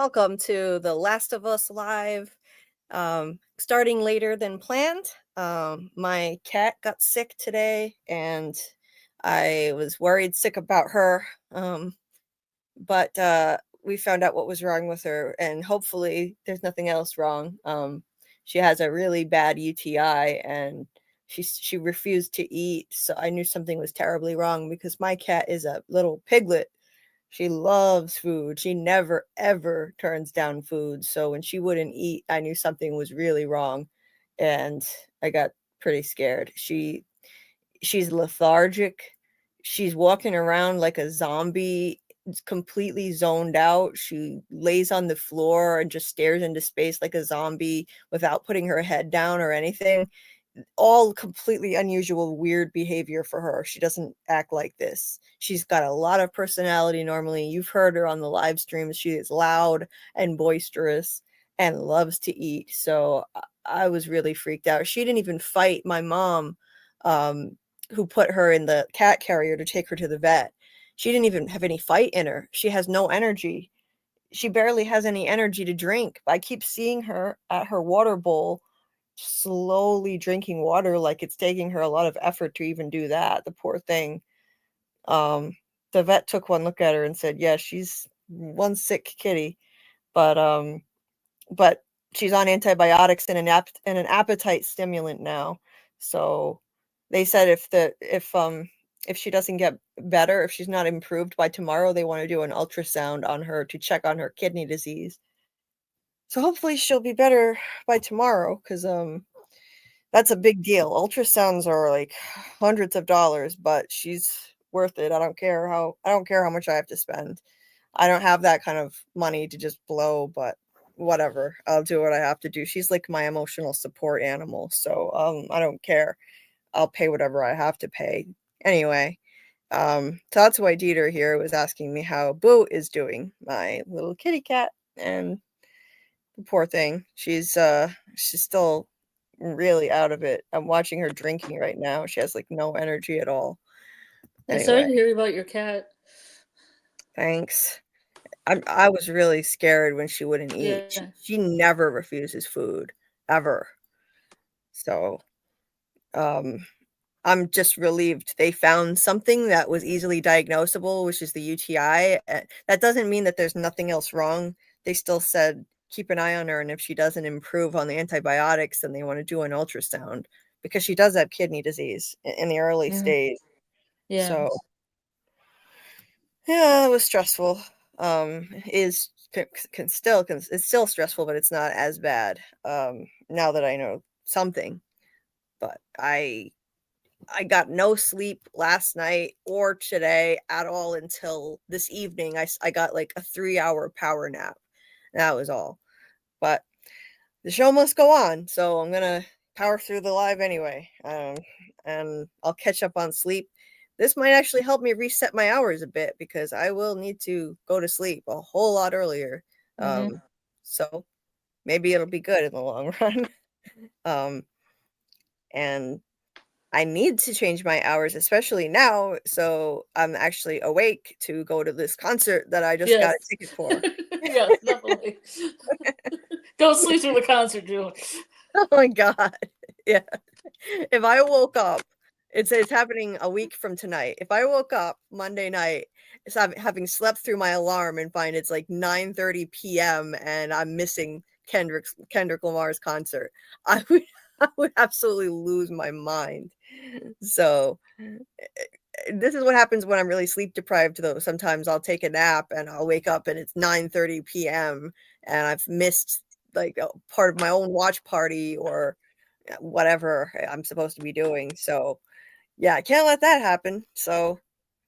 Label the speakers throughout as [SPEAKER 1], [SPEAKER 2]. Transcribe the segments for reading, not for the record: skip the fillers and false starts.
[SPEAKER 1] welcome to The Last of Us Live. Starting later than planned. My cat got sick today, and I was worried sick about her. But we found out what was wrong with her, and hopefully there's nothing else wrong. She has a really bad UTI, and she refused to eat, so I knew something was terribly wrong because my cat is a little piglet. She loves food. She never, ever turns down food. So when she wouldn't eat, I knew something was really wrong. And I got pretty scared. She's lethargic. She's walking around like a zombie, completely zoned out. She lays on the floor and just stares into space like a zombie without putting her head down or anything. All completely unusual, weird behavior for her. She doesn't act like this. She's got a lot of personality normally. You've heard her on the live streams. She is loud and boisterous and loves to eat. So I was really freaked out. She didn't even fight my mom, who put her in the cat carrier to take her to the vet. She didn't even have any fight in her. She has no energy. She barely has any energy to drink. I keep seeing her at her water bowl slowly drinking water like it's taking her a lot of effort to even do that. The poor thing. The vet took one look at her and said, yeah, she's one sick kitty, but she's on antibiotics and an appetite stimulant now. So they said if she doesn't get better, if she's not improved by tomorrow, they want to do an ultrasound on her to check on her kidney disease. So hopefully she'll be better by tomorrow, because that's a big deal. Ultrasounds are like hundreds of dollars, but she's worth it. I don't care how much I have to spend. I don't have that kind of money to just blow, but whatever. I'll do what I have to do. She's like my emotional support animal, so I don't care. I'll pay whatever I have to pay. Anyway, so that's why Dieter here was asking me how Boo is doing, my little kitty cat, and the poor thing. She's still really out of it. I'm watching her drinking right now. She has like no energy at all.
[SPEAKER 2] I'm sorry
[SPEAKER 1] Anyway,
[SPEAKER 2] to hear about your cat.
[SPEAKER 1] thanks. I was really scared when she wouldn't eat.
[SPEAKER 2] Yeah.
[SPEAKER 1] She never refuses food, ever. So, I'm just relieved they found something that was easily diagnosable, which is the UTI. That doesn't mean that there's nothing else wrong. They still said keep an eye on her, and if she doesn't improve on the antibiotics, then they want to do an ultrasound, because she does have kidney disease in the early stage.
[SPEAKER 2] Yeah.
[SPEAKER 1] So, yeah, it was stressful. Is it's still stressful, but it's not as bad now that I know something. But I got no sleep last night or today at all until this evening. I got like a 3-hour power nap. That was all. But the show must go on, so I'm gonna power through the live anyway. And I'll catch up on sleep. This might actually help me reset my hours a bit, because I will need to go to sleep a whole lot earlier. So maybe it'll be good in the long run. And I need to change my hours, especially now, so I'm actually awake to go to this concert that I just got a
[SPEAKER 2] Yes.
[SPEAKER 1] ticket for.
[SPEAKER 2] Yes, definitely. Don't sleep through the concert, Julie.
[SPEAKER 1] Oh my god. Yeah. If I woke up, it's happening a week from tonight. If I woke up Monday night, having slept through my alarm, and find it's like 9:30 p.m. and I'm missing Kendrick Lamar's concert, I would absolutely lose my mind. So this is what happens when I'm really sleep deprived, though. Sometimes I'll take a nap and I'll wake up and it's 9:30 p.m. and I've missed like a part of my own watch party or whatever I'm supposed to be doing. So yeah, I can't let that happen. So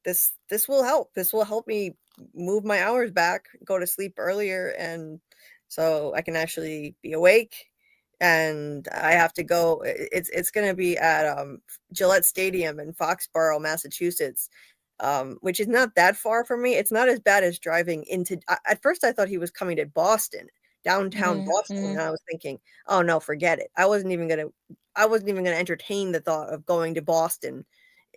[SPEAKER 1] this will help. This will help me move my hours back, go to sleep earlier, and so I can actually be awake. And I have to go. It's going to be at Gillette Stadium in Foxborough, Massachusetts, which is not that far from me. It's not as bad as driving into. At first, I thought he was coming to Boston, downtown Boston, and I was thinking, oh no, forget it. I wasn't even gonna entertain the thought of going to Boston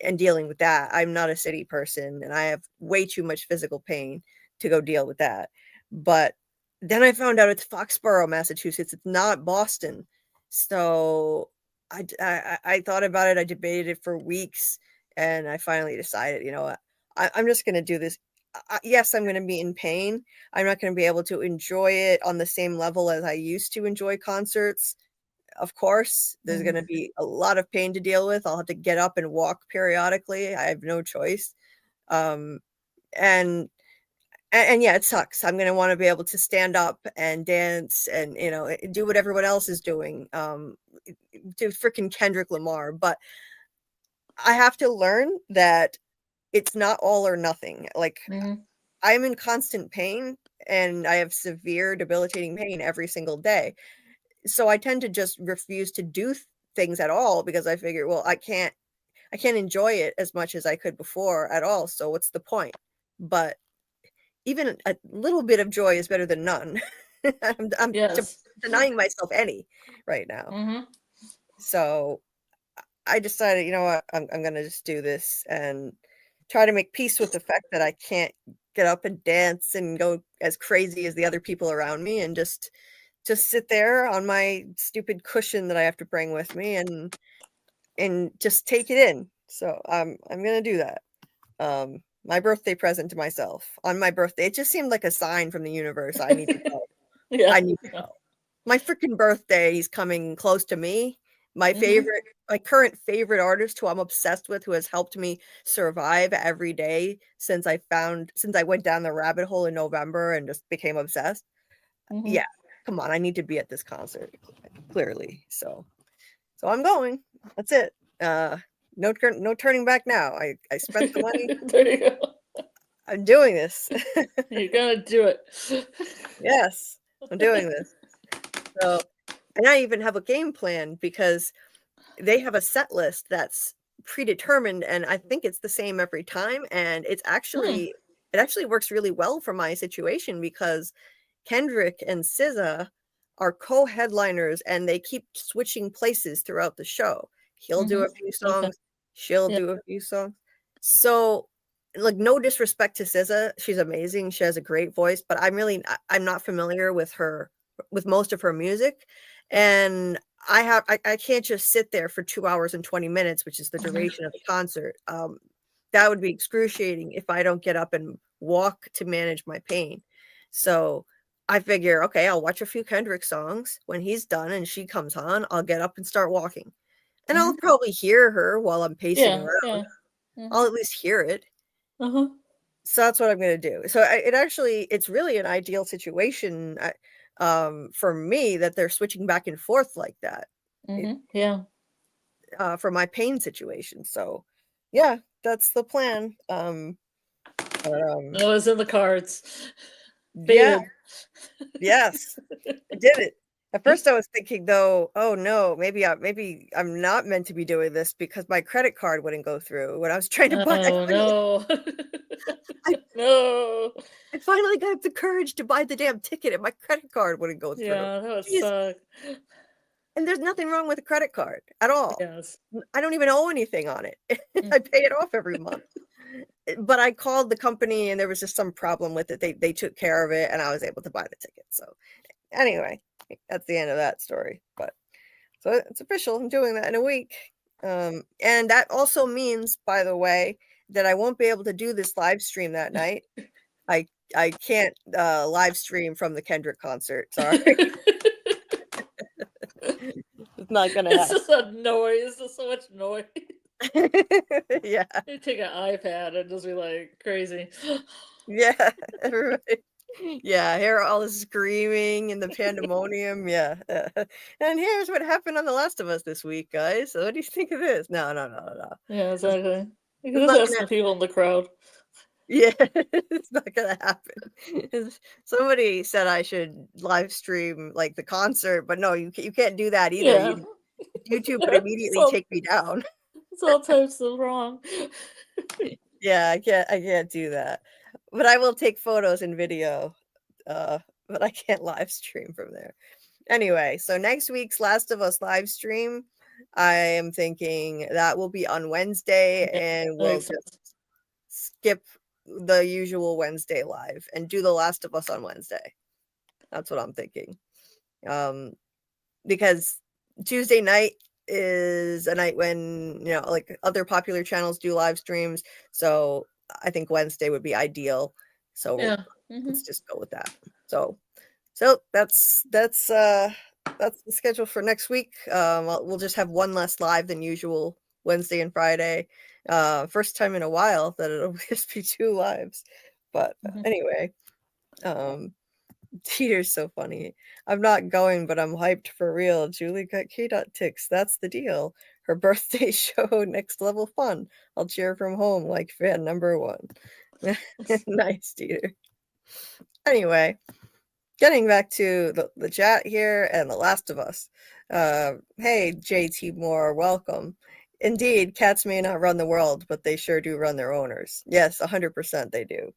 [SPEAKER 1] and dealing with that. I'm not a city person, and I have way too much physical pain to go deal with that. But then I found out it's Foxborough, Massachusetts. It's not Boston. So I thought about it. I debated it for weeks, and I finally decided, you know what, I'm just going to do this. Yes, I'm going to be in pain. I'm not going to be able to enjoy it on the same level as I used to enjoy concerts. Of course, there's going to be a lot of pain to deal with. I'll have to get up and walk periodically. I have no choice. Um, and and yeah, it sucks. I'm gonna want to be able to stand up and dance and, you know, do what everyone else is doing. Do freaking Kendrick Lamar, but I have to learn that it's not all or nothing. Like, I'm in constant pain and I have severe debilitating pain every single day. So I tend to just refuse to do things at all because I figure, well, I can't enjoy it as much as I could before at all. So what's the point? But even a little bit of joy is better than none. I'm
[SPEAKER 2] Yes.
[SPEAKER 1] denying myself any right now. So I decided, you know what, I'm gonna just do this and try to make peace with the fact that I can't get up and dance and go as crazy as the other people around me, and just sit there on my stupid cushion that I have to bring with me and just take it in. So I'm gonna do that. My birthday present to myself on my birthday. It just seemed like a sign from the universe. I need to go.
[SPEAKER 2] Yeah.
[SPEAKER 1] I need to go. My freaking birthday is coming close to me. My current favorite artist who I'm obsessed with, who has helped me survive every day since I went down the rabbit hole in November and just became obsessed. Yeah, come on, I need to be at this concert, clearly. So I'm going. That's it. No turning back now. I spent the money.
[SPEAKER 2] There you go.
[SPEAKER 1] I'm doing this.
[SPEAKER 2] You're gonna do it.
[SPEAKER 1] Yes, I'm doing this. So, and I even have a game plan because they have a set list that's predetermined, and I think it's the same every time. And it actually works really well for my situation because Kendrick and SZA are co-headliners, and they keep switching places throughout the show. He'll do a few songs, she'll do a few songs. So, like, no disrespect to SZA, she's amazing. She has a great voice, but I'm not familiar with most of her music, and I can't just sit there for 2 hours and 20 minutes, which is the duration of the concert. That would be excruciating if I don't get up and walk to manage my pain. So I figure, okay, I'll watch a few Kendrick songs. When he's done and she comes on, I'll get up and start walking. And I'll probably hear her while I'm pacing around. I'll at least hear it. So that's what I'm gonna do. So it's really an ideal situation, for me, that they're switching back and forth like that.
[SPEAKER 2] Yeah.
[SPEAKER 1] For my pain situation. So yeah, that's the plan.
[SPEAKER 2] It was in the cards.
[SPEAKER 1] Yeah. Yes, I did it. At first I was thinking though, oh no, maybe I'm not meant to be doing this because my credit card wouldn't go through when I was trying to buy.
[SPEAKER 2] Oh no. No.
[SPEAKER 1] I finally got the courage to buy the damn ticket and my credit card wouldn't go through.
[SPEAKER 2] Yeah, that would suck.
[SPEAKER 1] And there's nothing wrong with a credit card at all.
[SPEAKER 2] Yes.
[SPEAKER 1] I don't even owe anything on it. I pay it off every month. But I called the company and there was just some problem with it. They took care of it and I was able to buy the ticket. So anyway, that's the end of that story. But so it's official. I'm doing that in a week. And that also means, by the way, that I won't be able to do this live stream that night. I can't live stream from the Kendrick concert. Sorry. It's not gonna happen.
[SPEAKER 2] It's just a noise. It's just so much noise.
[SPEAKER 1] Yeah.
[SPEAKER 2] You take an iPad and just be like crazy.
[SPEAKER 1] Yeah. Everybody. Yeah, hear all the screaming and the pandemonium. Yeah. And here's what happened on The Last of Us this week, guys. So what do you think of this? No.
[SPEAKER 2] Yeah, exactly. You can
[SPEAKER 1] It's
[SPEAKER 2] just
[SPEAKER 1] not
[SPEAKER 2] ask the people in the crowd.
[SPEAKER 1] Yeah, it's not gonna happen. Somebody said I should live stream like the concert, but no, you can't do that either.
[SPEAKER 2] Yeah.
[SPEAKER 1] YouTube would immediately take me down.
[SPEAKER 2] It's all types of wrong.
[SPEAKER 1] Yeah, I can't do that. But I will take photos and video. But I can't live stream from there. Anyway, so next week's Last of Us live stream, I am thinking that will be on Wednesday, and we'll just skip the usual Wednesday live and do The Last of Us on Wednesday. That's what I'm thinking. Because Tuesday night is a night when, like other popular channels do live streams. So I think Wednesday would be ideal. So let's just go with that. So that's the schedule for next week. We'll just have one less live than usual Wednesday and Friday. First time in a while that it'll just be 2 lives. But anyway, Peter's so funny. I'm not going, but I'm hyped for real. Julie got K-Dot ticks. That's the deal. Her birthday show, next level fun. I'll cheer from home like fan number 1. Nice, Peter. Anyway, getting back to the chat here and The Last of Us. Hey, JT Moore, welcome. Indeed, cats may not run the world, but they sure do run their owners. Yes, 100% they do.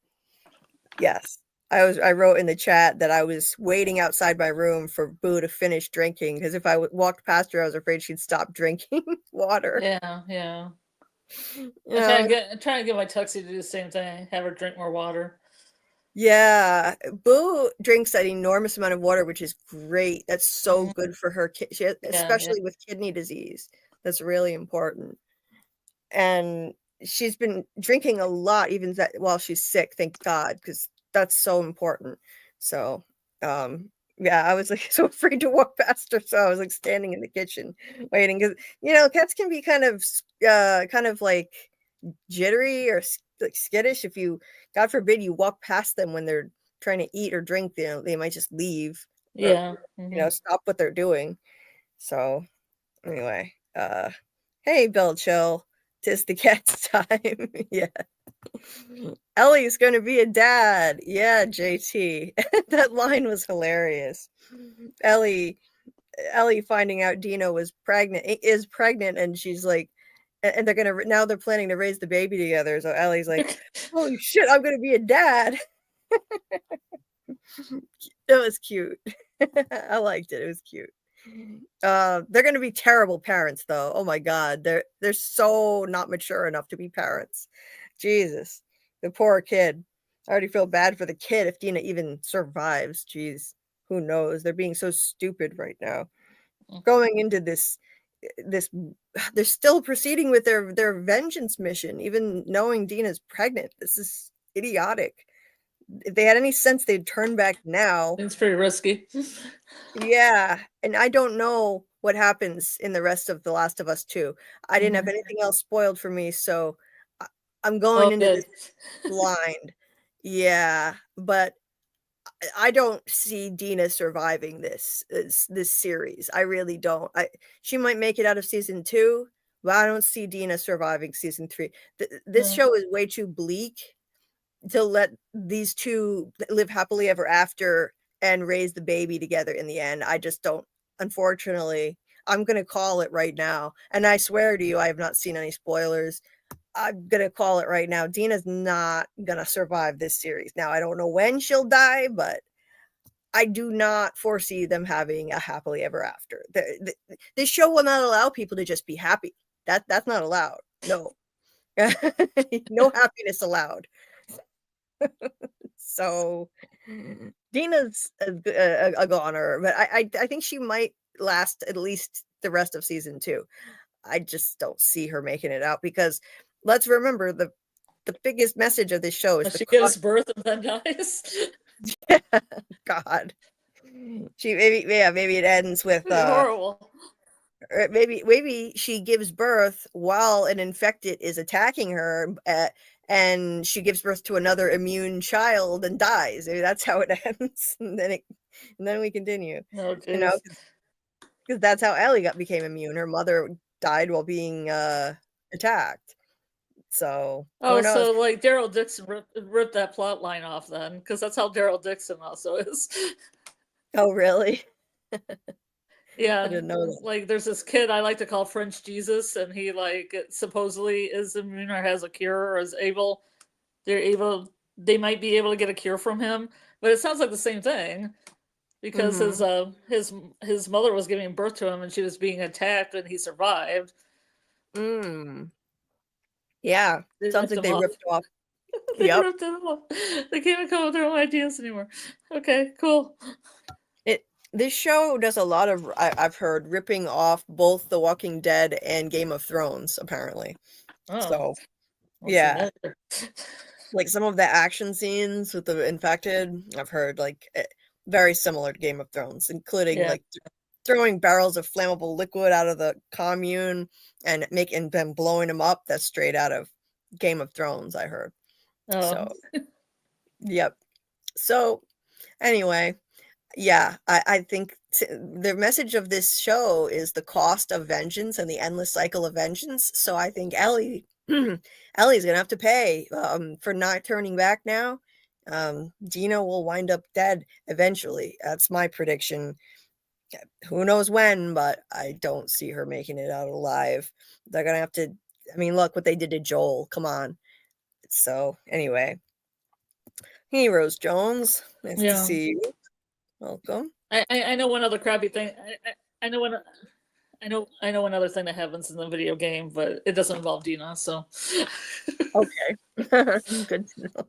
[SPEAKER 1] Yes. I wrote in the chat that I was waiting outside my room for Boo to finish drinking, because if I walked past her, I was afraid she'd stop drinking water.
[SPEAKER 2] Yeah. I'm trying to get my Tuxie to do the same thing, have her drink more water.
[SPEAKER 1] Yeah, Boo drinks an enormous amount of water, which is great. That's so good for her, especially with kidney disease. That's really important. And she's been drinking a lot, even while she's sick. Thank God, because that's so important. So, yeah, I was like so afraid to walk past her, so I was like standing in the kitchen waiting, because cats can be kind of like jittery or like skittish. If you, God forbid, you walk past them when they're trying to eat or drink, they might just leave.
[SPEAKER 2] Yeah.
[SPEAKER 1] Or, stop what they're doing. So anyway, hey, Bill Chill, 'tis the cat's time. Yeah. Ellie's gonna be a dad. Yeah, JT. That line was hilarious. Ellie finding out Dina is pregnant, and she's like, and they're planning to raise the baby together. So Ellie's like, holy shit, I'm gonna be a dad. It was cute. I liked it. It was cute. They're gonna be terrible parents, though. Oh my God, they're so not mature enough to be parents. Jesus, the poor kid. I already feel bad for the kid if Dina even survives. Jeez, who knows? They're being so stupid right now. Going into this, they're still proceeding with their vengeance mission, even knowing Dina's pregnant. This is idiotic. If they had any sense, they'd turn back now.
[SPEAKER 2] It's pretty risky.
[SPEAKER 1] Yeah, and I don't know what happens in the rest of The Last of Us 2. I didn't have anything else spoiled for me, so I'm going into this blind. Yeah, but I don't see Dina surviving this series. I really don't. She might make it out of season 2, but I don't see Dina surviving season 3. This show is way too bleak to let these two live happily ever after and raise the baby together in the end. I just don't. Unfortunately, I'm going to call it right now. And I swear to you, I have not seen any spoilers. I'm going to call it right now. Dina's not going to survive this series. Now, I don't know when she'll die, but I do not foresee them having a happily ever after. This show will not allow people to just be happy. That's not allowed. No. No happiness allowed. So Dina's a goner, but I think she might last at least the rest of season 2. I just don't see her making it out, because let's remember the biggest message of this show is
[SPEAKER 2] she gives birth and then dies.
[SPEAKER 1] Yeah, God. Maybe it ends with
[SPEAKER 2] horrible.
[SPEAKER 1] Maybe she gives birth while an infected is attacking her, and she gives birth to another immune child and dies. Maybe that's how it ends, and then we continue.
[SPEAKER 2] Oh,
[SPEAKER 1] because that's how Ellie became immune. Her mother died while being attacked. So
[SPEAKER 2] so like Daryl Dixon ripped that plot line off then, because that's how Daryl Dixon also is.
[SPEAKER 1] Oh, really?
[SPEAKER 2] Yeah,
[SPEAKER 1] I didn't know that.
[SPEAKER 2] Like there's this kid I like to call French Jesus, and he like supposedly is immune or has a cure, or they might be able to get a cure from him, but it sounds like the same thing, because his mother was giving birth to him and she was being attacked and he survived.
[SPEAKER 1] Yeah, sounds like they ripped off
[SPEAKER 2] They
[SPEAKER 1] Yep.
[SPEAKER 2] ripped it off. They can't even come up with their own ideas anymore. Okay, cool.
[SPEAKER 1] This show does a lot of, I've heard, ripping off both The Walking Dead and Game of Thrones, apparently.
[SPEAKER 2] Oh,
[SPEAKER 1] So,
[SPEAKER 2] let's see
[SPEAKER 1] yeah.
[SPEAKER 2] that.
[SPEAKER 1] Like some of the action scenes with the infected, I've heard, like, very similar to Game of Thrones, including,
[SPEAKER 2] Yeah.
[SPEAKER 1] like, throwing barrels of flammable liquid out of the commune and making them blowing them up. That's straight out of Game of Thrones, I heard.
[SPEAKER 2] Oh,
[SPEAKER 1] So, yep. So, anyway, yeah, I think the message of this show is the cost of vengeance and the endless cycle of vengeance. So I think Ellie's gonna have to pay for not turning back now. Dina will wind up dead eventually. That's my prediction. Who knows when, but I don't see her making it out alive. They're gonna have to. I mean, look what they did to Joel. Come on. So anyway, Heroes Jones, nice to
[SPEAKER 2] yeah.
[SPEAKER 1] see you. Welcome.
[SPEAKER 2] I know one other crappy thing. I know one. I know one other thing that happens in the video game, but it doesn't involve Dina. So
[SPEAKER 1] Okay. Good to know.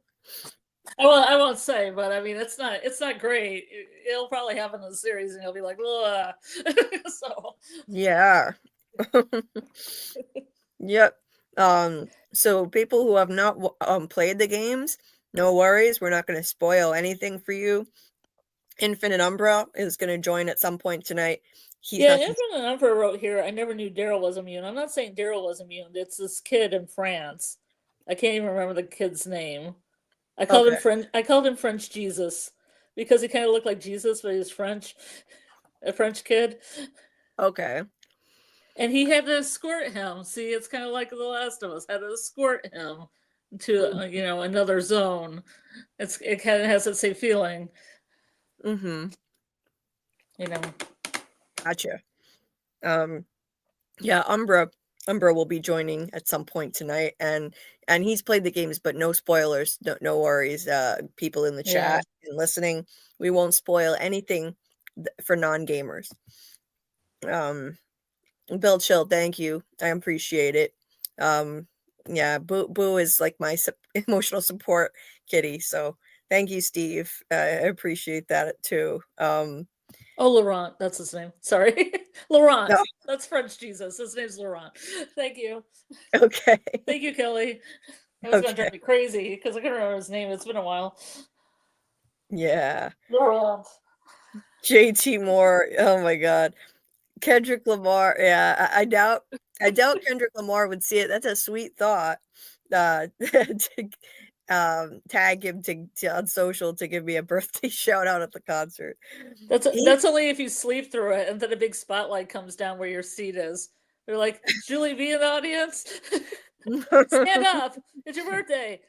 [SPEAKER 2] I won't say, but I mean it's not great. It'll probably happen in the series, and you'll be like, ugh. So
[SPEAKER 1] Yeah. Yep. So people who have not played the games, no worries. We're not going to spoil anything for you. Infinite Umbra is going to join at some point tonight. He's
[SPEAKER 2] yeah,
[SPEAKER 1] not.
[SPEAKER 2] Infinite Umbra wrote here. I never knew Daryl was immune. I'm not saying Daryl was immune. It's this kid in France. I can't even remember the kid's name. I called
[SPEAKER 1] Okay.
[SPEAKER 2] him French. I called him French Jesus because he kind of looked like Jesus, but he was French, a French kid.
[SPEAKER 1] Okay.
[SPEAKER 2] And he had to escort him. See, it's kind of like The Last of Us. Had to escort him to another zone. It kind of has that same feeling.
[SPEAKER 1] Mm-hmm.
[SPEAKER 2] You know.
[SPEAKER 1] Gotcha. Yeah, Umbra will be joining at some point tonight, and he's played the games, but no spoilers, no worries. People in the chat and listening, we won't spoil anything for non-gamers. Bill Chill, thank you, I appreciate it. Yeah, Boo is like my emotional support kitty, so thank you, Steve. I appreciate that too.
[SPEAKER 2] Oh, Laurent, that's his name. Sorry, Laurent.
[SPEAKER 1] No.
[SPEAKER 2] That's French Jesus. His name's Laurent. Thank you.
[SPEAKER 1] Okay.
[SPEAKER 2] Thank you, Kelly. That was gonna drive me crazy because I couldn't remember his name. It's been a while.
[SPEAKER 1] Yeah.
[SPEAKER 2] Laurent.
[SPEAKER 1] JT Moore. Oh my God. Kendrick Lamar. Yeah, I doubt Kendrick Lamar would see it. That's a sweet thought. To tag him to on social to give me a birthday shout out at the concert.
[SPEAKER 2] That's only if you sleep through it and then a big spotlight comes down where your seat is. They're like, Julie, be in the audience. Stand up. It's your birthday.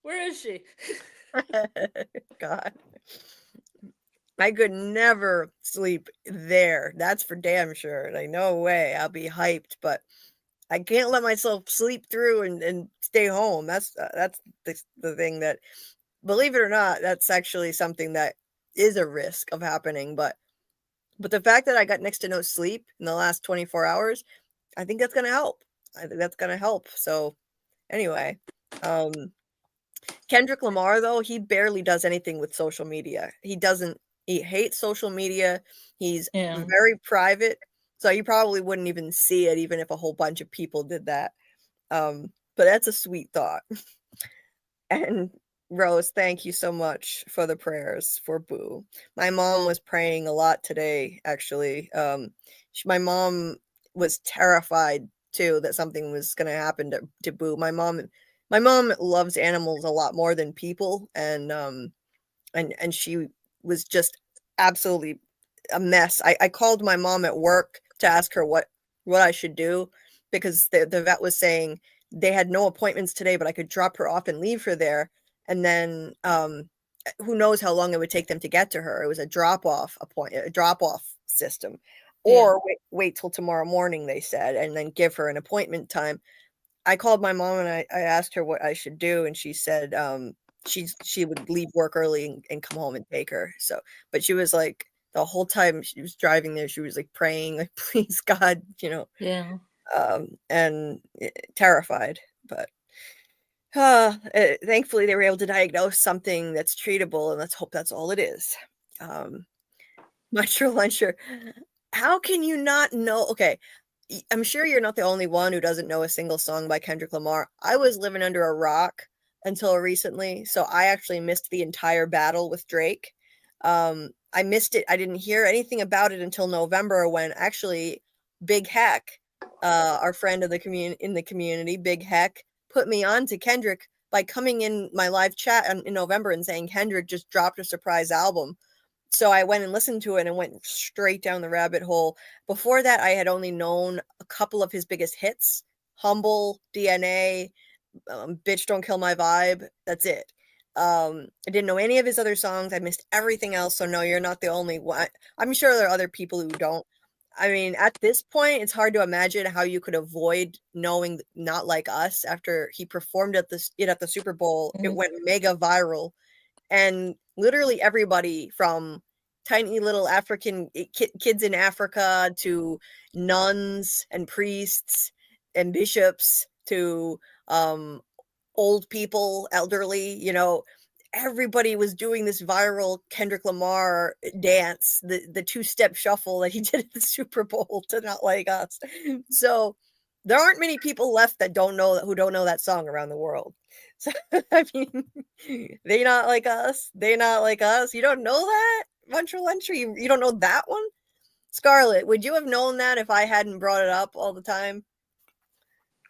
[SPEAKER 2] Where is she?
[SPEAKER 1] God. I could never sleep there. That's for damn sure. Like, no way. I'll be hyped, but I can't let myself sleep through and stay home. That's the thing that, believe it or not, that's actually something that is a risk of happening. But the fact that I got next to no sleep in the last 24 hours, I think that's gonna help. I think that's gonna help. So anyway, Kendrick Lamar though, he barely does anything with social media. He hates social media. He's very private. So you probably wouldn't even see it even if a whole bunch of people did that. But that's a sweet thought. And Rose, thank you so much for the prayers for Boo. My mom was praying a lot today, actually. My mom was terrified too that something was going to happen to Boo. My mom loves animals a lot more than people, and she was just absolutely a mess. I called my mom at work to ask her what I should do, because the vet was saying they had no appointments today, but I could drop her off and leave her there, and then who knows how long it would take them to get to her. It was a drop off system, or wait till tomorrow morning, they said, and then give her an appointment time. I called my mom and I asked her what I should do, and she said she would leave work early and come home and take her. So, but she was like, the whole time she was driving there, she was like praying, like, please God,
[SPEAKER 2] Yeah.
[SPEAKER 1] and terrified. But Thankfully, they were able to diagnose something that's treatable, and let's hope that's all it is. Muncher Luncher, how can you not know? Okay, I'm sure you're not the only one who doesn't know a single song by Kendrick Lamar. I was living under a rock until recently, so I actually missed the entire battle with Drake. I missed it. I didn't hear anything about it until November when actually Big Heck, our friend of the community, Big Heck, put me on to Kendrick by coming in my live chat in November and saying Kendrick just dropped a surprise album. So I went and listened to it and went straight down the rabbit hole. Before that, I had only known a couple of his biggest hits: Humble, DNA, Bitch Don't Kill My Vibe. That's it. I didn't know any of his other songs. I missed everything else. So no, you're not the only one. I'm sure there are other people who don't. I mean, at this point, it's hard to imagine how you could avoid knowing Not Like Us after he performed at the Super Bowl.
[SPEAKER 2] Mhm.
[SPEAKER 1] It went mega viral, and literally everybody from tiny little African kids in Africa to nuns and priests and bishops to old people, elderly, everybody was doing this viral Kendrick Lamar dance, the two-step shuffle that he did at the Super Bowl to Not Like Us. So there aren't many people left who don't know that song around the world. So I mean, they not like us. They not like us. You don't know that, Muncher Luncher? You don't know that one? Scarlet, would you have known that if I hadn't brought it up all the time?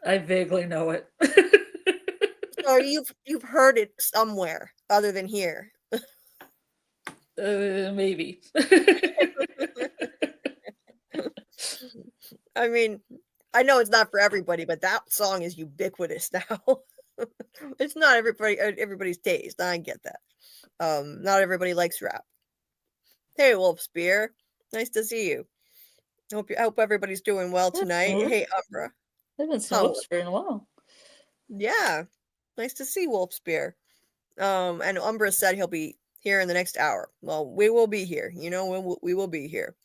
[SPEAKER 2] I vaguely know it.
[SPEAKER 1] Or you've heard it somewhere other than here.
[SPEAKER 2] Maybe.
[SPEAKER 1] I mean, I know it's not for everybody, but that song is ubiquitous now. It's not everybody's taste. I get that. Not everybody likes rap. Hey, Wolf Spear, nice to see you. I hope everybody's doing well tonight. Hey, Umbra.
[SPEAKER 2] I haven't seen Wolfspear in a while.
[SPEAKER 1] Yeah, nice to see Wolf Spear. And Umbra said he'll be here in the next hour. Well, we will be here. We will be here.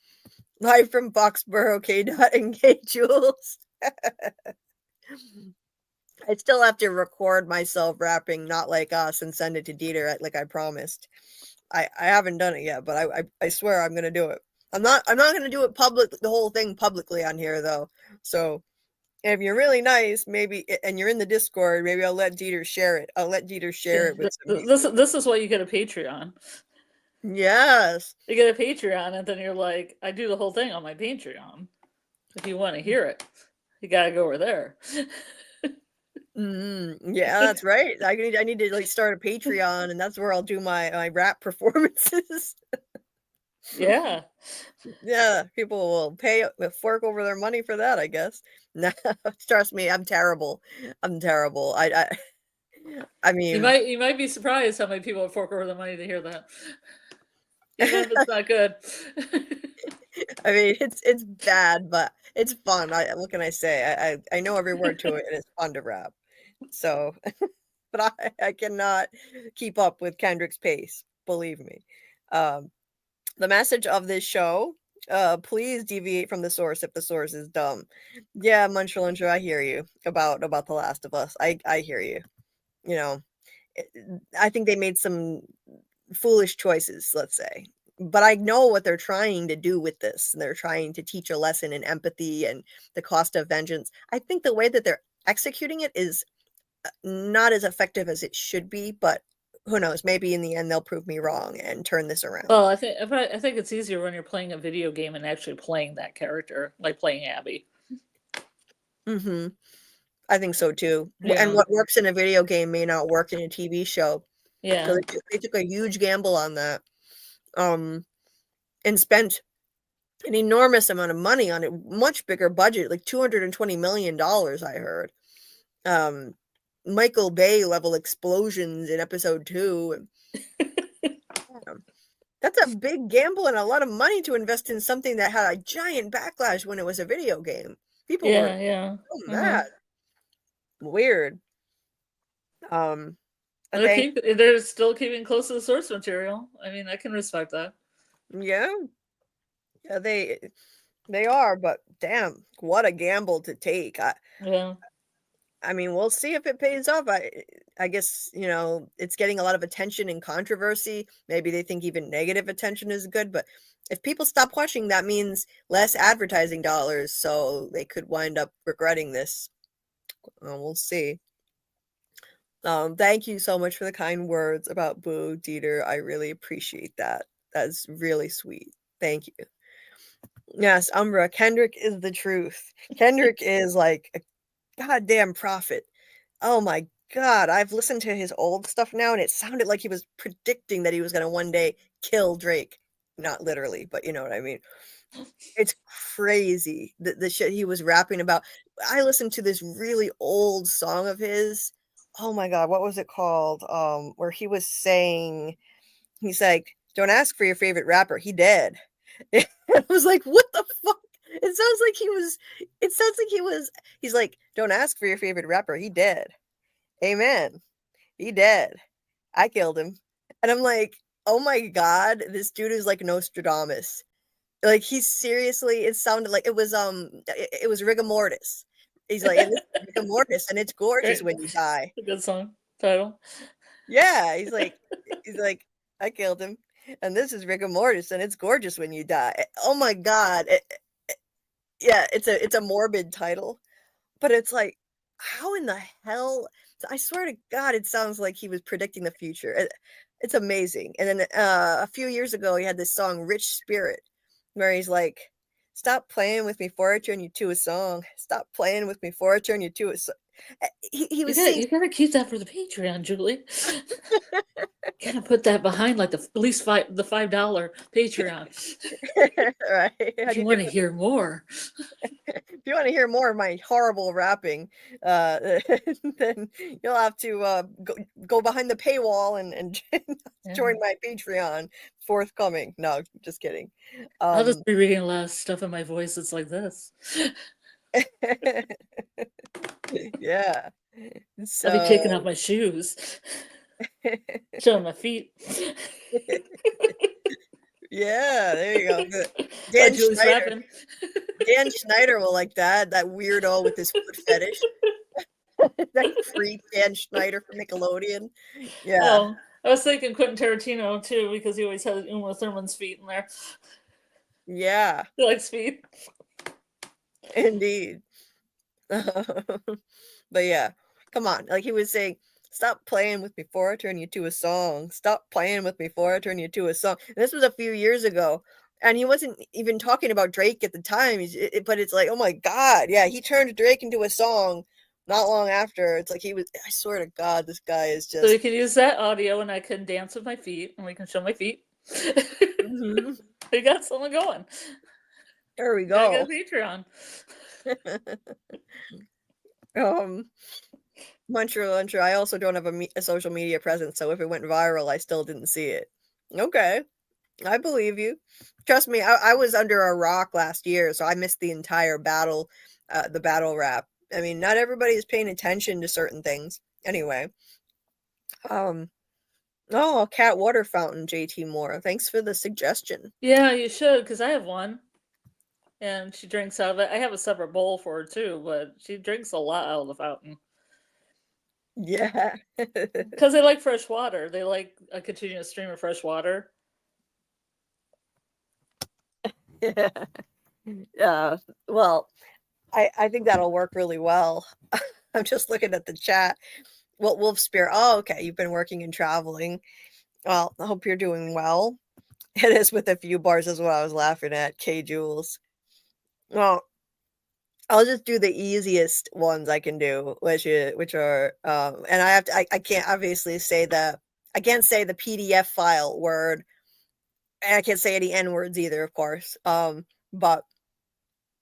[SPEAKER 1] Live from Foxborough, K. Dot and K. Jules. I still have to record myself rapping Not Like Us and send it to Dieter like I promised. I haven't done it yet, but I swear I'm gonna do it. I'm not gonna do it the whole thing publicly on here though. So if you're really nice, maybe, and you're in the Discord, maybe I'll let Dieter share it. I'll let Dieter share it with some
[SPEAKER 2] This is why you get a Patreon.
[SPEAKER 1] Yes.
[SPEAKER 2] You get a Patreon, and then you're like, I do the whole thing on my Patreon. If you want to hear it, you gotta go over there.
[SPEAKER 1] Yeah, that's right. I need to like start a Patreon, and that's where I'll do my rap performances.
[SPEAKER 2] Yeah.
[SPEAKER 1] Yeah, people will fork over their money for that, I guess. No, trust me, I'm terrible. I'm terrible. I mean,
[SPEAKER 2] you might be surprised how many people would fork over the money to hear that, even if it's not good.
[SPEAKER 1] I mean, it's bad, but it's fun. What can I say? I know every word to it, and it's fun to rap. So, but I cannot keep up with Kendrick's pace. Believe me. The message of this show: please deviate from the source if the source is dumb. Yeah, Muncher Luncher, I hear you about The Last of Us. I hear you. I think they made some foolish choices, let's say. But I know what they're trying to do with this. They're trying to teach a lesson in empathy and the cost of vengeance. I think the way that they're executing it is not as effective as it should be, but who knows? Maybe in the end they'll prove me wrong and turn this around.
[SPEAKER 2] Well, I think it's easier when you're playing a video game and actually playing that character, like playing Abby.
[SPEAKER 1] I think so too. Yeah. And what works in a video game may not work in a TV show.
[SPEAKER 2] Yeah.
[SPEAKER 1] So they took a huge gamble on that. And spent an enormous amount of money on it, much bigger budget, like $220 million, I heard. Michael Bay level explosions in episode 2. That's a big gamble and a lot of money to invest in something that had a giant backlash when it was a video game. People were so mad. Weird.
[SPEAKER 2] They're still keeping close to the source material. I mean, I can respect that.
[SPEAKER 1] Yeah, they are, but damn, what a gamble to take. I mean, we'll see if it pays off. I guess, you know, it's getting a lot of attention and controversy. Maybe they think even negative attention is good, but if people stop watching, that means less advertising dollars, so they could wind up regretting this. We'll see. Thank you so much for the kind words about Boo, Dieter. I really appreciate that. That's really sweet. Thank you. Yes, Umbra, Kendrick is the truth. Kendrick is like a goddamn prophet. Oh my god, I've listened to his old stuff now, and it sounded like he was predicting that he was gonna one day kill Drake. Not literally, but you know what I mean. It's crazy, the shit he was rapping about. I listened to this really old song of his. Oh my god, what was it called? Where he was saying, he's like, "Don't ask for your favorite rapper, he dead." I was like, "What the fuck?" It sounds like he was he's like, "Don't ask for your favorite rapper, he dead. Amen. He dead. I killed him." And I'm like, "Oh my god, this dude is like Nostradamus." Like, he seriously, it sounded like it was rigor mortis. He's like, "And this is rigor mortis, and it's gorgeous when you die."
[SPEAKER 2] A good song title.
[SPEAKER 1] Yeah, he's like, "I killed him, and this is rigor mortis, and it's gorgeous when you die." Oh my god. Yeah, it's a morbid title, but it's like, how in the hell? I swear to God, it sounds like he was predicting the future. It's amazing. And then a few years ago, he had this song "Rich Spirit," where he's like, "Stop playing with me before I turn you to a song. Stop playing with me before I turn you to a song." He was saying,
[SPEAKER 2] You gotta keep that for the Patreon, Julie. Gotta put that behind like at least the $5 Patreon.
[SPEAKER 1] right?
[SPEAKER 2] If you want to hear more.
[SPEAKER 1] If you want to hear more of my horrible rapping, then you'll have to go behind the paywall and join my Patreon forthcoming. No, just kidding.
[SPEAKER 2] I'll just be reading a lot of stuff in my voice that's like this.
[SPEAKER 1] Yeah.
[SPEAKER 2] I'll be taking
[SPEAKER 1] So
[SPEAKER 2] off my shoes. Showing my feet.
[SPEAKER 1] yeah, there you go.
[SPEAKER 2] While Julie's rapping.
[SPEAKER 1] Dan Schneider will like that weirdo with his foot fetish. That creep Dan Schneider from Nickelodeon. Yeah.
[SPEAKER 2] Oh, I was thinking Quentin Tarantino too, because he always had Uma Thurman's feet in there.
[SPEAKER 1] Yeah.
[SPEAKER 2] He likes feet.
[SPEAKER 1] Indeed. But yeah, come on. Like he was saying, "Stop playing with me before I turn you to a song. Stop playing with me before I turn you to a song." And this was a few years ago. And he wasn't even talking about Drake at the time. But it's like, oh my God. Yeah, he turned Drake into a song not long after. It's like I swear to God, this guy is just.
[SPEAKER 2] So we can use that audio and I can dance with my feet and we can show my feet.
[SPEAKER 1] Mm-hmm.
[SPEAKER 2] We got someone going.
[SPEAKER 1] There we go.
[SPEAKER 2] Patreon.
[SPEAKER 1] Muncher, I also don't have a social media presence, so if it went viral, I still didn't see it. Okay, I believe you. Trust me, I was under a rock last year, so I missed the entire the battle rap. I mean, not everybody is paying attention to certain things. Anyway, oh, a cat water fountain, JT Moore. Thanks for the suggestion.
[SPEAKER 2] Yeah, you should, because I have one. And she drinks out of it. I have a separate bowl for her too, but she drinks a lot out of the fountain.
[SPEAKER 1] Yeah.
[SPEAKER 2] Because they like fresh water. They like a continuous stream of fresh water.
[SPEAKER 1] Yeah. Well, I think that'll work really well. I'm just looking at the chat. Well, Wolf Spear. Oh, okay. You've been working and traveling. Well, I hope you're doing well. It is with a few bars is what I was laughing at. K Jules. Well, I'll just do the easiest ones I can do, which are and I can't obviously say I can't say the PDF file word, and I can't say any N words either, of course. But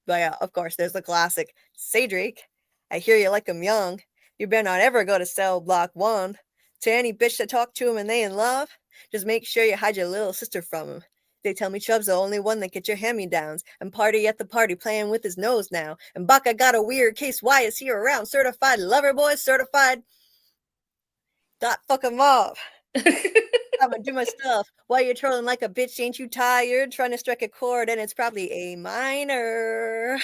[SPEAKER 1] yeah, of course, there's the classic. "Say Drake, I hear you like 'em young. You better not ever go to cell block 1. To any bitch that talk to 'em and they in love, just make sure you hide your little sister from 'em. They tell me Chubb's the only one that get your hand-me-downs, and party at the party playing with his nose now. And Baka got a weird case, why is he around? Certified lover boy, certified dot fuck 'em off. I'ma do my stuff while you're trolling like a bitch. Ain't you tired trying to strike a chord? And it's probably A minor."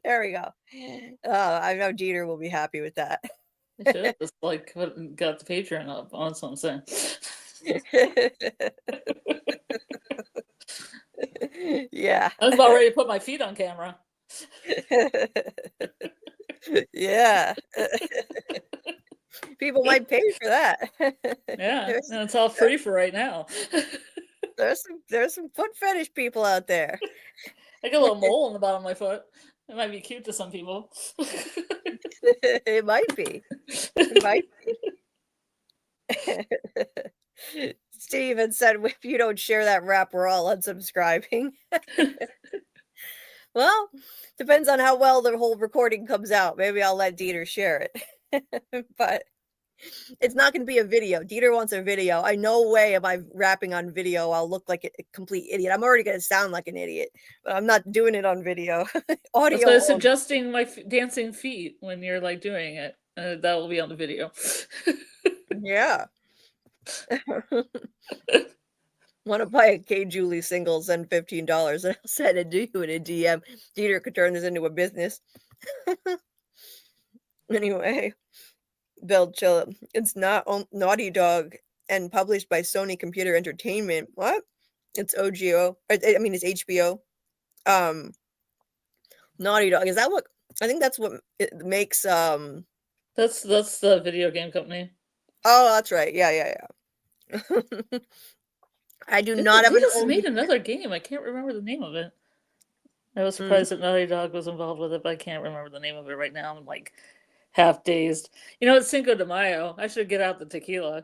[SPEAKER 1] There we go. I know Dieter will be happy with that.
[SPEAKER 2] I should have just like got the Patreon up. That's what I'm saying.
[SPEAKER 1] Yeah.
[SPEAKER 2] I was about ready to put my feet on camera.
[SPEAKER 1] Yeah. People might pay for that.
[SPEAKER 2] Yeah, and it's all free for right now.
[SPEAKER 1] There's some foot fetish people out there.
[SPEAKER 2] I got a little mole on the bottom of my foot. It might be cute to some people.
[SPEAKER 1] It might be. It might be. Steven said, if you don't share that rap, we're all unsubscribing. Well, depends on how well the whole recording comes out. Maybe I'll let Dieter share it. But it's not going to be a video. Dieter wants a video. I no way am I rapping on video. I'll look like a complete idiot. I'm already going to sound like an idiot, but I'm not doing it on video. Audio.
[SPEAKER 2] That's why I was suggesting my dancing feet when you're like doing it. That will be on the video.
[SPEAKER 1] Yeah. Want to buy a K Julie single, send $15 and I'll send it to you in a DM. Dieter could turn this into a business. Anyway, Bill Chill. It's not Naughty Dog and published by Sony Computer Entertainment. What? It's OGO. I mean, it's HBO. Naughty Dog. Is that what? I think that's what it makes.
[SPEAKER 2] That's the video game company.
[SPEAKER 1] Oh, that's right. Yeah. I do not have
[SPEAKER 2] an just made another game. I can't remember the name of it. I was surprised that Naughty Dog was involved with it, but I can't remember the name of it right now. I'm like half dazed. You know, it's Cinco de Mayo. I should get out the tequila.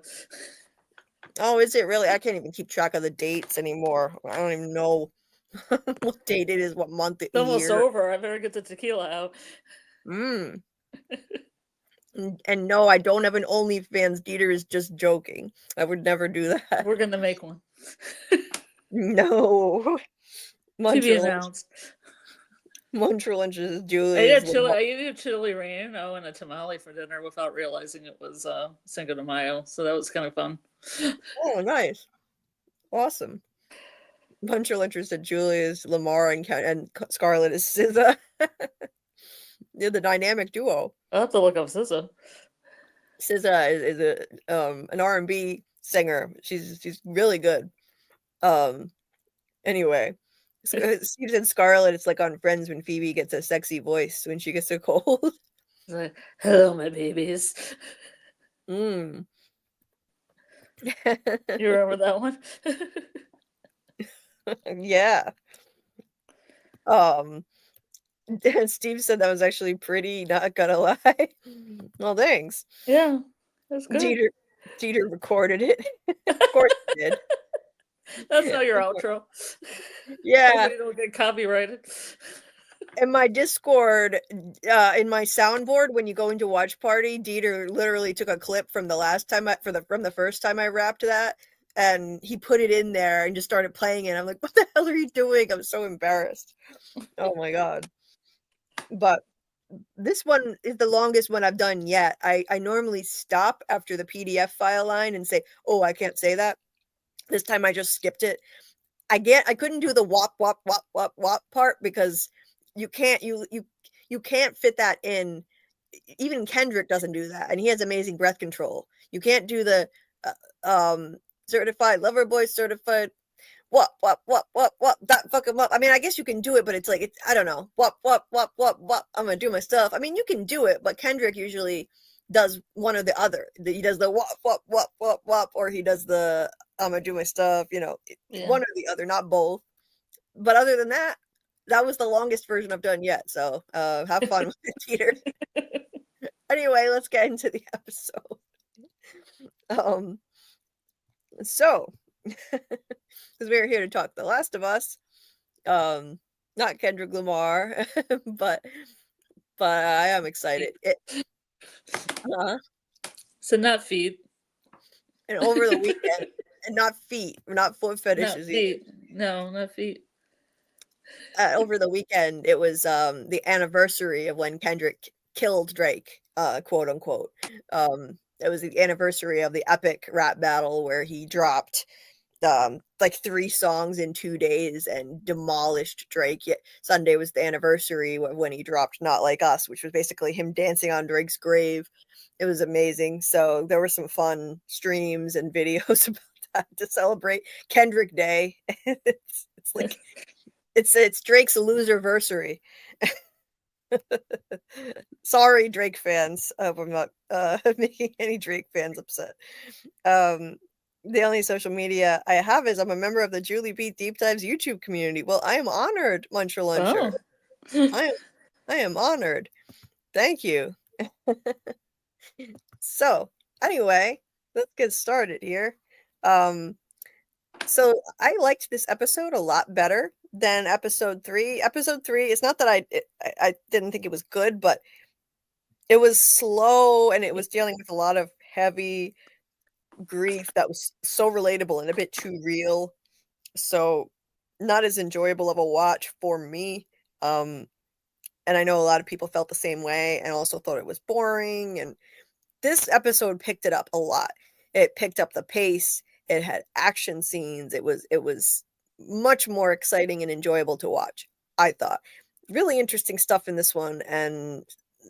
[SPEAKER 1] Oh, is it really? I can't even keep track of the dates anymore. I don't even know what date it is, what month,
[SPEAKER 2] it's almost over. I better get the tequila out.
[SPEAKER 1] And no, I don't have an OnlyFans. Dieter is just joking. I would never do that.
[SPEAKER 2] We're gonna make one.
[SPEAKER 1] No.
[SPEAKER 2] To be announced.
[SPEAKER 1] Montreal is Julie.
[SPEAKER 2] I ate chili relleno and a tamale for dinner without realizing it was Cinco de Mayo, so that was kind of fun.
[SPEAKER 1] Oh, nice. Awesome. Montreal interested Julie is Lamar and Scarlet is SZA. They're the dynamic duo.
[SPEAKER 2] I'll have to look up SZA.
[SPEAKER 1] SZA is an R&B singer. She's really good. Anyway, Steve said Scarlet. It's like on Friends when Phoebe gets a sexy voice when she gets a cold.
[SPEAKER 2] Like, hello, my babies.
[SPEAKER 1] You
[SPEAKER 2] remember that one?
[SPEAKER 1] Yeah. Steve said that was actually pretty, not gonna lie. Well, thanks.
[SPEAKER 2] Yeah, that's good.
[SPEAKER 1] Dieter recorded it. Of course he did.
[SPEAKER 2] That's not your outro.
[SPEAKER 1] Yeah.
[SPEAKER 2] Don't get copyrighted.
[SPEAKER 1] In my Discord, in my soundboard, when you go into Watch Party, Dieter literally took a clip from the last time from the first time I rapped that, and he put it in there and just started playing it. I'm like, what the hell are you doing? I'm so embarrassed. Oh my god. But this one is the longest one I've done yet. I normally stop after the PDF file line and say, oh, I can't say that. This time I just skipped it. I couldn't do the wop wop wop wop wop part because you can't fit that in. Even Kendrick doesn't do that, and he has amazing breath control. You can't do the certified lover boy, certified what that fuck him up. I mean, I guess you can do it, but it's like I don't know. What I'm gonna do my stuff. I mean, you can do it, but Kendrick usually does one or the other. He does the wop, or he does the I'm gonna do my stuff. You know, one or the other, not both. But other than that, that was the longest version I've done yet. So have fun with it, Peter. Anyway, let's get into the episode. So, because we're here to talk The Last of Us, not Kendrick Lamar, but I am excited.
[SPEAKER 2] So not feet.
[SPEAKER 1] And over the weekend, and not feet, not foot fetishes.
[SPEAKER 2] Not feet. No, not feet.
[SPEAKER 1] Over the weekend, it was the anniversary of when Kendrick killed Drake, quote unquote. It was the anniversary of the epic rap battle where he dropped like 3 songs in 2 days and demolished Drake. Yet Sunday was the anniversary when he dropped Not Like Us, which was basically him dancing on Drake's grave. It was amazing. So there were some fun streams and videos about that to celebrate Kendrick Day. It's like it's Drake's loserversary. Sorry, Drake fans. I'm not making any Drake fans upset. The only social media I have is I'm a member of the JulieBDeepDives YouTube community. Well, I am honored, Muncher Luncher.
[SPEAKER 2] Oh.
[SPEAKER 1] I am honored. Thank you. So, anyway, let's get started here. So I liked this episode a lot better than episode 3. Episode 3, it's not that I didn't think it was good, but it was slow and it was dealing with a lot of heavy grief that was so relatable and a bit too real. So not as enjoyable of a watch for me. And I know a lot of people felt the same way and also thought it was boring. And this episode picked it up a lot. It picked up the pace. It had action scenes. It was much more exciting and enjoyable to watch, I thought. Really interesting stuff in this one and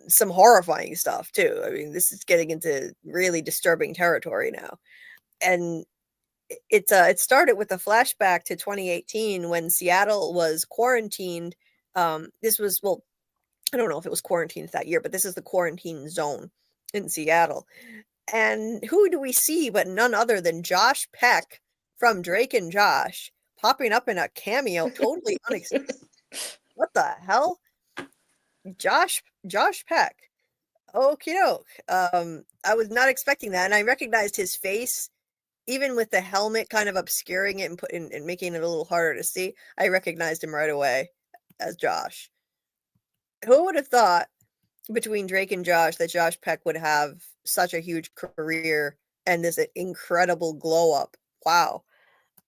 [SPEAKER 1] some horrifying stuff too. I mean, this is getting into really disturbing territory now. And it started with a flashback to 2018 when Seattle was quarantined. This was, well, I don't know if it was quarantined that year, but this is the quarantine zone in Seattle. And who do we see but none other than Josh Peck from Drake and Josh popping up in a cameo, totally unexpected. What the hell? Josh Peck. Okie doke. I was not expecting that, and I recognized his face, even with the helmet kind of obscuring it and making it a little harder to see. I recognized him right away as Josh. Who would have thought between Drake and Josh that Josh Peck would have such a huge career and this incredible glow up? Wow.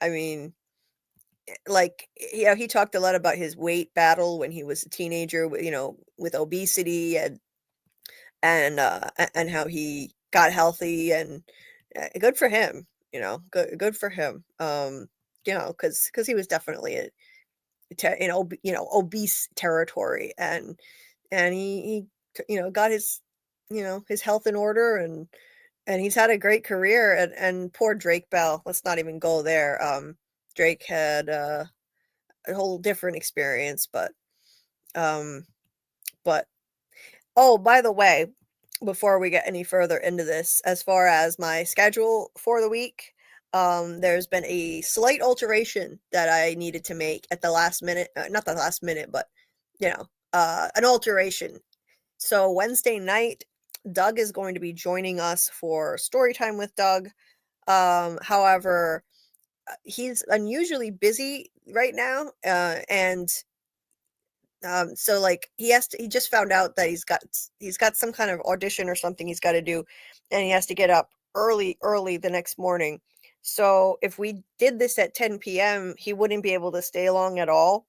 [SPEAKER 1] I mean, like, he talked a lot about his weight battle when he was a teenager, with obesity and how he got healthy and good for him, good for him. Because he was definitely in obese territory and he got his his health in order and he's had a great career and poor Drake Bell, let's not even go there. Drake had a whole different experience, but oh, by the way, before we get any further into this, as far as my schedule for the week, there's been a slight alteration that I needed to make at the last minute. Not the last minute, but an alteration. So Wednesday night, Doug is going to be joining us for story time with Doug. However, he's unusually busy right now, and so like he just found out that he's got some kind of audition or something he's got to do, and he has to get up early the next morning. So if we did this at 10 p.m., he wouldn't be able to stay long at all.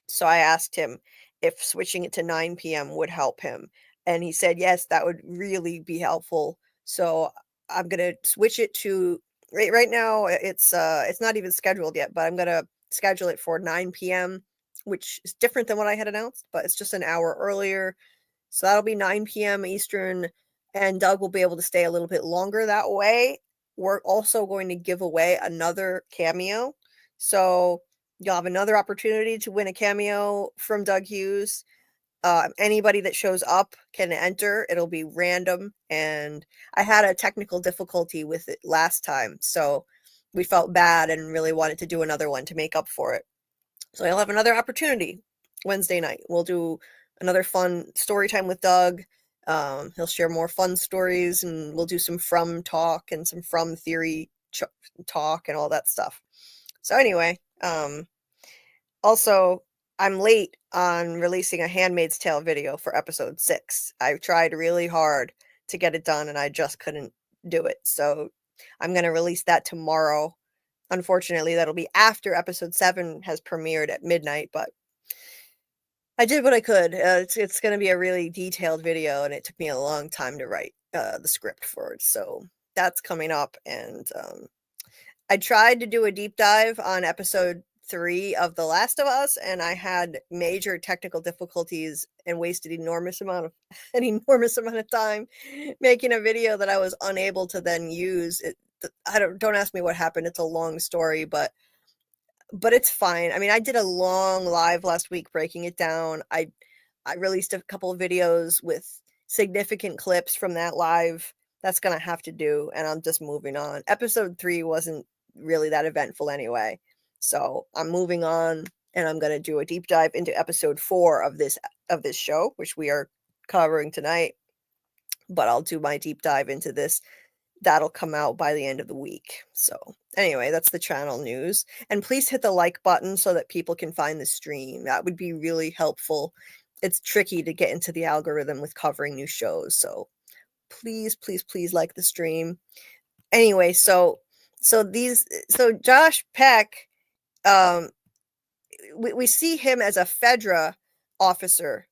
[SPEAKER 1] So I asked him if switching it to 9 p.m. would help him, and he said yes, that would really be helpful. So I'm gonna switch it to right now. It's not even scheduled yet, but I'm gonna schedule it for 9 p.m., which is different than what I had announced, but it's just an hour earlier. So that'll be 9 p.m. Eastern, and Doug will be able to stay a little bit longer that way. We're also going to give away another cameo. So you'll have another opportunity to win a cameo from Doug Hughes. Anybody that shows up can enter. It'll be random, and I had a technical difficulty with it last time, so we felt bad and really wanted to do another one to make up for it. So you'll have another opportunity Wednesday night. We'll do another fun story time with Doug. He'll share more fun stories, and we'll do some From talk and some From theory talk and all that stuff. So anyway, also, I'm late on releasing a Handmaid's Tale video for episode 6. I tried really hard to get it done, and I just couldn't do it. So I'm going to release that tomorrow. Unfortunately, that'll be after episode 7 has premiered at midnight, but I did what I could. It's going to be a really detailed video, and it took me a long time to write the script for it. So that's coming up, and I tried to do a deep dive on episode 3 of The Last of Us, and I had major technical difficulties and wasted an enormous amount of time making a video that I was unable to then use. Don't ask me what happened. It's a long story, but it's fine. I mean, I did a long live last week breaking it down. I released a couple of videos with significant clips from that live. That's gonna have to do, and I'm just moving on. Episode 3 wasn't really that eventful anyway, so I'm moving on, and I'm gonna do a deep dive into episode 4 of this show, which we are covering tonight. But I'll do my deep dive into this. That'll come out by the end of the week. So anyway, that's the channel news. And please hit the like button so that people can find the stream. That would be really helpful. It's tricky to get into the algorithm with covering new shows. So please, please, please like the stream. Anyway, so Josh Peck, we see him as a Fedra officer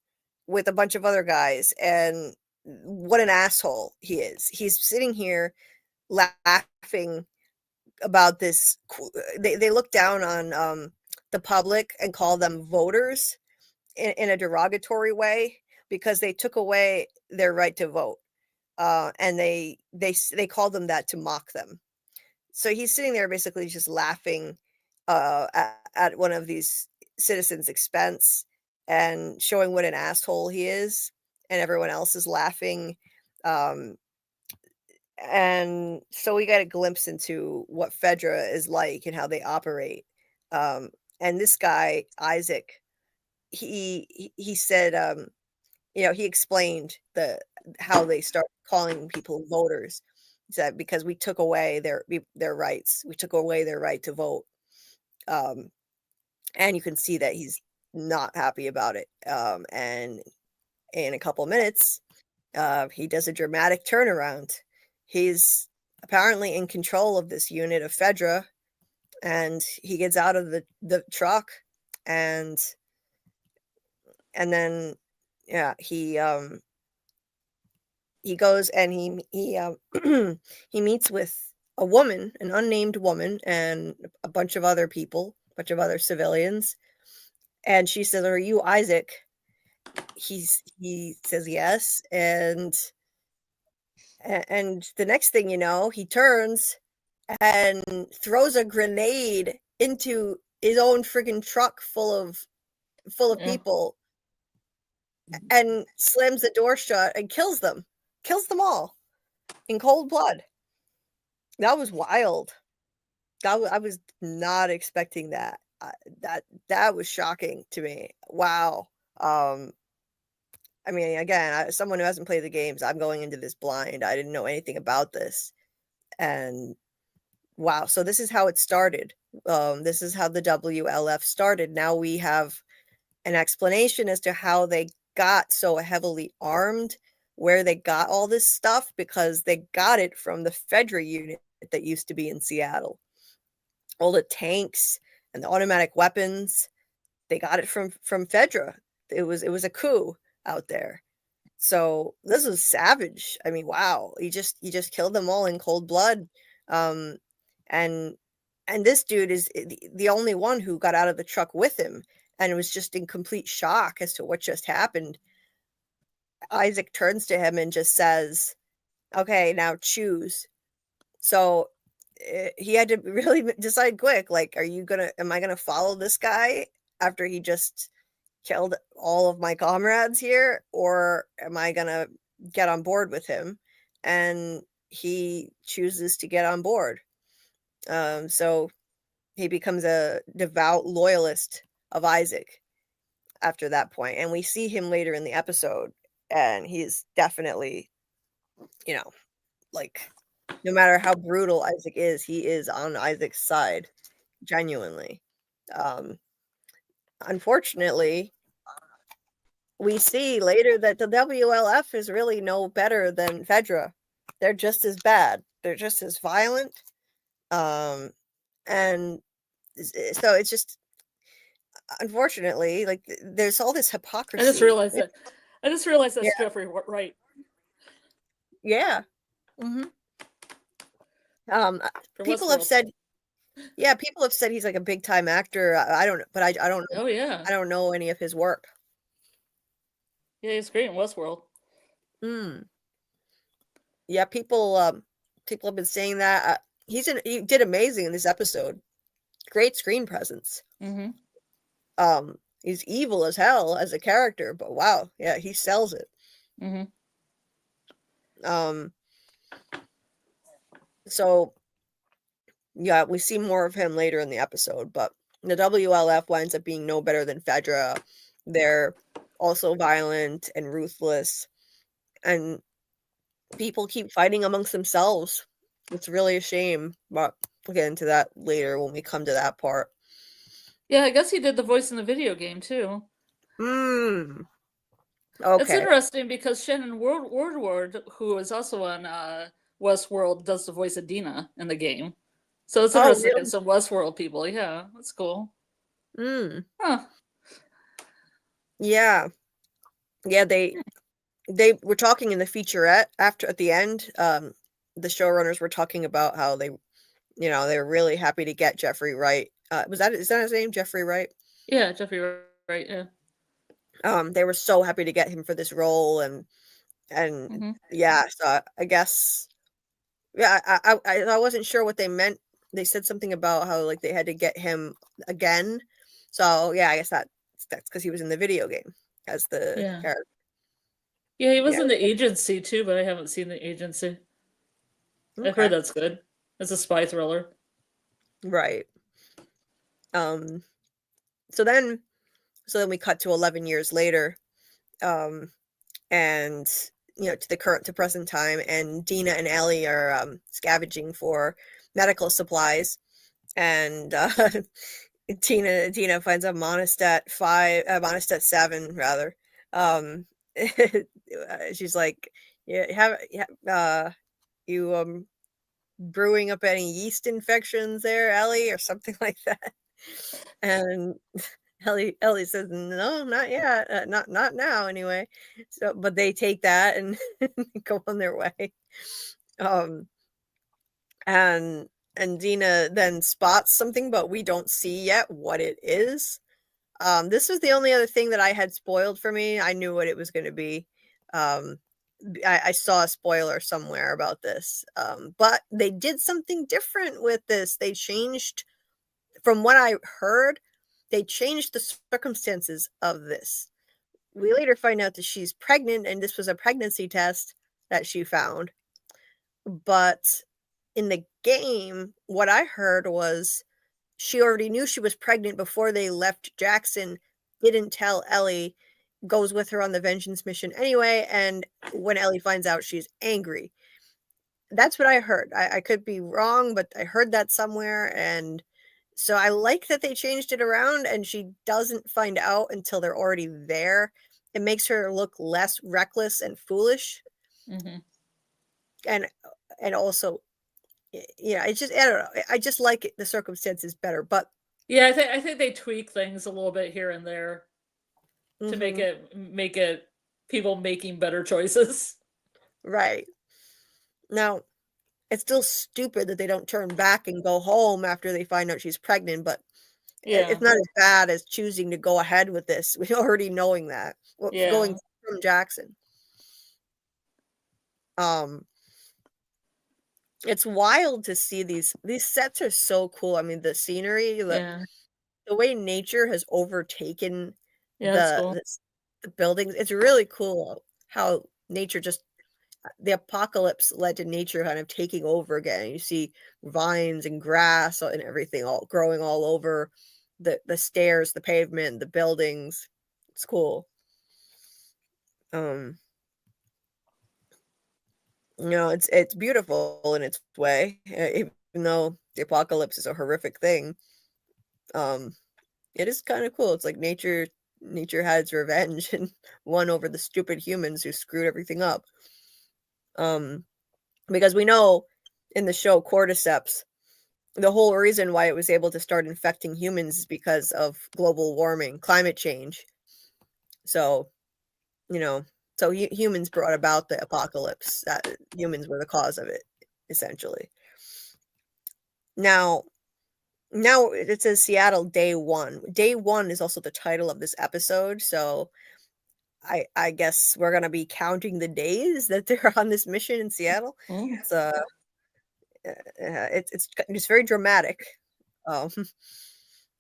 [SPEAKER 1] with a bunch of other guys, and what an asshole he is. He's sitting here laughing about this. They look down on the public and call them voters in a derogatory way because they took away their right to vote, and they called them that to mock them. So he's sitting there basically just laughing at one of these citizens' expense and showing what an asshole he is, and everyone else is laughing. And so we got a glimpse into what Fedra is like and how they operate. And this guy, Isaac, he said, he explained how they start calling people voters. He said, because we took away their rights. We took away their right to vote. And you can see that he's not happy about it. And in a couple minutes, he does a dramatic turnaround. He's apparently in control of this unit of Fedra, and he gets out of the truck, and then he goes and he meets with a woman, an unnamed woman, and a bunch of other people, a bunch of other civilians. And she says, "Are you Isaac?" He says yes, and the next thing you know, he turns and throws a grenade into his own friggin' truck full of people, and slams the door shut and kills them all in cold blood. That was wild. I was not expecting that. That was shocking to me. Wow. I mean, again, as someone who hasn't played the games, I'm going into this blind. I didn't know anything about this. And wow, so this is how it started. This is how the WLF started. Now we have an explanation as to how they got so heavily armed, where they got all this stuff, because they got it from the Fedra unit that used to be in Seattle. All the tanks and the automatic weapons, they got it from Fedra. It was a coup out there. So this was savage. I mean, wow, he just killed them all in cold blood. And this dude is the only one who got out of the truck with him and was just in complete shock as to what just happened. Isaac turns to him and just says, "Okay, now choose." So he had to really decide quick, like, am I gonna follow this guy after he just killed all of my comrades here, or am I gonna get on board with him? And he chooses to get on board. So he becomes a devout loyalist of Isaac after that point. And we see him later in the episode, and he's definitely, like, no matter how brutal Isaac is, he is on Isaac's side, genuinely. Unfortunately, we see later that the WLF is really no better than Fedra. They're just as bad. They're just as violent. And so it's just, unfortunately, like, there's all this hypocrisy.
[SPEAKER 2] I just realized that's Jeffrey Wright.
[SPEAKER 1] Yeah. Mm-hmm. People have said Yeah, people have said he's like a big time actor. I don't, but I don't know.
[SPEAKER 2] Oh yeah.
[SPEAKER 1] I don't know any of his work.
[SPEAKER 2] Yeah, he's great in Westworld.
[SPEAKER 1] Mm. Yeah, people have been saying that. He did amazing in this episode. Great screen presence.
[SPEAKER 2] Mm-hmm.
[SPEAKER 1] He's evil as hell as a character, but wow, yeah, he sells it.
[SPEAKER 2] Mm-hmm.
[SPEAKER 1] Um, so yeah, we see more of him later in the episode, but the WLF winds up being no better than Fedra. They're also violent and ruthless, and people keep fighting amongst themselves. It's really a shame, but we'll get into that later when we come to that part.
[SPEAKER 2] Yeah, I guess he did the voice in the video game too.
[SPEAKER 1] Hmm.
[SPEAKER 2] It's
[SPEAKER 1] Okay.
[SPEAKER 2] interesting because Shannon Wardward, who is also on Westworld, does the voice of Dina in the game. So it's
[SPEAKER 1] Oh,
[SPEAKER 2] interesting to get
[SPEAKER 1] really?
[SPEAKER 2] some Westworld people. Yeah, that's cool.
[SPEAKER 1] Hmm.
[SPEAKER 2] Huh.
[SPEAKER 1] Yeah. Yeah, they were talking in the featurette after at the end. The showrunners were talking about how they were really happy to get Jeffrey Wright. Is that his name, Jeffrey Wright?
[SPEAKER 2] Yeah, Jeffrey Wright. Yeah.
[SPEAKER 1] They were so happy to get him for this role, and
[SPEAKER 2] Mm-hmm.
[SPEAKER 1] yeah, so I guess yeah, I wasn't sure what they meant. They said something about how like they had to get him again. So yeah, I guess that's because he was in the video game as the
[SPEAKER 2] Yeah.
[SPEAKER 1] character.
[SPEAKER 2] Yeah, he was
[SPEAKER 1] Yeah,
[SPEAKER 2] in the agency too, but I haven't seen the agency. I've heard
[SPEAKER 1] okay,
[SPEAKER 2] that's good. It's a spy thriller.
[SPEAKER 1] right. Um, so then so then we cut to 11 years later, um, and to the current to present time, and Dina and Ellie are scavenging for medical supplies, and Tina finds a Monistat 7 rather. Um, she's like, you brewing up any yeast infections there, Ellie, or something like that. And Ellie says, "No, not yet, not now, anyway." So, but they take that and go on their way. Um, and Dina then spots something, but we don't see yet what it is. This was the only other thing that I had spoiled for me. I knew what it was going to be. Um, I saw a spoiler somewhere about this, but they did something different with this. They changed, from what I heard, they changed the circumstances of this. We later find out that she's pregnant, and this was a pregnancy test that she found. But in the game, what I heard was she already knew she was pregnant before they left Jackson, didn't tell Ellie, goes with her on the vengeance mission anyway, and when Ellie finds out, she's angry. That's what I heard. I could be wrong, but I heard that somewhere, and so I like that they changed it around and she doesn't find out until they're already there. It makes her look less reckless and foolish,
[SPEAKER 2] Mm-hmm.
[SPEAKER 1] and also yeah, I don't know. I just like the circumstances better, but
[SPEAKER 2] Yeah, I think they tweak things a little bit here and there to
[SPEAKER 1] mhm,
[SPEAKER 2] make it people making better choices.
[SPEAKER 1] right. Now, it's still stupid that they don't turn back and go home after they find out she's pregnant, but it's
[SPEAKER 2] Yeah.
[SPEAKER 1] not as bad as choosing to go ahead with this. We already knowing that. Going
[SPEAKER 2] Yeah.
[SPEAKER 1] from Jackson. Um it's wild to see these sets are so cool. I mean, the scenery,
[SPEAKER 2] Yeah.
[SPEAKER 1] the way nature has overtaken
[SPEAKER 2] Yeah, that's cool.
[SPEAKER 1] the the buildings. It's really cool how nature just the apocalypse led to nature kind of taking over again. You see vines and grass and everything all growing all over the stairs, the pavement, the buildings. It's cool. Um, it's beautiful in its way, even though the apocalypse is a horrific thing. Um, it is kind of cool. It's like nature had its revenge and won over the stupid humans who screwed everything up. Um, because we know in the show Cordyceps, the whole reason why it was able to start infecting humans is because of global warming, climate change. So, you know, so humans brought about the apocalypse. Humans were the cause of it, essentially. Now, Now it says Seattle Day 1. Day 1 is also the title of this episode, so I guess we're gonna be counting the days that they're on this mission in Seattle. It's it's very dramatic, um,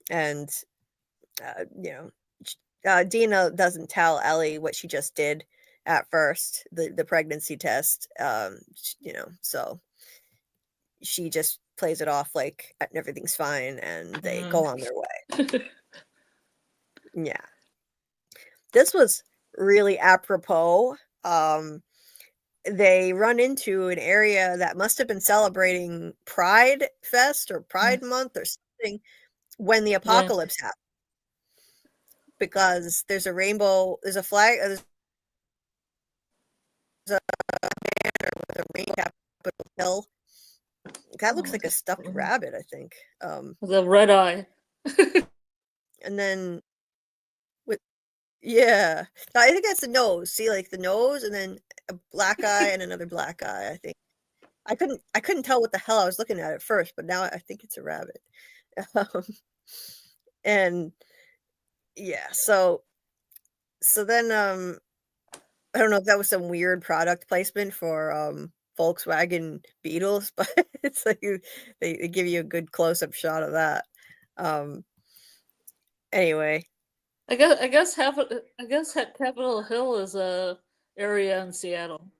[SPEAKER 1] and Dina doesn't tell Ellie what she just did at first, the pregnancy test, so she just plays it off like everything's fine, and they go on their way. Yeah. This was really apropos. They run into an area that must have been celebrating Pride Fest or Pride Month or something when the apocalypse happened. Because there's a rainbow, there's a flag, there's a banner with a rain Capitol Hill. That looks like a stuffed rabbit, I think.
[SPEAKER 2] The red eye.
[SPEAKER 1] And then yeah, I think that's the nose. See, like the nose, and then a black eye and another black eye. I think I couldn't tell what the hell I was looking at first, but now I think it's a rabbit. And yeah, so then I don't know if that was some weird product placement for Volkswagen Beetles, but it's like they give you a good close-up shot of that. Anyway,
[SPEAKER 2] I guess Capitol Hill is a area in Seattle.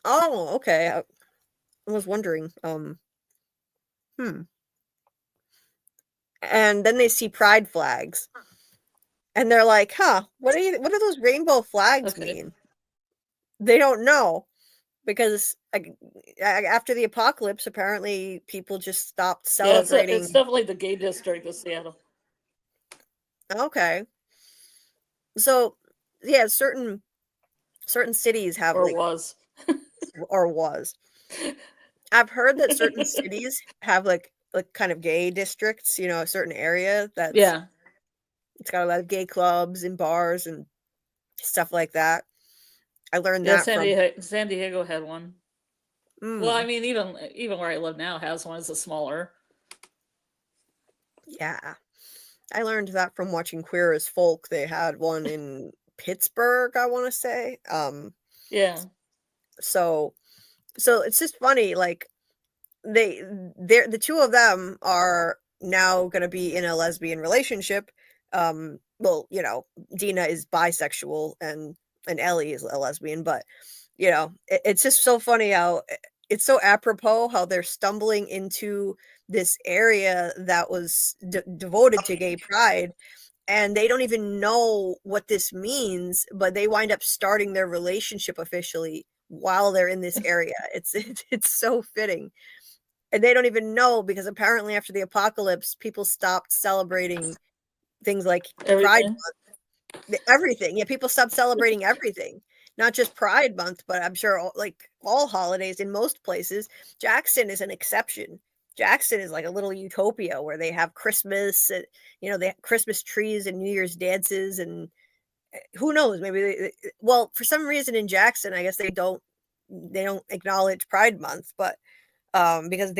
[SPEAKER 1] oh, okay. I was wondering. And then they see pride flags, and they're like, "Huh, what do those rainbow flags mean?" They don't know, because after the apocalypse, apparently people just stopped celebrating.
[SPEAKER 2] Yeah, it's definitely the gay district of Seattle.
[SPEAKER 1] Okay. So, yeah, certain cities have
[SPEAKER 2] or was.
[SPEAKER 1] I've heard that certain cities have like kind of gay districts, a certain area that's it's got a lot of gay clubs and bars and stuff like that. I learned that
[SPEAKER 2] San Diego had one. Well, I mean, even where I live now has one. It's a smaller.
[SPEAKER 1] Yeah. I learned that from watching Queer as Folk. They had one in Pittsburgh, I want to say.
[SPEAKER 2] Yeah.
[SPEAKER 1] So it's just funny, like the two of them are now going to be in a lesbian relationship. Well, Dina is bisexual and Ellie is a lesbian, but it's just so funny how it's so apropos how they're stumbling into this area that was devoted to gay pride, and they don't even know what this means, but they wind up starting their relationship officially while they're in this area. It's so fitting. And they don't even know, because apparently after the apocalypse, people stopped celebrating things like Pride Month. Everything. Yeah, people stopped celebrating everything. Not just Pride Month, but I'm sure all holidays in most places. Jackson is an exception. Jackson is like a little utopia where they have Christmas, and, they have Christmas trees and New Year's dances, and who knows, maybe well, for some reason in Jackson, I guess they don't acknowledge Pride Month, but because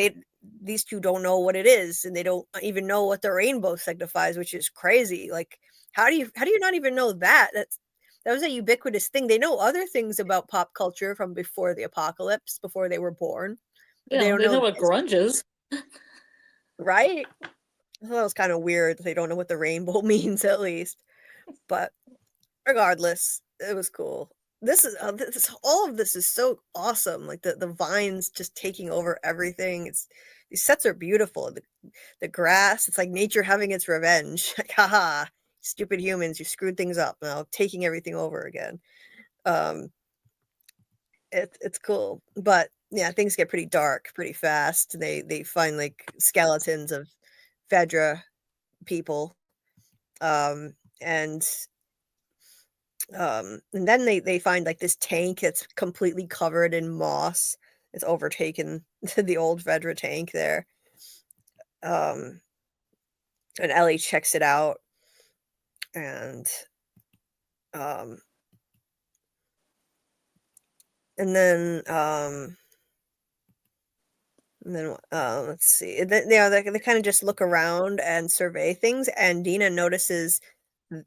[SPEAKER 1] these two don't know what it is, and they don't even know what the rainbow signifies, which is crazy. Like, how do you not even know that? That was a ubiquitous thing. They know other things about pop culture from before the apocalypse, before they were born.
[SPEAKER 2] But they know what grunge is.
[SPEAKER 1] Right? Well, that was kind of weird. They don't know what the rainbow means, at least. But regardless, it was cool. This is all of this is so awesome. Like the vines just taking over everything. These sets are beautiful. The grass, it's like nature having its revenge. Like, haha, stupid humans, you screwed things up, now taking everything over again. It's cool. But yeah, things get pretty dark pretty fast. They find like skeletons of Fedra people. And then they find like this tank that's completely covered in moss. It's overtaken the old Fedra tank there. And Ellie checks it out, and then And then let's see. They kind of just look around and survey things, and Dina notices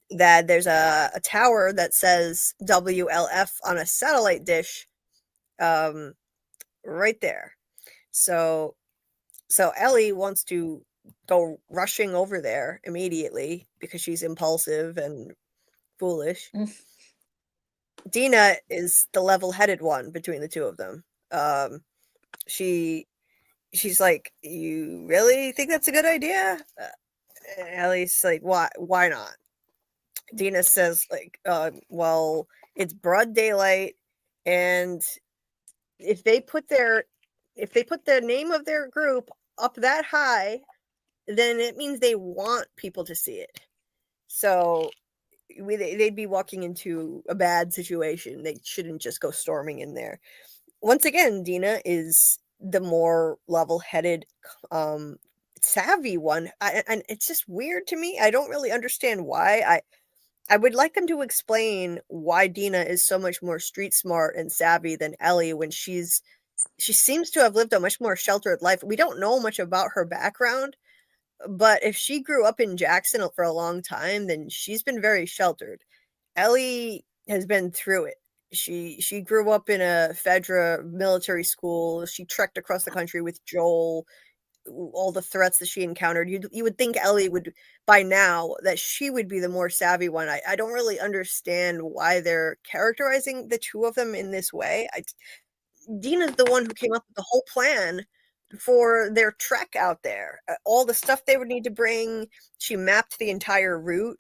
[SPEAKER 1] that there's a tower that says WLF on a satellite dish right there. So Ellie wants to go rushing over there immediately because she's impulsive and foolish. Dina is the level-headed one between the two of them. She's like, "You really think that's a good idea?" Ellie's like, "Why not?" Dina says, like, "Well, it's broad daylight, and if they put the name of their group up that high, then it means they want people to see it. So they'd be walking into a bad situation. They shouldn't just go storming in there." Once again, Dina is the more level-headed, savvy one. And it's just weird to me. I don't really understand why. I would like them to explain why Dina is so much more street smart and savvy than Ellie when she seems to have lived a much more sheltered life. We don't know much about her background, but if she grew up in Jackson for a long time, then she's been very sheltered. Ellie has been through it. She grew up in a Fedra military school. She trekked across the country with Joel, all the threats that she encountered. You would think Ellie would, by now, that she would be the more savvy one. I don't really understand why they're characterizing the two of them in this way. Dina's the one who came up with the whole plan for their trek out there. All the stuff they would need to bring. She mapped the entire route.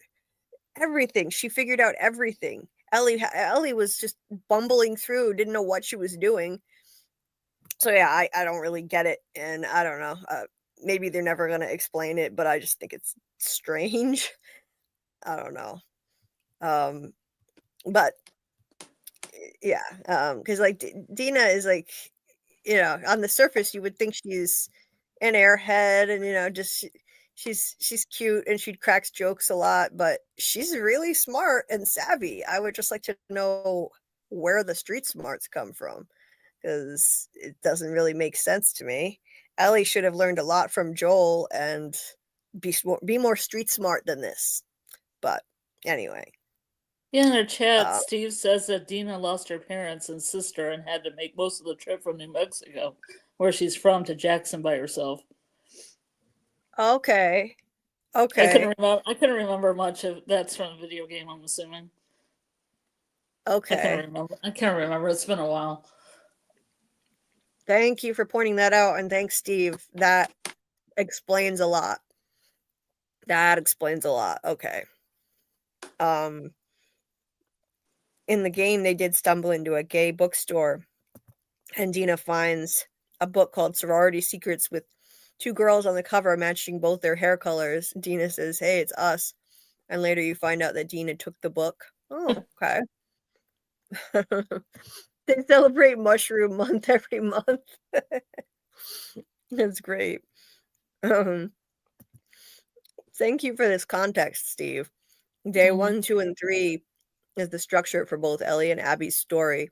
[SPEAKER 1] Everything. She figured out everything. Ellie was just bumbling through, didn't know what she was doing. So yeah, I don't really get it, and I don't know. Maybe they're never gonna explain it, but I just think it's strange. I don't know. But yeah, because like Dina is like, on the surface you would think she's an airhead, and just she's cute and she cracks jokes a lot, but she's really smart and savvy. I would just like to know where the street smarts come from, because it doesn't really make sense to me. Ellie should have learned a lot from Joel and be more street smart than this. But anyway.
[SPEAKER 2] Yeah, in our chat, Steve says that Dina lost her parents and sister and had to make most of the trip from New Mexico, where she's from, to Jackson by herself.
[SPEAKER 1] Okay.
[SPEAKER 2] I couldn't remember much of that's from a video game, I'm assuming.
[SPEAKER 1] Okay.
[SPEAKER 2] I can't remember. It's been a while.
[SPEAKER 1] Thank you for pointing that out, and thanks, Steve. That explains a lot. Okay. In the game, they did stumble into a gay bookstore, and Dina finds a book called Sorority Secrets with two girls on the cover matching both their hair colors. Dina says, "Hey, it's us." And later you find out that Dina took the book. Oh, okay. They celebrate Mushroom Month every month. That's great. Thank you for this context, Steve. Day 1, 2, and 3 is the structure for both Ellie and Abby's story.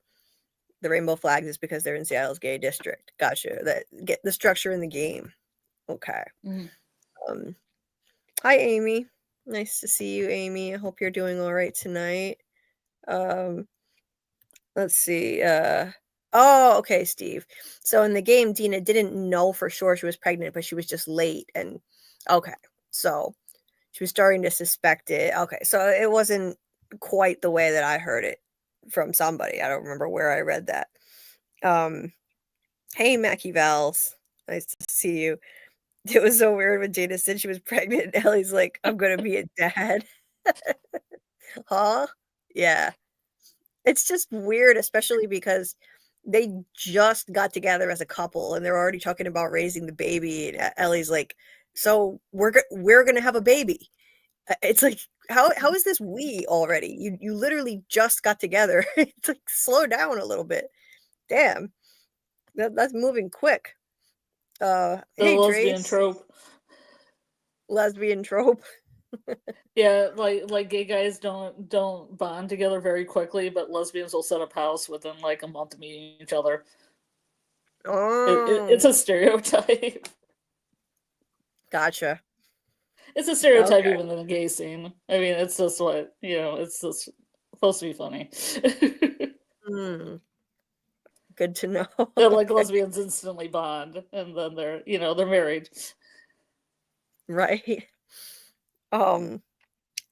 [SPEAKER 1] The rainbow flags is because they're in Seattle's gay district. Gotcha. Get the structure in the game. Okay. Hi, Amy. Nice to see you, Amy. I hope you're doing all right tonight. Let's see. Oh, okay, Steve. So in the game, Dina didn't know for sure she was pregnant, but she was just late. And okay, so she was starting to suspect it. Okay, so it wasn't quite the way that I heard it from somebody. I don't remember where I read that. Hey, Mackie Vals. Nice to see you. It was so weird when Dana said she was pregnant. And Ellie's like, "I'm gonna be a dad." Huh? Yeah. It's just weird, especially because they just got together as a couple and they're already talking about raising the baby. And Ellie's like, "So we're gonna have a baby." It's like, how is this we already? You literally just got together. It's like, slow down a little bit. Damn, that's moving quick.
[SPEAKER 2] The
[SPEAKER 1] hey,
[SPEAKER 2] lesbian
[SPEAKER 1] Trace.
[SPEAKER 2] trope.
[SPEAKER 1] Lesbian trope.
[SPEAKER 2] Yeah, like gay guys don't bond together very quickly, but lesbians will set up house within like a month of meeting each other. It's a stereotype.
[SPEAKER 1] Gotcha.
[SPEAKER 2] It's a stereotype
[SPEAKER 1] Okay.
[SPEAKER 2] even in the gay scene. I mean, it's just what, it's just supposed to be funny.
[SPEAKER 1] Good to know.
[SPEAKER 2] They're like lesbians instantly bond, and then they're married.
[SPEAKER 1] Right.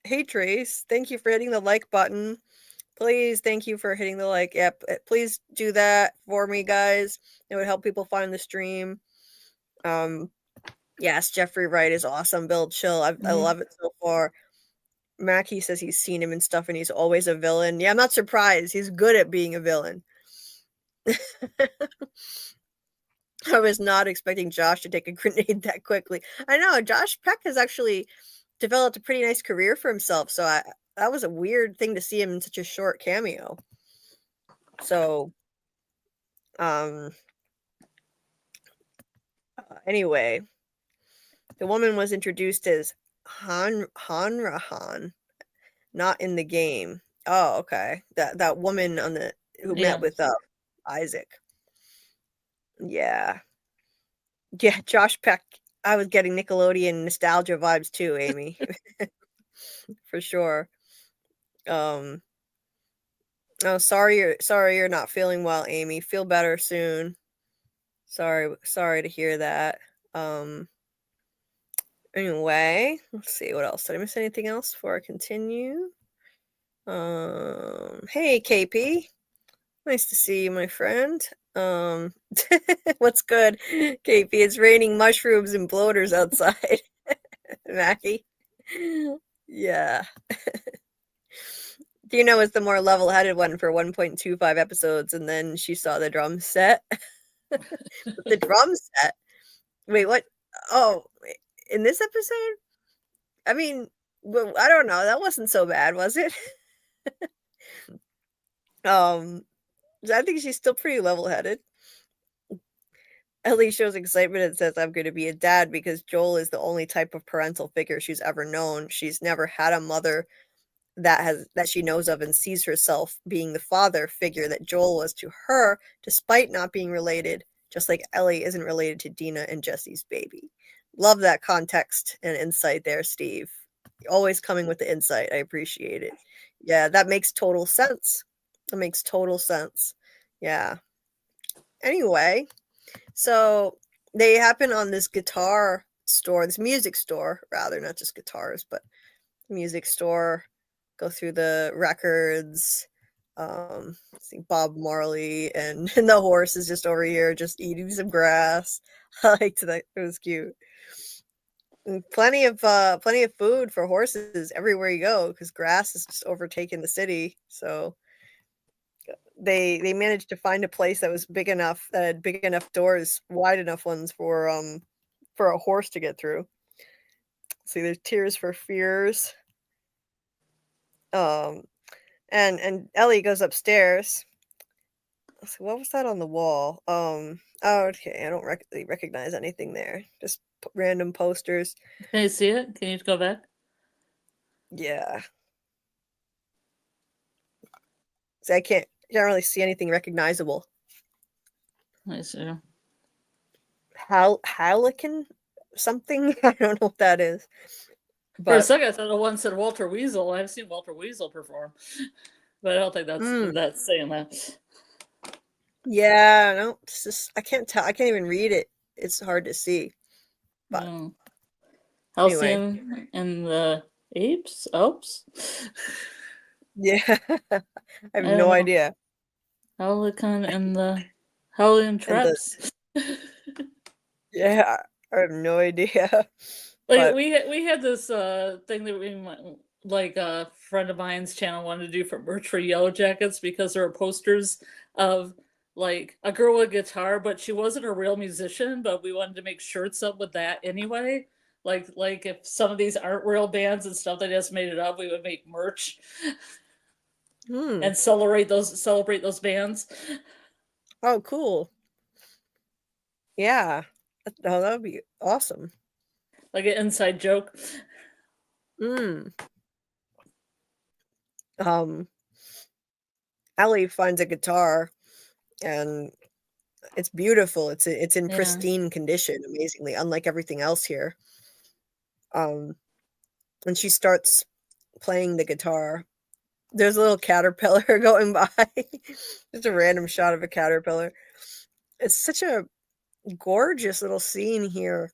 [SPEAKER 1] Hey Trace, thank you for hitting the like button. Please, thank you for hitting the like. Yep, please do that for me, guys. It would help people find the stream. Yes, Jeffrey Wright is awesome. Bill Chill, I love it so far. Mackie says he's seen him and stuff, and he's always a villain. Yeah, I'm not surprised. He's good at being a villain. I was not expecting Josh to take a grenade that quickly. I know Josh Peck has actually developed a pretty nice career for himself, so that was a weird thing to see him in such a short cameo. So, anyway, the woman was introduced as Hanrahan, not in the game. Oh, okay. That woman who met with Isaac. Yeah. Yeah, Josh Peck. I was getting Nickelodeon nostalgia vibes too, Amy. For sure. Oh, sorry you're not feeling well, Amy. Feel better soon. Sorry to hear that. Anyway, let's see what else. Did I miss anything else before I continue? Hey KP. Nice to see you, my friend. What's good? KP, it's raining mushrooms and bloaters outside. Mackie. Yeah. Dina was the more level-headed one for 1.25 episodes, and then she saw the drum set. The drum set? Wait, what? Oh, in this episode? I mean, well, I don't know. That wasn't so bad, was it? I think she's still pretty level-headed. Ellie shows excitement and says, I'm going to be a dad because Joel is the only type of parental figure she's ever known. She's never had a mother that she knows of and sees herself being the father figure that Joel was to her, despite not being related, just like Ellie isn't related to Dina and Jesse's baby. Love that context and insight there, Steve. Always coming with the insight. I appreciate it. Yeah, that makes total sense. That makes total sense. Yeah. Anyway, so they happen on this music store, rather, not just guitars, but music store. Go through the records. See Bob Marley and the horse is just over here just eating some grass. I liked that. It was cute. And plenty of food for horses everywhere you go because grass is just overtaking the city. So they managed to find a place that was big enough, that had big enough doors, wide enough ones for a horse to get through. See, there's Tears for Fears. And Ellie goes upstairs. So what was that on the wall? Oh, okay. I don't recognize anything there. Just random posters.
[SPEAKER 2] Can you see it? Can you go back?
[SPEAKER 1] Yeah. So I can't really see anything recognizable.
[SPEAKER 2] I see.
[SPEAKER 1] Harlequin something? I don't know what that is.
[SPEAKER 2] But for a second, I thought the one said Walter Weasel. I've seen Walter Weasel perform, but I don't think that's saying that.
[SPEAKER 1] Yeah, no, it's just I can't tell. I can't even read it. It's hard to see. But
[SPEAKER 2] Halcyon and the Alps?
[SPEAKER 1] Yeah, I have no idea.
[SPEAKER 2] Harlequin and the Howling Traps.
[SPEAKER 1] Yeah, I have no idea.
[SPEAKER 2] Like we had this thing that like a friend of mine's channel wanted to do for merch for Yellow Jackets because there were posters of like a girl with a guitar, but she wasn't a real musician, but we wanted to make shirts up with that anyway. Like if some of these aren't real bands and stuff that just made it up, we would make merch and celebrate those bands.
[SPEAKER 1] Oh, cool. Yeah. Oh, that would be awesome.
[SPEAKER 2] Like an inside joke.
[SPEAKER 1] Ellie finds a guitar and It's beautiful. It's in
[SPEAKER 2] Yeah.
[SPEAKER 1] pristine condition, amazingly, unlike everything else here. And she starts playing the guitar. There's a little caterpillar going by. Just a random shot of a caterpillar. It's such a gorgeous little scene here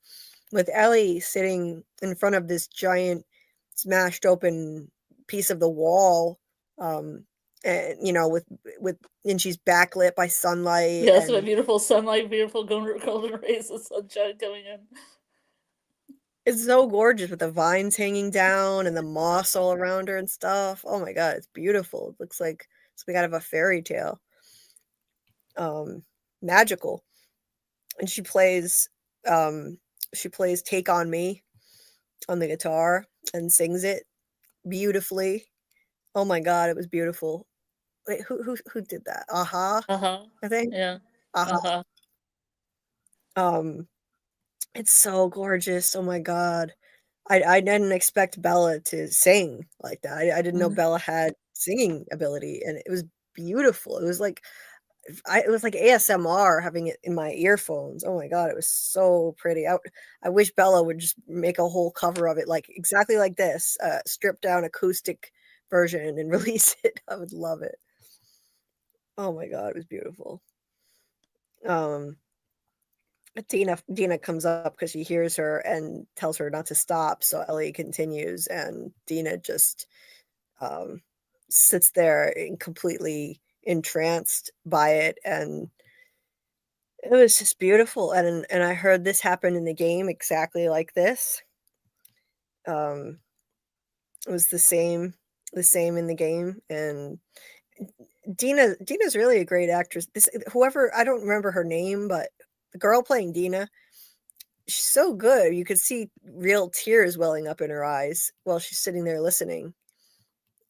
[SPEAKER 1] with Ellie sitting in front of this giant smashed open piece of the wall, and and she's backlit by sunlight.
[SPEAKER 2] Yes, my
[SPEAKER 1] And
[SPEAKER 2] beautiful sunlight, beautiful golden rays of sunshine coming in.
[SPEAKER 1] it's so gorgeous with the vines hanging down and the moss all around her and stuff. Oh my god, it's beautiful. It looks like something out of a fairy tale. Magical. And she plays Take on Me on the guitar and sings it beautifully. Oh my god, it was beautiful. Wait, who did that? Aha, I think.
[SPEAKER 2] Yeah.
[SPEAKER 1] Aha. It's so gorgeous. Oh my god. I didn't expect Bella to sing like that. I didn't know Bella had singing ability, and it was beautiful. It was like ASMR having it in my earphones. Oh my god, it was so pretty. I wish Bella would just make a whole cover of it, like exactly like this, stripped down acoustic version and release it. I would love it. Oh my god, it was beautiful. Dina comes up because she hears her and tells her not to stop. So Ellie continues, and Dina just sits there and completely entranced by it, and it was just beautiful. And I heard this happen in the game exactly like this. It was the same in the game, and Dina's really a great actress. Whoever, I don't remember her name, but the girl playing Dina, she's so good. You could see real tears welling up in her eyes while she's sitting there listening.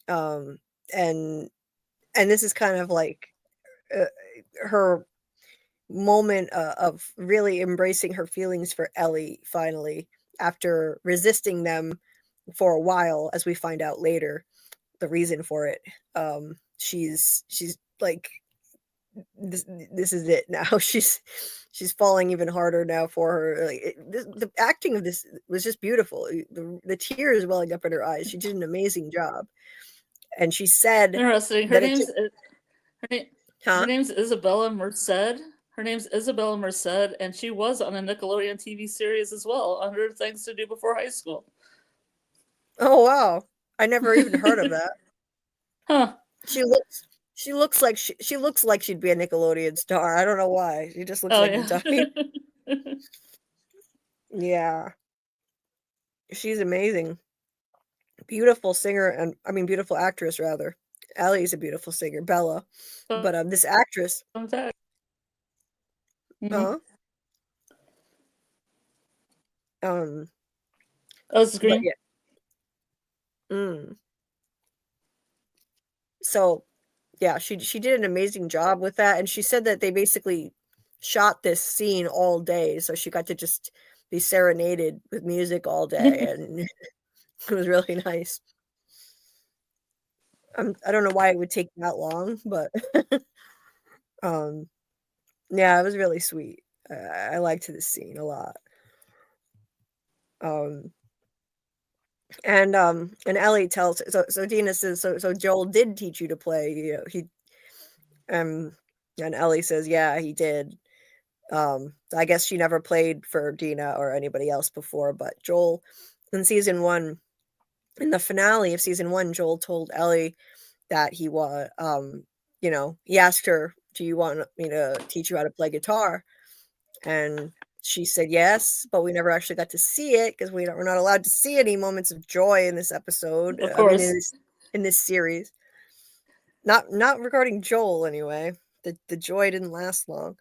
[SPEAKER 1] And this is kind of like her moment of really embracing her feelings for Ellie finally, after resisting them for a while, as we find out later the reason for it. She's like, this is it now. She's falling even harder now for her. Like the acting of this was just beautiful. The tears welling up in her eyes. She did an amazing job, and she said
[SPEAKER 2] Interesting.
[SPEAKER 1] that
[SPEAKER 2] Her name's Isabella Merced. Her name's Isabella Merced, and she was on a Nickelodeon TV series as well, under Things to Do Before High School.
[SPEAKER 1] Oh wow, I never even heard of that.
[SPEAKER 2] Huh.
[SPEAKER 1] She looks like she'd be a Nickelodeon star. I don't know why. She just looks like the type. Yeah. She's amazing. Beautiful singer, and beautiful actress rather. Ellie's a beautiful singer, Bella. But this actress,
[SPEAKER 2] Mm-hmm.
[SPEAKER 1] oh,
[SPEAKER 2] it's green.
[SPEAKER 1] Yeah. So, yeah, she did an amazing job with that, and she said that they basically shot this scene all day, so she got to just be serenaded with music all day, and it was really nice. I don't know why it would take that long, but yeah, it was really sweet. I liked this scene a lot. And Ellie tells, so Dina says, so Joel did teach you to play, he and Ellie says, yeah, he did. I guess she never played for Dina or anybody else before, but Joel in season 1, in the finale of season 1, Joel told Ellie that he he asked her, do you want me to teach you how to play guitar? And she said yes, but we never actually got to see it because we're not allowed to see any moments of joy in this episode.
[SPEAKER 2] Of course.
[SPEAKER 1] In this series. Not regarding Joel anyway. The joy didn't last long.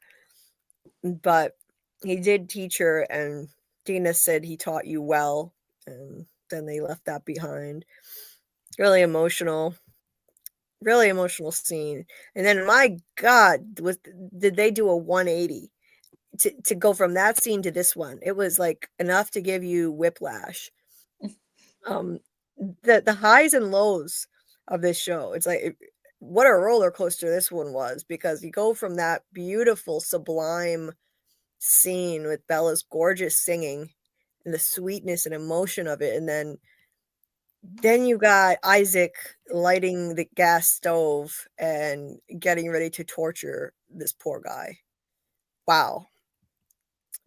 [SPEAKER 1] But he did teach her, and Dina said he taught you well, and then they left that behind. Really emotional scene. And then, my God, did they do a 180 to go from that scene to this one? It was like enough to give you whiplash. The highs and lows of this show. It's like what a roller coaster this one was, because you go from that beautiful, sublime scene with Bella's gorgeous singing and the sweetness and emotion of it, and then you got Isaac lighting the gas stove and getting ready to torture this poor guy. Wow.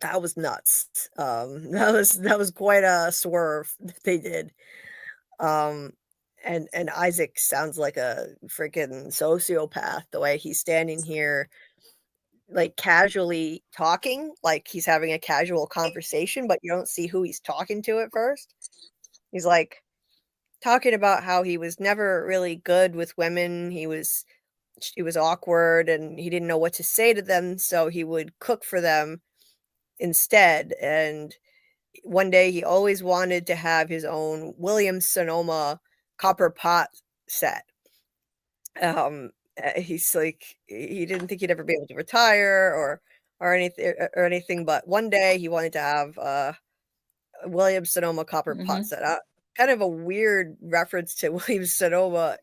[SPEAKER 1] That was nuts. That was quite a swerve that they did. And Isaac sounds like a freaking sociopath, the way he's standing here, like, casually talking, like he's having a casual conversation, but you don't see who he's talking to at first. He's, like, talking about how he was never really good with women, he was awkward, and he didn't know what to say to them, so he would cook for them instead, and one day he always wanted to have his own Williams-Sonoma copper pot set. He's like, he didn't think he'd ever be able to retire or anything, but one day he wanted to have a Williams-Sonoma copper pot set. Kind of a weird reference to Williams-Sonoma.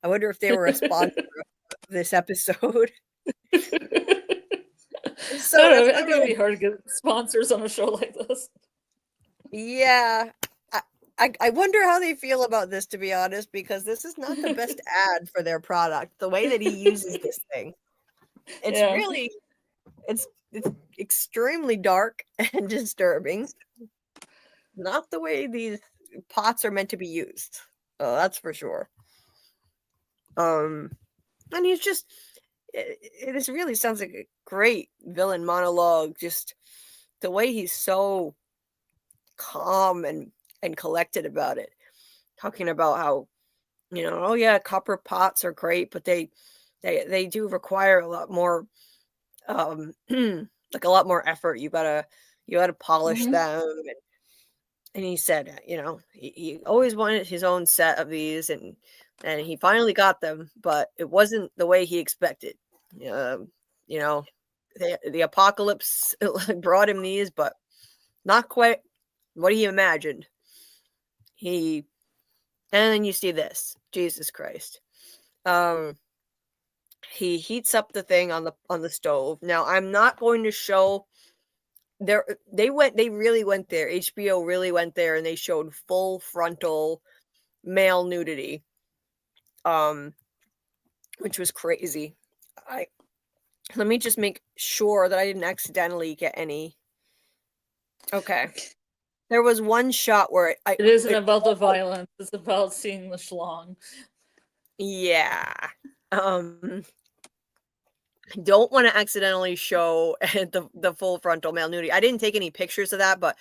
[SPEAKER 1] I wonder if they were a sponsor of this episode.
[SPEAKER 2] So I don't know, I think it'd be hard to get sponsors on a show like this.
[SPEAKER 1] Yeah. I wonder how they feel about this, to be honest, because this is not the best ad for their product. The way that he uses this thing, it's really, it's extremely dark and disturbing. Not the way these pots are meant to be used. Oh, that's for sure. And he's just, this really sounds like a great villain monologue. Just the way he's so calm and collected about it, talking about how, oh yeah, copper pots are great, but they do require a lot more, like a lot more effort. You gotta polish them, and he said, he always wanted his own set of these, and he finally got them, but it wasn't the way he expected. The apocalypse brought him these, but not quite what he imagined. And then you see this, Jesus Christ. He heats up the thing on the stove. Now, I'm not going to show they really went there. HBO really went there, and they showed full frontal male nudity. Which was crazy. Let me just make sure that I didn't accidentally get any. Okay. There was one shot where
[SPEAKER 2] it isn't about the violence, it's about seeing the schlong.
[SPEAKER 1] Yeah. I don't want to accidentally show the full frontal male nudity. I didn't take any pictures of that, but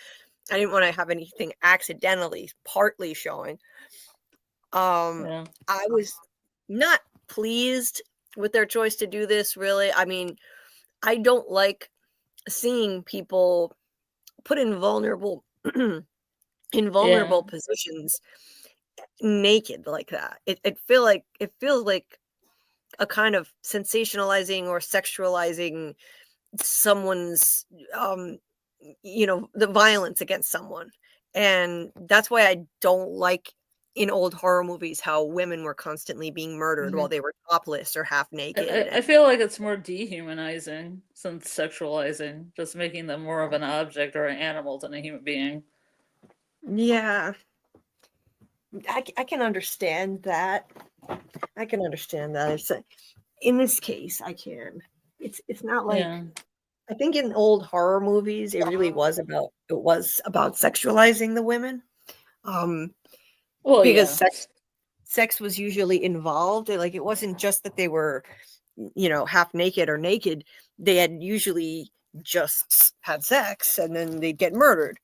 [SPEAKER 1] I didn't want to have anything accidentally partly showing. I was not pleased with their choice to do this, really. I mean, I don't like seeing people put in vulnerable positions naked like that. It feels like a kind of sensationalizing or sexualizing someone's the violence against someone. And that's why I don't like in old horror movies how women were constantly being murdered while they were topless or half naked.
[SPEAKER 2] I feel like it's more dehumanizing than sexualizing, just making them more of an object or an animal than a human being.
[SPEAKER 1] Yeah. I can understand that. It's in this case, I can. It's not like I think in old horror movies it really was about sexualizing the women. Because sex was usually involved. Like, it wasn't just that they were, half naked or naked. They had usually just had sex and then they'd get murdered.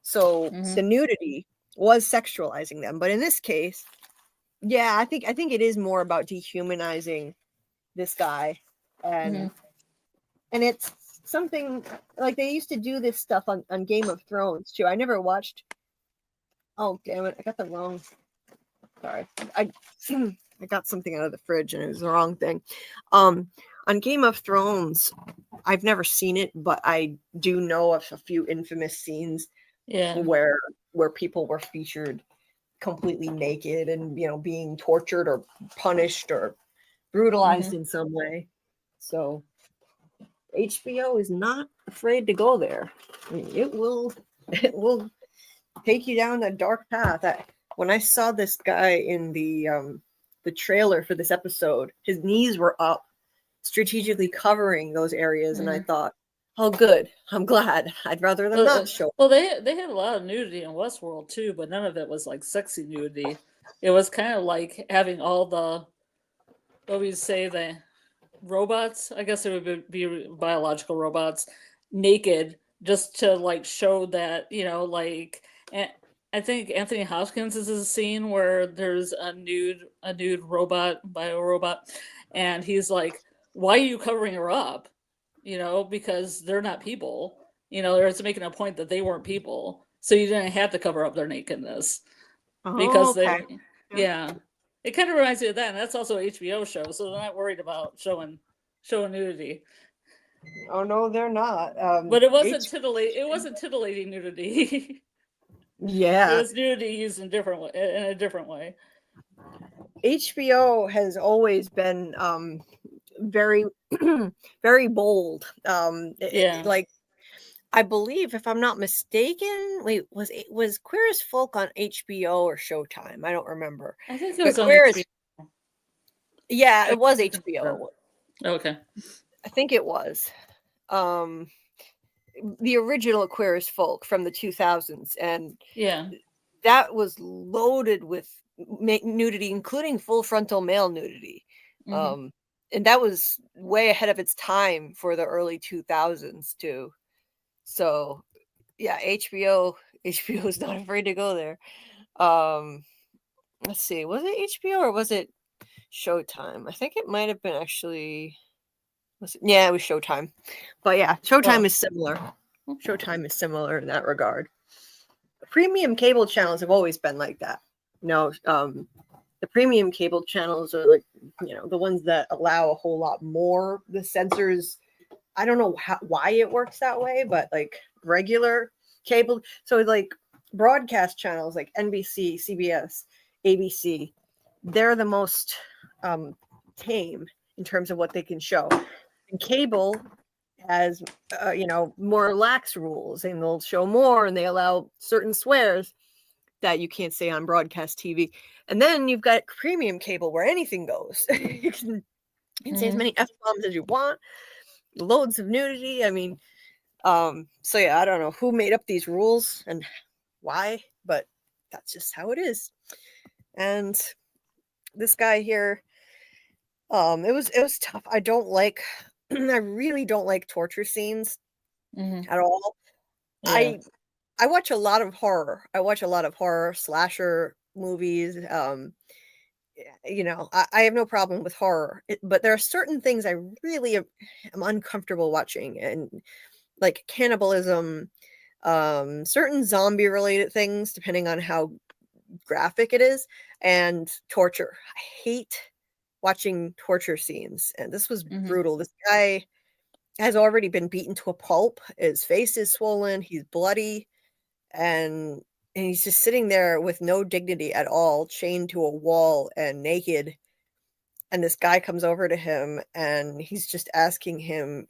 [SPEAKER 1] So the nudity was sexualizing them. But in this case, yeah, I think it is more about dehumanizing this guy. And it's something like they used to do this stuff on Game of Thrones too. I never watched. Oh, damn it. I got the wrong. Sorry. I got something out of the fridge and it was the wrong thing. On Game of Thrones, I've never seen it, but I do know of a few infamous scenes where people were featured completely naked and, being tortured or punished or brutalized in some way. So HBO is not afraid to go there. I mean, it will take you down that dark path. When I saw this guy in the trailer for this episode, his knees were up, strategically covering those areas, and I thought, oh, good. I'm glad. I'd rather them not show.
[SPEAKER 2] Well, they had a lot of nudity in Westworld too, but none of it was like sexy nudity. It was kind of like having all the, what would you say, the robots, I guess it would be biological robots, naked, just to like show that, you know, like, I think Anthony Hopkins is a scene where there's a nude robot, bio robot, and he's like, why are you covering her up? You know, because they're not people. You know, they're making a point that they weren't people, so you didn't have to cover up their nakedness because
[SPEAKER 1] okay.
[SPEAKER 2] yeah. It kind of reminds me of that, and that's also an HBO show, so they're not worried about showing nudity.
[SPEAKER 1] Oh no, they're not.
[SPEAKER 2] But it wasn't titillating nudity.
[SPEAKER 1] Yeah,
[SPEAKER 2] it was nudity used in a different way.
[SPEAKER 1] HBO has always been very very bold. Like, I believe, if I'm not mistaken, was Queer as Folk on HBO or Showtime? I don't remember.
[SPEAKER 2] I think it was on HBO.
[SPEAKER 1] Yeah, it was HBO.
[SPEAKER 2] Okay.
[SPEAKER 1] I think it was. The original Queer as Folk from the 2000s, and that was loaded with nudity, including full frontal male nudity. And that was way ahead of its time for the early 2000s too. So yeah, HBO is not afraid to go there. Let's see, was it HBO or was it Showtime? I think it might have been actually. Yeah, it was Showtime. But yeah, Showtime is similar. Showtime is similar in that regard. Premium cable channels have always been like that. The premium cable channels are like, the ones that allow a whole lot more. The censors, I don't know why it works that way, but like regular cable, so like broadcast channels like NBC, CBS, ABC, they're the most tame in terms of what they can show. And cable has more lax rules, and they'll show more, and they allow certain swears that you can't say on broadcast TV. And then you've got premium cable where anything goes. You can say as many F-bombs as you want, loads of nudity. I mean, so yeah, I don't know who made up these rules and why, but that's just how it is. And this guy here, it was tough. I really don't like torture scenes at all. Yeah. I watch a lot of horror. I watch a lot of horror slasher movies. I have no problem with horror, but there are certain things I really am uncomfortable watching, and like cannibalism, certain zombie related things, depending on how graphic it is, and torture. I hate watching torture scenes, and this was brutal. This guy has already been beaten to a pulp. His face is swollen. He's bloody. And he's just sitting there with no dignity at all, chained to a wall and naked. And this guy comes over to him, and he's just asking him,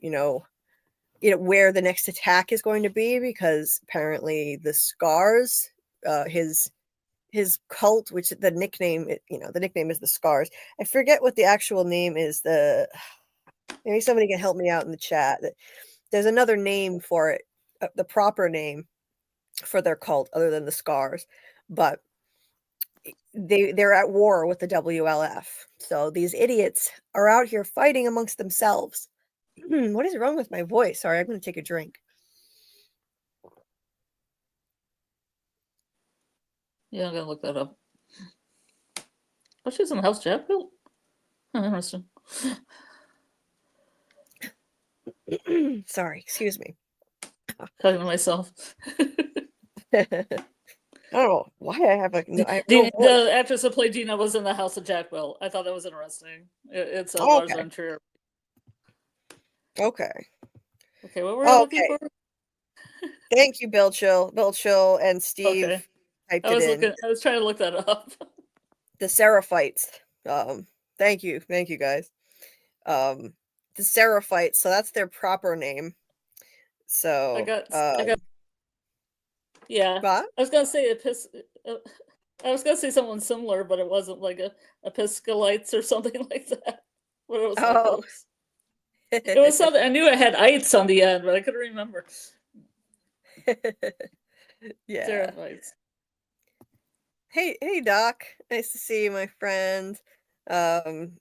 [SPEAKER 1] where the next attack is going to be, because apparently the Scars, his cult, which the nickname is the Scars. I forget what the actual name is. Maybe somebody can help me out in the chat. There's another name for it, the proper name for their cult other than the Scars, but they're at war with the WLF. So these idiots are out here fighting amongst themselves. What is wrong with my voice? Sorry, I'm going to take a drink.
[SPEAKER 2] Yeah, I'm going to look that up. Oh, she's in the house Jack built? Oh, interesting.
[SPEAKER 1] Sorry, excuse me.
[SPEAKER 2] Talking to myself.
[SPEAKER 1] I don't know why I have
[SPEAKER 2] the actress that played Dina was in the house of Jack built. I thought that was interesting. It's Lars von Trier.
[SPEAKER 1] Okay.
[SPEAKER 2] Okay, what were you looking for?
[SPEAKER 1] Thank you, Bill Chill and Steve.
[SPEAKER 2] Okay. I was trying to look that up.
[SPEAKER 1] The Seraphites. Thank you guys. The Seraphites, so that's their proper name. So
[SPEAKER 2] I got yeah.
[SPEAKER 1] what?
[SPEAKER 2] I was gonna say I was gonna say someone similar, but it wasn't like a Episcolites or something like that. But it was like
[SPEAKER 1] Oh.
[SPEAKER 2] close. It was something I knew it had ites on the end, but I couldn't remember.
[SPEAKER 1] Yeah.
[SPEAKER 2] Seraphites.
[SPEAKER 1] Hey Doc, nice to see you, my friend. Gotta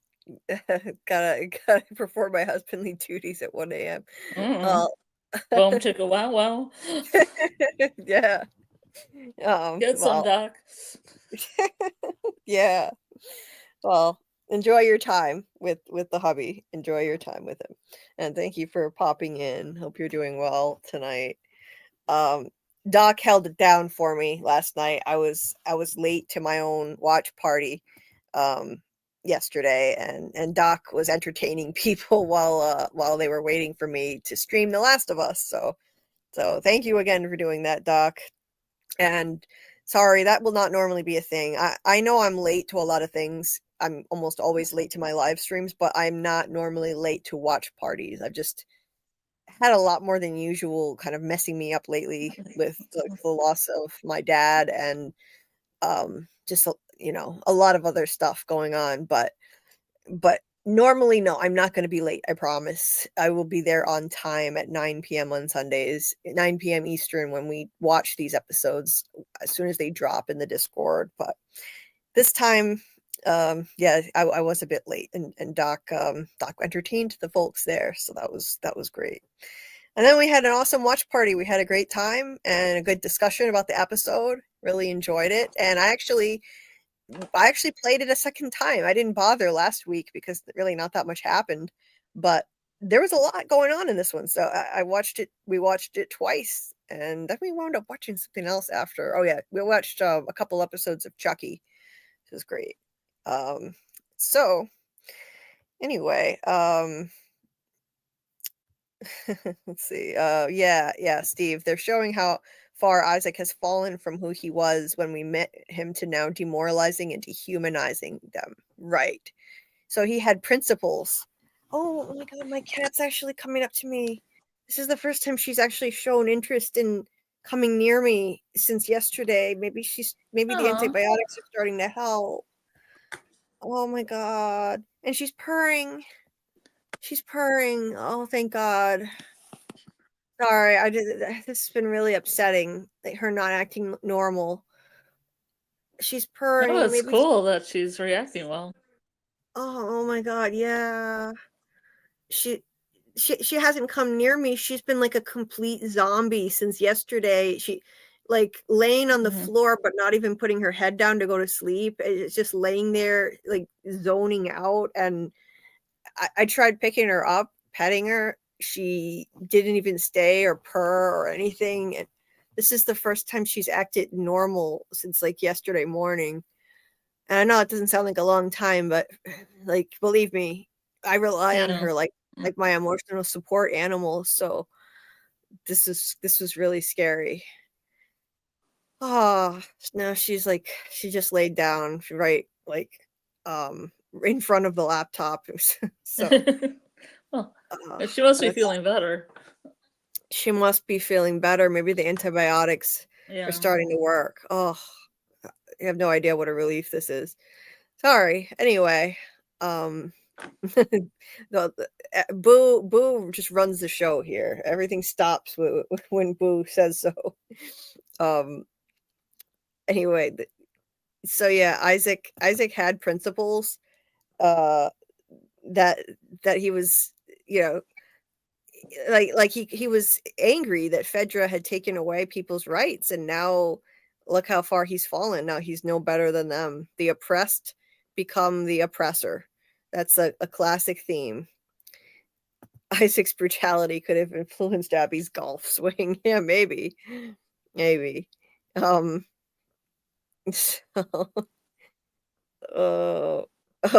[SPEAKER 1] perform my husbandly duties at 1 a.m.
[SPEAKER 2] Mm. Boom chicka wow wow.
[SPEAKER 1] Yeah.
[SPEAKER 2] Get some, Doc.
[SPEAKER 1] Yeah. Well, enjoy your time with the hubby. Enjoy your time with him. And thank you for popping in. Hope you're doing well tonight. Doc held it down for me last night. I was late to my own watch party yesterday, and Doc was entertaining people while they were waiting for me to stream The Last of Us. So thank you again for doing that, Doc. And sorry, that will not normally be a thing. I know I'm late to a lot of things. I'm almost always late to my live streams, but I'm not normally late to watch parties. I've just had a lot more than usual kind of messing me up lately with the loss of my dad and just a lot of other stuff going on, but normally, no, I'm not going to be late. I promise. I will be there on time at 9 p.m. on Sundays, 9 p.m. Eastern, when we watch these episodes as soon as they drop in the Discord. But this time, yeah, I was a bit late, and Doc entertained the folks there, so that was great. And then we had an awesome watch party. We had a great time and a good discussion about the episode. Really enjoyed it, and I actually played it a second time. I didn't bother last week because really not that much happened, but there was a lot going on in this one. So I watched it. We watched it twice, and then we wound up watching something else after. Oh yeah, we watched a couple episodes of Chucky, which was great. So anyway, let's see. Yeah, Steve. They're showing how far Isaac has fallen from who he was when we met him to now demoralizing and dehumanizing them. Right. So he had principles. Oh my god, my cat's actually coming up to me. This is the first time she's actually shown interest in coming near me since yesterday. Maybe the antibiotics are starting to help. Oh my god. And she's purring. She's purring. Oh, thank God. Sorry, this has been really upsetting, like her not acting normal. She's purring.
[SPEAKER 2] Oh, it's cool that she's reacting well.
[SPEAKER 1] Oh my god, yeah. She hasn't come near me. She's been like a complete zombie since yesterday. She like laying on the floor, but not even putting her head down to go to sleep. It's just laying there, like zoning out. And I tried picking her up, petting her. She didn't even stay or purr or anything. And this is the first time she's acted normal since like yesterday morning. And I know it doesn't sound like a long time, but like, believe me, I rely on her like my emotional support animal. So this was really scary. Oh, now she just laid down right like in front of the laptop. So
[SPEAKER 2] well, she must be feeling better.
[SPEAKER 1] She must be feeling better. Maybe the antibiotics are starting to work. Oh, I have no idea what a relief this is. Sorry. Anyway, Boo just runs the show here. Everything stops when Boo says so. Anyway, so yeah, Isaac had principles that he was, like he was angry that Fedra had taken away people's rights, and now look how far he's fallen. Now he's no better than them. The oppressed become the oppressor. That's a classic theme. Isaac's brutality could have influenced Abby's golf swing. Yeah, maybe. So, oh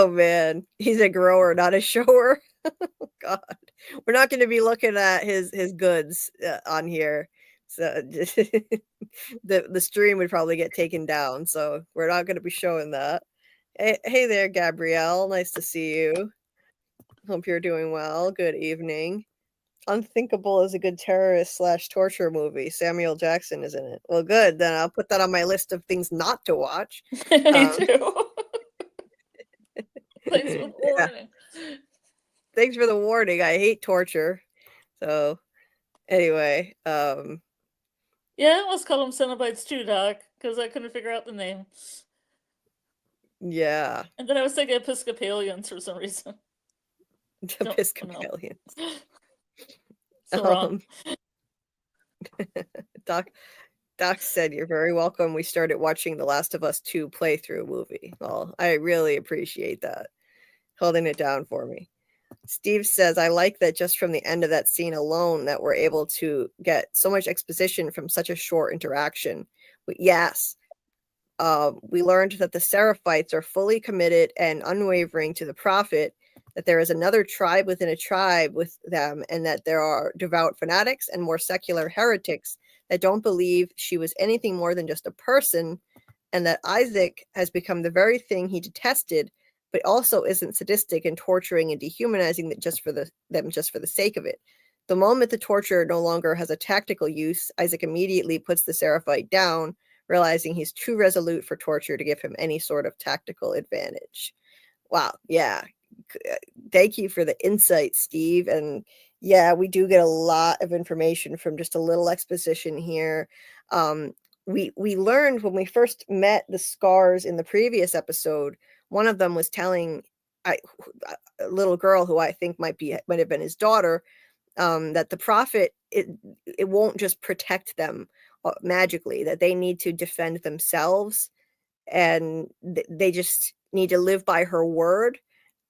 [SPEAKER 1] man, he's a grower, not a shower. Oh God, we're not going to be looking at his goods on here. So the stream would probably get taken down. So we're not going to be showing that. Hey there, Gabrielle. Nice to see you. Hope you're doing well. Good evening. Unthinkable is a good terrorist / torture movie. Samuel Jackson is in it. Well, good. Then I'll put that on my list of things not to watch.
[SPEAKER 2] Me too. Thanks for the warning.
[SPEAKER 1] Thanks for the warning. I hate torture. So, anyway,
[SPEAKER 2] yeah, I almost call them Cenobites too, Doc, because I couldn't figure out the name.
[SPEAKER 1] Yeah.
[SPEAKER 2] And then I was thinking Episcopalians for some reason.
[SPEAKER 1] Episcopalians.
[SPEAKER 2] So wrong.
[SPEAKER 1] Doc said, "You're very welcome. We started watching The Last of Us 2 playthrough movie." Well, I really appreciate that. Holding it down for me. Steve says, "I like that just from the end of that scene alone that we're able to get so much exposition from such a short interaction." Yes. We learned that the Seraphites are fully committed and unwavering to the prophet, that there is another tribe within a tribe with them, and that there are devout fanatics and more secular heretics that don't believe she was anything more than just a person, and that Isaac has become the very thing he detested, but also isn't sadistic and torturing and dehumanizing them just for the sake of it. The moment the torture no longer has a tactical use, Isaac immediately puts the Seraphite down, realizing he's too resolute for torture to give him any sort of tactical advantage. Wow, yeah. Thank you for the insight, Steve. And yeah, we do get a lot of information from just a little exposition here. We learned when we first met the Scars in the previous episode, one of them was telling a little girl who I think might have been his daughter, that the prophet, it won't just protect them magically, that they need to defend themselves, and they just need to live by her word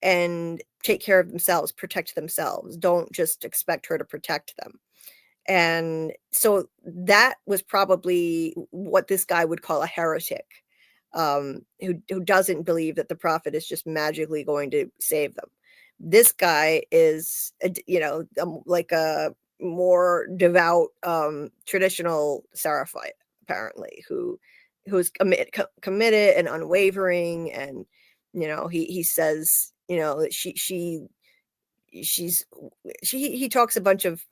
[SPEAKER 1] and take care of themselves, protect themselves. Don't just expect her to protect them. And so that was probably what this guy would call a heretic, who doesn't believe that the prophet is just magically going to save them. This guy is, like a more devout, traditional Seraphite, apparently, who's committed and unwavering. And, he says, that he talks a bunch of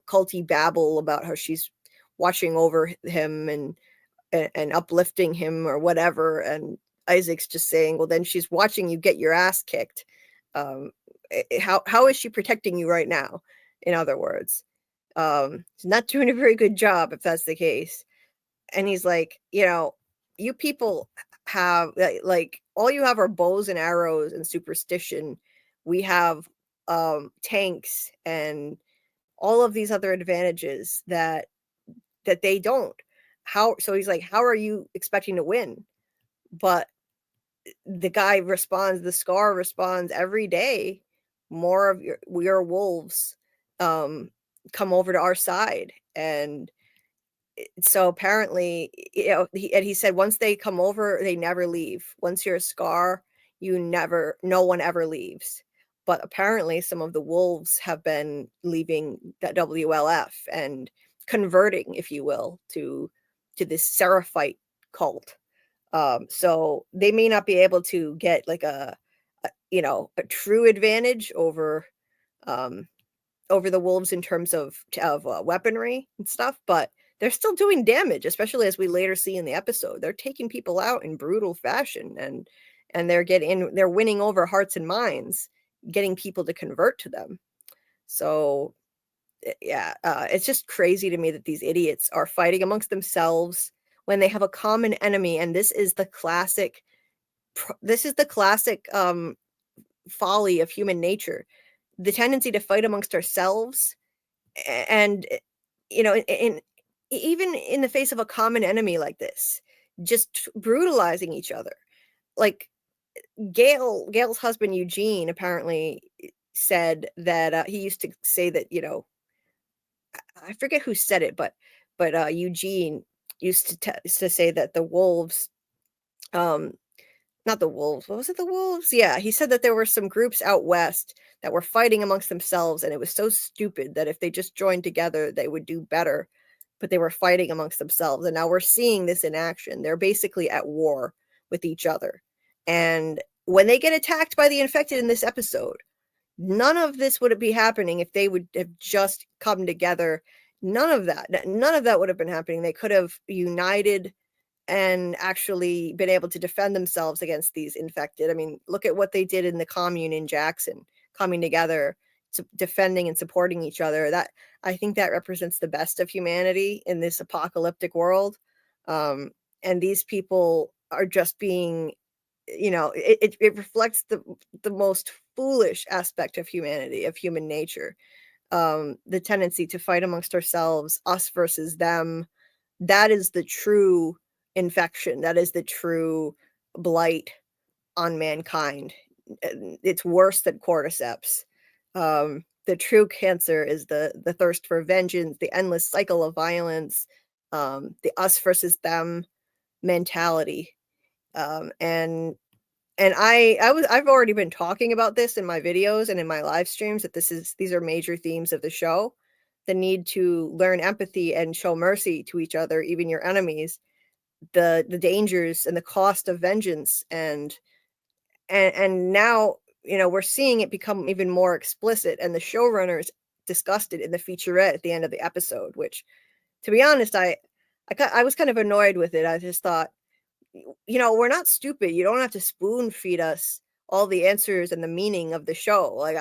[SPEAKER 1] culty babble about how she's watching over him and uplifting him or whatever. And Isaac's just saying, well, then she's watching you get your ass kicked. How is she protecting you right now? In other words, she's not doing a very good job if that's the case. And he's like, you people have like all you have are bows and arrows and superstition. We have tanks and all of these other advantages that they don't. So he's like, how are you expecting to win? But the guy responds, the Scar responds, every day more of your wolves come over to our side. And so apparently, he said once they come over, they never leave. Once you're a Scar, no one ever leaves. But apparently some of the wolves have been leaving that WLF and converting, if you will, to this Seraphite cult. So they may not be able to get like a true advantage over the wolves in terms of weaponry and stuff, but they're still doing damage, especially as we later see in the episode. They're taking people out in brutal fashion, and they're winning over hearts and minds, getting people to convert to them. So yeah, it's just crazy to me that these idiots are fighting amongst themselves when they have a common enemy. And this is the classic folly of human nature, the tendency to fight amongst ourselves, and even in the face of a common enemy like this, just brutalizing each other. Like Gail's husband Eugene apparently said that he used to say that, I forget who said it, but Eugene used to say that the wolves, not the wolves, what was it, the wolves? Yeah, he said that there were some groups out west that were fighting amongst themselves, and it was so stupid that if they just joined together, they would do better. But they were fighting amongst themselves, and now we're seeing this in action. They're basically at war with each other. And when they get attacked by the infected in this episode, None of this would be happening if they would have just come together. None of that would have been happening. They could have united and actually been able to defend themselves against these infected. I mean, look at what they did in the commune in Jackson, coming together, defending and supporting each other. That, I think, that represents the best of humanity in this apocalyptic world. And these people are just being, it reflects the most foolish aspect of humanity, of human nature. The tendency to fight amongst ourselves, us versus them. That is the true infection. That is the true blight on mankind. It's worse than cordyceps. The true cancer is the thirst for vengeance, the endless cycle of violence, the us versus them mentality. And I've already been talking about this in my videos and in my live streams, that these are major themes of the show. The need to learn empathy and show mercy to each other, even your enemies, the dangers and the cost of vengeance, and now, we're seeing it become even more explicit, and the showrunners discussed it in the featurette at the end of the episode, which, to be honest, I was kind of annoyed with it. I just thought, we're not stupid. You don't have to spoon feed us all the answers and the meaning of the show. Like,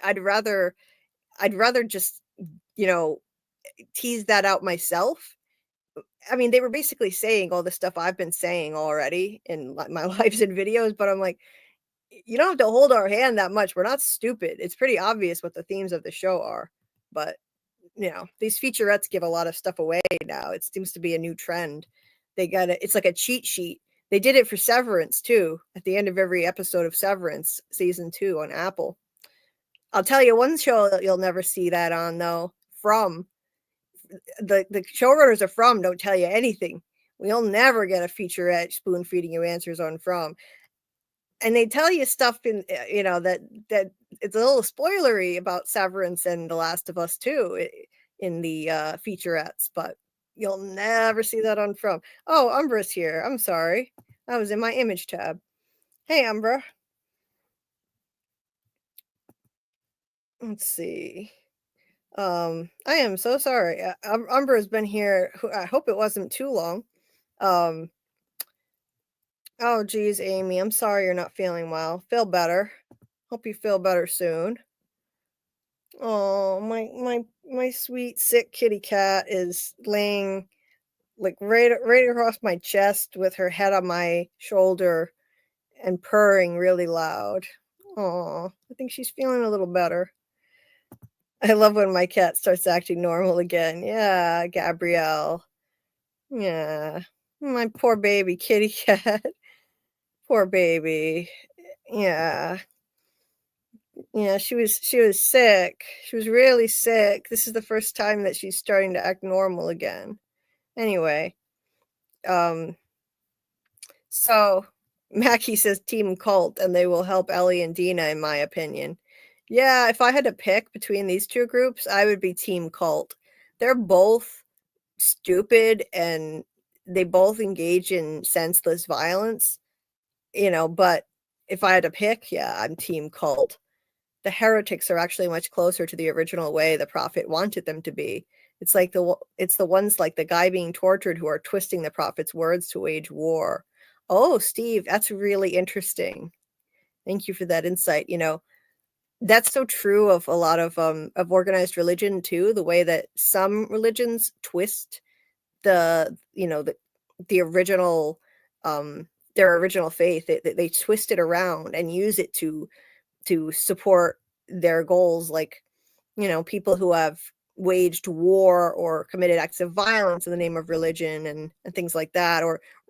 [SPEAKER 1] I'd rather just, tease that out myself. I mean, they were basically saying all the stuff I've been saying already in my lives and videos, but I'm like, you don't have to hold our hand that much. We're not stupid. It's pretty obvious what the themes of the show are. But, these featurettes give a lot of stuff away now. It seems to be a new trend. It's like a cheat sheet. They did it for Severance too, at the end of every episode of Severance, season 2 on Apple. I'll tell you one show that you'll never see that on, though. From. The showrunners of From don't tell you anything. We'll never get a featurette spoon feeding you answers on From. And they tell you stuff in, that it's a little spoilery about Severance and The Last of Us too, in the featurettes, but you'll never see that on From. Oh, Umbra's here. I'm sorry. I was in my image tab. Hey, Umbra. Let's see. I am so sorry. Umbra's been here. I hope it wasn't too long. Oh, geez, Amy, I'm sorry you're not feeling well. Feel better. Hope you feel better soon. Oh, my sweet sick kitty cat is laying like right across my chest with her head on my shoulder and purring really loud. Oh, I think she's feeling a little better. I love when my cat starts acting normal again. Yeah, Gabrielle. Yeah, my poor baby kitty cat. Poor baby. Yeah. Yeah, she was sick. She was really sick. This is the first time that she's starting to act normal again. Anyway, so Mackie says Team Cult, and they will help Ellie and Dina, in my opinion. Yeah, if I had to pick between these two groups, I would be Team Cult. They're both stupid, and they both engage in senseless violence, but if I had to pick, yeah, I'm Team Cult. The heretics are actually much closer to the original way the prophet wanted them to be. It's the ones like the guy being tortured who are twisting the prophet's words to wage war. Oh, Steve, that's really interesting. Thank you for that insight. That's so true of a lot of organized religion too, the way that some religions twist the original their original faith. They twist it around and use it to support their goals, like people who have waged war or committed acts of violence in the name of religion and things like that,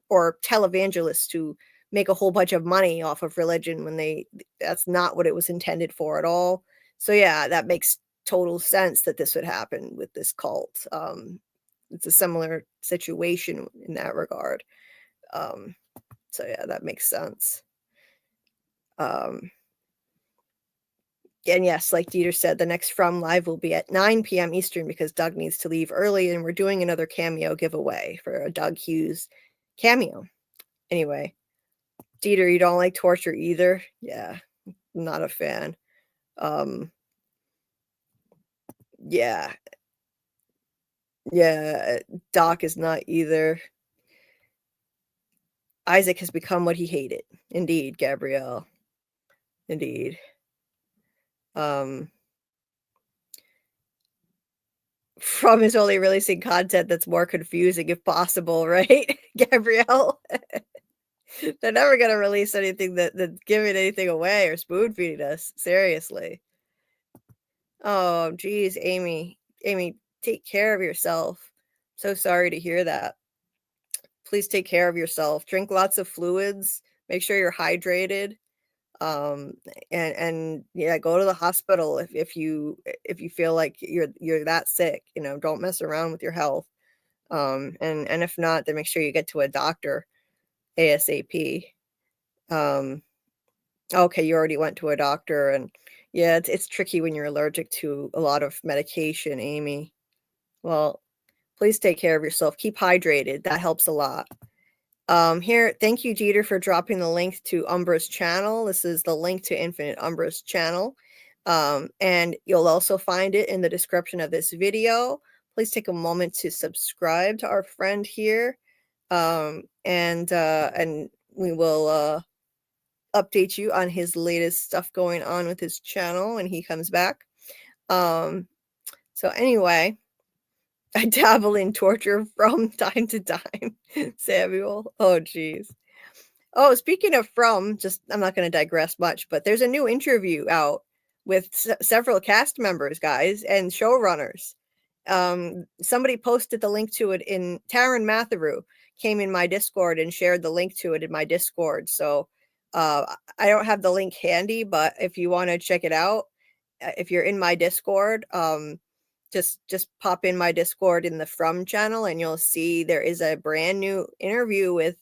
[SPEAKER 1] or televangelists who make a whole bunch of money off of religion when that's not what it was intended for at all. So yeah, that makes total sense that this would happen with this cult. It's a similar situation in that regard. So yeah, that makes sense. And yes, like Dieter said, the next From Live will be at 9 p.m. Eastern because Doug needs to leave early, and we're doing another cameo giveaway for a Doug Hughes cameo. Anyway, Dieter, you don't like torture either? Yeah, not a fan. Yeah, Doc is not either. Isaac has become what he hated. Indeed, Gabrielle. Indeed. From is only releasing content that's more confusing if possible, right, Gabrielle? They're never gonna release anything that's giving anything away or spoon feeding us. Seriously. Oh, geez, Amy. Amy, take care of yourself. So sorry to hear that. Please take care of yourself. Drink lots of fluids. Make sure you're hydrated. And yeah, go to the hospital if you feel like you're that sick. Don't mess around with your health. And if not, then make sure you get to a doctor ASAP. Okay, you already went to a doctor, and yeah, it's tricky when you're allergic to a lot of medication, Amy. Well, please take care of yourself. Keep hydrated. That helps a lot. Here, thank you, Jeter, for dropping the link to Umbra's channel. This is the link to Infinite Umbra's channel. And you'll also find it in the description of this video. Please take a moment to subscribe to our friend here. And we will update you on his latest stuff going on with his channel when he comes back. So anyway, I dabble in torture from time to time, Samuel. Oh, geez. Oh, speaking of I'm not going to digress much, but there's a new interview out with several cast members, guys, and showrunners. Somebody posted the link to it in Taryn Matheru came in my Discord and shared the link to it in my Discord. So I don't have the link handy, but if you want to check it out, if you're in my Discord, just pop in my Discord in the From channel and you'll see there is a brand new interview with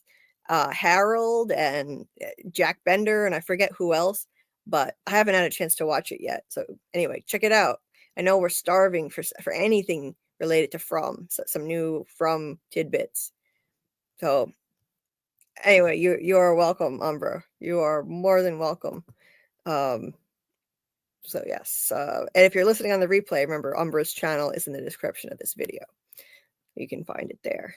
[SPEAKER 1] Harold and Jack Bender and I forget who else, but I haven't had a chance to watch it yet. So anyway, check it out. I know we're starving for anything related to From, so some new From tidbits. So anyway, you are welcome, Umbra. You are more than welcome. So yes, and if you're listening on the replay, remember Umbra's channel is in the description of this video. You can find it there.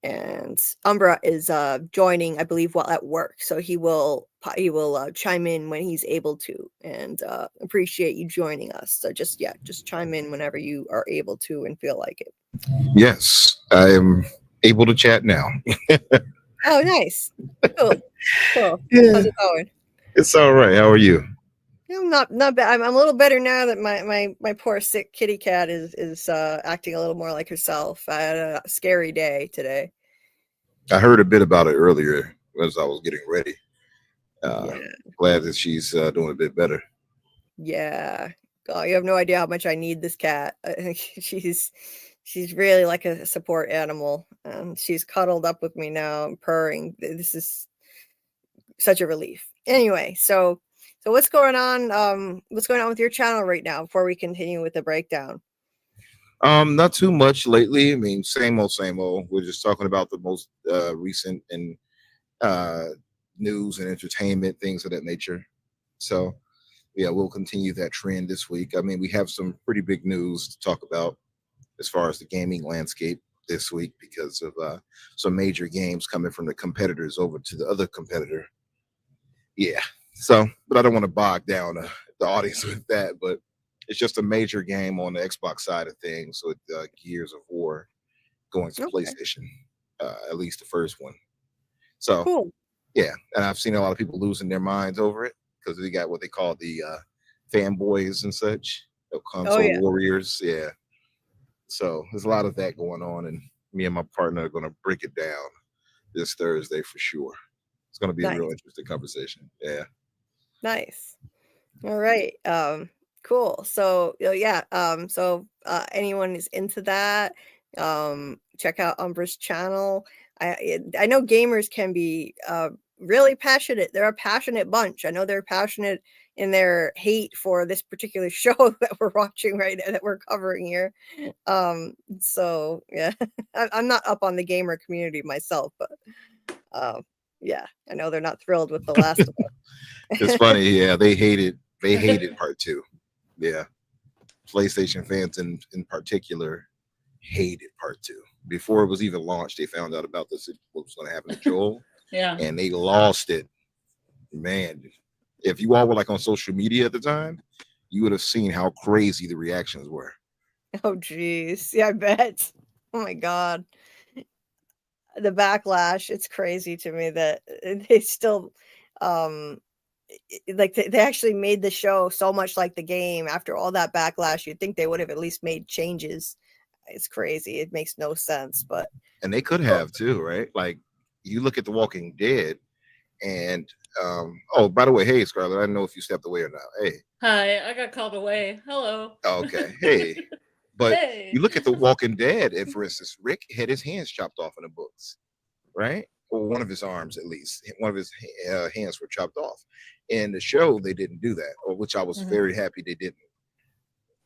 [SPEAKER 1] And Umbra is joining, I believe, while at work, so he will chime in when he's able to, and appreciate you joining us. So just chime in whenever you are able to and feel like it.
[SPEAKER 3] Yes, I am able to chat now.
[SPEAKER 1] Oh, nice. Cool.
[SPEAKER 3] Yeah.
[SPEAKER 1] How's it going?
[SPEAKER 3] It's all right. How are you?
[SPEAKER 1] I'm not bad. I'm a little better now that my poor sick kitty cat is acting a little more like herself. I had a scary day today.
[SPEAKER 3] I heard a bit about it earlier as I was getting ready.
[SPEAKER 1] Yeah.
[SPEAKER 3] Glad that she's doing a bit better.
[SPEAKER 1] Yeah. God, you have no idea how much I need this cat. She's really like a support animal. She's cuddled up with me now and purring. This is such a relief. Anyway, so what's going on? What's going on with your channel right now before we continue with the breakdown?
[SPEAKER 3] Not too much lately. I mean, same old, same old. We're just talking about the most recent and news and entertainment, things of that nature. So yeah, we'll continue that trend this week. I mean, we have some pretty big news to talk about as far as the gaming landscape this week because of some major games coming from the competitors over to the other competitor. Yeah. So, but I don't want to bog down the audience with that, but it's just a major game on the Xbox side of things with Gears of War going to PlayStation, at least the first one. So,
[SPEAKER 1] cool.
[SPEAKER 3] Yeah, and I've seen a lot of people losing their minds over it because they got what they call the fanboys and such, console warriors. Yeah. So there's a lot of that going on, and me and my partner are going to break it down this Thursday for sure. It's going to be a real interesting conversation. Yeah.
[SPEAKER 1] Nice. All right. Cool. So yeah. So anyone is into that, check out Umbra's channel. I know gamers can be really passionate. They're a passionate bunch. I know they're passionate in their hate for this particular show that we're watching right now, that we're covering here. So yeah, I'm not up on the gamer community myself, but yeah, I know they're not thrilled with The Last of Us.
[SPEAKER 3] It's funny. Yeah, they hate it They hated part 2. Yeah. PlayStation fans in particular hated part 2. Before it was even launched, they found out about this, what was going to happen to Joel.
[SPEAKER 2] Yeah.
[SPEAKER 3] And they lost it. Man, if you all were like on social media at the time, you would have seen how crazy the reactions were.
[SPEAKER 1] Oh, geez. Yeah, I bet. Oh, my God. The backlash, it's crazy to me that they still, like, they actually made the show so much like the game. After all that backlash, you'd think they would have at least made changes. It's crazy. It makes no sense, but.
[SPEAKER 3] And they could have too, right? Like, you look at The Walking Dead, and oh, by the way, hey Scarlett, I don't know if you stepped away or not. Hey.
[SPEAKER 2] Hi, I got called away. Hello.
[SPEAKER 3] Okay. Hey. But
[SPEAKER 2] hey.
[SPEAKER 3] You look at The Walking Dead, and for instance, Rick had his hands chopped off in the books, right? Or one of his arms, at least. One of his hands were chopped off. In the show, they didn't do that, or which I was very happy they didn't.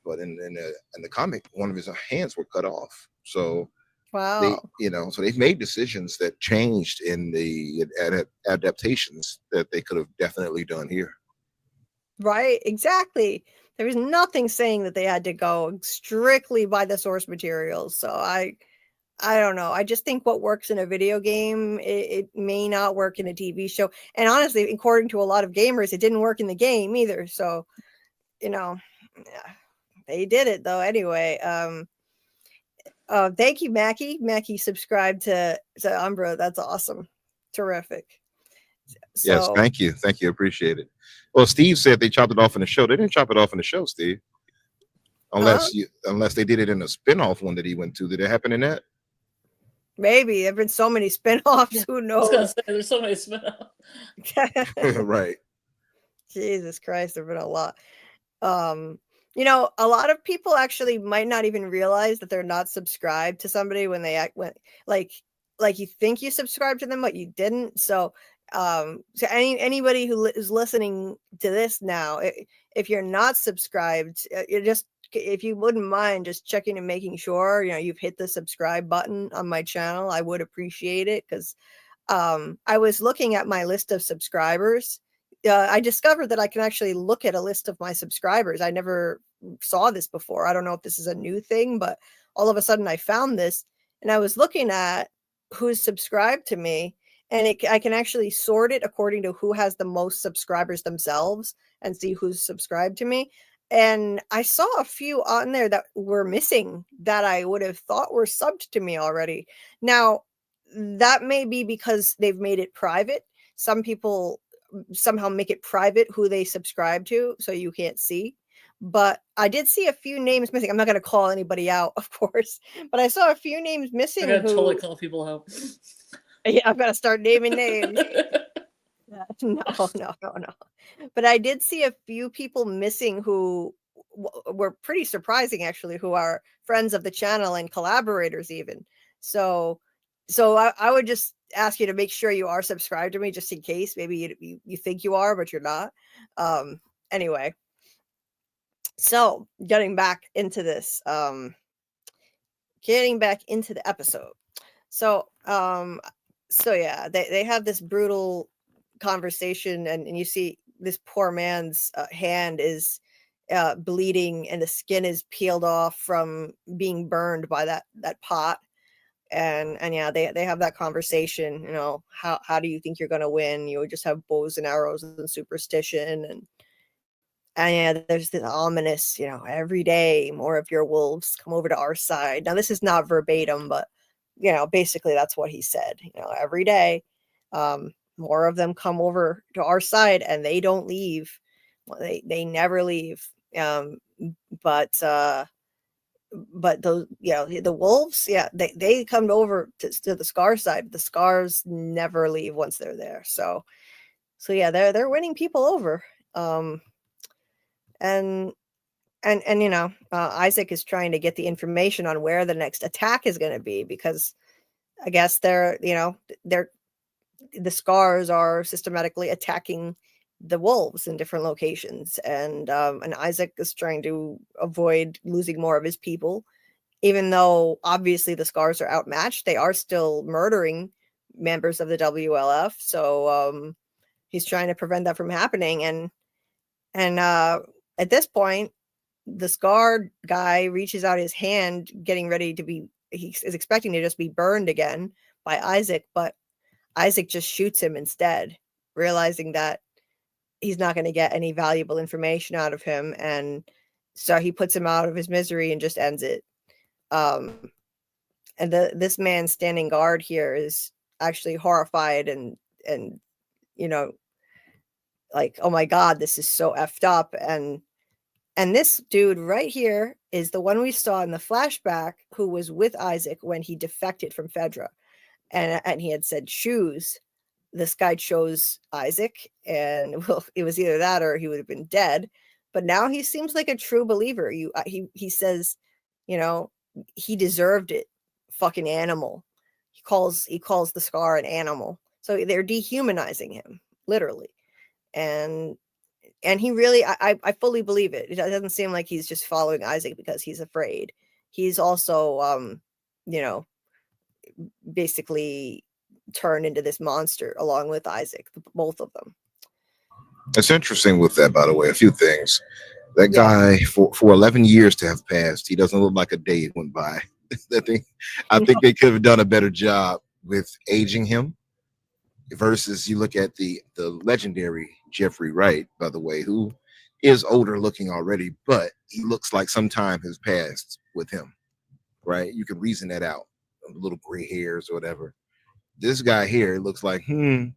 [SPEAKER 3] But in the comic, one of his hands were cut off. So
[SPEAKER 1] wow,
[SPEAKER 3] so they've made decisions that changed in the adaptations that they could have definitely done here.
[SPEAKER 1] Right, exactly. There was nothing saying that they had to go strictly by the source materials. So I don't know. I just think what works in a video game, it may not work in a TV show. And honestly, according to a lot of gamers, it didn't work in the game either. So, yeah, they did it though. Anyway, thank you, Mackie. Mackie subscribed to Umbra. That's awesome. Terrific. So,
[SPEAKER 3] yes, thank you. Appreciate it. Well, Steve said they chopped it off in the show. They didn't chop it off in the show, Steve. Unless they did it in a spin-off one that he went to. Did it happen in that?
[SPEAKER 1] Maybe. There've been so many spin-offs. Who knows?
[SPEAKER 2] I was gonna say, there's so many spin-offs.
[SPEAKER 3] Right.
[SPEAKER 1] Jesus Christ, there've been a lot. A lot of people actually might not even realize that they're not subscribed to somebody when they like you think you subscribed to them, but you didn't. So anybody who is listening to this now, if you're not subscribed, if you wouldn't mind just checking and making sure you've hit the subscribe button on my channel, I would appreciate it, because I was looking at my list of subscribers. I discovered that I can actually look at a list of my subscribers. I never saw this before. I don't know if this is a new thing, but all of a sudden I found this, and I was looking at who's subscribed to me, and I can actually sort it according to who has the most subscribers themselves and see who's subscribed to me. And I saw a few on there that were missing that I would have thought were subbed to me already. Now, that may be because they've made it private. Some people somehow make it private who they subscribe to, so you can't see. But I did see a few names missing. I'm not going to call anybody out, of course, but I saw a few names missing.
[SPEAKER 2] I gotta totally call people out.
[SPEAKER 1] Yeah, I've got to start naming names. No. But I did see a few people missing who were pretty surprising, actually, who are friends of the channel and collaborators even. So I would just ask you to make sure you are subscribed to me, just in case. Maybe you think you are, but you're not. Anyway, so getting back into this, getting back into the episode. So yeah, they have this brutal conversation, and you see this poor man's hand is bleeding, and the skin is peeled off from being burned by that pot. And yeah, they have that conversation. How do you think you're going to win? You just have bows and arrows and superstition, and yeah, there's this ominous, every day more of your wolves come over to our side. Now, this is not verbatim, but basically that's what he said. Every day, more of them come over to our side, and they don't leave. Well, they never leave. But those, the wolves, they come over to the Scar side. The Scars never leave once they're there. So yeah, they're winning people over. And Isaac is trying to get the information on where the next attack is going to be, because I guess the Scars are systematically attacking the wolves in different locations, and Isaac is trying to avoid losing more of his people, even though obviously the Scars are outmatched. They are still murdering members of the WLF, so he's trying to prevent that from happening. And And at this point, the scarred guy reaches out his hand, getting ready to be, he is expecting to just be burned again by Isaac, but Isaac just shoots him instead, realizing that he's not going to get any valuable information out of him. And so he puts him out of his misery and just ends it. And this man standing guard here is actually horrified and you know, like, oh my God, this is so effed up. And this dude right here is the one we saw in the flashback who was with Isaac when he defected from Fedra. And he had said shoes. This guy chose Isaac, and well, it was either that or he would have been dead. But now he seems like a true believer. He says, you know, he deserved it. Fucking animal. He calls the scar an animal. So they're dehumanizing him, literally. And he really, I fully believe it. It doesn't seem like he's just following Isaac because he's afraid. He's also, you know, basically turned into this monster along with Isaac, both of them.
[SPEAKER 3] It's interesting with that, by the way, a few things. That guy, for 11 years to have passed, he doesn't look like a day went by. I think they could have done a better job with aging him versus you look at the legendary Jeffrey Wright, by the way, who is older looking already, but he looks like some time has passed with him, right? You can reason that out, little gray hairs or whatever. This guy here looks like, he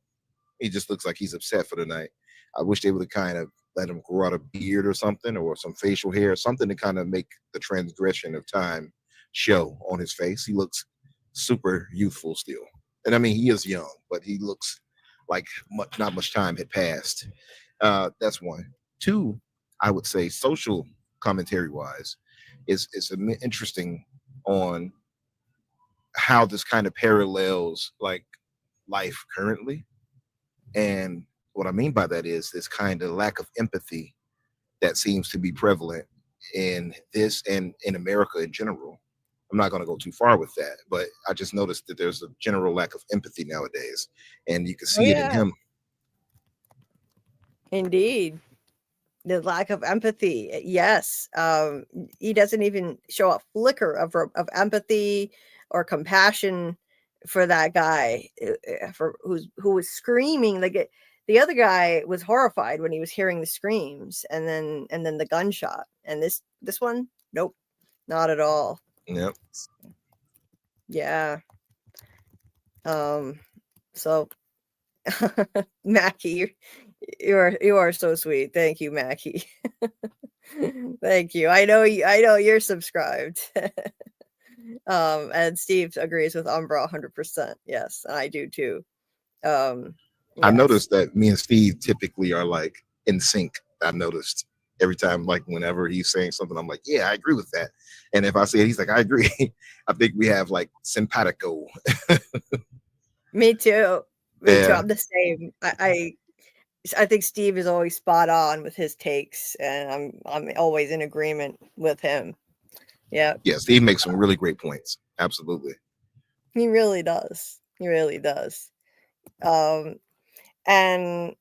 [SPEAKER 3] just looks like he's upset for the night. I wish they would have kind of let him grow out a beard or something, or some facial hair, something to kind of make the transgression of time show on his face. He looks super youthful still. And I mean, he is young, but he looks like not much time had passed. That's one. Two, I would say social commentary wise, is interesting on how this kind of parallels like life currently. And what I mean by that is this kind of lack of empathy that seems to be prevalent in this and in America in general. I'm not going to go too far with that, but I just noticed that there's a general lack of empathy nowadays, and you can see it in him.
[SPEAKER 1] Indeed. The lack of empathy. Yes. He doesn't even show a flicker of empathy or compassion for that guy who was screaming. Like the other guy was horrified when he was hearing the screams and then the gunshot. And this one, nope, not at all.
[SPEAKER 3] Yep.
[SPEAKER 1] Yeah. So Mackie, you are so sweet. Thank you, Mackie. Thank you. I know you're subscribed. And Steve agrees with Umbra 100%. Yes, and I do too. Yes.
[SPEAKER 3] I noticed that me and Steve typically are like in sync. I've noticed every time, like whenever he's saying something, I'm like, yeah, I agree with that. And if I say it, he's like, I agree. I think we have like simpatico.
[SPEAKER 1] Me too. Me too. I'm the same. I think Steve is always spot on with his takes, and I'm always in agreement with him. Yeah.
[SPEAKER 3] Yeah, Steve makes some really great points. Absolutely.
[SPEAKER 1] He really does. He really does. And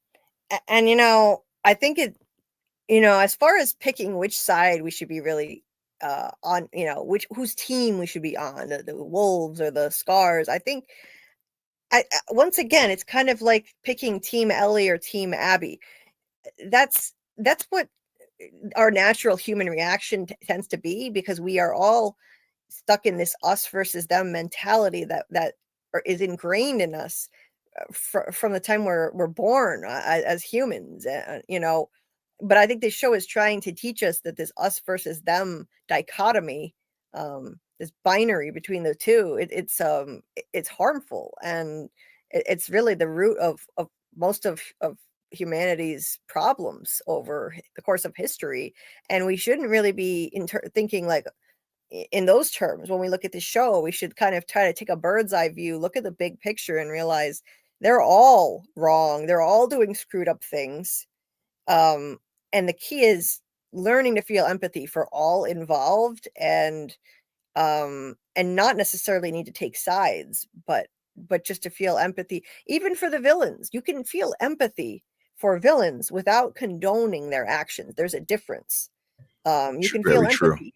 [SPEAKER 1] you know, I think it, you know, as far as picking which side we should be really on, you know, whose team we should be on, the Wolves or the Scars, I think once again, it's kind of like picking Team Ellie or Team Abby. That's what our natural human reaction tends to be, because we are all stuck in this us versus them mentality that is ingrained in us from the time we're born as humans, you know. But I think this show is trying to teach us that this us versus them dichotomy, this binary between the two, it's harmful, and it's really the root of most of humanity's problems over the course of history. And we shouldn't really be thinking like in those terms. When we look at the show, we should kind of try to take a bird's eye view, look at the big picture, and realize they're all wrong. They're all doing screwed up things. And the key is learning to feel empathy for all involved, and not necessarily need to take sides, but just to feel empathy, even for the villains. You can feel empathy for villains without condoning their actions. There's a difference. You can feel
[SPEAKER 3] Very true.
[SPEAKER 1] empathy.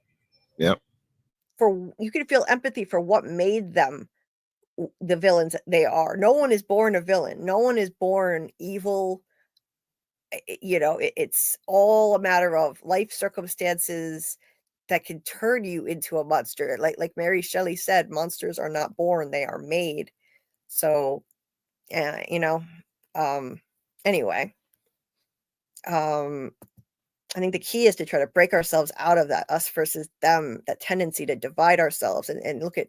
[SPEAKER 3] Yep.
[SPEAKER 1] You can feel empathy for what made them the villains they are. No one is born a villain. No one is born evil. It's all a matter of life circumstances that can turn you into a monster. Like Mary Shelley said, monsters are not born, they are made. So, anyway, I think the key is to try to break ourselves out of that us versus them, that tendency to divide ourselves and look at,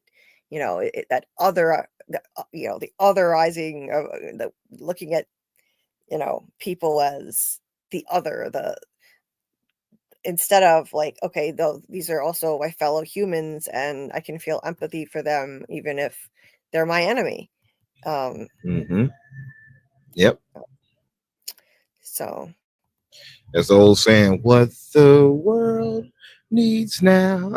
[SPEAKER 1] that other, the otherizing of the looking at, people as the other, instead of like, okay, though these are also my fellow humans and I can feel empathy for them even if they're my enemy.
[SPEAKER 3] Yep.
[SPEAKER 1] So
[SPEAKER 3] That's the old saying, what the world needs now.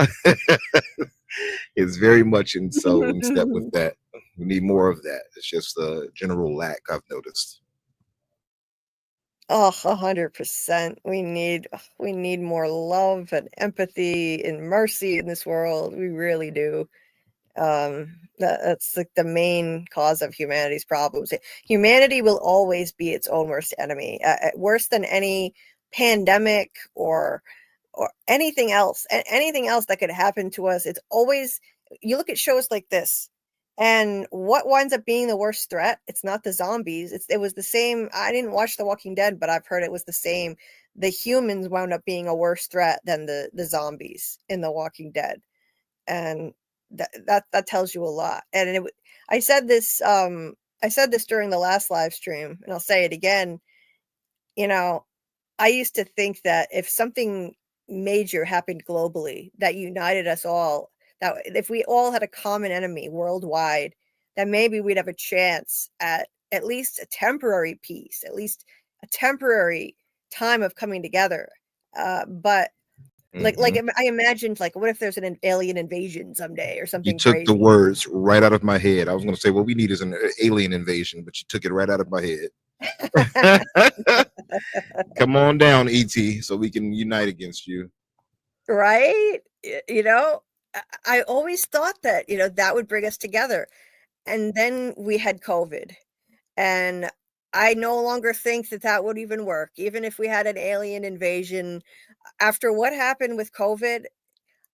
[SPEAKER 3] It's very much in step with that. We need more of that. It's just a general lack, I've noticed.
[SPEAKER 1] Oh, 100%. We need more love and empathy and mercy in this world. We really do. That's like the main cause of humanity's problems. Humanity will always be its own worst enemy, worse than any pandemic or anything else. Anything else that could happen to us. It's always, you look at shows like this, and what winds up being the worst threat? It's not the zombies. It was the same. I didn't watch The Walking Dead, but I've heard it was the same. The humans wound up being a worse threat than the zombies in The Walking Dead, and that tells you a lot. And I said this during the last live stream, and I'll say it again. I used to think that if something major happened globally that united us all, that if we all had a common enemy worldwide, then maybe we'd have a chance at least a temporary peace, at least a temporary time of coming together. But like I imagined, like, what if there's an alien invasion someday or something?
[SPEAKER 3] You took
[SPEAKER 1] crazy.
[SPEAKER 3] the words right out of my head. I was going to say, what we need is an alien invasion, but you took it right out of my head. Come on down, ET, so we can unite against you.
[SPEAKER 1] Right? I always thought that, that would bring us together. And then we had COVID. And I no longer think that would even work. Even if we had an alien invasion, after what happened with COVID,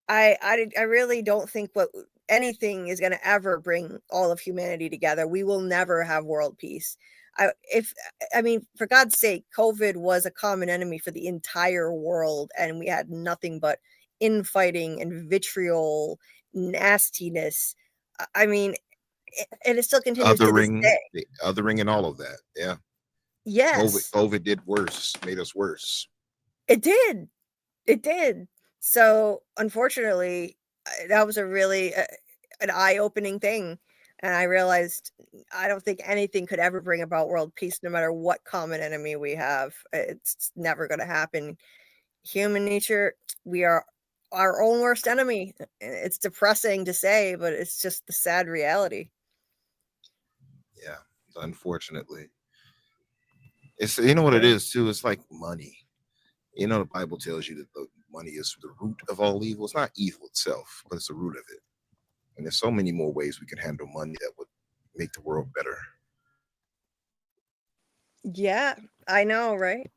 [SPEAKER 1] I really don't think anything is going to ever bring all of humanity together. We will never have world peace. For God's sake, COVID was a common enemy for the entire world, and we had nothing but infighting and vitriol, nastiness. And it still continues to this day.
[SPEAKER 3] The othering and all of that. Yeah.
[SPEAKER 1] Yes.
[SPEAKER 3] COVID did worse, made us worse.
[SPEAKER 1] It did. It did. So, unfortunately, that was a really an eye-opening thing. And I realized I don't think anything could ever bring about world peace, no matter what common enemy we have. It's never going to happen. Human nature, we are our own worst enemy. It's depressing to say, but it's just the sad reality.
[SPEAKER 3] Yeah, unfortunately. It's, you know what it is too? It's like money. The Bible tells you that the money is the root of all evil. It's not evil itself, but it's the root of it. And there's so many more ways we can handle money that would make the world better.
[SPEAKER 1] Yeah, I know, right?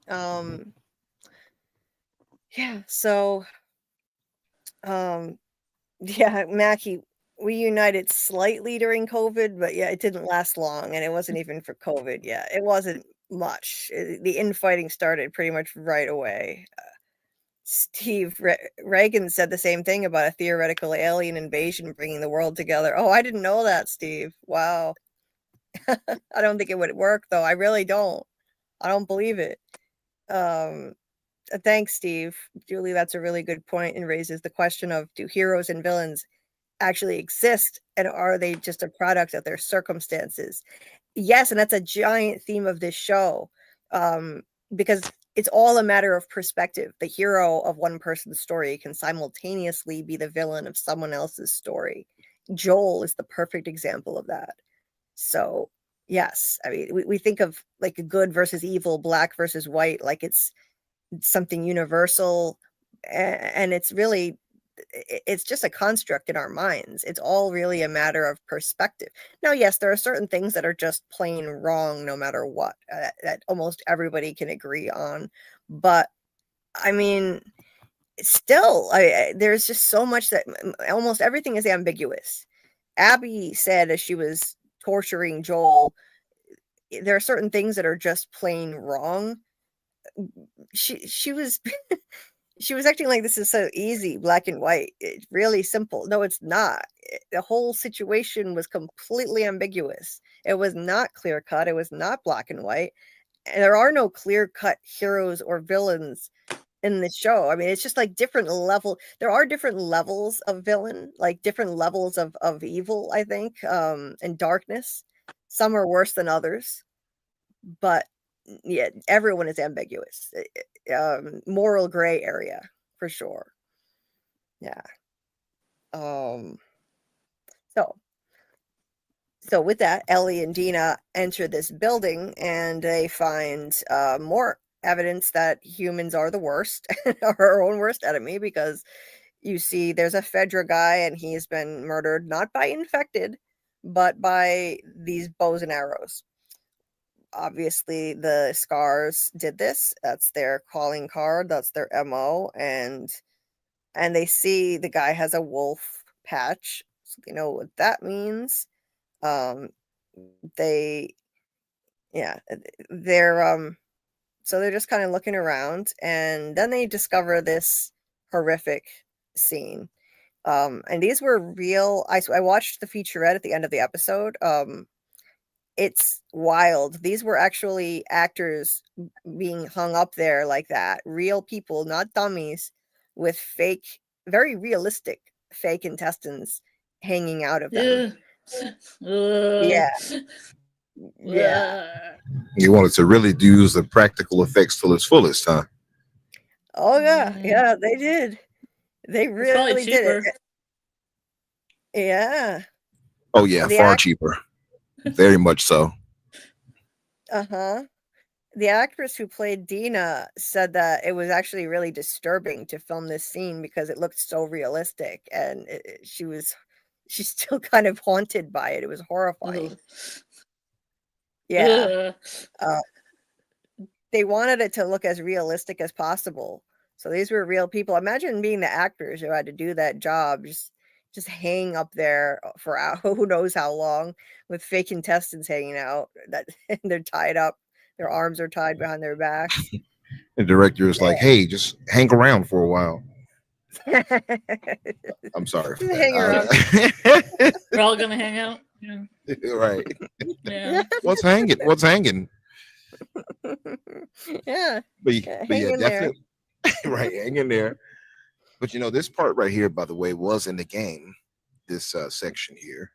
[SPEAKER 1] Yeah, so yeah, Mackie, we united slightly during COVID, but yeah, it didn't last long, and it wasn't even for COVID. Yeah, it wasn't much. The infighting started pretty much right away. Steve Reagan said the same thing about a theoretical alien invasion bringing the world together. Oh, I didn't know that, Steve. Wow. I don't think it would work, though. I really don't. I don't believe it. Thanks, Steve. Julie, that's a really good point and raises the question of, do heroes and villains actually exist, and are they just a product of their circumstances? Yes, and that's a giant theme of this show, because it's all a matter of perspective. The hero of one person's story can simultaneously be the villain of someone else's story. Joel is the perfect example of that. So, Yes, I mean we think of like a good versus evil, black versus white, like it's something universal, and it's really it's just a construct in our minds. It's all really a matter of perspective. Now, yes, there are certain things that are just plain wrong no matter what, that almost everybody can agree on. But I mean, still, there's just so much that almost everything is ambiguous. Abby said as she was torturing Joel, there are certain things that are just plain wrong. She was she was acting like this is so easy, black and white. It's really simple. No, it's not. The whole situation was completely ambiguous. It was not clear cut. It was not black and white. And there are no clear cut heroes or villains in the show. I mean, it's just like different level. There are different levels of villain, like different levels of evil, I think, and darkness. Some are worse than others, but yeah, everyone is ambiguous. Moral gray area for sure. Yeah. Um. So with that, Ellie and Dina enter this building, and they find more evidence that humans are the worst, our own worst enemy, because you see there's a Fedra guy, and he's been murdered not by infected, but by these bows and arrows. Obviously, the Scars did this. That's their calling card. That's their MO, and they see the guy has a wolf patch, so they know what that means. They yeah, they're so they're just kind of looking around, and then they discover this horrific scene. And these were real. I watched the featurette at the end of the episode. It's wild. These were actually actors being hung up there like that. Real people, not dummies, with fake, very realistic fake intestines hanging out of them. Yeah. Yeah.
[SPEAKER 3] You wanted to really use the practical effects to its fullest, huh?
[SPEAKER 1] Oh yeah, yeah, they did. They really did it. Yeah.
[SPEAKER 3] Oh yeah, far cheaper. Very much so.
[SPEAKER 1] Uh-huh. The actress who played Dina said that it was actually really disturbing to film this scene because it looked so realistic, and she's still kind of haunted by it. It was horrifying. Yeah. They wanted it to look as realistic as possible. So these were real people. Imagine being the actors who had to do that job, just hang up there for who knows how long with fake intestines hanging out. That and they're tied up. Their arms are tied behind their backs.
[SPEAKER 3] The director is like, "Hey, just hang around for a while." I'm sorry for
[SPEAKER 1] hang around.
[SPEAKER 2] We're all gonna hang out. Yeah.
[SPEAKER 3] Right.
[SPEAKER 2] Yeah.
[SPEAKER 3] What's hanging? What's hanging?
[SPEAKER 1] Yeah.
[SPEAKER 3] But yeah, definitely. Right, hang in there. But this part right here, by the way, was in the game. This section here.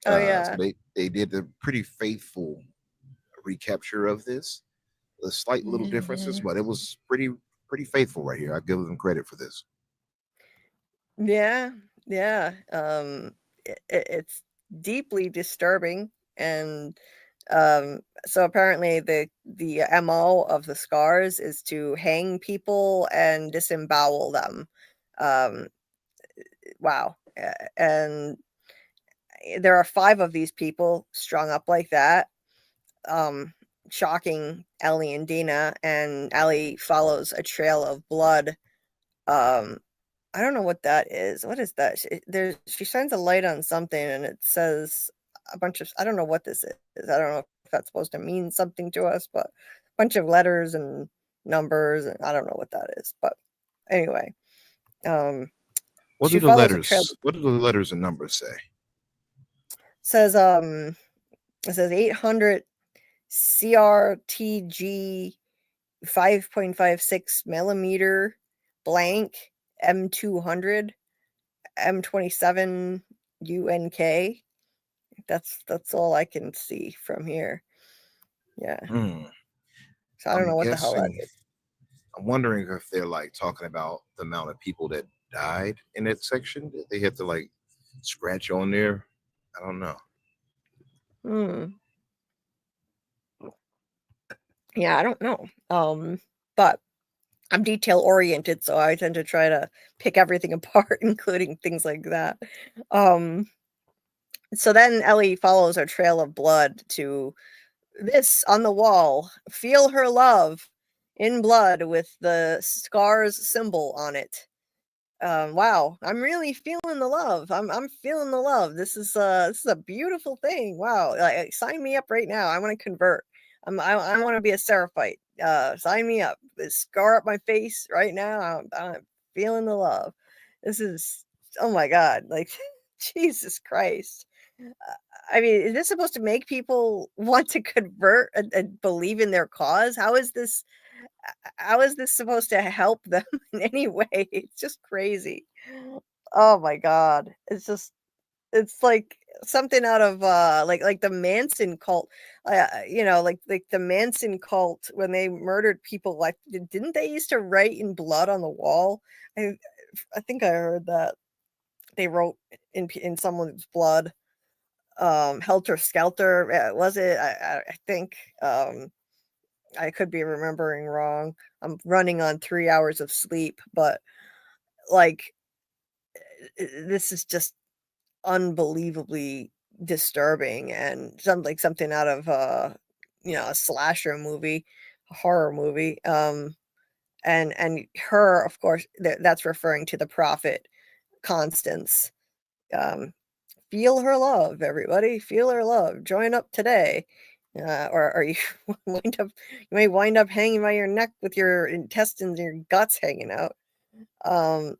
[SPEAKER 1] Oh yeah.
[SPEAKER 3] So they did a pretty faithful recapture of this. The slight little differences, but it was pretty faithful right here. I give them credit for this.
[SPEAKER 1] Yeah. It's deeply disturbing, and so apparently the MO of the Scars is to hang people and disembowel them. Wow. And there are 5 of these people strung up like that, shocking Ellie and Dina, and Ellie follows a trail of blood. I don't know what that is. What is that? She shines a light on something, and it says a bunch of, I don't know what this is. I don't know if that's supposed to mean something to us, but a bunch of letters and numbers, and I don't know what that is. But anyway,
[SPEAKER 3] what do the letters and numbers say?
[SPEAKER 1] Says it says 800 CRTG 5.56 millimeter blank M200 M27 UNK. That's all I can see from here. Yeah. So I don't know what the hell that is.
[SPEAKER 3] I'm wondering if they're like talking about the amount of people that died in that section. They have to like scratch on there. I don't know.
[SPEAKER 1] Yeah, I don't know. But I'm detail oriented, so I tend to try to pick everything apart, including things like that. So then Ellie follows her trail of blood to this on the wall. Feel her love in blood with the scars symbol on it. Wow, I'm really feeling the love. I'm feeling the love. This is a beautiful thing. Wow, like, sign me up right now. I want to convert. I want to be a Seraphite. Sign me up. Scar up my face right now. I'm feeling the love. This is, oh my god, like Jesus Christ. I mean, is this supposed to make people want to convert and believe in their cause? How is this supposed to help them in any way? It's just crazy. Oh my god. It's like something out of like the Manson cult. Like the Manson cult when they murdered people, like didn't they used to write in blood on the wall? I I think I heard that they wrote in someone's blood. Helter Skelter, was it? I think I could be remembering wrong. I'm running on 3 hours of sleep, but, like, this is just unbelievably disturbing and something out of, a slasher movie, a horror movie, and her, of course, that's referring to the prophet, Constance. Um, feel her love, everybody, feel her love. Join up today. Or you wind up you may wind up hanging by your neck with your intestines and your guts hanging out. Um,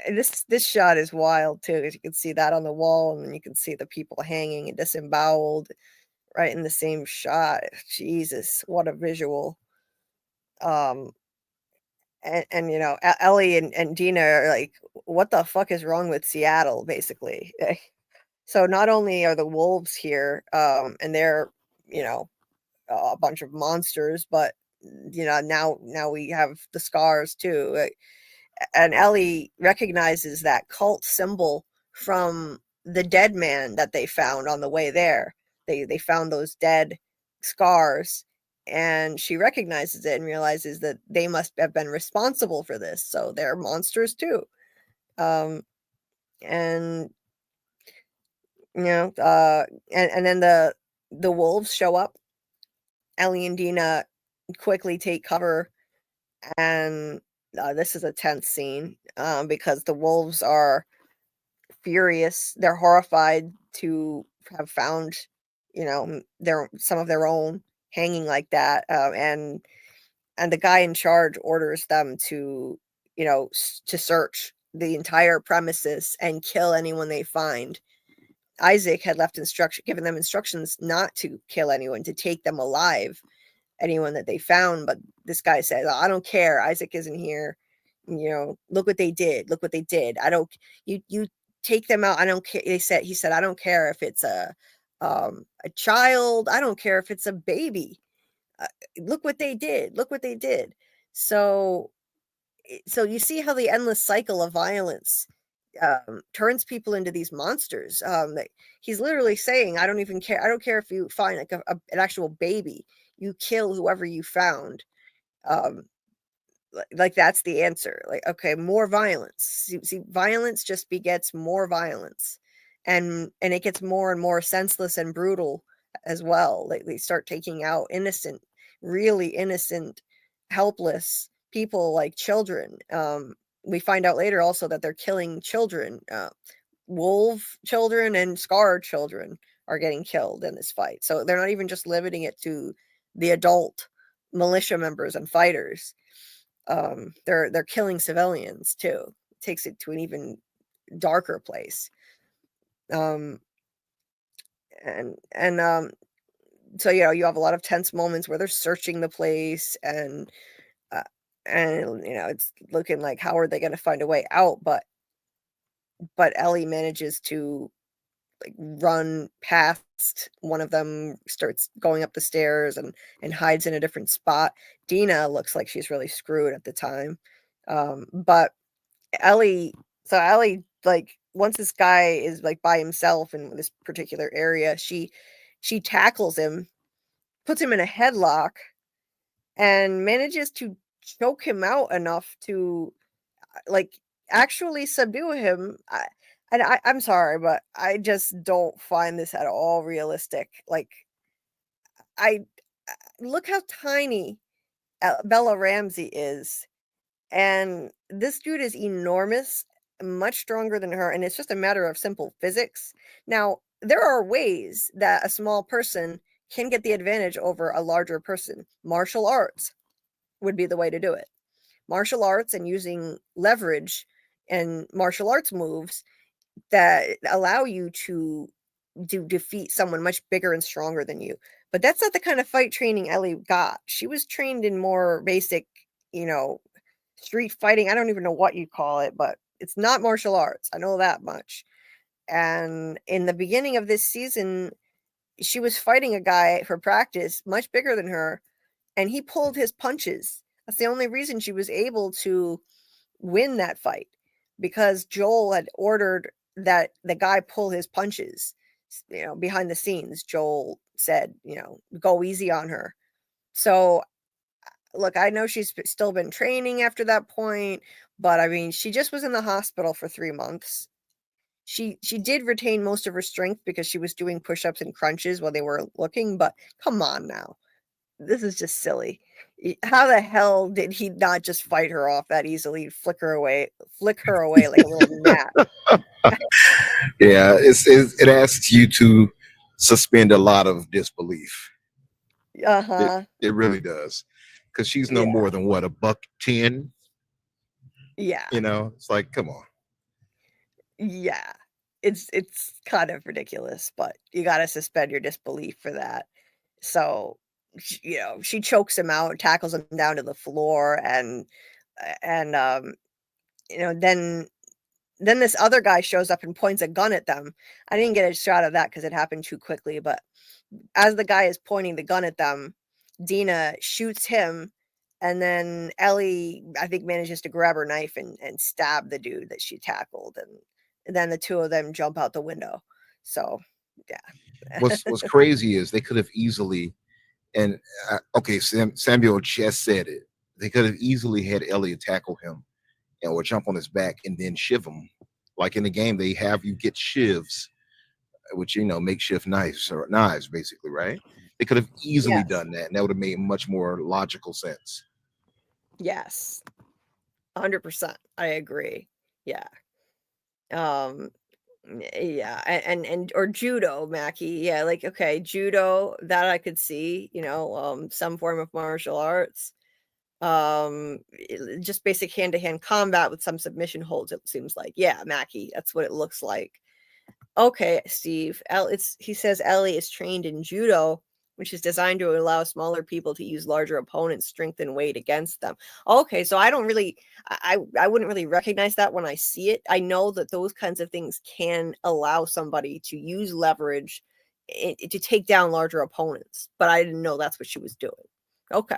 [SPEAKER 1] this shot is wild too, as you can see that on the wall, and then you can see the people hanging and disemboweled right in the same shot. Jesus, what a visual. Um, and Ellie and Dina are like, what the fuck is wrong with Seattle, basically. So not only are the wolves here, and they're, you know, a bunch of monsters, but now we have the scars too. And Ellie recognizes that cult symbol from the dead man that they found on the way there. They found those dead scars, and she recognizes it and realizes that they must have been responsible for this. So they're monsters too. Um, and and then the wolves show up. Ellie and Dina quickly take cover, and this is a tense scene, because the wolves are furious. They're horrified to have found, their some of their own hanging like that, and the guy in charge orders them to, to search the entire premises and kill anyone they find. Isaac had given them instructions not to kill anyone, to take them alive, anyone that they found. But this guy said, "I don't care. Isaac isn't here. Look what they did. Look what they did. I don't. You take them out. I don't care." He said, "I don't care if it's a child. I don't care if it's a baby. Look what they did. Look what they did." So you see how the endless cycle of violence turns people into these monsters. He's literally saying, "I don't even care. I don't care if you find like an actual baby. You kill whoever you found." Um, like that's the answer. Like, okay, more violence. See, violence just begets more violence, and it gets more and more senseless and brutal as well. Like they start taking out innocent, really innocent, helpless people like children. We find out later also that they're killing children. Wolf children and scarred children are getting killed in this fight. So they're not even just limiting it to the adult militia members and fighters. They're killing civilians too. It takes it to an even darker place. Um, and so you have a lot of tense moments where they're searching the place, uh, and it's looking like how are they going to find a way out, but Ellie manages to like run past one of them, starts going up the stairs and hides in a different spot. Dina looks like she's really screwed at the time. But Ellie Ellie, like, once this guy is like by himself in this particular area, she tackles him, puts him in a headlock and manages to choke him out enough to like actually subdue him. I'm sorry, but I just don't find this at all realistic. Like, I look how tiny Bella Ramsey is, and this dude is enormous, much stronger than her, and it's just a matter of simple physics. Now, there are ways that a small person can get the advantage over a larger person. Martial arts would be the way to do it. Martial arts and using leverage and martial arts moves that allow you to defeat someone much bigger and stronger than you. But that's not the kind of fight training Ellie got. She was trained in more basic, street fighting. I don't even know what you call it, but it's not martial arts. I know that much. And in the beginning of this season, she was fighting a guy for practice, much bigger than her, and he pulled his punches. That's the only reason she was able to win that fight, because Joel had ordered that the guy pull his punches. Behind the scenes, Joel said, go easy on her. So, look, I know she's still been training after that point, but I mean, she just was in the hospital for 3 months. She did retain most of her strength because she was doing push-ups and crunches while they were looking, but come on now. This is just silly. How the hell did he not just fight her off that easily, flick her away like a little gnat?
[SPEAKER 3] Yeah, it asks you to suspend a lot of disbelief.
[SPEAKER 1] Uh-huh.
[SPEAKER 3] It really does, because she's no more than what, $110.
[SPEAKER 1] Yeah.
[SPEAKER 3] It's like, come on.
[SPEAKER 1] Yeah. It's kind of ridiculous, but you got to suspend your disbelief for that. So, she chokes him out, tackles him down to the floor, and then this other guy shows up and points a gun at them. I didn't get a shot of that because it happened too quickly, but as the guy is pointing the gun at them, Dina shoots him, and then Ellie, I think, manages to grab her knife and stab the dude that she tackled, and then the two of them jump out the window. So, yeah.
[SPEAKER 3] What's crazy is they could have easily, and Samuel just said it, they could have easily had Ellie tackle him or jump on his back and then shiv him. Like in the game, they have you get shivs, which, makeshift knives, basically, right? They could have easily done that, and that would have made much more logical sense.
[SPEAKER 1] Yes. 100%. I agree. Yeah. Yeah, and or judo, Mackie. Yeah, like, okay, judo, that I could see, some form of martial arts. Just basic hand-to-hand combat with some submission holds, it seems like. Yeah, Mackie, that's what it looks like. Okay, Steve. He says Ellie is trained in judo, which is designed to allow smaller people to use larger opponents' strength and weight against them. Okay, so I wouldn't really recognize that when I see it. I know that those kinds of things can allow somebody to use leverage to take down larger opponents, but I didn't know that's what she was doing. Okay.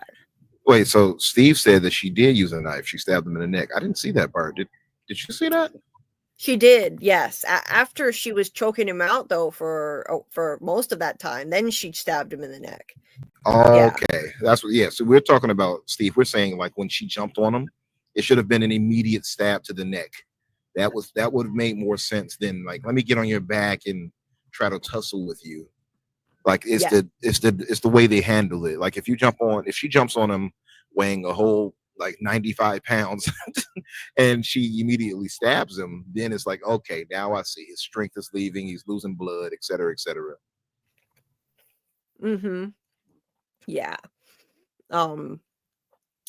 [SPEAKER 3] Wait, so Steve said that she did use a knife. She stabbed him in the neck. I didn't see that part. Did you see that?
[SPEAKER 1] She did, yes. After she was choking him out, though, for most of that time, then she stabbed him in the neck.
[SPEAKER 3] Okay, that's what. Yeah, so we're talking about, Steve. We're saying, like, when she jumped on him, it should have been an immediate stab to the neck. That would have made more sense than, like, let me get on your back and try to tussle with you. Like, it's the way they handle it. Like, if she jumps on him weighing a whole, like, 95 pounds and she immediately stabs him, then it's like, okay, now I see his strength is leaving, he's losing blood, etc., etc.
[SPEAKER 1] Mm-hmm. Yeah.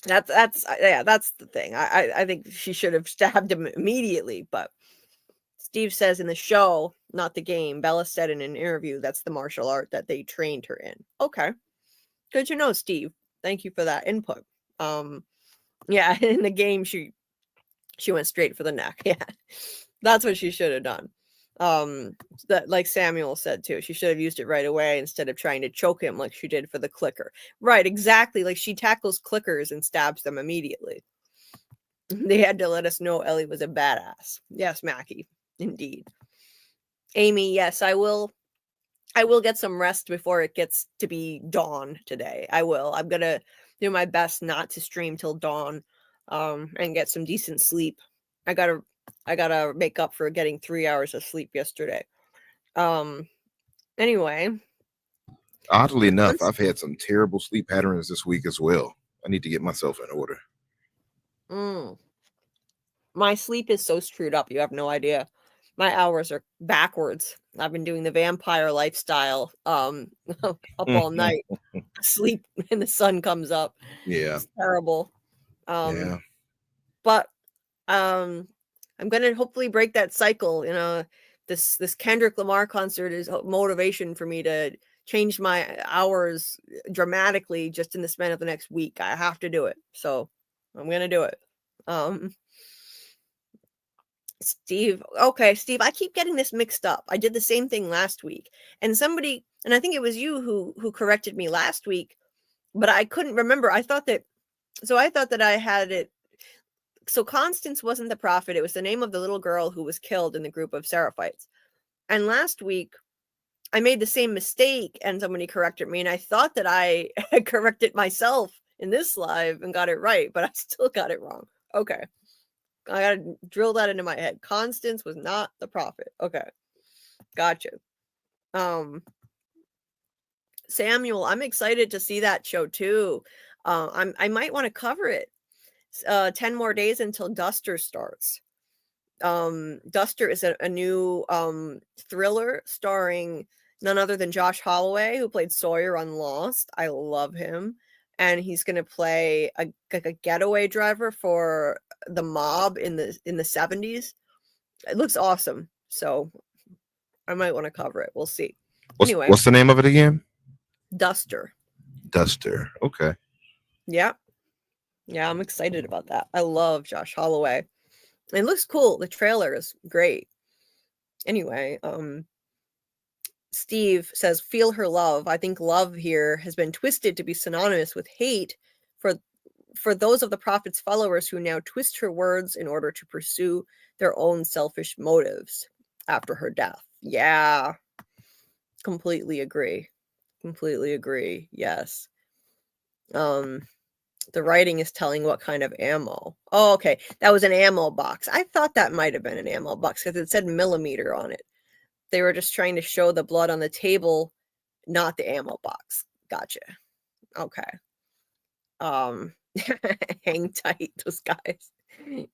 [SPEAKER 1] That's the thing. I think she should have stabbed him immediately, but Steve says in the show, not the game, Bella said in an interview that's the martial art that they trained her in. Okay. Good to know, Steve. Thank you for that input. Yeah, in the game she went straight for the neck. Yeah. That's what she should have done. That, like Samuel said too, she should have used it right away instead of trying to choke him like she did for the clicker. Right, exactly. Like, she tackles clickers and stabs them immediately. They had to let us know Ellie was a badass. Yes, Mackie, indeed. Amy, yes, I will I will get some rest before it gets to be dawn today. I will. I'm gonna do my best not to stream till dawn, and get some decent sleep. I gotta make up for getting 3 hours of sleep yesterday. Anyway,
[SPEAKER 3] Oddly enough, I've had some terrible sleep patterns this week as well. I need to get myself in order.
[SPEAKER 1] My sleep is so screwed up. You have no idea. My hours are backwards. I've been doing the vampire lifestyle, up all night, sleep when the sun comes up.
[SPEAKER 3] Yeah.
[SPEAKER 1] It's terrible.
[SPEAKER 3] Yeah.
[SPEAKER 1] But I'm gonna hopefully break that cycle. You know, this Kendrick Lamar concert is motivation for me to change my hours dramatically just in the span of the next week. I have to do it. So I'm gonna do it. Steve, okay, Steve, I keep getting this mixed up. I did the same thing last week, and somebody, and I think it was you who corrected me last week, but I couldn't remember. I thought that I had it. So Constance wasn't the prophet. It was the name of the little girl who was killed in the group of Seraphites. And last week, I made the same mistake, and somebody corrected me, and I thought that I had corrected myself in this live and got it right, but I still got it wrong. Okay. I gotta drill that into my head. Constance was not the prophet. Okay. Gotcha. Samuel, I'm excited to see that show too. I might want to cover it. 10 more days until Duster starts. Duster is a new thriller starring none other than Josh Holloway, who played Sawyer on Lost. I love him. And he's going to play a getaway driver for the mob in the 70s. It looks awesome. So I might want to cover it. We'll see. Anyway,
[SPEAKER 3] what's the name of it again?
[SPEAKER 1] Duster.
[SPEAKER 3] Okay.
[SPEAKER 1] Yeah. I'm excited about that. I love Josh Holloway. It looks cool. The trailer is great. Anyway, Steve says, feel her love. I think love here has been twisted to be synonymous with hate for those of the prophet's followers who now twist her words in order to pursue their own selfish motives after her death. Yeah. Completely agree. Yes. The writing is telling what kind of ammo. Oh, okay. That was an ammo box. I thought that might have been an ammo box because it said millimeter on it. They were just trying to show the blood on the table, not the ammo box. Gotcha. Okay. Hang tight, those guys.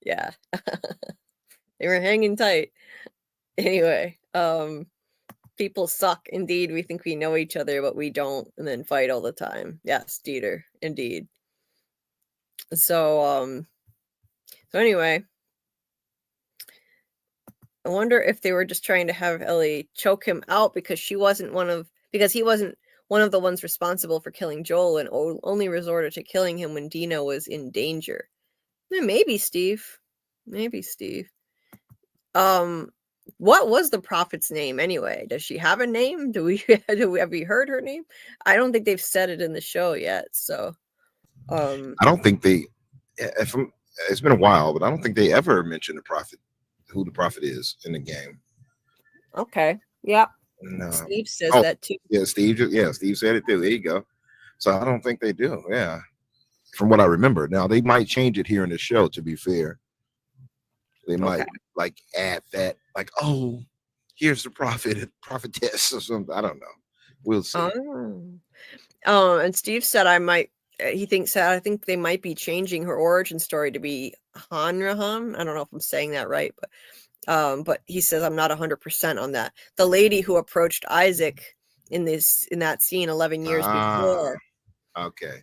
[SPEAKER 1] Yeah. They were hanging tight. Anyway, people suck. Indeed, we think we know each other, but we don't, and then fight all the time. Yes, Dieter. Indeed. So anyway, I wonder if they were just trying to have Ellie choke him out because he wasn't one of the ones responsible for killing Joel and only resorted to killing him when Dina was in danger. Maybe Steve. What was the prophet's name anyway? Does she have a name? Have we heard her name? I don't think they've said it in the show yet. So
[SPEAKER 3] I don't think it's been a while, but I don't think they ever mentioned the prophet, who the prophet is in the game.
[SPEAKER 1] Okay. Yeah.
[SPEAKER 3] No.
[SPEAKER 1] Steve says that too.
[SPEAKER 3] Yeah, Steve said it too. There you go. So I don't think they do. Yeah. From what I remember. Now they might change it here in the show, to be fair. They might like add that, like, oh, here's the prophetess or something. I don't know. We'll see.
[SPEAKER 1] And Steve said I think they might be changing her origin story to be Hanraham. I don't know if I'm saying that right, but he says I'm not 100% on that. The lady who approached Isaac in that scene 11 years before.
[SPEAKER 3] Okay.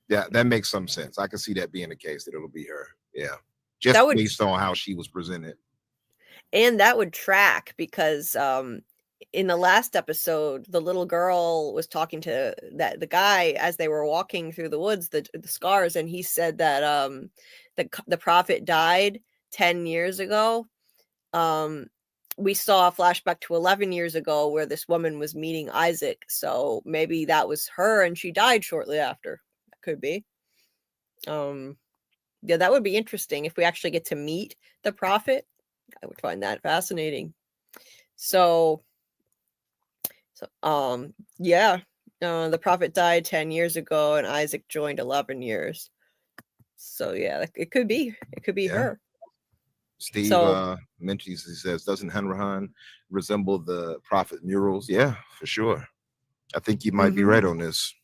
[SPEAKER 3] Yeah, that makes some sense. I can see that being the case, that it'll be her. Yeah. Just based on how she was presented.
[SPEAKER 1] And that would track because in the last episode, the little girl was talking to the guy as they were walking through the woods, the scars, and he said that the prophet died 10 years ago. We saw a flashback to 11 years ago where this woman was meeting Isaac, so maybe that was her and she died shortly after. That could be. Yeah, that would be interesting if we actually get to meet the prophet. I would find that fascinating. So So, yeah, the prophet died 10 years ago, and Isaac joined 11 years. So yeah, it could be her.
[SPEAKER 3] Steve
[SPEAKER 1] So
[SPEAKER 3] mentions, he says, doesn't Hanrahan resemble the prophet murals? Yeah, for sure. I think you might be right on this.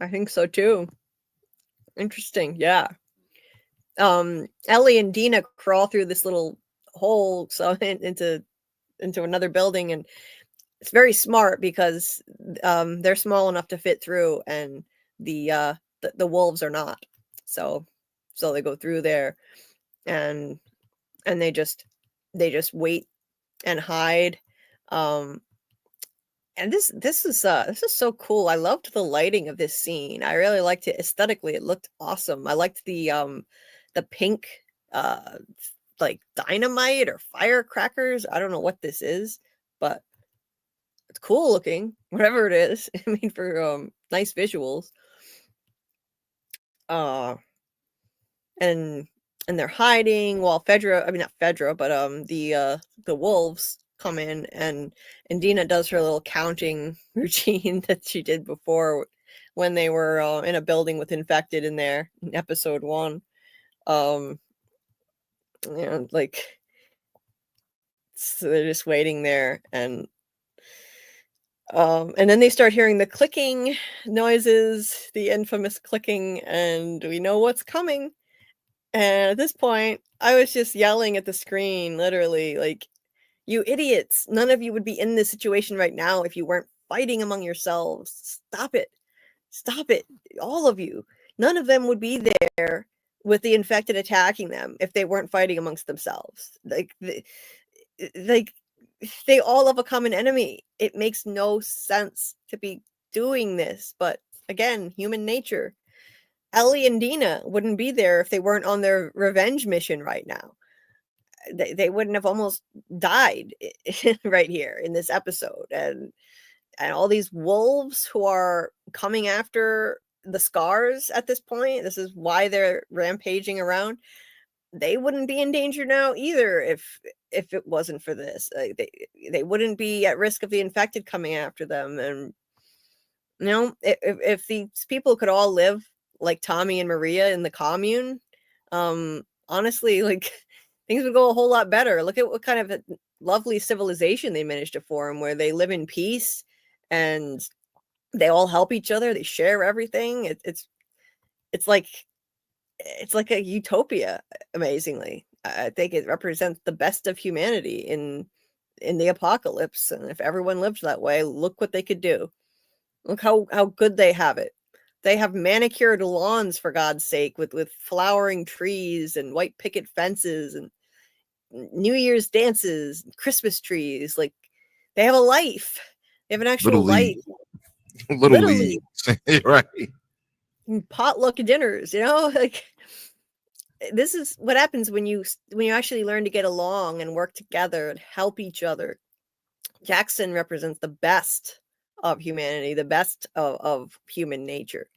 [SPEAKER 1] I think so too. Interesting. Yeah. Ellie and Dina crawl through this little hole into another building, and it's very smart because they're small enough to fit through, and the wolves are not. So they go through there, and they just wait and hide. And this is so cool. I loved the lighting of this scene. I really liked it aesthetically. It looked awesome. I liked the pink like dynamite or firecrackers. I don't know what this is, but it's cool looking. Whatever it is. I mean, for nice visuals. And they're hiding while not Fedra, but the wolves come in, and Dina does her little counting routine that she did before when they were in a building with infected in there in episode 1. Like, so they're just waiting there, and then they start hearing the clicking noises, the infamous clicking, and we know what's coming. And at this point, I was just yelling at the screen, literally, like, you idiots. None of you would be in this situation right now if you weren't fighting among yourselves. Stop it. Stop it. All of you. None of them would be there with the infected attacking them if they weren't fighting amongst themselves. Like, they all have a common enemy. It makes no sense to be doing this. But again, human nature. Ellie and Dina wouldn't be there if they weren't on their revenge mission right now. They wouldn't have almost died right here in this episode. And all these wolves who are coming after the Scars at this point, this is why they're rampaging around. They wouldn't be in danger now either if it wasn't for this. They wouldn't be at risk of the infected coming after them. And if these people could all live like Tommy and Maria in the commune, honestly, like, things would go a whole lot better. Look at what kind of a lovely civilization they managed to form, where they live in peace and they all help each other. They share everything. It's like a utopia. Amazingly, I think it represents the best of humanity in the apocalypse. And if everyone lived that way, look what they could do. Look how good they have it. They have manicured lawns, for God's sake, with flowering trees and white picket fences and New Year's dances, Christmas trees. Like, they have a life. They have an actual life.
[SPEAKER 3] Little league. Right.
[SPEAKER 1] Potluck dinners, like, this is what happens when you actually learn to get along and work together and help each other. Jackson represents the best of humanity, the best of human nature.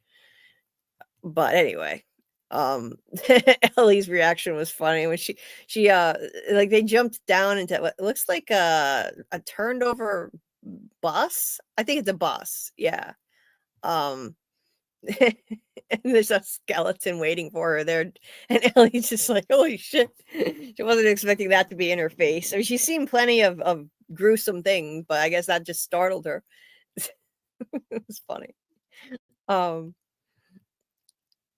[SPEAKER 1] But anyway, Ellie's reaction was funny when she like, they jumped down into what looks like a turned over bus. I think it's a bus. Yeah. And there's a skeleton waiting for her there, and Ellie's just like, holy shit. She wasn't expecting that to be in her face. I mean, she's seen plenty of gruesome things, but I guess that just startled her. It was funny.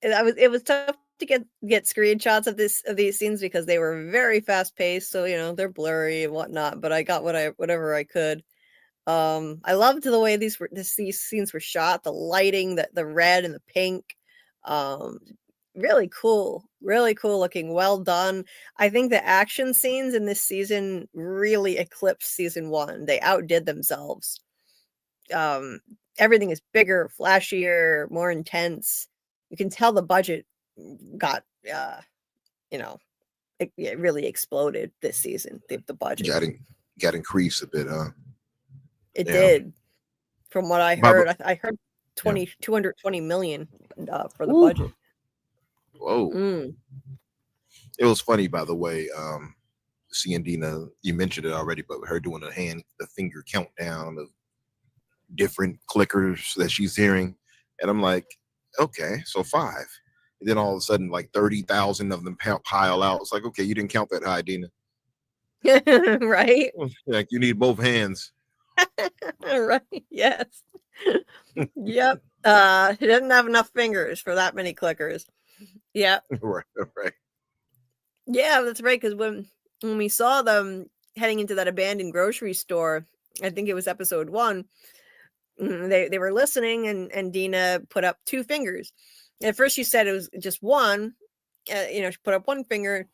[SPEAKER 1] It was tough to get screenshots of these scenes because they were very fast paced, so they're blurry and whatnot, but I got whatever I could. I loved the way these scenes were shot, the lighting, the red and the pink. Really cool looking, well done. I think the action scenes in this season really eclipsed season 1. They outdid themselves. Everything is bigger, flashier, more intense. You can tell the budget got it really exploded this season. The budget
[SPEAKER 3] got increased a bit, huh?
[SPEAKER 1] It did. From what I heard, I heard 220 million for the budget.
[SPEAKER 3] Whoa. It was funny, by the way, seeing Dina, you mentioned it already, but her doing the finger countdown of different clickers that she's hearing. And I'm like, okay, so 5. And then all of a sudden, like 30,000 of them pile out. It's like, okay, you didn't count that high, Dina.
[SPEAKER 1] Right?
[SPEAKER 3] Like you need both hands.
[SPEAKER 1] Right. Yes. Yep. He doesn't have enough fingers for that many clickers. Yeah.
[SPEAKER 3] Right.
[SPEAKER 1] Yeah, that's right. Because when we saw them heading into that abandoned grocery store, I think it was episode 1. They were listening, and Dina put up 2 fingers. At first, she said it was just 1. She put up 1 finger,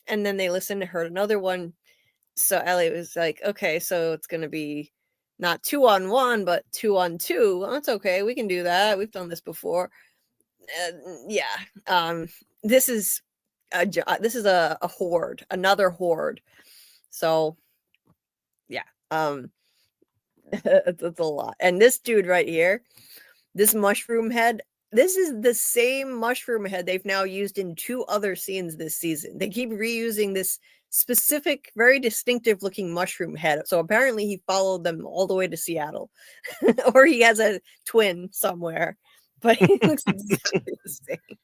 [SPEAKER 1] and then they listened and heard another one. So Ellie was like, "Okay, so it's gonna be not 2 on 1, but 2 on 2. Well, that's okay. We can do that. We've done this before." Yeah. This is a horde, another horde. So yeah. It's a lot. And this dude right here, this mushroom head, this is the same mushroom head they've now used in 2 other scenes this season. They keep reusing this specific, very distinctive looking mushroom head. So apparently he followed them all the way to Seattle. Or he has a twin somewhere. But he looks exactly the same.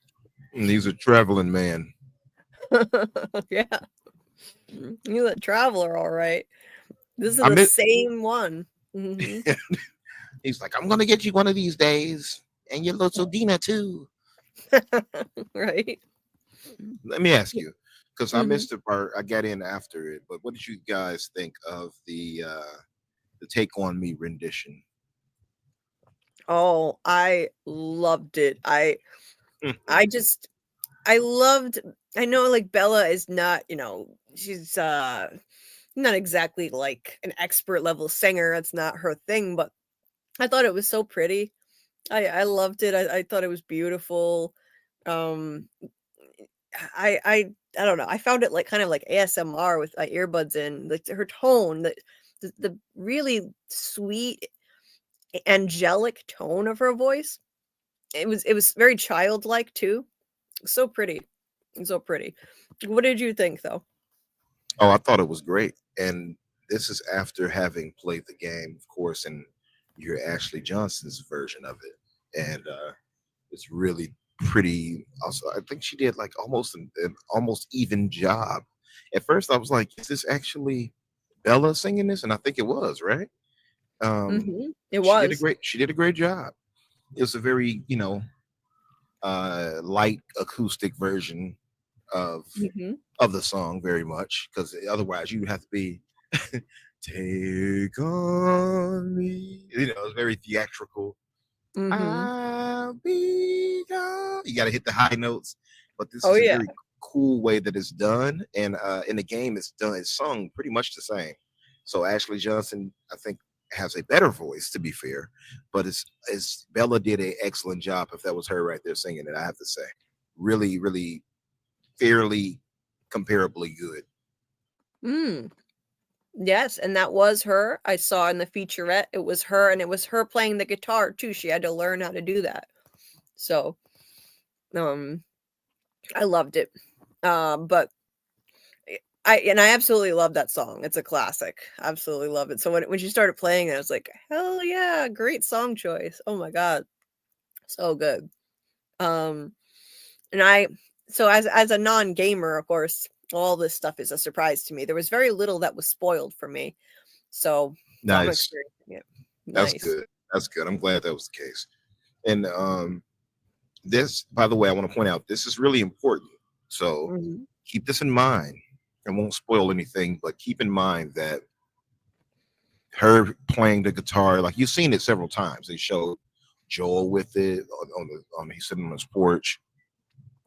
[SPEAKER 3] And he's a traveling man.
[SPEAKER 1] Yeah. He's a traveler, all right. This is the same one. Mm-hmm.
[SPEAKER 3] He's like, I'm gonna get you one of these days, and your little Dina too.
[SPEAKER 1] Right.
[SPEAKER 3] Let me ask you, because I missed the part. I got in after it, but what did you guys think of the Take On Me rendition?
[SPEAKER 1] Oh, I loved it. I loved. I know, like, Bella is not, she's not exactly like an expert level singer. That's not her thing, but I thought it was so pretty. I loved it. I thought it was beautiful. I don't know. I found it like kind of like ASMR with my earbuds in. Like her tone, the really sweet, angelic tone of her voice. It was very childlike too. So pretty. So pretty. What did you think though?
[SPEAKER 3] Oh, I thought it was great. And this is after having played the game, of course, and you're Ashley Johnson's version of it. And it's really pretty. Also, I think she did like almost an almost even job. At first, I was like, "Is this actually Bella singing this?" And I think it was, right?
[SPEAKER 1] It was.
[SPEAKER 3] She did a great job. It was a very light acoustic version of the song, very much, because otherwise you would have to be take on me. It's very theatrical. I'll be gone. You got to hit the high notes, but this is a very cool way that it's done. And in the game, it's sung pretty much the same. So Ashley Johnson, I think, has a better voice, to be fair, but it's Bella did an excellent job. If that was her right there singing it, I have to say, really, really, fairly comparably good.
[SPEAKER 1] Yes, and that was her. I saw in the featurette, it was her, and it was her playing the guitar too. She had to learn how to do that. So, I loved it. But I absolutely love that song. It's a classic. Absolutely love it. So when she started playing it, I was like, hell yeah, great song choice. Oh my God. So good. And so as a non-gamer, of course, all this stuff is a surprise to me. There was very little that was spoiled for me. So
[SPEAKER 3] nice.
[SPEAKER 1] I'm experiencing it.
[SPEAKER 3] Nice. That's good. That's good. I'm glad that was the case. And this, by the way, I want to point out, this is really important. So keep this in mind. I won't spoil anything, but keep in mind that her playing the guitar, like you've seen it several times. They showed Joel with it he's sitting on his porch,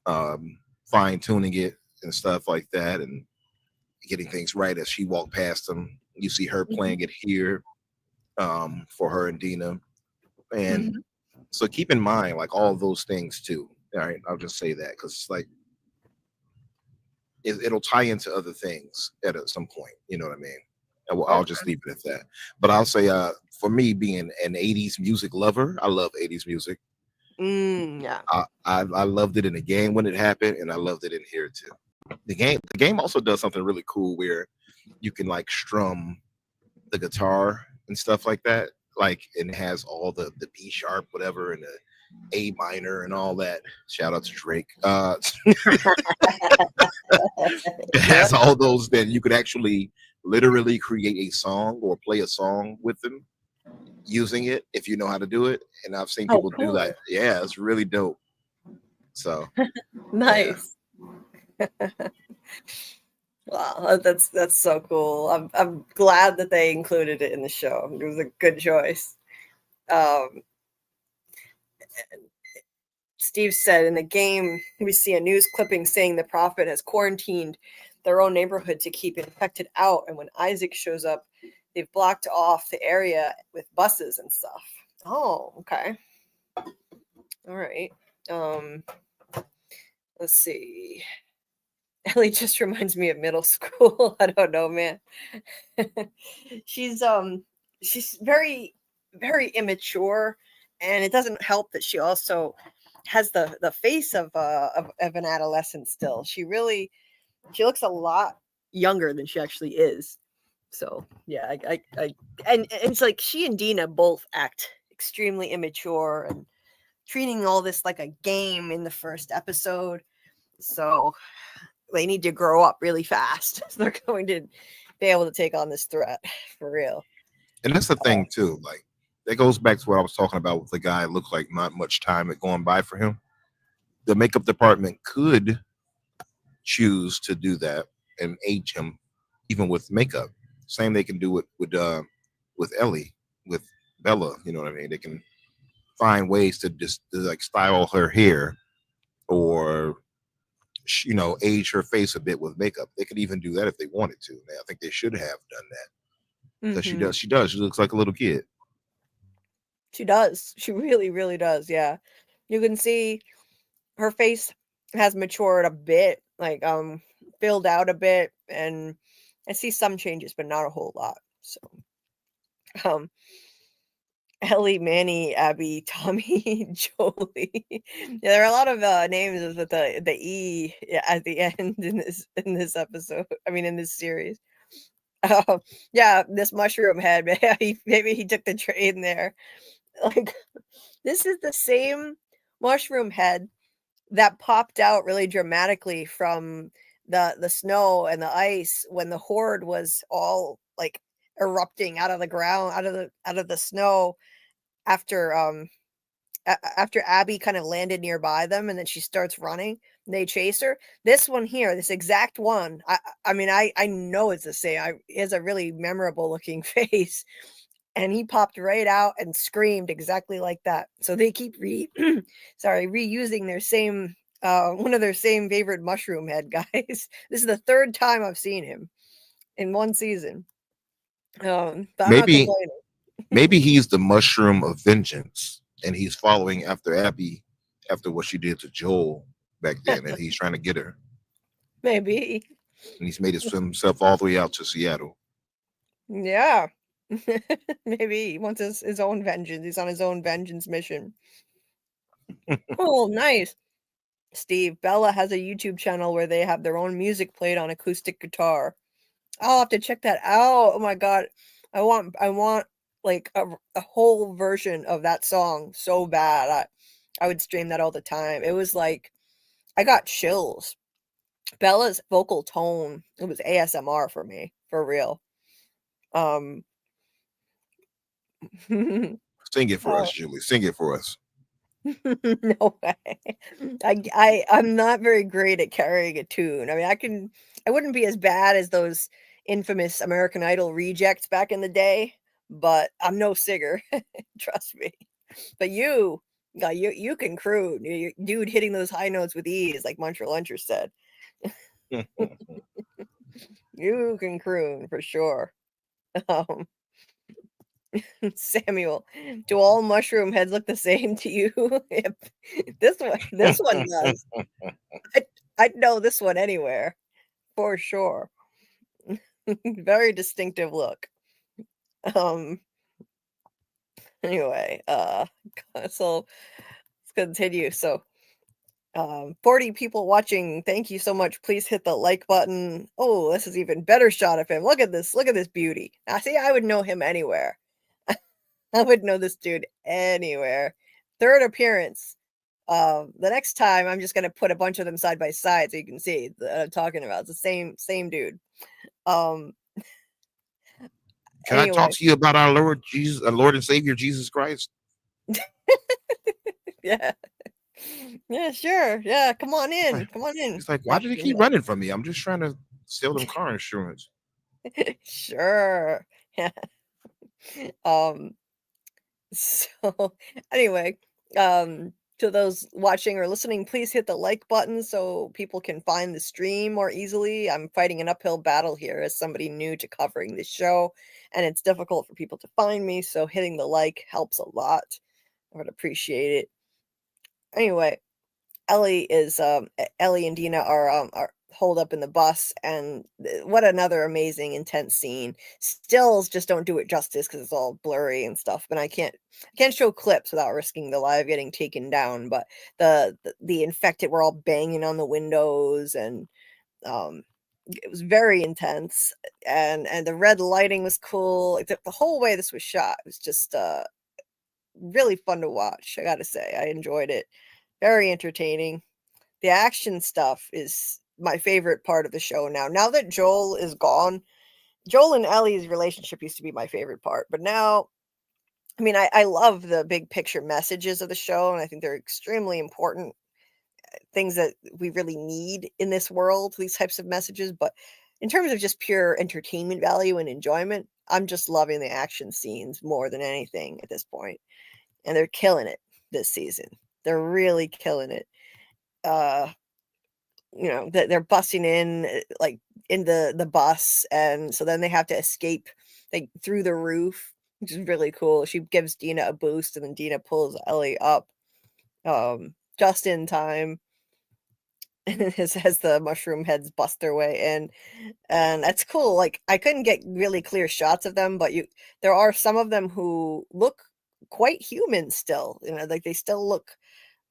[SPEAKER 3] fine tuning it and stuff like that, and getting things right as she walked past him. You see her playing it here for her and Dina, and so keep in mind like all those things too. All right, I'll just say that because it's like it'll tie into other things at some point. You know what I mean? I'll just leave it at that. But I'll say, for me, being an '80s music lover, I love '80s music.
[SPEAKER 1] Yeah,
[SPEAKER 3] I loved it in the game when it happened, and I loved it in here too. The game also does something really cool where you can like strum the guitar and stuff like that. like, and it has all the B sharp, whatever, and the A minor and all that. Shout out to Drake. It has all those that you could actually literally create a song or play a song with them using it if you know how to do it. And I've seen people do that. Yeah, it's really dope. So
[SPEAKER 1] nice. Yeah. Wow, that's so cool. I'm glad that they included it in the show. It was a good choice. Steve said in the game, we see a news clipping saying the Prophet has quarantined their own neighborhood to keep infected out. And when Isaac shows up, they've blocked off the area with buses and stuff. Oh, okay. All right. Let's see. Ellie just reminds me of middle school. I don't know, man. She's very, very immature, and it doesn't help that she also has the face of an adolescent still. She looks a lot younger than she actually is. So yeah, and it's like she and Dina both act extremely immature and treating all this like a game in the first episode. So they need to grow up really fast. So they're going to be able to take on this threat for real.
[SPEAKER 3] And that's the thing too. Like, that goes back to what I was talking about with the guy. It looked like not much time had gone by for him. The makeup department could choose to do that and age him even with makeup. Same they can do it with Ellie, with Bella. You know what I mean? They can find ways to just like style her hair or age her face a bit with makeup. They could even do that if they wanted to. I think they should have done that. Because she does. She looks like a little kid.
[SPEAKER 1] She does. She really, really does. Yeah. You can see her face has matured a bit, like filled out a bit, and I see some changes, but not a whole lot. So Ellie, Manny, Abby, Tommy, Jolie. Yeah, there are a lot of names with the E at the end in this episode. I mean, in this series. Yeah, this mushroom head. Maybe he took the train there. Like, this is the same mushroom head that popped out really dramatically from the snow and the ice when the horde was all like erupting out of the ground, out of the snow after Abby kind of landed nearby them, and then she starts running and they chase her. This one here, this exact one, I mean, I know it's the same. He has a really memorable looking face, and he popped right out and screamed exactly like that. So they keep reusing their same one of their same favorite mushroom head guys. This is the third time I've seen him in one season. But I'm not complaining.
[SPEAKER 3] Maybe he's the mushroom of vengeance, and he's following after Abby after what she did to Joel back then, and he's trying to get her.
[SPEAKER 1] Maybe.
[SPEAKER 3] And he's made himself all the way out to Seattle.
[SPEAKER 1] Yeah. Maybe he wants his own vengeance. He's on his own vengeance mission. Oh, nice. Steve, Bella has a YouTube channel where they have their own music played on acoustic guitar. I'll have to check that out. Oh my god. I want like a whole version of that song so bad. I would stream that all the time. It was like I got chills. Bella's vocal tone, it was ASMR for me, for real.
[SPEAKER 3] Sing it for us, Julie. Sing it for us.
[SPEAKER 1] No way. I'm not very great at carrying a tune. I mean, I wouldn't be as bad as those infamous American Idol rejects back in the day, but I'm no singer. Trust me. But you can croon. Dude hitting those high notes with ease, like Muncher Luncher said. You can croon for sure. Samuel, do all mushroom heads look the same to you? This one does. I'd know this one anywhere, for sure. Very distinctive look. Anyway, so let's continue. So 40 people watching. Thank you so much. Please hit the like button. Oh, this is even better shot of him. Look at this beauty. I see, I would know him anywhere. I would know this dude anywhere. Third appearance. The next time I'm just gonna put a bunch of them side by side so you can see that I'm talking about. It's the same dude.
[SPEAKER 3] Can I
[SPEAKER 1] Anyway,
[SPEAKER 3] talk to you about our Lord Jesus, our Lord and Savior Jesus Christ?
[SPEAKER 1] yeah, yeah, sure, yeah. Come on
[SPEAKER 3] He's
[SPEAKER 1] in,
[SPEAKER 3] like,
[SPEAKER 1] come on in.
[SPEAKER 3] he's like, why
[SPEAKER 1] Pop
[SPEAKER 3] did he
[SPEAKER 1] your
[SPEAKER 3] keep running from me? I'm just trying to sell them car insurance.
[SPEAKER 1] head. Sure. Yeah. Um. So anyway, to those watching or listening, please hit the like button so people can find the stream more easily. I'm fighting an uphill battle here as somebody new to covering this show, and it's difficult for people to find me, so hitting the like helps a lot. I would appreciate it. Anyway, Ellie and Dina are holed up in the bus, and what another amazing intense scene. Stills just don't do it justice because it's all blurry and stuff, but I can't show clips without risking the live getting taken down. But the infected were all banging on the windows, and it was very intense, and the red lighting was cool. Like, the whole way this was shot was just really fun to watch. I gotta say, I enjoyed it. Very entertaining. The action stuff is my favorite part of the show now. Now that Joel is gone, Joel and Ellie's relationship used to be my favorite part, but now, I mean, I love the big picture messages of the show, and I think they're extremely important things that we really need in this world, these types of messages. But in terms of just pure entertainment value and enjoyment, I'm just loving the action scenes more than anything at this point. And they're killing it this season. They're really killing it. That they're busting in like in the bus, and so then they have to escape like through the roof, which is really cool. She gives Dina a boost, and then Dina pulls Ellie up just in time. As the mushroom heads bust their way in, and that's cool. Like, I couldn't get really clear shots of them, but there are some of them who look quite human still, like they still look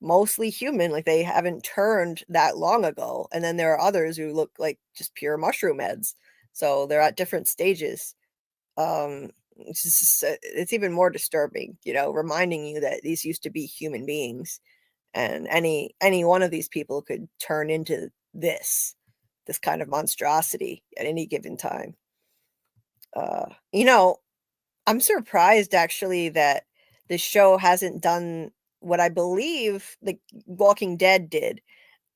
[SPEAKER 1] mostly human, like they haven't turned that long ago. And then there are others who look like just pure mushroom heads. So they're at different stages. It's even more disturbing, reminding you that these used to be human beings, and any one of these people could turn into this kind of monstrosity at any given time. Uh, you know, I'm surprised actually that this show hasn't done what I believe the Walking Dead did.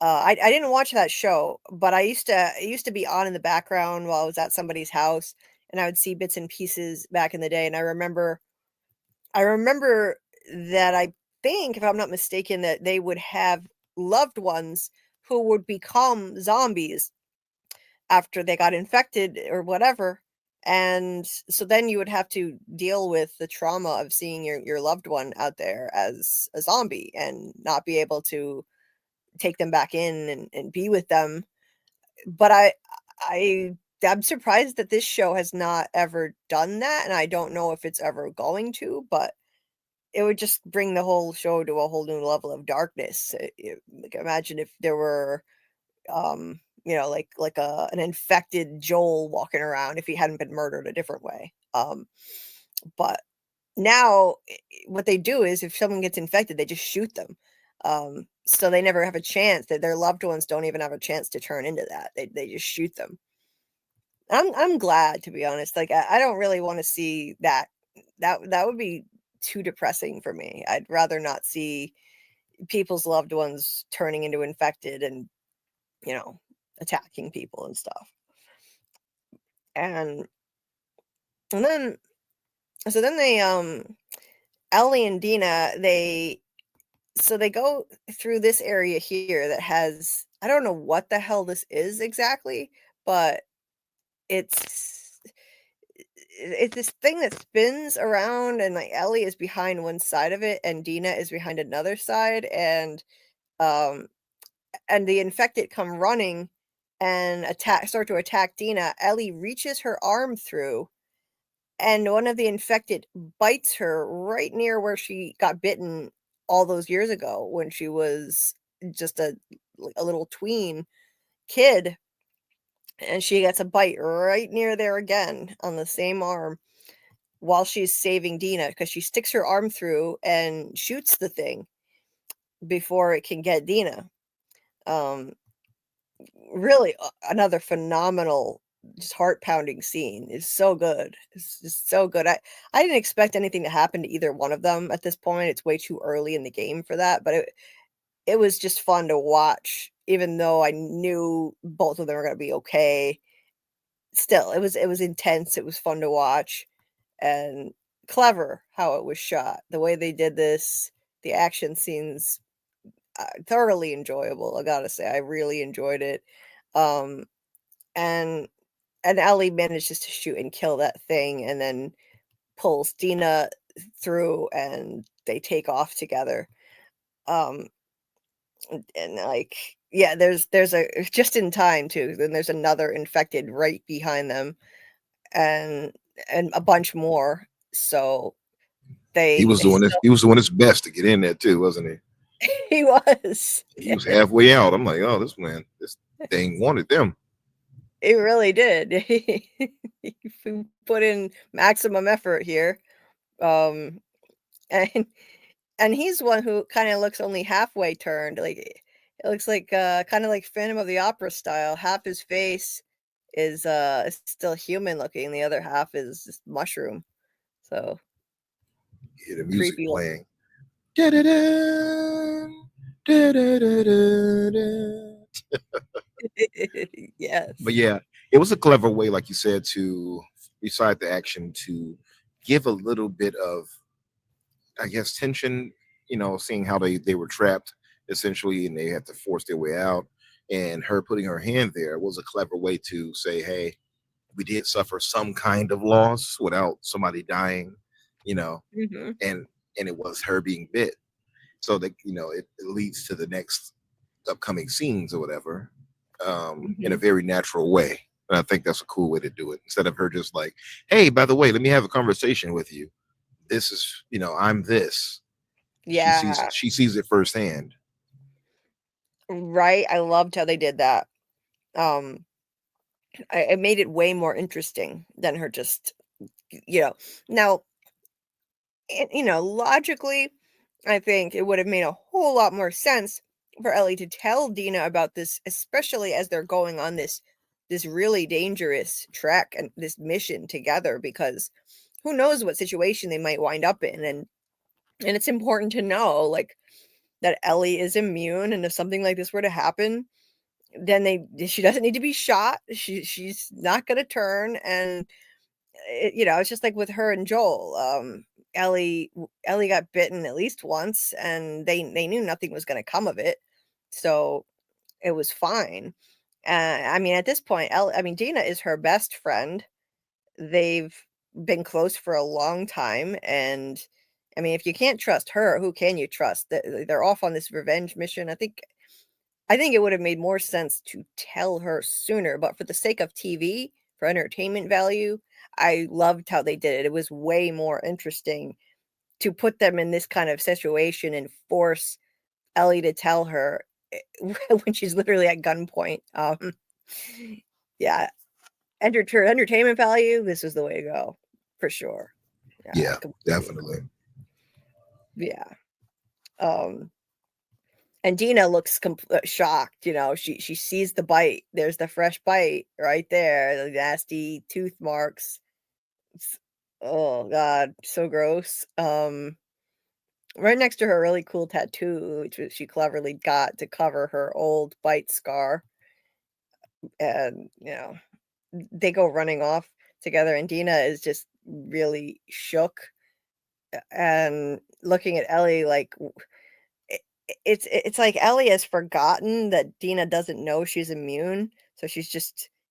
[SPEAKER 1] I didn't watch that show, but it used to be on in the background while I was at somebody's house, and I would see bits and pieces back in the day. And I remember that I think, if I'm not mistaken, that they would have loved ones who would become zombies after they got infected or whatever. And so then you would have to deal with the trauma of seeing your loved one out there as a zombie and not be able to take them back in and be with them. But I'm surprised that this show has not ever done that, and I don't know if it's ever going to, but it would just bring the whole show to a whole new level of darkness. Like, imagine if there were like an infected Joel walking around if he hadn't been murdered a different way. But now what they do is, if someone gets infected, they just shoot them. So they never have a chance, that their loved ones don't even have a chance to turn into that. They just shoot them. I'm glad, to be honest. Like, I don't really want to see that. That would be too depressing for me. I'd rather not see people's loved ones turning into infected and, attacking people and stuff. And and then so then they Ellie and Dina, they go through this area here that has, I don't know what the hell this is exactly, but it's it's this thing that spins around, and like Ellie is behind one side of it and Dina is behind another side, um and the infected come running and start to attack Dina. Ellie reaches her arm through, and one of the infected bites her right near where she got bitten all those years ago when she was just a little tween kid, and she gets a bite right near there again on the same arm. while she's saving Dina, because she sticks her arm through and shoots the thing before it can get Dina. Really another phenomenal, just heart-pounding scene. Is so good. It's just so good. I didn't expect anything to happen to either one of them at this point. It's way too early in the game for that, but it was just fun to watch, even though I knew both of them were going to be okay. Still, it was intense. It was fun to watch, and clever how it was shot. The way they did this, the action scenes, thoroughly enjoyable. I gotta say, I really enjoyed it. Um, and Ellie manages to shoot and kill that thing, and then pulls Dina through, and they take off together. And like, yeah, there's a just in time too. Then there's another infected right behind them, and a bunch more. So
[SPEAKER 3] He was doing this. He was doing his best to get in there too, wasn't he?
[SPEAKER 1] He was.
[SPEAKER 3] He was halfway out. I'm like, oh, this thing wanted them.
[SPEAKER 1] It really did. He put in maximum effort here. And he's one who kind of looks only halfway turned. Like, it looks like kind of like Phantom of the Opera style. Half his face is still human looking, the other half is just mushroom. So
[SPEAKER 3] the music
[SPEAKER 1] creepy
[SPEAKER 3] playing. Da-da-da, da-da-da-da-da.
[SPEAKER 1] Yes.
[SPEAKER 3] But yeah, it was a clever way, like you said, to, beside the action, to give a little bit of, I guess, tension, seeing how they were trapped essentially and they had to force their way out. And her putting her hand there was a clever way to say, hey, we did suffer some kind of loss without somebody dying,
[SPEAKER 1] Mm-hmm.
[SPEAKER 3] and it was her being bit. So that, it leads to the next upcoming scenes or whatever, in a very natural way. And I think that's a cool way to do it. Instead of her just like, hey, by the way, let me have a conversation with you. This is, I'm this.
[SPEAKER 1] Yeah.
[SPEAKER 3] She sees it firsthand.
[SPEAKER 1] Right. I loved how they did that. It made it way more interesting than her just, now, logically, I think it would have made a whole lot more sense for Ellie to tell Dina about this, especially as they're going on this really dangerous trek and this mission together, because who knows what situation they might wind up in. And it's important to know, like, that Ellie is immune, and if something like this were to happen, then she doesn't need to be shot. She's not going to turn. And it's just like with her and Joel. Ellie got bitten at least once, and they knew nothing was going to come of it, so it was fine. I mean, at this point, Dina is her best friend. They've been close for a long time, and I mean, if you can't trust her, who can you trust? They're off on this revenge mission. I think it would have made more sense to tell her sooner, but for the sake of TV, for entertainment value, I loved how they did it. It was way more interesting to put them in this kind of situation and force Ellie to tell her when she's literally at gunpoint. Yeah, entertainment value, this is the way to go, for sure.
[SPEAKER 3] Yeah, definitely.
[SPEAKER 1] Yeah. And Dina looks shocked. She sees the bite. There's the fresh bite right there. The nasty tooth marks. Oh God, so gross. Right next to her really cool tattoo, which she cleverly got to cover her old bite scar. And they go running off together, and Dina is just really shook and looking at Ellie like, it's like Ellie has forgotten that Dina doesn't know she's immune, so she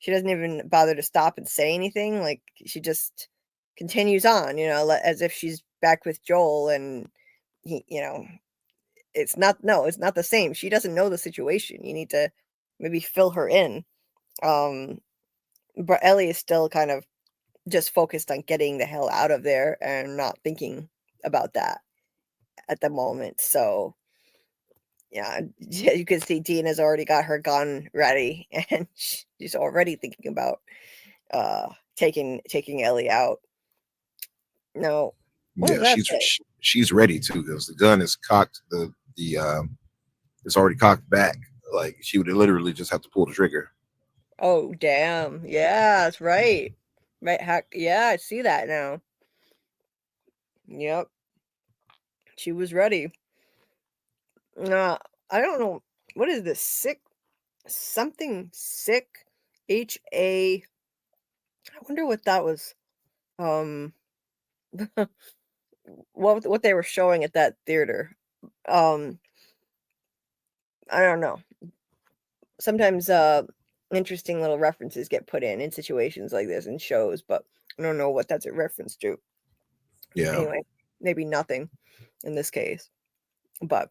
[SPEAKER 1] doesn't even bother to stop and say anything. Like, she just continues on, as if she's back with Joel, and he, it's not the same. She doesn't know the situation. You need to maybe fill her in. But Ellie is still kind of just focused on getting the hell out of there and not thinking about that at the moment. So yeah, you can see Dina's already got her gun ready, and she's already thinking about taking Ellie out. No. What does
[SPEAKER 3] Yeah,
[SPEAKER 1] that say?
[SPEAKER 3] she's ready too because the gun is cocked. It's already cocked back. Like she would literally just have to pull the trigger.
[SPEAKER 1] Oh, damn. Yeah, that's right. Right. Heck, yeah, I see that now. Yep. She was ready. I don't know. What is this? Sick? Something sick? HA. I wonder what that was. Um, what they were showing at that theater. Um, I don't know. Sometimes interesting little references get put in situations like this in shows, but I don't know what that's a reference to.
[SPEAKER 3] Yeah,
[SPEAKER 1] Anyway, maybe nothing in this case, but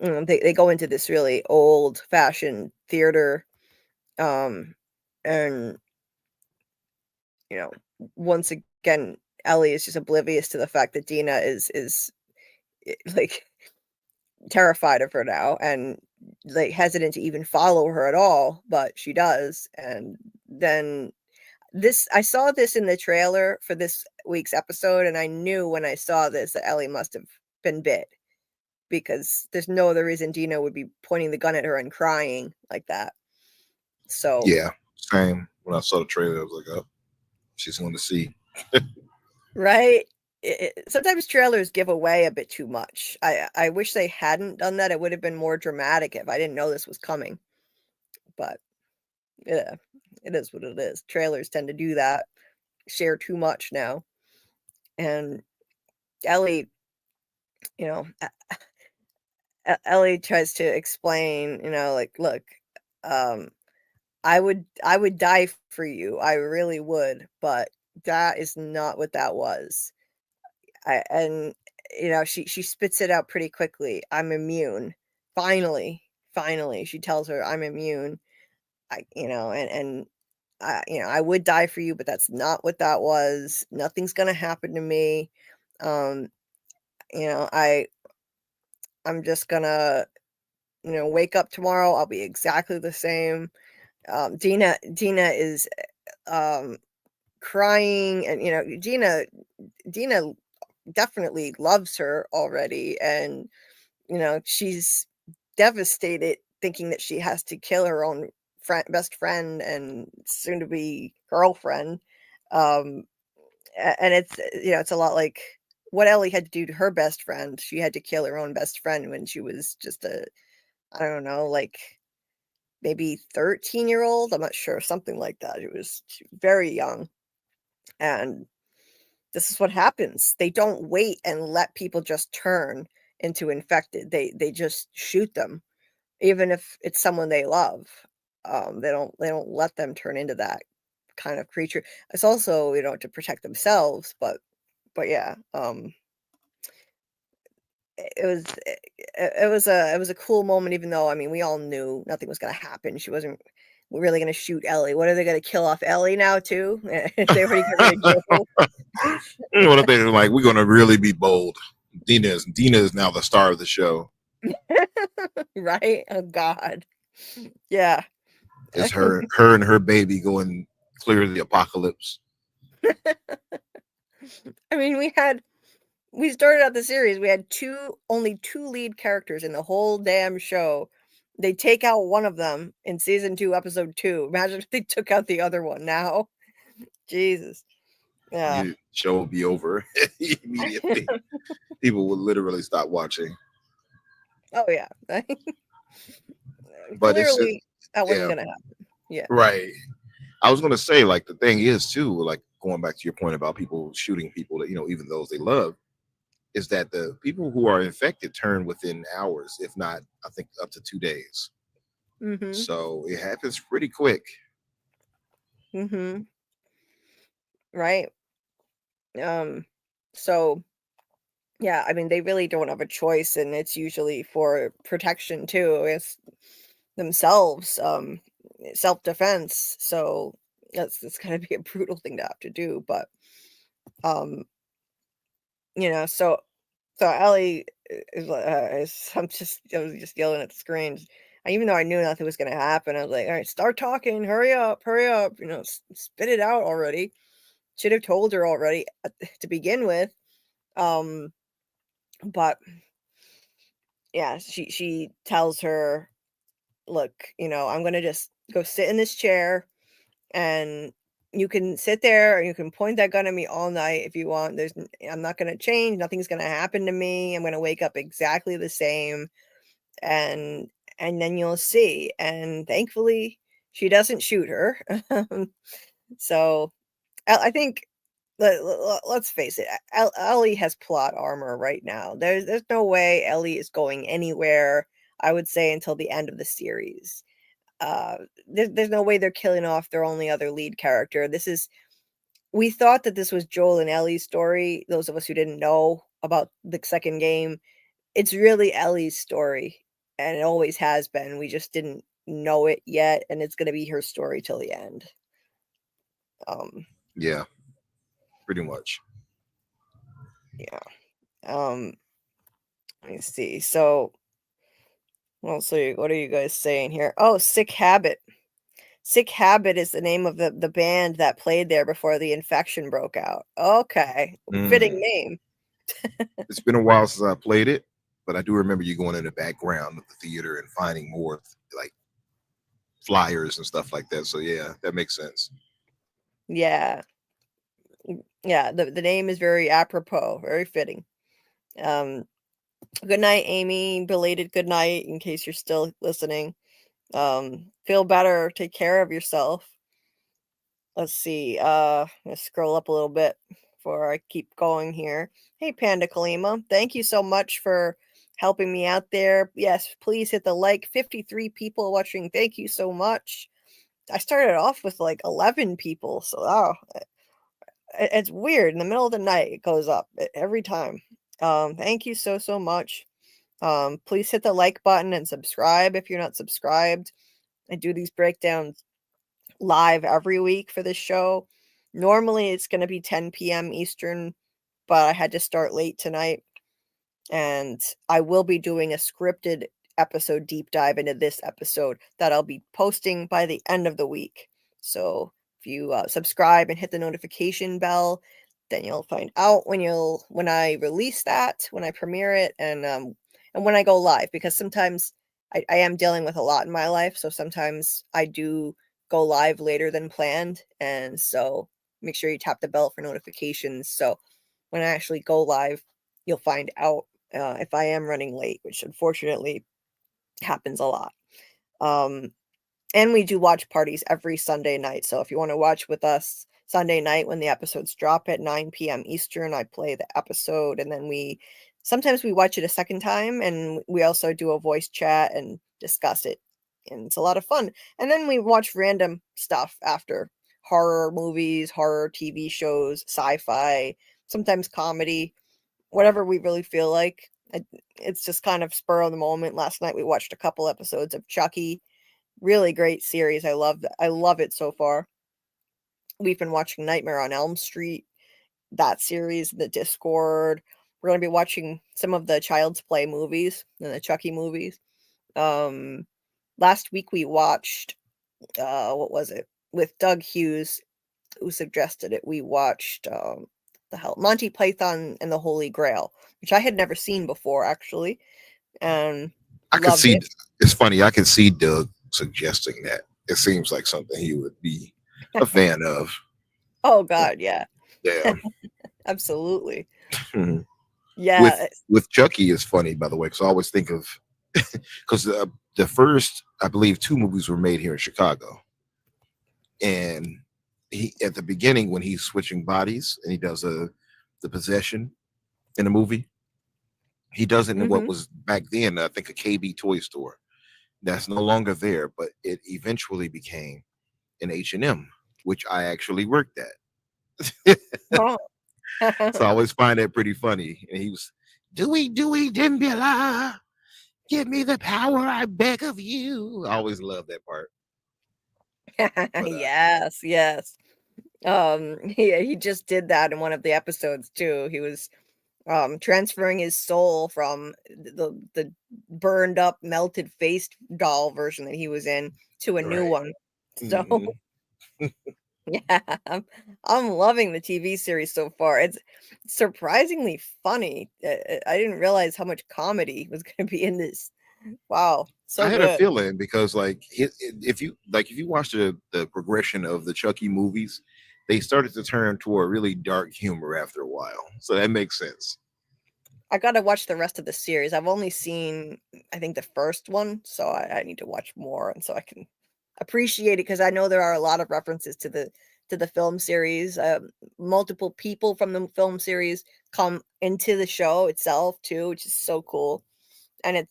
[SPEAKER 1] they go into this really old fashioned theater, and you know, once again, Ellie is just oblivious to the fact that Dina is like terrified of her now and like hesitant to even follow her at all, but she does. And then I saw this in the trailer for this week's episode, and I knew when I saw this that Ellie must have been bit because there's no other reason Dina would be pointing the gun at her and crying like that. So
[SPEAKER 3] yeah, same. When I saw the trailer, I was like, "Oh, she's going to see."
[SPEAKER 1] right. Sometimes trailers give away a bit too much. I wish they hadn't done that. It would have been more dramatic if I didn't know this was coming. But yeah, it is what it is. Trailers tend to do that, share too much now. And Ellie, you know, Ellie tries to explain, like, look, um, I would die for you. I really would, but that is not what that was. And she spits it out pretty quickly. I'm immune. Finally, she tells her I'm immune. I would die for you, but that's not what that was. Nothing's gonna happen to me. Um, you know, I I'm just gonna, wake up tomorrow. I'll be exactly the same. Dina is um crying, and Dina definitely loves her already, and she's devastated thinking that she has to kill her own best friend and soon to be girlfriend. um and it's a lot like what Ellie had to do to her best friend. She had to kill her own best friend when she was just I don't know, like maybe 13-year-old. I'm not sure, something like that. It was very young. And this is what happens. They don't wait and let people just turn into infected. They just shoot them, even if it's someone they love. They don't let them turn into that kind of creature. It's also, to protect themselves, but yeah, it was a cool moment, even though, I mean, we all knew nothing was gonna happen. She wasn't really gonna shoot Ellie. What, are they gonna kill off Ellie now too? They already got rid of Joel.
[SPEAKER 3] What if they're like, we're going to really be bold? Dina is now the star of the show.
[SPEAKER 1] Right? Oh God. Yeah.
[SPEAKER 3] It's her and her baby going clear the apocalypse.
[SPEAKER 1] I mean, we started out the series, we had only two lead characters in the whole damn show. They take out one of them in season 2, episode 2. Imagine if they took out the other one now. Jesus. Yeah.
[SPEAKER 3] The show will be over immediately. People will literally stop watching.
[SPEAKER 1] Oh yeah.
[SPEAKER 3] But it's
[SPEAKER 1] Clearly that wasn't
[SPEAKER 3] yeah,
[SPEAKER 1] gonna happen. Yeah.
[SPEAKER 3] right. I was gonna say, like, the thing is too, like going back to your point about people shooting people that even those they love, is that the people who are infected turn within hours, if not, I think up to 2 days.
[SPEAKER 1] Mm-hmm.
[SPEAKER 3] So it happens pretty quick.
[SPEAKER 1] Mm-hmm. Right. So yeah, I mean, they really don't have a choice, and it's usually for protection too. It's themselves, self-defense. So that's gonna be a brutal thing to have to do. But um, so Ellie I was just yelling at the screen. Even though I knew nothing was gonna happen, I was like, all right, start talking, hurry up, spit it out already. should have told her already to begin with. But yeah, she tells her, look, I'm gonna just go sit in this chair, and you can sit there and you can point that gun at me all night if you want. I'm not gonna change. Nothing's gonna happen to me. I'm gonna wake up exactly the same, and then you'll see. And thankfully, she doesn't shoot her. So I think, let's face it, Ellie has plot armor right now. There's no way Ellie is going anywhere, I would say, until the end of the series. There's no way they're killing off their only other lead character. We thought that this was Joel and Ellie's story. Those of us who didn't know about the second game, it's really Ellie's story, and it always has been. We just didn't know it yet, and it's going to be her story till the end.
[SPEAKER 3] Yeah, pretty much.
[SPEAKER 1] Yeah. Let me see. So, well, so what are you guys saying here? Oh, Sick Habit. Sick Habit is the name of the band that played there before the infection broke out. Okay. Fitting name.
[SPEAKER 3] It's been a while since I played it, but I do remember you going in the background of the theater and finding more like flyers and stuff like that. So yeah, that makes sense.
[SPEAKER 1] Yeah. Yeah, the name is very apropos, very fitting. Good night, Amy. Belated good night, in case you're still listening. Feel better. Take care of yourself. Let's see. Let's scroll up a little bit before I keep going here. Hey, Panda Kalima, thank you so much for helping me out there. Yes, please hit the like. 53 people watching. Thank you so much. I started off with like 11 people, so it's weird. In the middle of the night, it goes up every time. Thank you so much. Please hit the like button and subscribe if you're not subscribed. I do these breakdowns live every week for this show. Normally it's going to be 10 p.m. Eastern, but I had to start late tonight, and I will be doing a scripted episode deep dive into this episode that I'll be posting by the end of the week. So if you subscribe and hit the notification bell, then you'll find out when I release that, when I premiere it, and when I go live, because sometimes I am dealing with a lot in my life, so sometimes I do go live later than planned, and so make sure you tap the bell for notifications, so when I actually go live, you'll find out if I am running late, which unfortunately happens a lot. And we do watch parties every Sunday night, so if you want to watch with us Sunday night when the episodes drop at 9 p.m. Eastern, I play the episode, and then sometimes we watch it a second time, and we also do a voice chat and discuss it, and it's a lot of fun. And then we watch random stuff after: horror movies, horror TV shows, sci-fi, sometimes comedy, whatever we really feel like. It's just kind of spur of the moment. Last night we watched a couple episodes of Chucky. Really great series. I love it so far. We've been watching Nightmare on Elm Street, that series, the Discord. We're going to be watching some of the Child's Play movies and the Chucky movies. Last week we watched, what was it? With Doug Hughes, who suggested it. We watched, Monty Python and the Holy Grail, which I had never seen before, actually. And
[SPEAKER 3] I could see it's funny. I could see Doug suggesting that. It seems like something he would be a fan of.
[SPEAKER 1] Oh God, yeah.
[SPEAKER 3] Yeah.
[SPEAKER 1] Absolutely.
[SPEAKER 3] Mhm.
[SPEAKER 1] Yeah.
[SPEAKER 3] With Chucky is funny, by the way, because I always think of because the first, I believe, 2 movies were made here in Chicago, and he at the beginning when he's switching bodies and he does the possession in the movie, he does it in what was back then I think a KB toy store that's no longer there, but it eventually became an H&M, which I actually worked at.
[SPEAKER 1] Oh.
[SPEAKER 3] So I always find that pretty funny. And he was, Dewey Dimbula, give me the power, I beg of you. I always love that part. But,
[SPEAKER 1] yes. He just did that in one of the episodes too. He was transferring his soul from the burned up, melted faced doll version that he was in to a new one. So Yeah, I'm loving the TV series so far. It's surprisingly funny. I didn't realize how much comedy was going to be in this. Wow,
[SPEAKER 3] I
[SPEAKER 1] so
[SPEAKER 3] had a
[SPEAKER 1] good.
[SPEAKER 3] feeling because like if you watch the progression of the Chucky movies, they started to turn toward really dark humor after a while. So that makes sense.
[SPEAKER 1] I got to watch the rest of the series. I've only seen, I think, the first one, so I need to watch more, and so I can appreciate it because I know there are a lot of references to the film series. Multiple people from the film series come into the show itself too, which is so cool. And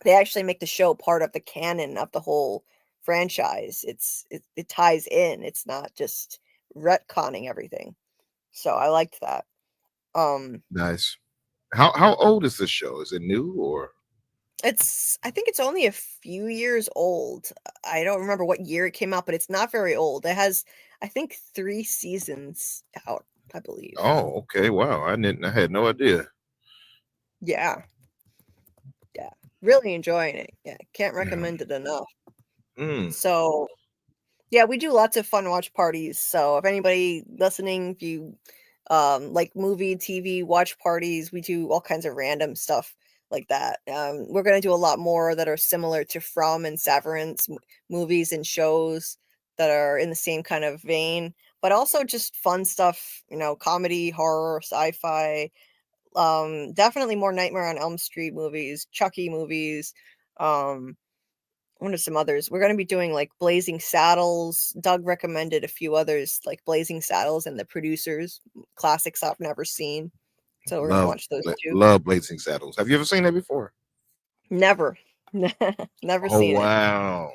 [SPEAKER 1] they actually make the show part of the canon of the whole franchise. It ties in. It's not just retconning everything. So I liked that. Um
[SPEAKER 3] Nice. How old is this show? Is it new or
[SPEAKER 1] I think it's only a few years old. I don't remember what year it came out, but it's not very old. It has, I think, 3 seasons out, I believe.
[SPEAKER 3] oh okay, wow. I had no idea.
[SPEAKER 1] Yeah. Yeah. Really enjoying it. Yeah, can't
[SPEAKER 3] Yeah.
[SPEAKER 1] recommend it enough.
[SPEAKER 3] Mm,
[SPEAKER 1] So, yeah, we do lots of fun watch parties. So, if anybody listening, if you like movie, TV watch parties, we do all kinds of random stuff like that. We're going to do a lot more that are similar to From and Severance movies and shows that are in the same kind of vein, but also just fun stuff, comedy, horror, sci-fi, definitely more Nightmare on Elm Street movies, Chucky movies, um what are some others? We're going to be doing like Blazing Saddles. Doug recommended a few others like Blazing Saddles and The Producers, classics I've never seen. So we're going to watch those too.
[SPEAKER 3] love Blazing Saddles. Have you ever seen that before?
[SPEAKER 1] Never. Never
[SPEAKER 3] Oh
[SPEAKER 1] seen it.
[SPEAKER 3] wow.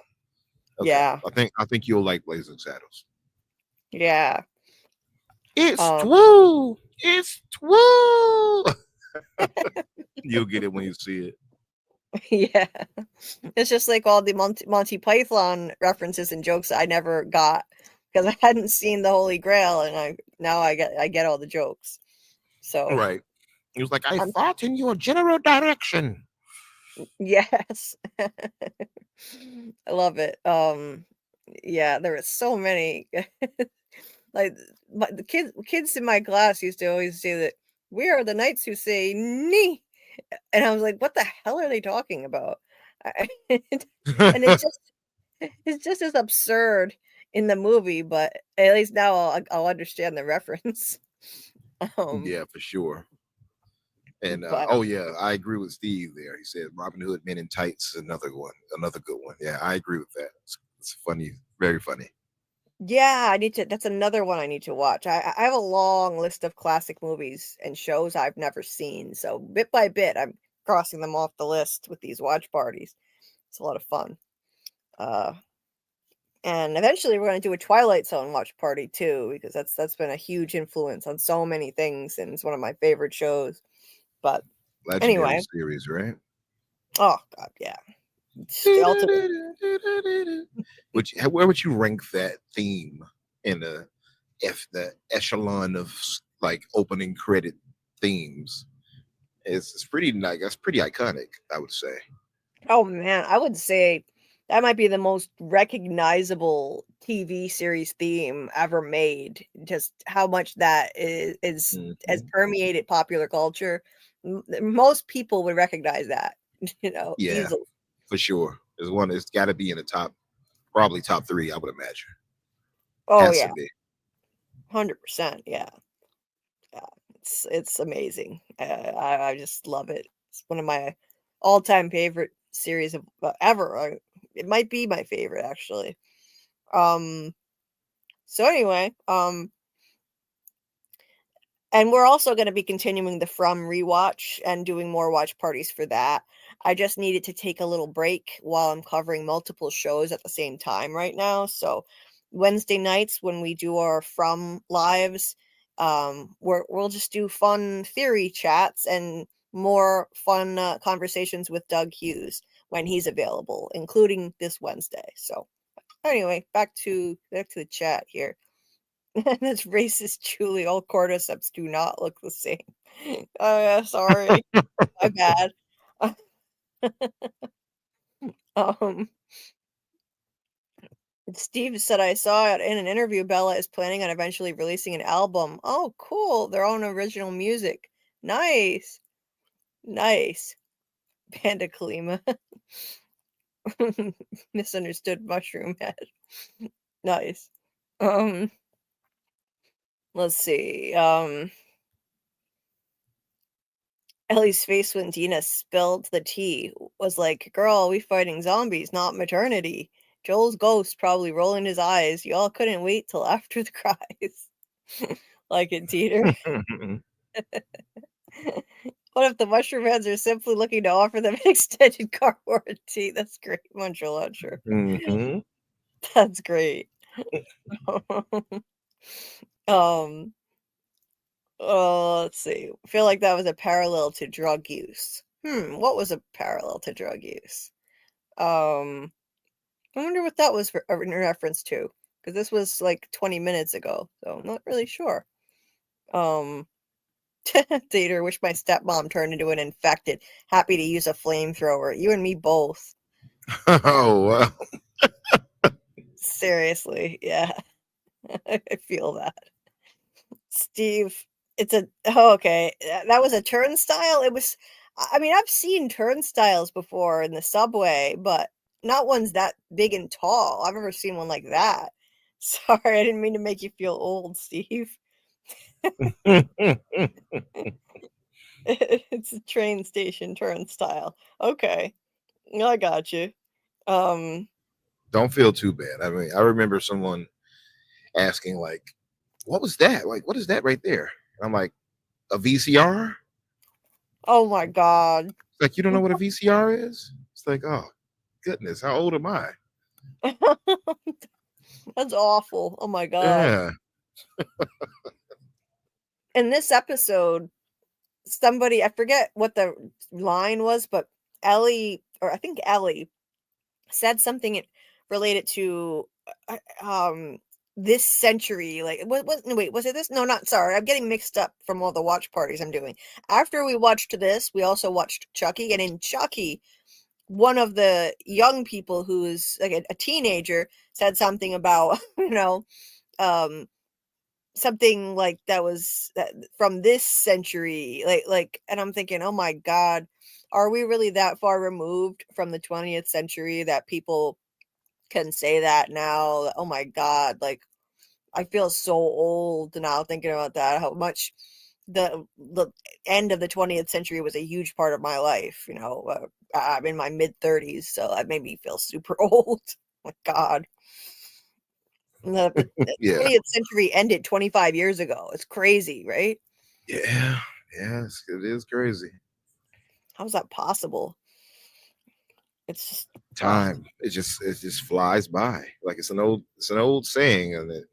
[SPEAKER 3] Okay.
[SPEAKER 1] Yeah.
[SPEAKER 3] I think you'll like Blazing Saddles.
[SPEAKER 1] Yeah.
[SPEAKER 3] It's
[SPEAKER 1] Um
[SPEAKER 3] twoo. It's twoo. You'll get it when you see it.
[SPEAKER 1] yeah. It's just like all the Monty Python references and jokes I never got because I hadn't seen the Holy Grail and I get all the jokes. So,
[SPEAKER 3] Right. He was like, I
[SPEAKER 1] I'm
[SPEAKER 3] thought in your general direction.
[SPEAKER 1] yes. I love it. Yeah, there are so many. Like the kids in my class used to always say that we are the knights who say "nee," and I was like, "What the hell are they talking about?" And it's just as absurd in the movie, but at least now I'll understand the reference. Um,
[SPEAKER 3] Yeah, for sure. And
[SPEAKER 1] but
[SPEAKER 3] oh yeah, I agree with Steve there. He said Robin Hood Men in Tights is another good one. Yeah, I agree with that. It's funny, very funny.
[SPEAKER 1] yeah, I need to. That's another one I need to watch. I have a long list of classic movies and shows I've never seen. So bit by bit, I'm crossing them off the list with these watch parties. It's a lot of fun. Uh, and eventually we're going to do a Twilight Zone watch party too, because that's been a huge influence on so many things, and it's one of my favorite shows. But
[SPEAKER 3] Legendary
[SPEAKER 1] anyway,
[SPEAKER 3] series, right?
[SPEAKER 1] oh god, yeah, it's the ultimate.
[SPEAKER 3] Where would you rank that theme in the echelon of like opening credit themes? It's pretty like that's pretty iconic, I would say.
[SPEAKER 1] Oh man, I would say that might be the most recognizable TV series theme ever made. Just how much that has
[SPEAKER 3] Mhm.
[SPEAKER 1] permeated popular culture. Most people would recognize that,
[SPEAKER 3] Yeah,
[SPEAKER 1] easily.
[SPEAKER 3] for sure. There's one. It's got to be in the top, probably top three. I would imagine.
[SPEAKER 1] Oh
[SPEAKER 3] Has to
[SPEAKER 1] yeah,
[SPEAKER 3] be.
[SPEAKER 1] 100%. Yeah, yeah. It's amazing. I just love it. It's one of my all-time favorite series of ever. It might be my favorite actually. Um. So anyway, and we're also going to be continuing the From rewatch and doing more watch parties for that. I just needed to take a little break while I'm covering multiple shows at the same time right now. So Wednesday nights when we do our From lives, we'll just do fun theory chats and more fun conversations with Doug Hughes when he's available, including this Wednesday. So anyway, back to the chat here. That's racist, Julie. All cordyceps do not look the same. Oh yeah, sorry. My bad. Um, Steve said, I saw it in an interview. Bella is planning on eventually releasing an album. Oh, cool. Their own original music. Nice. Nice. Panda Kalima. Misunderstood mushroom head. Nice. Let's see. Ellie's face when Dina spilled the tea was like, girl, we fighting zombies, not maternity. Joel's ghost probably rolling his eyes. Y'all couldn't wait till after the cries. Like it, Dieter. What if the mushroom heads are simply looking to offer them an extended car warranty? That's great, Munchel Luncher.
[SPEAKER 3] Mm-hmm.
[SPEAKER 1] That's great. Let's see. I feel like that was a parallel to drug use. What was a parallel to drug use? I wonder what that was in reference to, because this was like 20 minutes ago, so I'm not really sure. Dater, wish my stepmom turned into an infected. Happy to use a flamethrower. You and me both.
[SPEAKER 3] Oh, wow.
[SPEAKER 1] Seriously, yeah. I feel that. Steve, okay. That was a turnstile. It was, I mean, I've seen turnstiles before in the subway, but not ones that big and tall. I've never seen one like that. Sorry, I didn't mean to make you feel old, Steve. It's a train station turnstile. Okay. I got you.
[SPEAKER 3] Don't feel too bad. I mean, I remember someone asking, like, what was that? Like, what is that right there? And I'm like, a VCR?
[SPEAKER 1] Oh my God.
[SPEAKER 3] It's like, you don't know what a VCR is? It's like, oh, goodness, how old am I?
[SPEAKER 1] That's awful. Oh my God.
[SPEAKER 3] Yeah.
[SPEAKER 1] In this episode, somebody, I forget what the line was, but Ellie, or I think Ellie, said something related to this century. Like, wait, was it this? No, not, sorry. I'm getting mixed up from all the watch parties I'm doing. After we watched this, we also watched Chucky, and in Chucky, one of the young people who's like a teenager said something about, something like that was from this century, and I'm thinking, oh my God, are we really that far removed from the 20th century that people can say that now? Oh my God, like, I feel so old now thinking about that, how much the end of the 20th century was a huge part of my life. I'm in my mid-30s, so that made me feel super old. Oh my God. The
[SPEAKER 3] Yeah.
[SPEAKER 1] 20th century ended 25 years ago. It's crazy, right?
[SPEAKER 3] Yeah. Yes, it is crazy.
[SPEAKER 1] How's that possible? It's just
[SPEAKER 3] Time. It just flies by. Like it's an old saying, and it,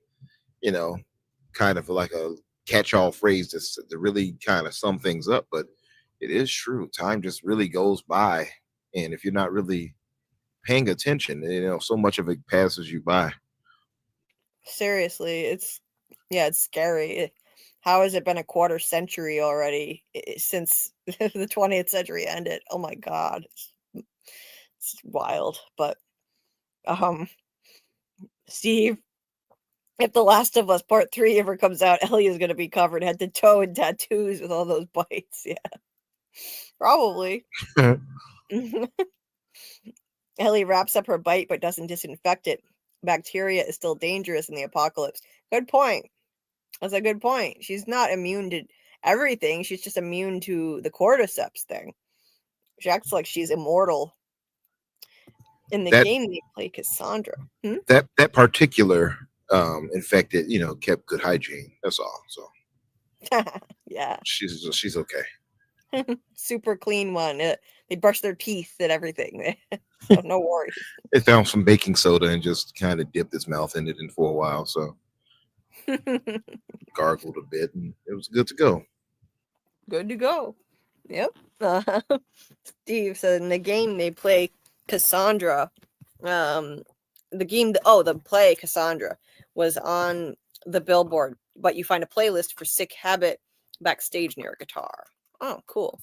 [SPEAKER 3] kind of like a catch-all phrase to really kind of sum things up, but it is true. Time just really goes by, and if you're not really paying attention, so much of it passes you by.
[SPEAKER 1] seriously, it's scary. How has it been a quarter century already since the 20th century ended? Oh my God. It's wild. But Steve, if The Last of Us Part 3 ever comes out, Ellie is going to be covered head to toe in tattoos with all those bites. Yeah. Probably. Ellie wraps up her bite but doesn't disinfect it. Bacteria is still dangerous in the apocalypse. Good point. That's a good point. She's not immune to everything. She's just immune to the cordyceps thing. She acts like she's immortal. In the game, they play Cassandra.
[SPEAKER 3] That particular infected, kept good hygiene. That's all. So
[SPEAKER 1] Yeah.
[SPEAKER 3] she's okay.
[SPEAKER 1] Super clean one. They brush their teeth and everything. So no worries.
[SPEAKER 3] They found some baking soda and just kind of dipped its mouth in it for a while. So gargled a bit, and it was good to go.
[SPEAKER 1] Good to go. Yep. Steve said in the game they play Cassandra. The play Cassandra was on the billboard, but you find a playlist for Sick Habit backstage near a guitar. Oh, cool.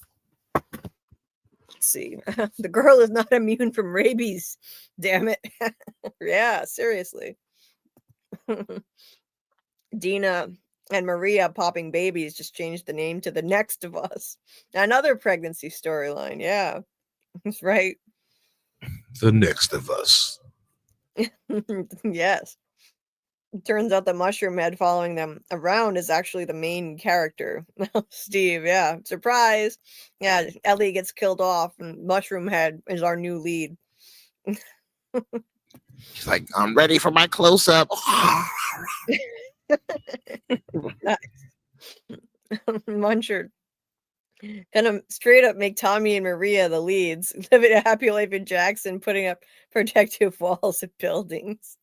[SPEAKER 1] Let's see. The girl is not immune from rabies. Damn it. Yeah, seriously. Dina and Maria popping babies just changed the name to The Next of Us. Another pregnancy storyline. Yeah, that's right.
[SPEAKER 3] The Next of Us.
[SPEAKER 1] Yes. Turns out the mushroom head following them around is actually the main character. Steve, yeah. Surprise. Yeah, Ellie gets killed off, and Mushroom Head is our new lead.
[SPEAKER 3] She's like, I'm ready for my close up.
[SPEAKER 1] Muncher. Gonna straight up make Tommy and Maria the leads, living a happy life in Jackson, putting up protective walls of buildings.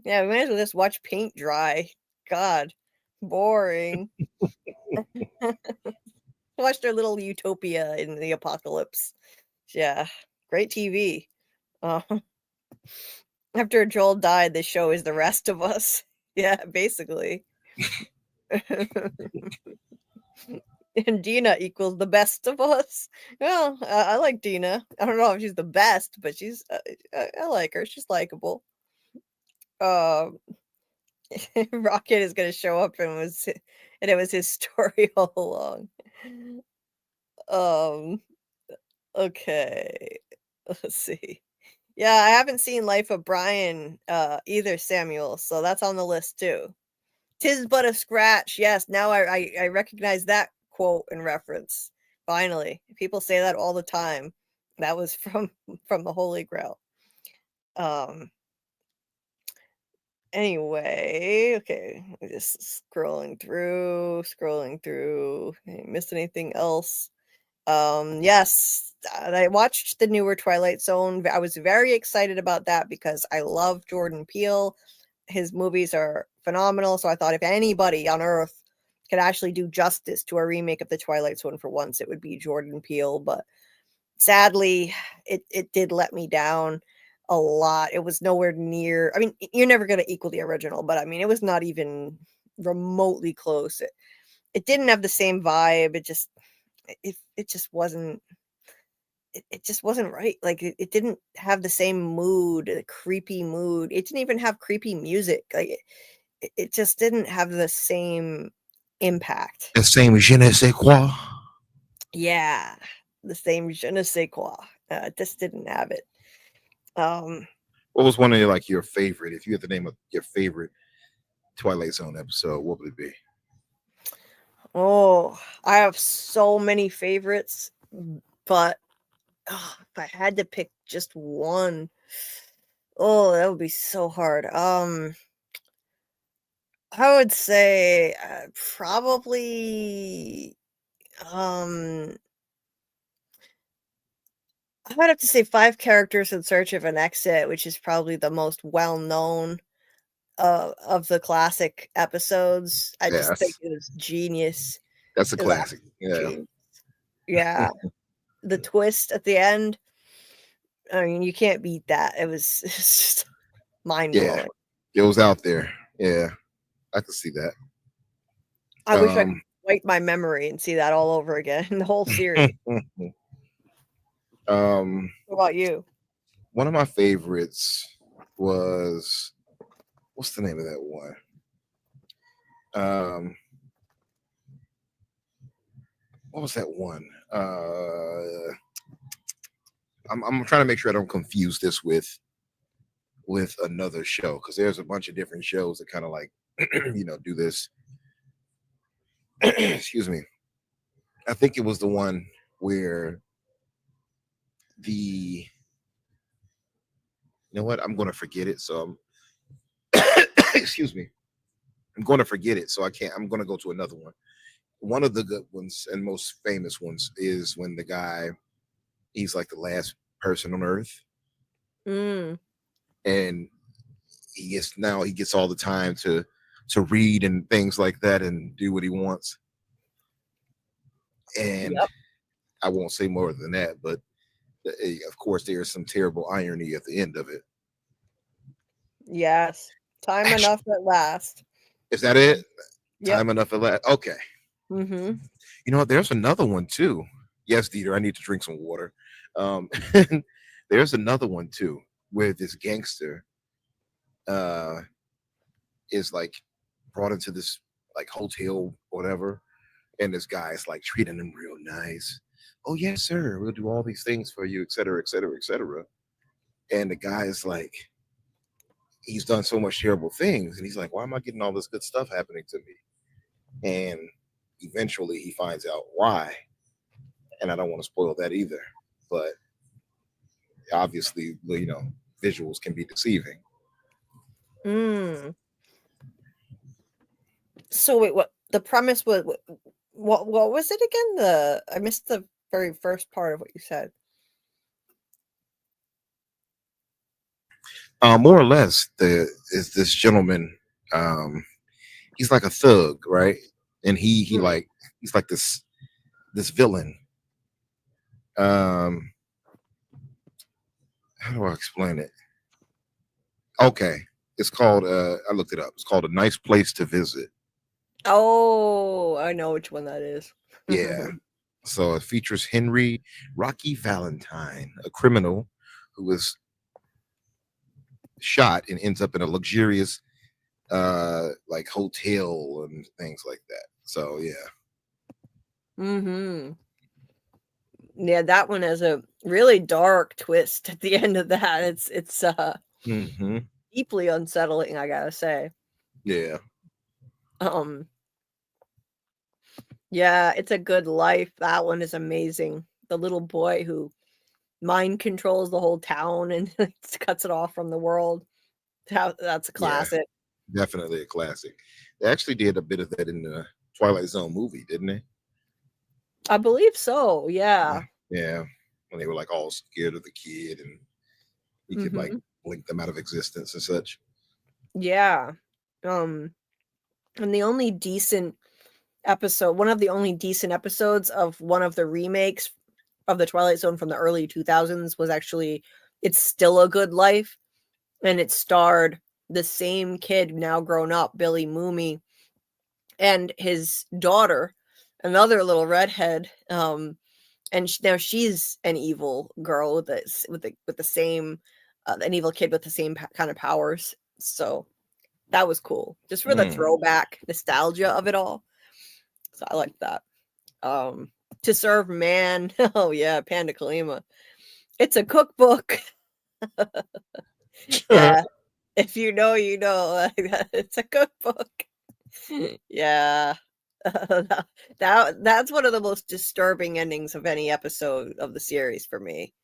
[SPEAKER 1] Yeah, we might as well just watch paint dry. God, boring. Watch their little utopia in the apocalypse. Yeah, great TV. After Joel died, the show is The Rest of Us. Yeah, basically. And Dina equals The Best of Us. Well, I like Dina. I don't know if she's the best, but she's I like her. She's likable. Rocket is gonna show up and it was his story all along. Okay. Let's see. Yeah, I haven't seen Life of Brian either, Samuel, so that's on the list too. "'Tis but a scratch." Yes, now I recognize that quote and reference. Finally. People say that all the time. That was from the Holy Grail. Anyway, okay, just scrolling through. Missed anything else? Yes, I watched the newer Twilight Zone. I was very excited about that because I love Jordan Peele. His movies are phenomenal, so I thought if anybody on earth could actually do justice to a remake of the Twilight Zone for once, it would be Jordan Peele. But sadly, it did let me down a lot. It was nowhere near. I mean, you're never going to equal the original, but I mean, it was not even remotely close. It didn't have the same vibe. It just wasn't. It just wasn't right. Like it didn't have the same mood, the creepy mood. It didn't even have creepy music. Like it just didn't have the same impact.
[SPEAKER 3] The same je ne sais quoi.
[SPEAKER 1] Yeah, the same je ne sais quoi. Just didn't have it.
[SPEAKER 3] What was one of your favorite? If you had the name of your favorite Twilight Zone episode, what would it be?
[SPEAKER 1] Oh, I have so many favorites, but if I had to pick just one, oh, that would be so hard. I would say probably I would have to say Five Characters in Search of an Exit, which is probably the most well-known of the classic episodes. I just think it was genius.
[SPEAKER 3] That's a
[SPEAKER 1] It was
[SPEAKER 3] classic. Yeah.
[SPEAKER 1] genius. Yeah. The twist at the end, I mean, you can't beat that. It's just mind-blowing.
[SPEAKER 3] It was out there. Yeah. I could see that.
[SPEAKER 1] I wish I could wipe my memory and see that all over again in the whole series. What about you?
[SPEAKER 3] One of my favorites was, what's the name of that one? What was that one? I'm trying to make sure I don't confuse this with another show, because there's a bunch of different shows that kind of do this. Excuse me. I think it was the one where you know what? I'm going to forget it. So excuse me. I'm going to forget it. So I can't. I'm going to go to another one. One of the good ones and most famous ones is when the guy, he's like the last person on Earth. And he gets all the time to read and things like that and do what he wants. And I won't say more than that, but of course there's some terrible irony at the end of it.
[SPEAKER 1] Yes. Time enough at last.
[SPEAKER 3] Is that it?
[SPEAKER 1] Yep.
[SPEAKER 3] Time enough at last. Okay.
[SPEAKER 1] Mm-hmm.
[SPEAKER 3] You know what? There's another one too. Yes, Dieter, I need to drink some water. There's another one too, where this gangster, is like brought into this like hotel, whatever, and this guy's like treating him real nice. Oh yes, sir, we'll do all these things for you, et cetera, et cetera, et cetera. And the guy is like, he's done so much terrible things, and he's like, why am I getting all this good stuff happening to me? And eventually he finds out why. And I don't want to spoil that either, but obviously, visuals can be deceiving.
[SPEAKER 1] So wait, what the premise was? What was it again? I missed the very first part of what you said.
[SPEAKER 3] More or less, is this gentleman. He's like a thug, right? And he's like this villain. How do I explain it? Okay, it's called. I looked it up. It's called A Nice Place to Visit.
[SPEAKER 1] Oh, I know which one that is.
[SPEAKER 3] Yeah. So it features Henry Rocky Valentine, a criminal who is shot and ends up in a luxurious like hotel and things like that. So yeah.
[SPEAKER 1] Yeah, that one has a really dark twist at the end of that. It's deeply unsettling, I gotta say.
[SPEAKER 3] Yeah.
[SPEAKER 1] Yeah, It's a Good Life. That one is amazing. The little boy who mind controls the whole town and cuts it off from the world. That's a classic.
[SPEAKER 3] Yeah, definitely a classic. They actually did a bit of that in the Twilight Zone movie, didn't they?
[SPEAKER 1] I believe so. Yeah.
[SPEAKER 3] Yeah. When they were like all scared of the kid and he could like blink them out of existence and such.
[SPEAKER 1] Yeah. And the only decent episode, one of the only decent episodes of one of the remakes of the Twilight Zone from the early 2000s was actually It's Still a Good Life, and it starred the same kid now grown up, Billy Mooney, and his daughter, another little redhead, and now she's an evil girl with the same an evil kid with the same kind of powers. So that was cool, just for the throwback nostalgia of it all. So I like that. To Serve Man. Oh yeah, Panda Kalima. It's a cookbook. Yeah. If you know, you know. It's a cookbook. Yeah. That's one of the most disturbing endings of any episode of the series for me.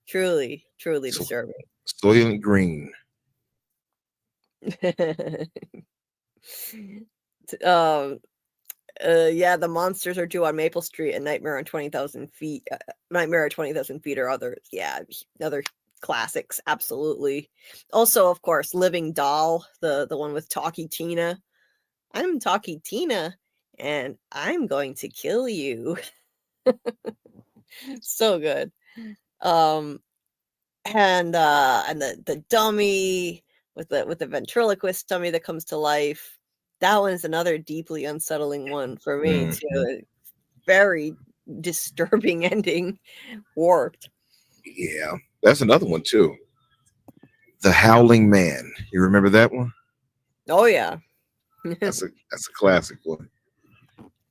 [SPEAKER 1] Truly disturbing.
[SPEAKER 3] Soylent Green.
[SPEAKER 1] Yeah, The Monsters Are Due on Maple Street and Nightmare on 20,000 Feet. Nightmare at 20,000 Feet or others. Yeah, other classics, absolutely. Also, of course, Living Doll, the one with Talkie Tina. I'm Talkie Tina, and I'm going to kill you. So good. And the dummy with the ventriloquist dummy that comes to life. That one's another deeply unsettling one for me too. Very disturbing ending, warped.
[SPEAKER 3] Yeah, that's another one too. The Howling Man. You remember that one?
[SPEAKER 1] Oh yeah,
[SPEAKER 3] that's a classic one.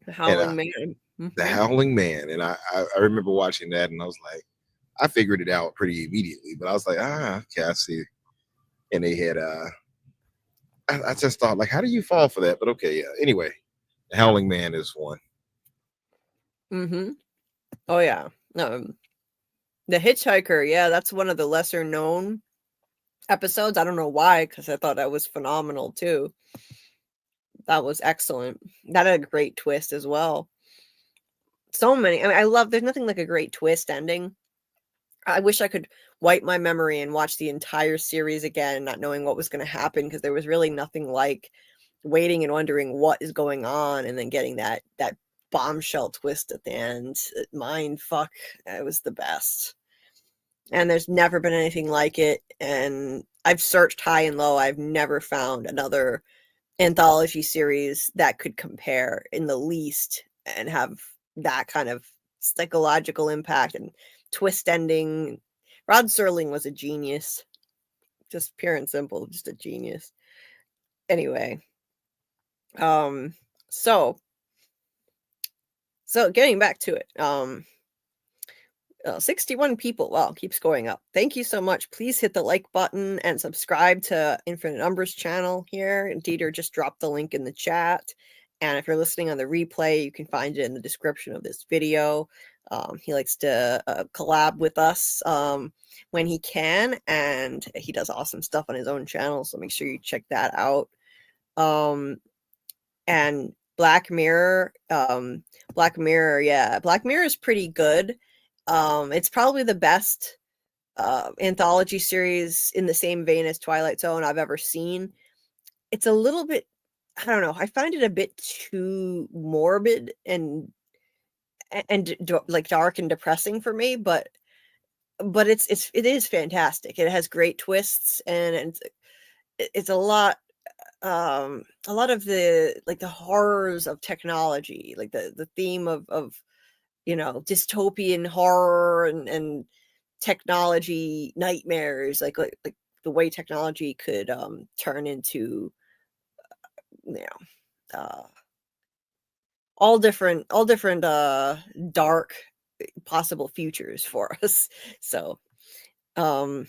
[SPEAKER 1] The Howling Man.
[SPEAKER 3] The Howling Man, and I remember watching that, and I was like, I figured it out pretty immediately, but I was like, okay, I see. And they had I just thought, like, how do you fall for that? But okay, yeah. Anyway, The Howling Man is one.
[SPEAKER 1] Oh yeah. The Hitchhiker, yeah, that's one of the lesser known episodes. I don't know why, because I thought that was phenomenal too. That was excellent. That had a great twist as well. So many. I mean, there's nothing like a great twist ending. I wish I could wipe my memory and watch the entire series again, not knowing what was going to happen, because there was really nothing like waiting and wondering what is going on and then getting that bombshell twist at the end. Mind fuck. It was the best. And there's never been anything like it. And I've searched high and low. I've never found another anthology series that could compare in the least and have that kind of psychological impact and twist ending. Rod Serling was a genius. just pure and simple, just a genius. Anyway, so getting back to it, 61 people. Wow, keeps going up. Thank you so much. Please hit the like button and subscribe to Infinite Umbra's channel here. Dieter just dropped the link in the chat. And if you're listening on the replay, you can find it in the description of this video. He likes to collab with us when he can, and he does awesome stuff on his own channel, so make sure you check that out. And Black Mirror, Black Mirror is pretty good. It's probably the best anthology series in the same vein as Twilight Zone I've ever seen. It's a little bit, I don't know, I find it a bit too morbid and like dark and depressing for me, but it is fantastic. It has great twists, and it's a lot of the, like, the horrors of technology, like the theme of dystopian horror and technology nightmares, like the way technology could turn into all different dark possible futures for us. So I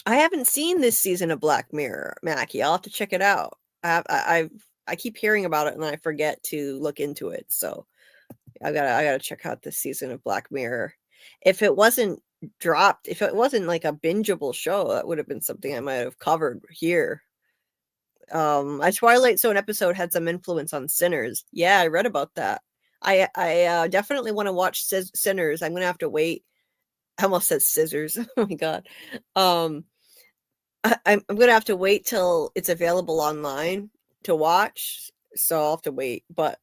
[SPEAKER 1] haven't seen this season of Black Mirror, Mackie. I'll have to check it out. I keep hearing about it and I forget to look into it. So I gotta check out this season of Black Mirror. If it wasn't dropped, if it wasn't like a bingeable show, that would have been something I might have covered here. A Twilight Zone episode had some influence on Sinners. Yeah, I read about that. I definitely want to watch Sinners. I'm gonna have to wait. I almost said scissors. Oh my god. I'm gonna have to wait till it's available online to watch. So I'll have to wait. But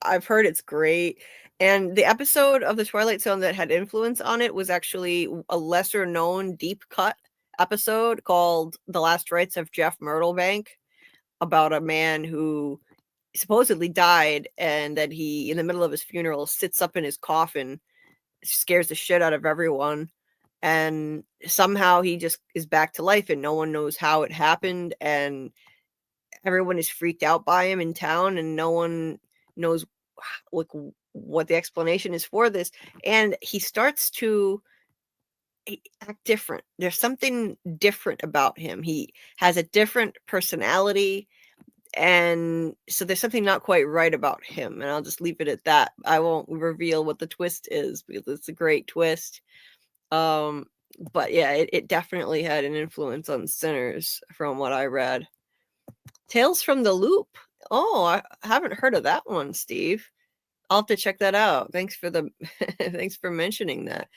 [SPEAKER 1] I've heard it's great. And the episode of the Twilight Zone that had influence on it was actually a lesser known deep cut episode called The Last Rites of Jeff Myrtlebank, about a man who supposedly died, and that he, in the middle of his funeral, sits up in his coffin, scares the shit out of everyone, and somehow he just is back to life, and no one knows how it happened, and everyone is freaked out by him in town, and no one knows like what the explanation is for this. And he starts to act different. There's something different about him. He has a different personality, and so there's something not quite right about him, and I'll just leave it at that. I won't reveal what the twist is because it's a great twist. But yeah, it definitely had an influence on Sinners from what I read. Tales from the Loop. Oh, I haven't heard of that one, Steve. I'll have to check that out. Thanks for thanks for mentioning that.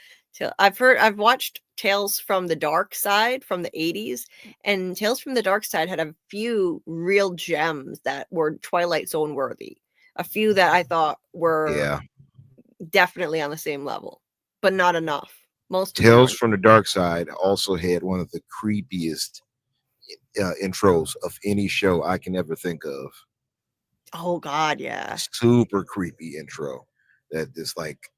[SPEAKER 1] I've watched Tales from the Dark Side from the 80s, and Tales from the Dark Side had a few real gems that were Twilight Zone worthy. A few that I thought were definitely on the same level, but not enough. Most
[SPEAKER 3] Tales from the Dark Side also had one of the creepiest intros of any show I can ever think of.
[SPEAKER 1] Oh god, yeah.
[SPEAKER 3] Super creepy intro. That this like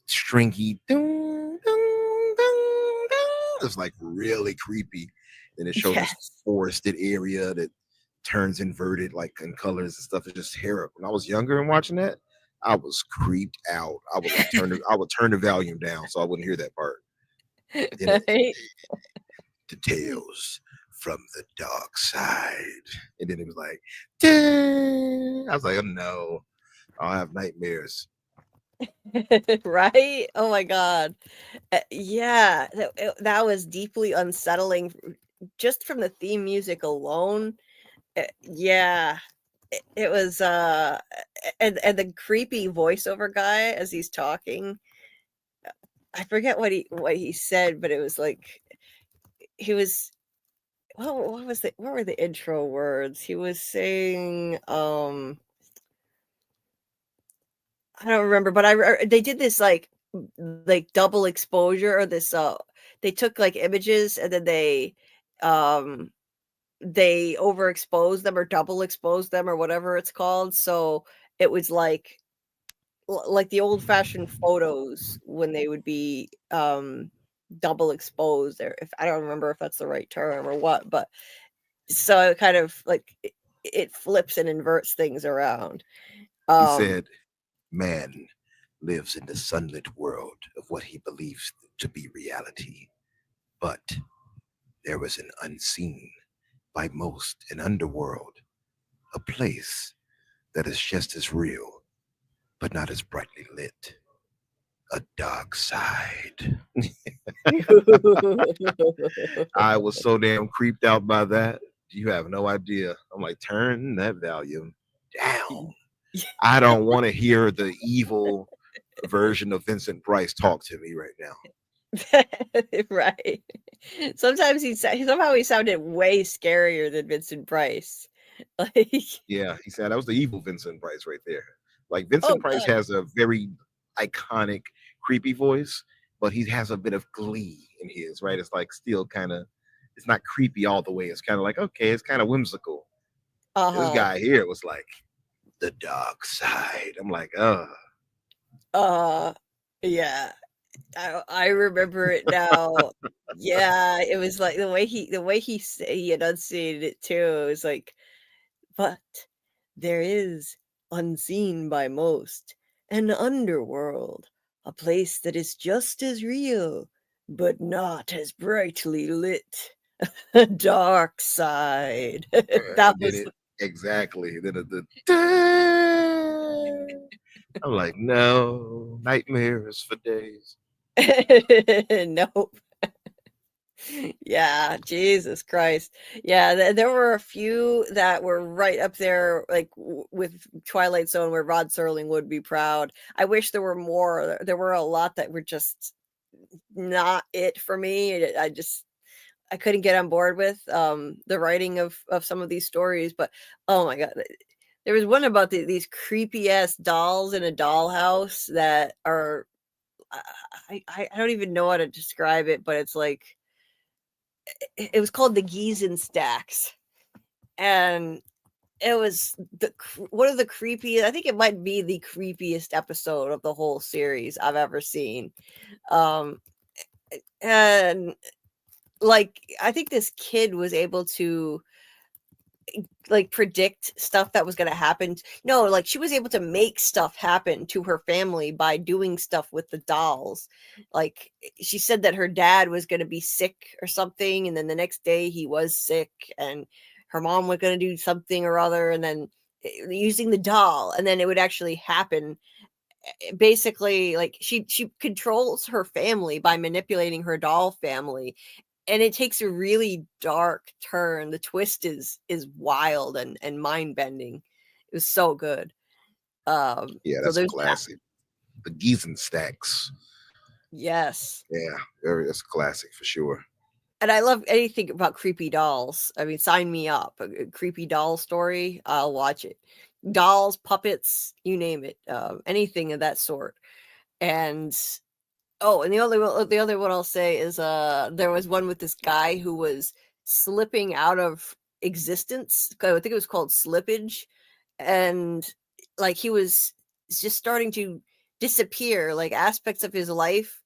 [SPEAKER 3] stringy dun, dun, dun, dun. It's like really creepy. And it shows this forested area that turns inverted like in colors and stuff. It's just terrible. When I was younger and watching that, I was creeped out. I would like turn the volume down so I wouldn't hear that part. The Tales from the Dark Side. And then it was like, dang. I was like, oh no, I'll have nightmares.
[SPEAKER 1] Right? Oh my god. Yeah, that was deeply unsettling just from the theme music alone. Yeah. It was and the creepy voiceover guy as he's talking. I forget what he said, but it was like he was what were the intro words? He was saying I don't remember, but they did this like double exposure, or this they took like images and then they overexposed them or double exposed them or whatever it's called. So it was like the old-fashioned photos when they would be double exposed, or if I don't remember if that's the right term or what, but so it kind of like it flips and inverts things around.
[SPEAKER 3] He said, "Man lives in the sunlit world of what he believes to be reality, but there is an unseen by most an underworld, a place that is just as real, but not as brightly lit. A dark side." I was so damn creeped out by that. You have no idea. I'm like, turn that volume down. I don't want to hear the evil version of Vincent Price talk to me right now.
[SPEAKER 1] Right. Sometimes somehow he sounded way scarier than Vincent Price. Like,
[SPEAKER 3] Yeah, he said that was the evil Vincent Price right there. Like Vincent Price
[SPEAKER 1] God.
[SPEAKER 3] has a very iconic, creepy voice, but he has a bit of glee in his, right? It's like still kind of, it's not creepy all the way. It's kind of like, okay, it's kind of whimsical. This guy here was like, the dark side. I'm like,
[SPEAKER 1] Yeah. I remember it now. Yeah, it was like the way he enunciated it too. It was like, but there is, unseen by most, an underworld, a place that is just as real, but not as brightly lit. A dark side. That
[SPEAKER 3] did
[SPEAKER 1] was
[SPEAKER 3] it exactly. I'm like, no, nightmares for days.
[SPEAKER 1] nope. Yeah, Jesus Christ. Yeah, there were a few that were right up there, like with Twilight Zone, where Rod Serling would be proud. I wish there were more. There were a lot that were just not it for me. I couldn't get on board with the writing of some of these stories. But oh my God, there was one about these creepy ass dolls in a dollhouse that are. I don't even know how to describe it, but it's like it was called the Giesen Stacks, and it was one of the creepiest. I think it might be the creepiest episode of the whole series I've ever seen. And like I think this kid was able to like predict stuff that was going to happen. No, like she was able to make stuff happen to her family by doing stuff with the dolls. Like she said that her dad was going to be sick or something, and then the next day he was sick, and her mom was going to do something or other, and then using the doll, and then it would actually happen. Basically, like she controls her family by manipulating her doll family, and it takes a really dark turn. The twist is wild and mind-bending. It was so good.
[SPEAKER 3] Yeah,
[SPEAKER 1] So
[SPEAKER 3] that's
[SPEAKER 1] there's that.
[SPEAKER 3] classic. The Giesen Stacks.
[SPEAKER 1] Yes.
[SPEAKER 3] Yeah, that's classic for sure.
[SPEAKER 1] And I love anything about creepy dolls. I mean, sign me up. A creepy doll story, I'll watch it. Dolls, puppets, you name it. Anything of that sort. And oh, and the other one I'll say is there was one with this guy who was slipping out of existence. I think it was called Slippage, and like he was just starting to disappear. Like aspects of his life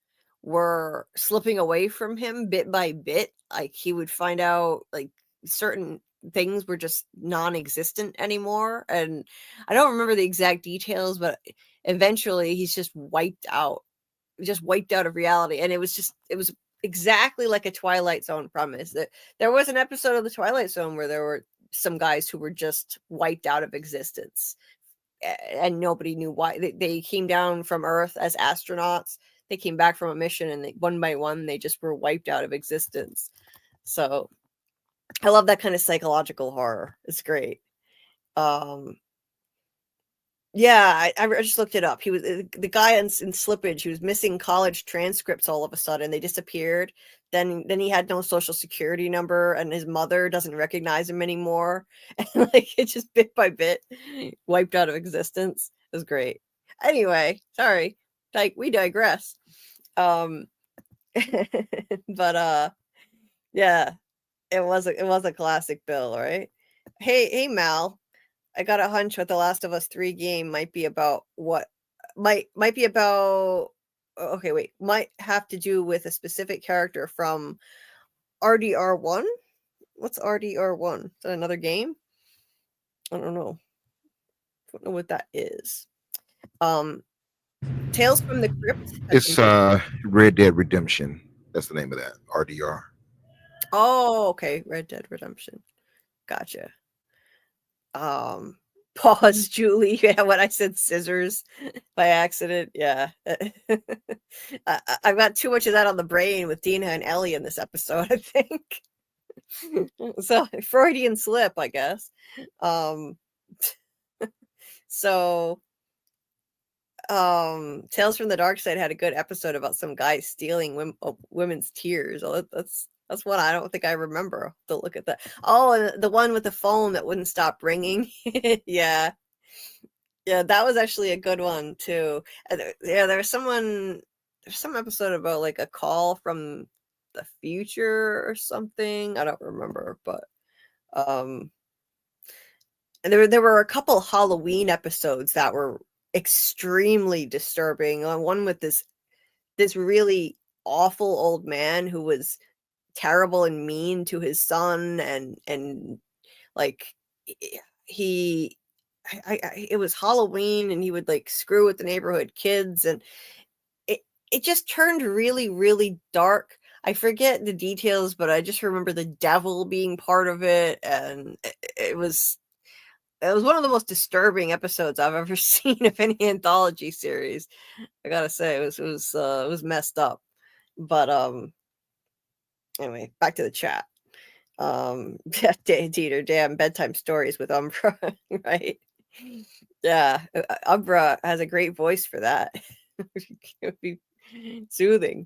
[SPEAKER 1] were slipping away from him bit by bit. Like he would find out like certain things were just non-existent anymore, and I don't remember the exact details, but eventually he's just wiped out of reality. And it was exactly like a Twilight Zone premise. That there was an episode of the Twilight Zone where there were some guys who were just wiped out of existence, and nobody knew why. They came down from Earth as astronauts. They came back from a mission, and one by one they just were wiped out of existence. So I love that kind of psychological horror. It's great. Yeah, I just looked it up. He was the guy in Slippage. He was missing college transcripts all of a sudden. They disappeared. Then he had no social security number, and his mother doesn't recognize him anymore. And like it just bit by bit wiped out of existence. It was great. Anyway, sorry, like we digress. But yeah, it was a classic bill, right? Hey Mal. I got a hunch what The Last of Us 3 game might be about. What might be about okay, wait, might have to do with a specific character from RDR1. What's RDR1? Is that another game? I don't know. Don't know what that is. Tales from the Crypt.
[SPEAKER 3] It's Red Dead Redemption. That's the name of that. RDR.
[SPEAKER 1] Oh, okay. Red Dead Redemption. Gotcha. Pause, Julie. Yeah, when I said scissors by accident. Yeah. I've got too much of that on the brain with Dina and Ellie in this episode, I think. So Freudian slip, I guess. So Tales from the Dark Side had a good episode about some guy stealing women's tears. Oh, that's one I don't think I remember. To look at that. Oh, and the one with the phone that wouldn't stop ringing. Yeah, that was actually a good one too. Yeah, there's some episode about like a call from the future or something. I don't remember, but and there were a couple Halloween episodes that were extremely disturbing. One with this really awful old man who was terrible and mean to his son, and like he it was Halloween and he would like screw with the neighborhood kids, and it just turned really, really dark. I forget the details, but I just remember the devil being part of it, and it was one of the most disturbing episodes I've ever seen of any anthology series. I gotta say, it was messed up. But anyway, back to the chat. Dieter, damn bedtime stories with Umbra, right? Yeah, Umbra has a great voice for that. It would be soothing.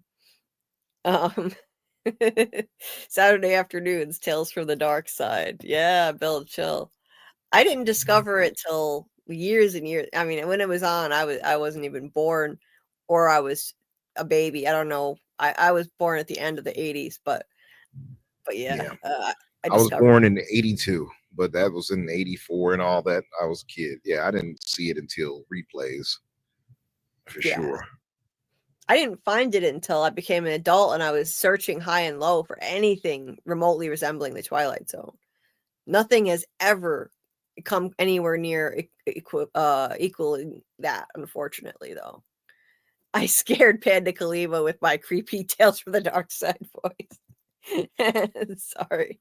[SPEAKER 1] Saturday afternoons, Tales from the Dark Side. Yeah, Bill Chill. I didn't discover it till years and years. I mean, when it was on, I wasn't even born, or I was a baby. I don't know. I was born at the end of the 80s, but yeah,
[SPEAKER 3] I was born in '82, but that was in '84 and all that. I was a kid. Yeah, I didn't see it until replays, for sure.
[SPEAKER 1] I didn't find it until I became an adult and I was searching high and low for anything remotely resembling the Twilight Zone. Nothing has ever come anywhere near equaling that, unfortunately, though. I scared Panda Kalima with my creepy Tales from the Dark Side voice. Sorry.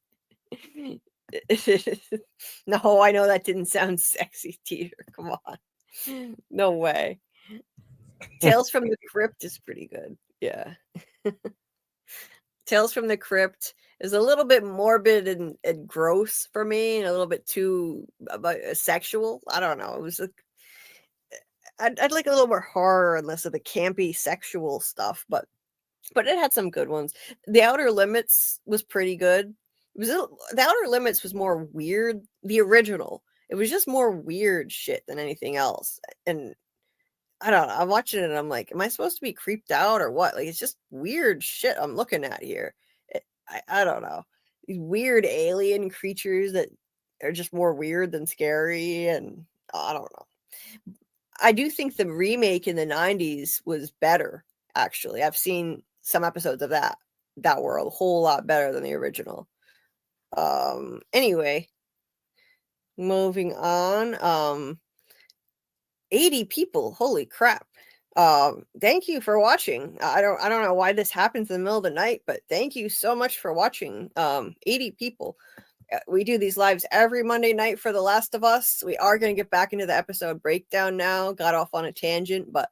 [SPEAKER 1] No, I know that didn't sound sexy, Teeter. Come on. No way. Tales from the Crypt is pretty good. Yeah. Tales from the Crypt is a little bit morbid and gross for me, and a little bit too sexual. I don't know. It was like I'd like a little more horror and less of the campy sexual stuff, but it had some good ones. The Outer Limits was pretty good. The Outer Limits was more weird. The original, it was just more weird shit than anything else. And I don't know. I'm watching it and I'm like, am I supposed to be creeped out or what? Like, it's just weird shit I'm looking at here. I don't know. These weird alien creatures that are just more weird than scary. And I don't know. I do think the remake in the 90s was better, actually. I've seen some episodes of that were a whole lot better than the original. Anyway, moving on. 80 people, holy crap. Thank you for watching. I don't know why this happens in the middle of the night, but thank you so much for watching. 80 people. We do these lives every Monday night for The Last of Us. We are going to get back into the episode breakdown now. Got off on a tangent, but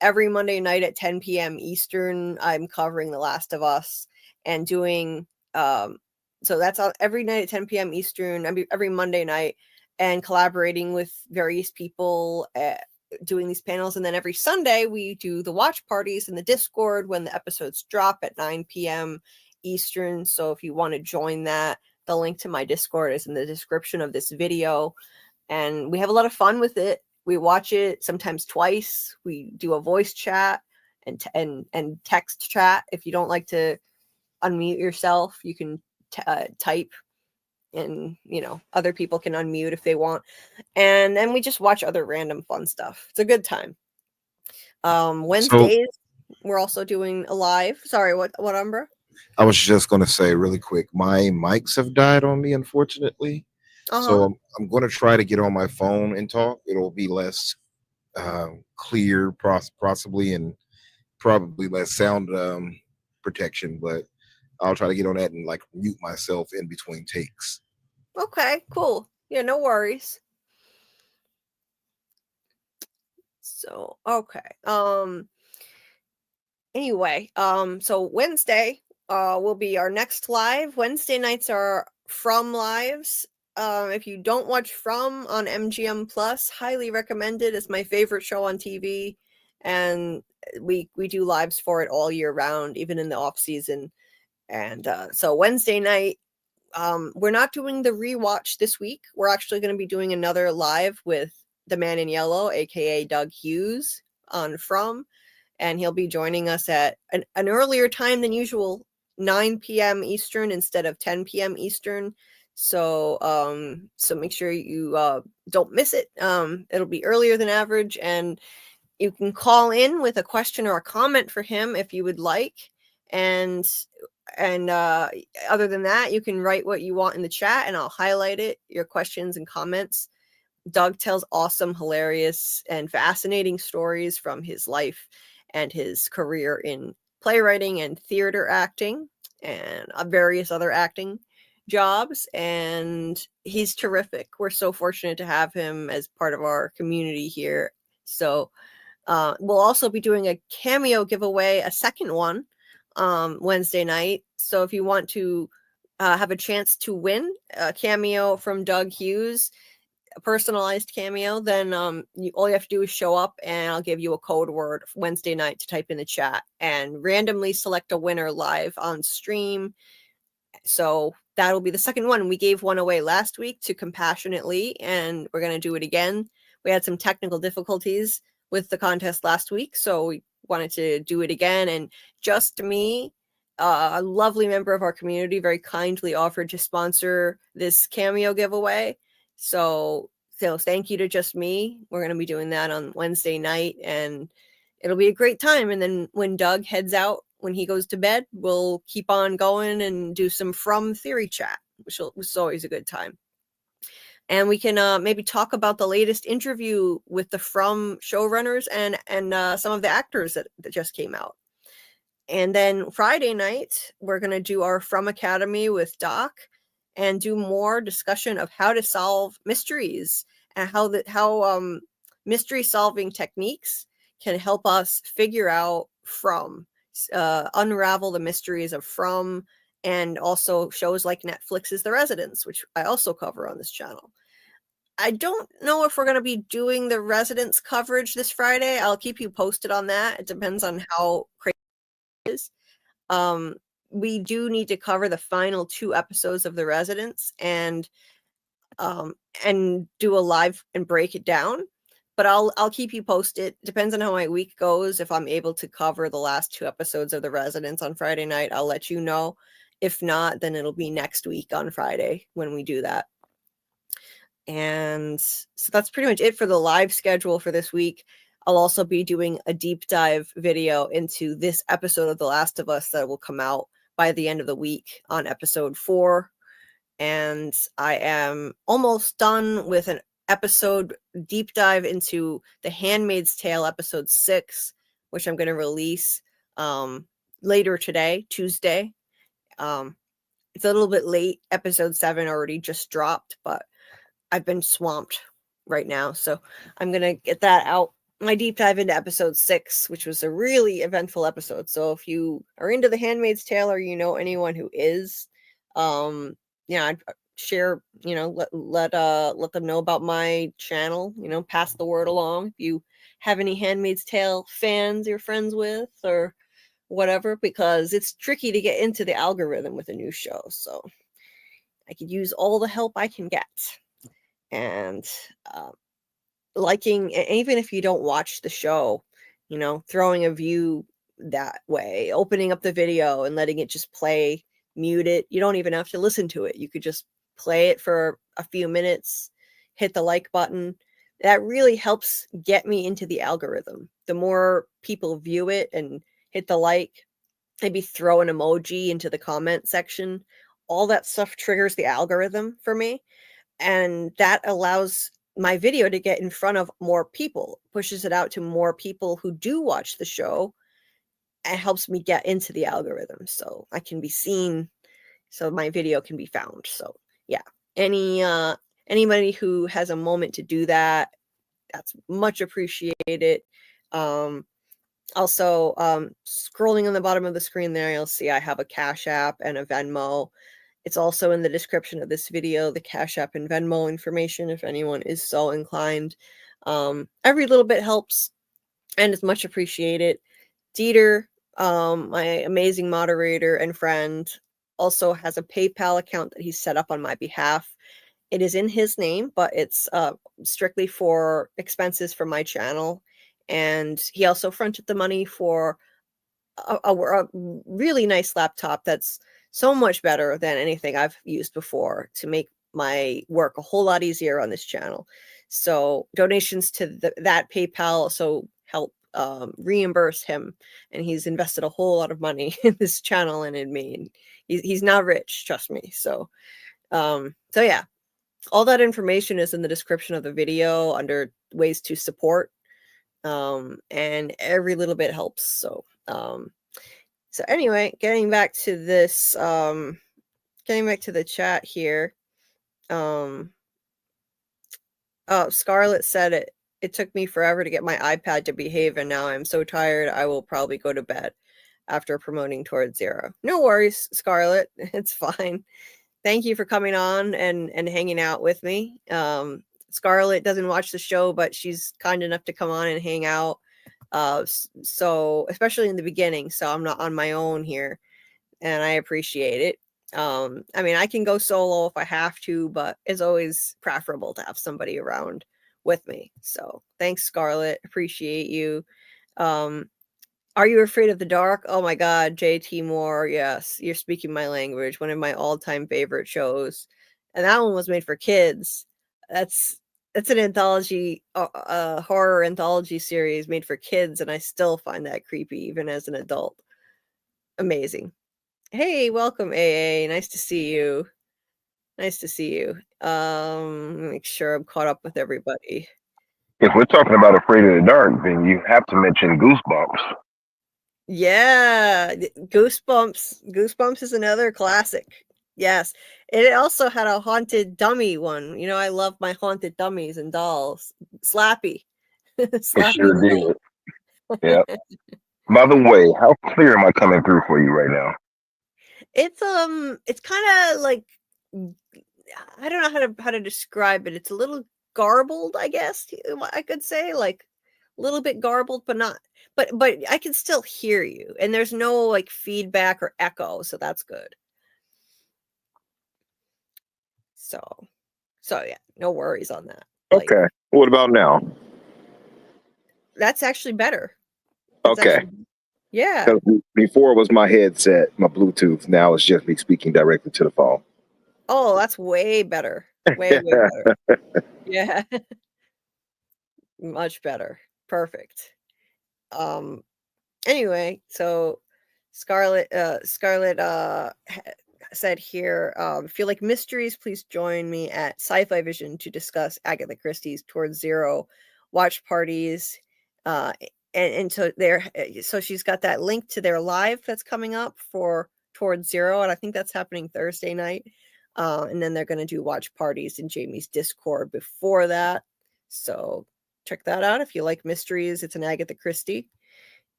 [SPEAKER 1] every Monday night at 10 p.m. Eastern, I'm covering The Last of Us and doing so that's every night at 10 p.m. Eastern, every Monday night, and collaborating with various people doing these panels. And then every Sunday we do the watch parties in the Discord when the episodes drop at 9 p.m. Eastern. So if you want to join that, the link to my Discord is in the description of this video. And we have a lot of fun with it. We watch it sometimes twice. We do a voice chat and text chat. If you don't like to unmute yourself, you can type, and other people can unmute if they want. And then we just watch other random fun stuff. It's a good time. Wednesdays, we're also doing a live. Sorry, what Umbra?
[SPEAKER 3] I was just going to say really quick, my mics have died on me, unfortunately. So I'm going to try to get on my phone and talk. It'll be less clear, possibly, and probably less sound protection, but I'll try to get on that and like mute myself in between takes.
[SPEAKER 1] Okay, cool. Yeah, no worries. So, okay. Anyway, so Wednesday will be our next live. Wednesday nights are From lives. If you don't watch From on MGM Plus, highly recommended. It's my favorite show on TV, and we do lives for it all year round, even in the off season. And so Wednesday night, we're not doing the rewatch this week. We're actually going to be doing another live with the Man in Yellow, aka Doug Hughes, on From, and he'll be joining us at an earlier time than usual, 9 p.m. Eastern instead of 10 p.m. Eastern. So so make sure you don't miss it. It'll be earlier than average, and you can call in with a question or a comment for him if you would like. And other than that, you can write what you want in the chat and I'll highlight it, your questions and comments. Doug tells awesome, hilarious, and fascinating stories from his life and his career in playwriting and theater acting and various other acting jobs. And he's terrific. We're so fortunate to have him as part of our community here. So we'll also be doing a cameo giveaway, a second one, Wednesday night. So if you want to have a chance to win a cameo from Doug Hughes, a personalized cameo, then all you have to do is show up and I'll give you a code word Wednesday night to type in the chat and randomly select a winner live on stream. So that'll be the second one. We gave one away last week to Compassionately, and we're going to do it again. We had some technical difficulties with the contest last week, so we wanted to do it again. And Just Me, a lovely member of our community, very kindly offered to sponsor this cameo giveaway. So thank you to Just Me. We're going to be doing that on Wednesday night, and it'll be a great time. And then when Doug heads out, when he goes to bed, we'll keep on going and do some From theory chat, which is always a good time. And we can maybe talk about the latest interview with the From showrunners and some of the actors that just came out. And then Friday night, we're going to do our FROMacademy with Doc and do more discussion of how to solve mysteries and how mystery solving techniques can help us figure out From, unravel the mysteries of From, and also shows like Netflix's The Residents, which I also cover on this channel. I don't know if we're going to be doing the Residents coverage this Friday. I'll keep you posted on that. It depends on how crazy it is. We do need to cover the final 2 episodes of The Residents and do a live and break it down. But I'll keep you posted. Depends on how my week goes. If I'm able to cover the last 2 episodes of The Residents on Friday night, I'll let you know. If not, then it'll be next week on Friday when we do that. And so that's pretty much it for the live schedule for this week. I'll also be doing a deep dive video into this episode of The Last of Us that will come out by the end of the week on episode 4. And I am almost done with an episode deep dive into The Handmaid's Tale episode 6, which I'm going to release later today, Tuesday. It's a little bit late. Episode 7 already just dropped, but I've been swamped right now. So I'm going to get that out. My deep dive into episode 6, which was a really eventful episode. So if you are into The Handmaid's Tale or you know anyone who is, I'd share, let them know about my channel, pass the word along. If you have any Handmaid's Tale fans you're friends with or whatever, because it's tricky to get into the algorithm with a new show. So I could use all the help I can get. And liking, even if you don't watch the show, throwing a view that way, opening up the video and letting it just play, mute it. You don't even have to listen to it. You could just play it for a few minutes, hit the like button, that really helps get me into the algorithm. The more people view it and hit the like, maybe throw an emoji into the comment section, all that stuff triggers the algorithm for me. And that allows my video to get in front of more people, pushes it out to more people who do watch the show, and helps me get into the algorithm so I can be seen, so my video can be found. So yeah, anybody who has a moment to do that, that's much appreciated. Also, scrolling on the bottom of the screen there, you'll see I have a Cashapp and a Venmo. It's also in the description of this video, the Cashapp and Venmo information, if anyone is so inclined. Every little bit helps, and it's much appreciated. Dieter, my amazing moderator and friend, also has a PayPal account that he set up on my behalf. It is in his name, but it's strictly for expenses for my channel. And he also fronted the money for a really nice laptop that's so much better than anything I've used before to make my work a whole lot easier on this channel. So donations to that PayPal also help reimburse him, and he's invested a whole lot of money in this channel and in me. And he's not rich, trust me. So yeah, all that information is in the description of the video under ways to support. And every little bit helps. So anyway, getting back to this, getting back to the chat here. Oh, Scarlet said it took me forever to get my iPad to behave, and now I'm so tired I will probably go to bed after promoting Towards Zero. No worries, Scarlet. It's fine. Thank you for coming on and hanging out with me. Scarlet doesn't watch the show, but she's kind enough to come on and hang out. So especially in the beginning, so I'm not on my own here, and I appreciate it. I mean, I can go solo if I have to, but it's always preferable to have somebody around with me. So thanks, Scarlet. Appreciate you. Are You Afraid of the Dark? Oh my God, JT Moore. Yes, you're speaking my language. One of my all-time favorite shows. And that one was made for kids. That's an anthology, horror anthology series made for kids, and I still find that creepy even as an adult. Amazing. Hey, welcome, AA. Nice to see you. Nice to see you. Make sure I'm caught up with everybody.
[SPEAKER 4] If we're talking about Afraid of the Dark, then you have to mention Goosebumps.
[SPEAKER 1] Yeah, Goosebumps. Goosebumps is another classic. Yes. It also had a haunted dummy one. You know, I love my haunted dummies and dolls. Slappy.
[SPEAKER 4] It sure did. Yeah. By the way, how clear am I coming through for you right now?
[SPEAKER 1] It's kind of like, I don't know how to describe it. It's a little garbled, I guess I could say, like a little bit garbled, but not. But I can still hear you, and there's no like feedback or echo, so that's good. So yeah, no worries on that.
[SPEAKER 4] Okay. Like, what about now?
[SPEAKER 1] That's actually better.
[SPEAKER 4] Okay.
[SPEAKER 1] Yeah.
[SPEAKER 4] Before it was my headset, my Bluetooth. Now it's just me speaking directly to the phone.
[SPEAKER 1] Oh, that's way better. Way better. Yeah. Much better. Perfect. Anyway, so Scarlet said here, if you like mysteries, please join me at Sci-Fi Vision to discuss Agatha Christie's Towards Zero watch parties. And so she's got that link to their live that's coming up for Towards Zero, and I think that's happening Thursday night. And then they're going to do watch parties in Jamie's Discord before that. So check that out if you like mysteries. It's an Agatha Christie.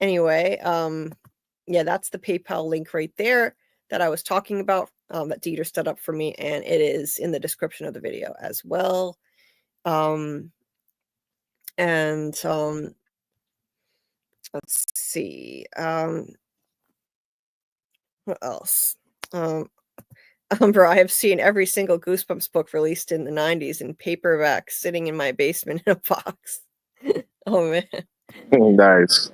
[SPEAKER 1] Anyway, yeah, that's the PayPal link right there that I was talking about, that Dieter set up for me, and it is in the description of the video as well. Let's see. What else? Umbra, I have seen every single Goosebumps book released in the 90s in paperback sitting in my basement in a box. Oh, man.
[SPEAKER 4] Nice.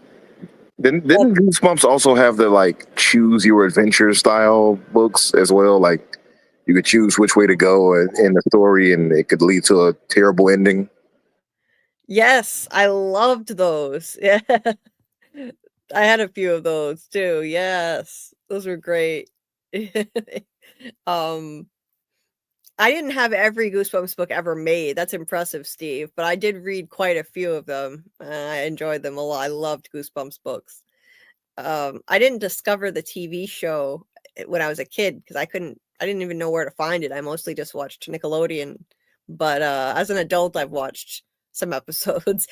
[SPEAKER 4] Didn't Goosebumps also have the like choose your adventure style books as well? Like you could choose which way to go in the story, and it could lead to a terrible ending.
[SPEAKER 1] Yes, I loved those. Yeah. I had a few of those too. Yes. Those were great. um I didn't have every Goosebumps book ever made. That's impressive, Steve, but I did read quite a few of them. I enjoyed them a lot. I loved Goosebumps books. I didn't discover the TV show when I was a kid because I didn't even know where to find it. I mostly just watched Nickelodeon. But as an adult, I've watched some episodes.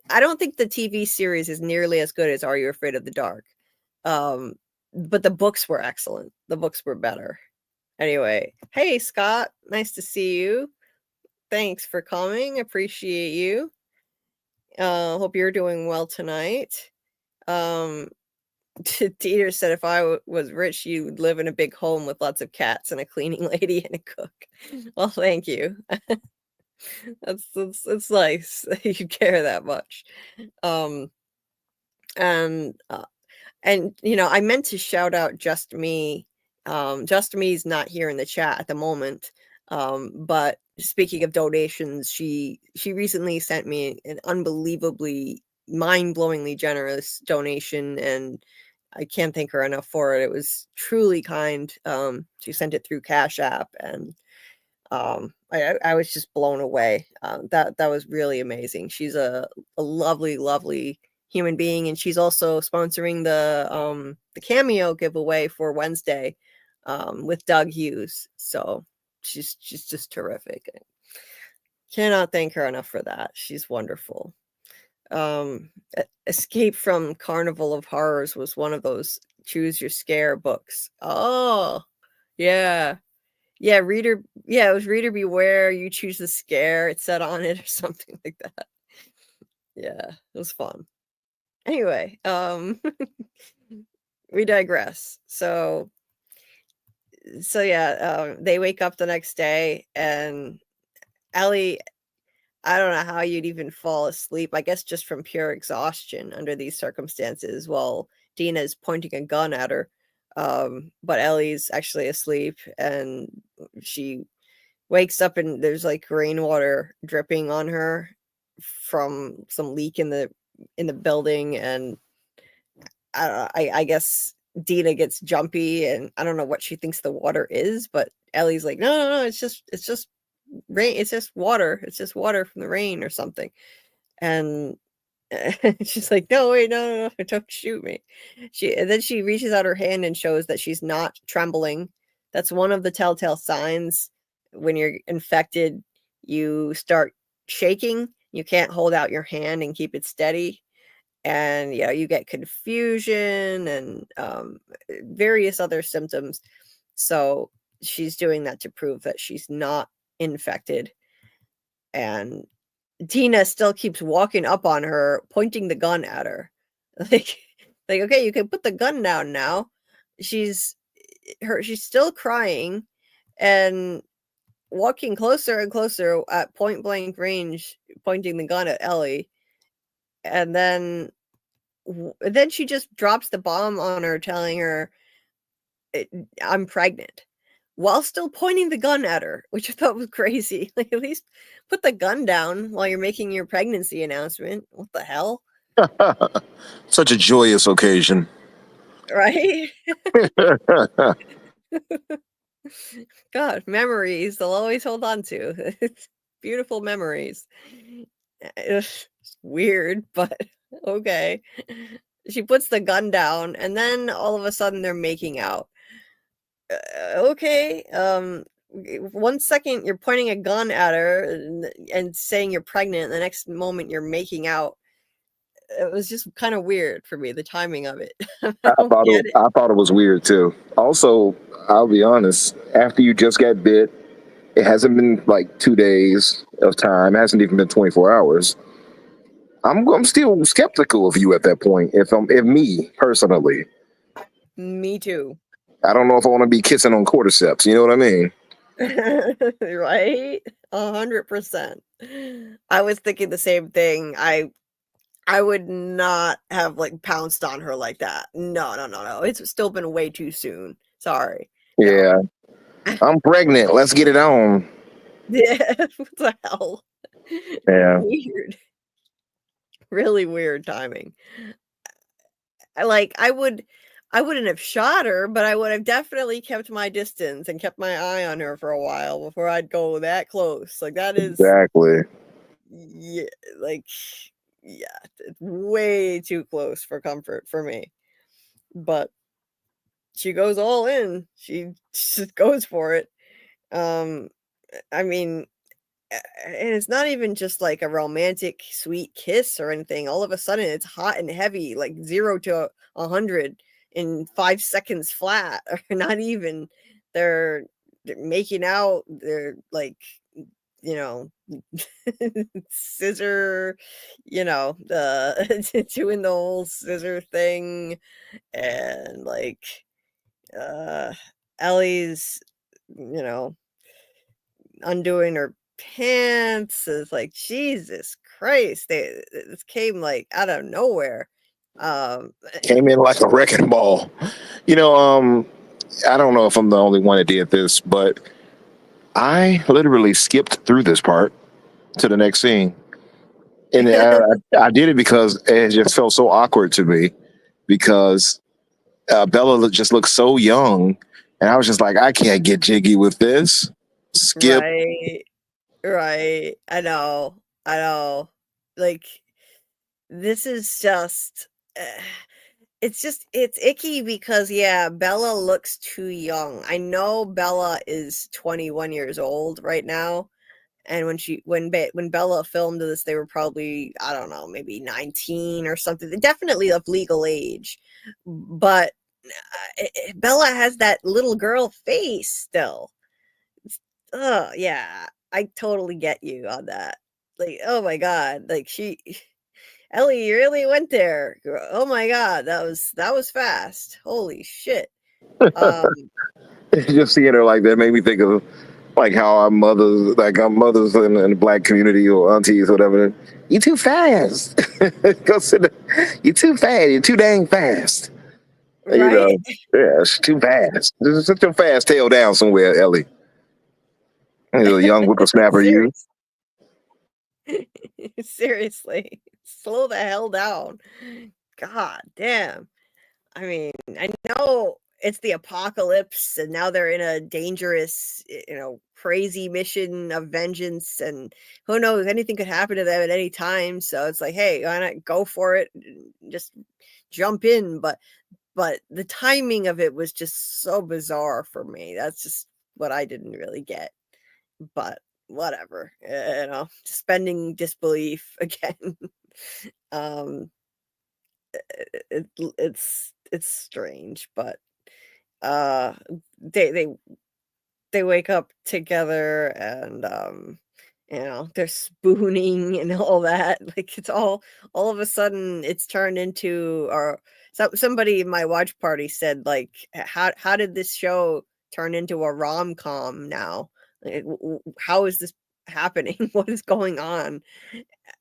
[SPEAKER 1] I don't think the TV series is nearly as good as Are You Afraid of the Dark? But the books were excellent. The books were better. Anyway, hey Scott, nice to see you. Thanks for coming. Appreciate you. Hope you're doing well tonight. Dieter said if I was rich, you'd live in a big home with lots of cats and a cleaning lady and a cook. Well, thank you. It's nice that you care that much. And you know, I meant to shout out Just Me. Just Me's not here in the chat at the moment. But speaking of donations, she recently sent me an unbelievably mind-blowingly generous donation, and I can't thank her enough for it. It was truly kind. She sent it through Cashapp, and I was just blown away. That was really amazing. She's a lovely, lovely human being, and she's also sponsoring the cameo giveaway for Wednesday with Doug Hughes. So she's just terrific. Cannot thank her enough for that. She's wonderful. Escape from Carnival of Horrors was one of those choose your scare books. Oh, yeah. Yeah, it was Reader Beware, you choose the scare, it said on it or something like that. Yeah, it was fun. Anyway, we digress. So yeah, they wake up the next day and Ellie, I don't know how you'd even fall asleep. I guess just from pure exhaustion under these circumstances while Dina's pointing a gun at her. But Ellie's actually asleep and she wakes up and there's like rainwater dripping on her from some leak in the building, and I guess Dina gets jumpy and I don't know what she thinks the water is, but Ellie's like, no, it's just rain, it's just water from the rain or something. And she's like, no, wait, no, don't shoot me. And then she reaches out her hand and shows that she's not trembling. That's one of the telltale signs. When you're infected, you start shaking. You can't hold out your hand and keep it steady. And you get confusion and various other symptoms. So she's doing that to prove that she's not infected. And Dina still keeps walking up on her, pointing the gun at her. Like, okay, you can put the gun down now. She's still crying and walking closer and closer at point blank range, pointing the gun at Ellie. And then she just drops the bomb on her, telling her, I'm pregnant, while still pointing the gun at her, which I thought was crazy. Like, at least put the gun down while you're making your pregnancy announcement. What the hell?
[SPEAKER 4] Such a joyous occasion.
[SPEAKER 1] Right? God, memories they'll always hold on to. Beautiful memories. It's weird, but okay. She puts the gun down, and then all of a sudden they're making out. Okay. 1 second you're pointing a gun at her and saying you're pregnant, and the next moment you're making out. It was just kind of weird for me, the timing of it.
[SPEAKER 4] I thought it was weird too. Also, I'll be honest, after you just got bit, it hasn't been like 2 days of time. It hasn't even been 24 hours. I'm still skeptical of you at that point. If me personally,
[SPEAKER 1] Me too.
[SPEAKER 4] I don't know if I want to be kissing on cordyceps. You know what I mean?
[SPEAKER 1] Right? 100%. I was thinking the same thing. I would not have like pounced on her like that. No. It's still been way too soon. Sorry.
[SPEAKER 4] Yeah. No. I'm pregnant. Let's get it on.
[SPEAKER 1] Yeah. What the hell?
[SPEAKER 4] Yeah.
[SPEAKER 1] Weird. really weird timing. I wouldn't have shot her, but I would have definitely kept my distance and kept my eye on her for a while before I'd go that close. Like that is
[SPEAKER 4] Exactly.
[SPEAKER 1] yeah, like yeah, it's way too close for comfort for me. But she goes all in. She just goes for it. I mean, and it's not even just like a romantic sweet kiss or anything. All of a sudden it's hot and heavy, like 0 to 100 in 5 seconds flat, or not even. They're making out, they're like, you know, scissor, the doing the whole scissor thing, and like Ellie's, you know, undoing her pants. Is like, Jesus Christ, this came like out of nowhere.
[SPEAKER 4] Came in like a wrecking ball. I don't know if I'm the only one that did this, but I literally skipped through this part to the next scene. And I did it because it just felt so awkward to me because Bella just looked so young. And I was just like, I can't get jiggy with this. Skip.
[SPEAKER 1] Right. I know. Like, this is just it's icky because yeah, Bella looks too young. I know Bella is 21 years old right now, and when Bella filmed this, they were probably, I don't know, maybe 19 or something. They're definitely of legal age, but Bella has that little girl face still. Oh yeah, I totally get you on that. Like, oh my god, like Ellie really went there. Oh my god, that was fast. Holy shit.
[SPEAKER 4] Just seeing her like that made me think of like how our mothers in the black community or aunties or whatever. You too fast. Go sit. You too fast. You're too dang fast.
[SPEAKER 1] Right?
[SPEAKER 4] Yeah, it's too fast. Just sit your fast tail down somewhere, Ellie. You young whippersnapper, you.
[SPEAKER 1] Seriously, slow the hell down. God damn. I mean, I know it's the apocalypse and now they're in a dangerous, crazy mission of vengeance, and who knows, anything could happen to them at any time. So it's like, hey, why not go for it? Just jump in. But the timing of it was just so bizarre for me. That's just what I didn't really get. But whatever, suspending disbelief again. um it's strange, but uh they they wake up together, and they're spooning and all that. Like, it's all of a sudden it's turned into, or somebody in my watch party said, like, how did this show turn into a rom-com now? Like, how is this happening? What is going on?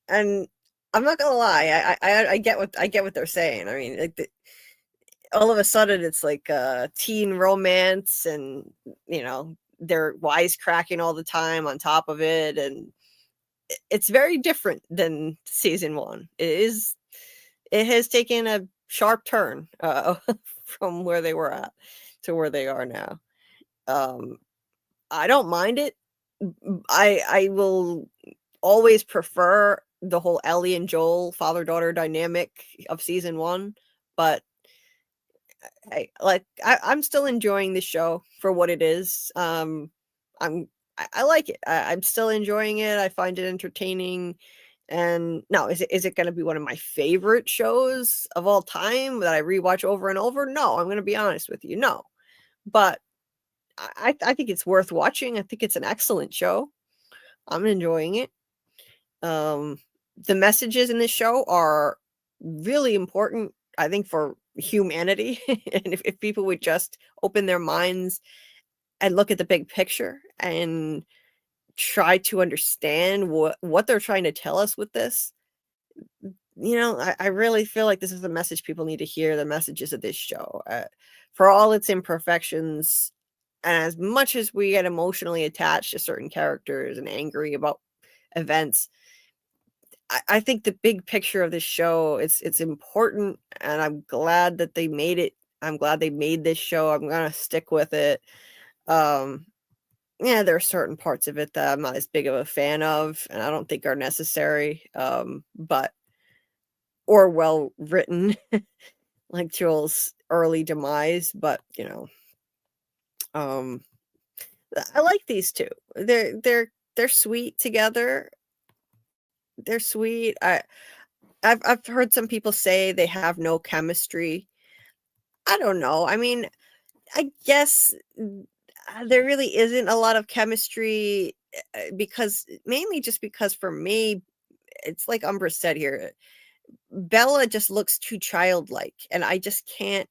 [SPEAKER 1] And I'm not gonna lie, I get what they're saying. I mean, like, all of a sudden it's like teen romance, and they're wisecracking all the time on top of it, and it's very different than season 1. It has taken a sharp turn from where they were at to where they are now. I don't mind it. I will always prefer the whole Ellie and Joel father-daughter dynamic of season 1, but I'm still enjoying the show for what it is. I like it. I'm still enjoying it. I find it entertaining. And no, is it going to be one of my favorite shows of all time that I rewatch over and over? No, I'm going to be honest with you. No, but I think it's worth watching. I think it's an excellent show. I'm enjoying it. The messages in this show are really important, I think, for humanity. And if people would just open their minds and look at the big picture and try to understand what they're trying to tell us with this, I really feel like this is a message people need to hear. The messages of this show, for all its imperfections, and as much as we get emotionally attached to certain characters and angry about events, I think the big picture of this show, it's important, and I'm glad that they made it. I'm glad they made this show. I'm gonna stick with it. Yeah, there are certain parts of it that I'm not as big of a fan of, and I don't think are necessary. But or well written, like Joel's early demise. But I like these two. They're sweet together. They're sweet. I've heard some people say they have no chemistry. I don't know. I mean, I guess there really isn't a lot of chemistry because mainly just because for me, it's like Umbra said here, Bella just looks too childlike, and I just can't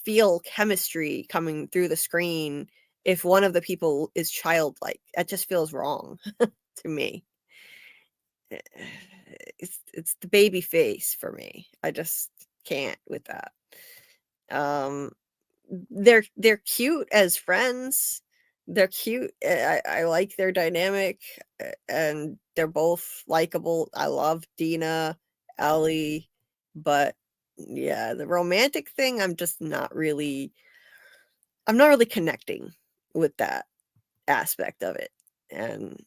[SPEAKER 1] feel chemistry coming through the screen if one of the people is childlike. That just feels wrong to me. It's the baby face for me. I just can't with that. They're cute as friends. They're cute. I like their dynamic, and they're both likable. I love Dina, Ellie, but yeah, the romantic thing, I'm not really connecting with that aspect of it. And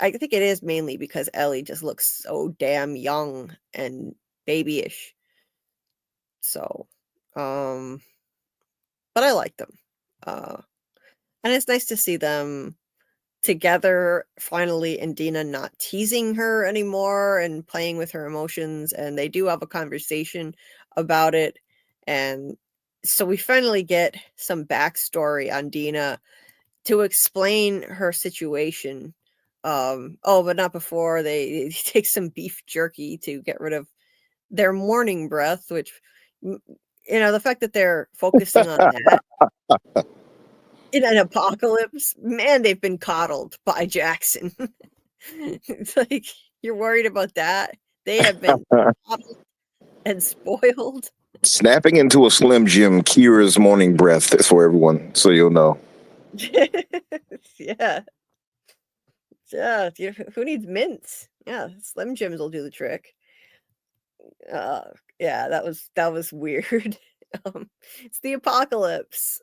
[SPEAKER 1] I think it is mainly because Ellie just looks so damn young and babyish. So, but I like them. And it's nice to see them together finally, and Dina not teasing her anymore and playing with her emotions, and they do have a conversation about it. And so we finally get some backstory on Dina to explain her situation. But not before they take some beef jerky to get rid of their morning breath, which, the fact that they're focusing on that in an apocalypse, man, they've been coddled by Jackson. It's like, you're worried about that? They have been coddled and spoiled.
[SPEAKER 4] Snapping into a Slim Jim, Kira's morning breath is for everyone, so you'll know.
[SPEAKER 1] Yeah. Yeah. Who needs mints? Yeah, Slim Jims will do the trick. Yeah, that was weird. It's the apocalypse.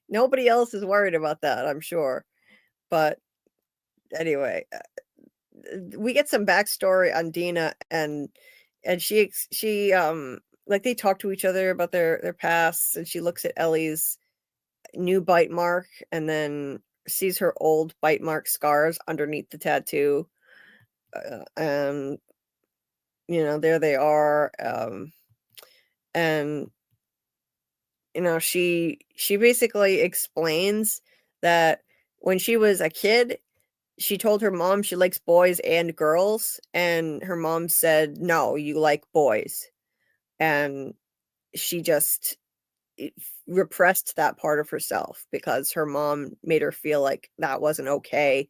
[SPEAKER 1] Nobody else is worried about that, I'm sure. But anyway, we get some backstory on Dina, and she like they talk to each other about their pasts, and she looks at Ellie's new bite mark and then sees her old bite mark scars underneath the tattoo. And there they are. And she basically explains that when she was a kid, she told her mom she likes boys and girls, and her mom said, no, you like boys. And she just repressed that part of herself because her mom made her feel like that wasn't okay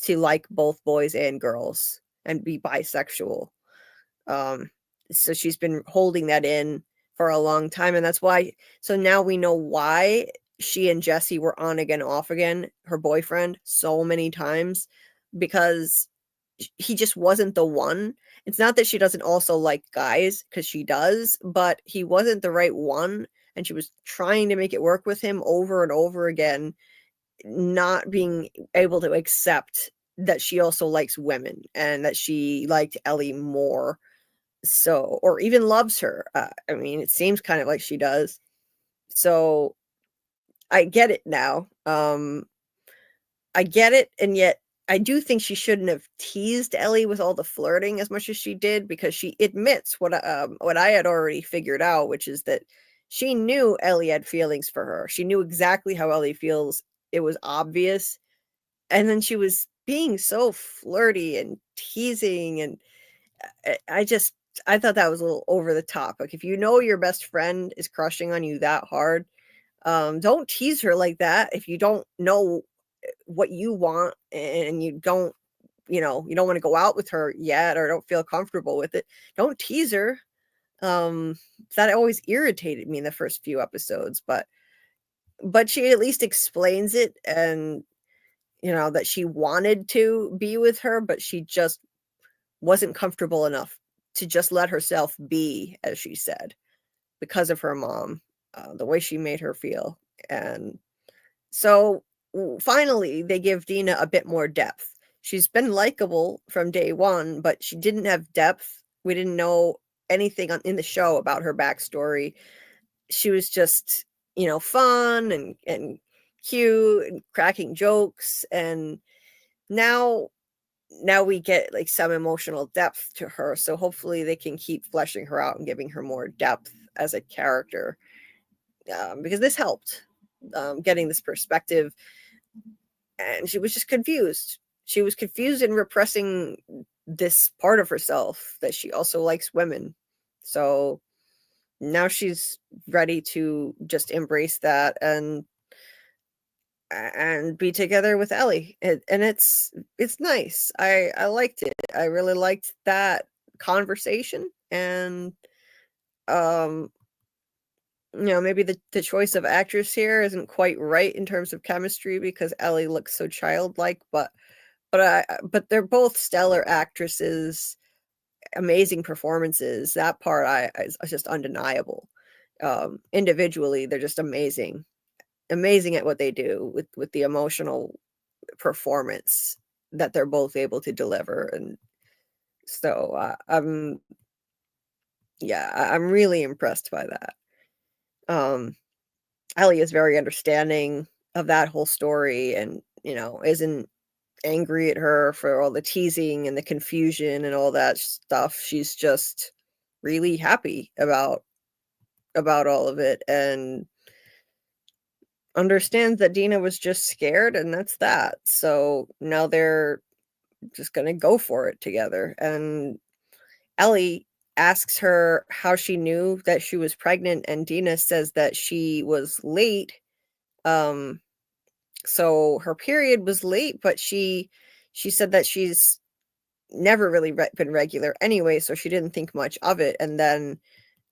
[SPEAKER 1] to like both boys and girls and be bisexual. So she's been holding that in for a long time, and that's why. So now we know why she and Jesse were on again, off again, her boyfriend, so many times, because he just wasn't the one. It's not that she doesn't also like guys, because she does, but he wasn't the right one, and she was trying to make it work with him over and over again, not being able to accept that she also likes women and that she liked Ellie more. So, or even loves her. I mean, it seems kind of like she does. So I get it now. I get it, and yet I do think she shouldn't have teased Ellie with all the flirting as much as she did, because she admits what I had already figured out, which is that she knew Ellie had feelings for her. She knew exactly how Ellie feels. It was obvious. And then she was being so flirty and teasing, and I thought that was a little over the top. Like, if you know your best friend is crushing on you that hard, don't tease her like that. If you don't know what you want, and you don't want to go out with her yet, or don't feel comfortable with it, don't tease her. That always irritated me in the first few episodes, but she at least explains it, and that she wanted to be with her, but she just wasn't comfortable enough to just let herself be, as she said, because of her mom, the way she made her feel. And so finally, they give Dina a bit more depth. She's been likable from day one, but she didn't have depth. We didn't know anything in the show about her backstory. She was just, fun and cute and cracking jokes. And now we get like some emotional depth to her. So hopefully they can keep fleshing her out and giving her more depth as a character, because this helped, getting this perspective. And she was just confused. She was confused and repressing this part of herself that she also likes women. So now she's ready to just embrace that and be together with Ellie. And it's nice. I liked it. I really liked that conversation. And maybe the choice of actress here isn't quite right in terms of chemistry because Ellie looks so childlike, but they're both stellar actresses, amazing performances. That part is just undeniable. Individually, they're just amazing at what they do with the emotional performance that they're both able to deliver. And so I'm really impressed by that. Ellie is very understanding of that whole story and, isn't angry at her for all the teasing and the confusion and all that stuff. She's just really happy about all of it and understands that Dina was just scared, and that's that. So now they're just going to go for it together. And Ellie asks her how she knew that she was pregnant, and Dina says that she was late. So her period was late, but she said that she's never really been regular anyway, so she didn't think much of it. And then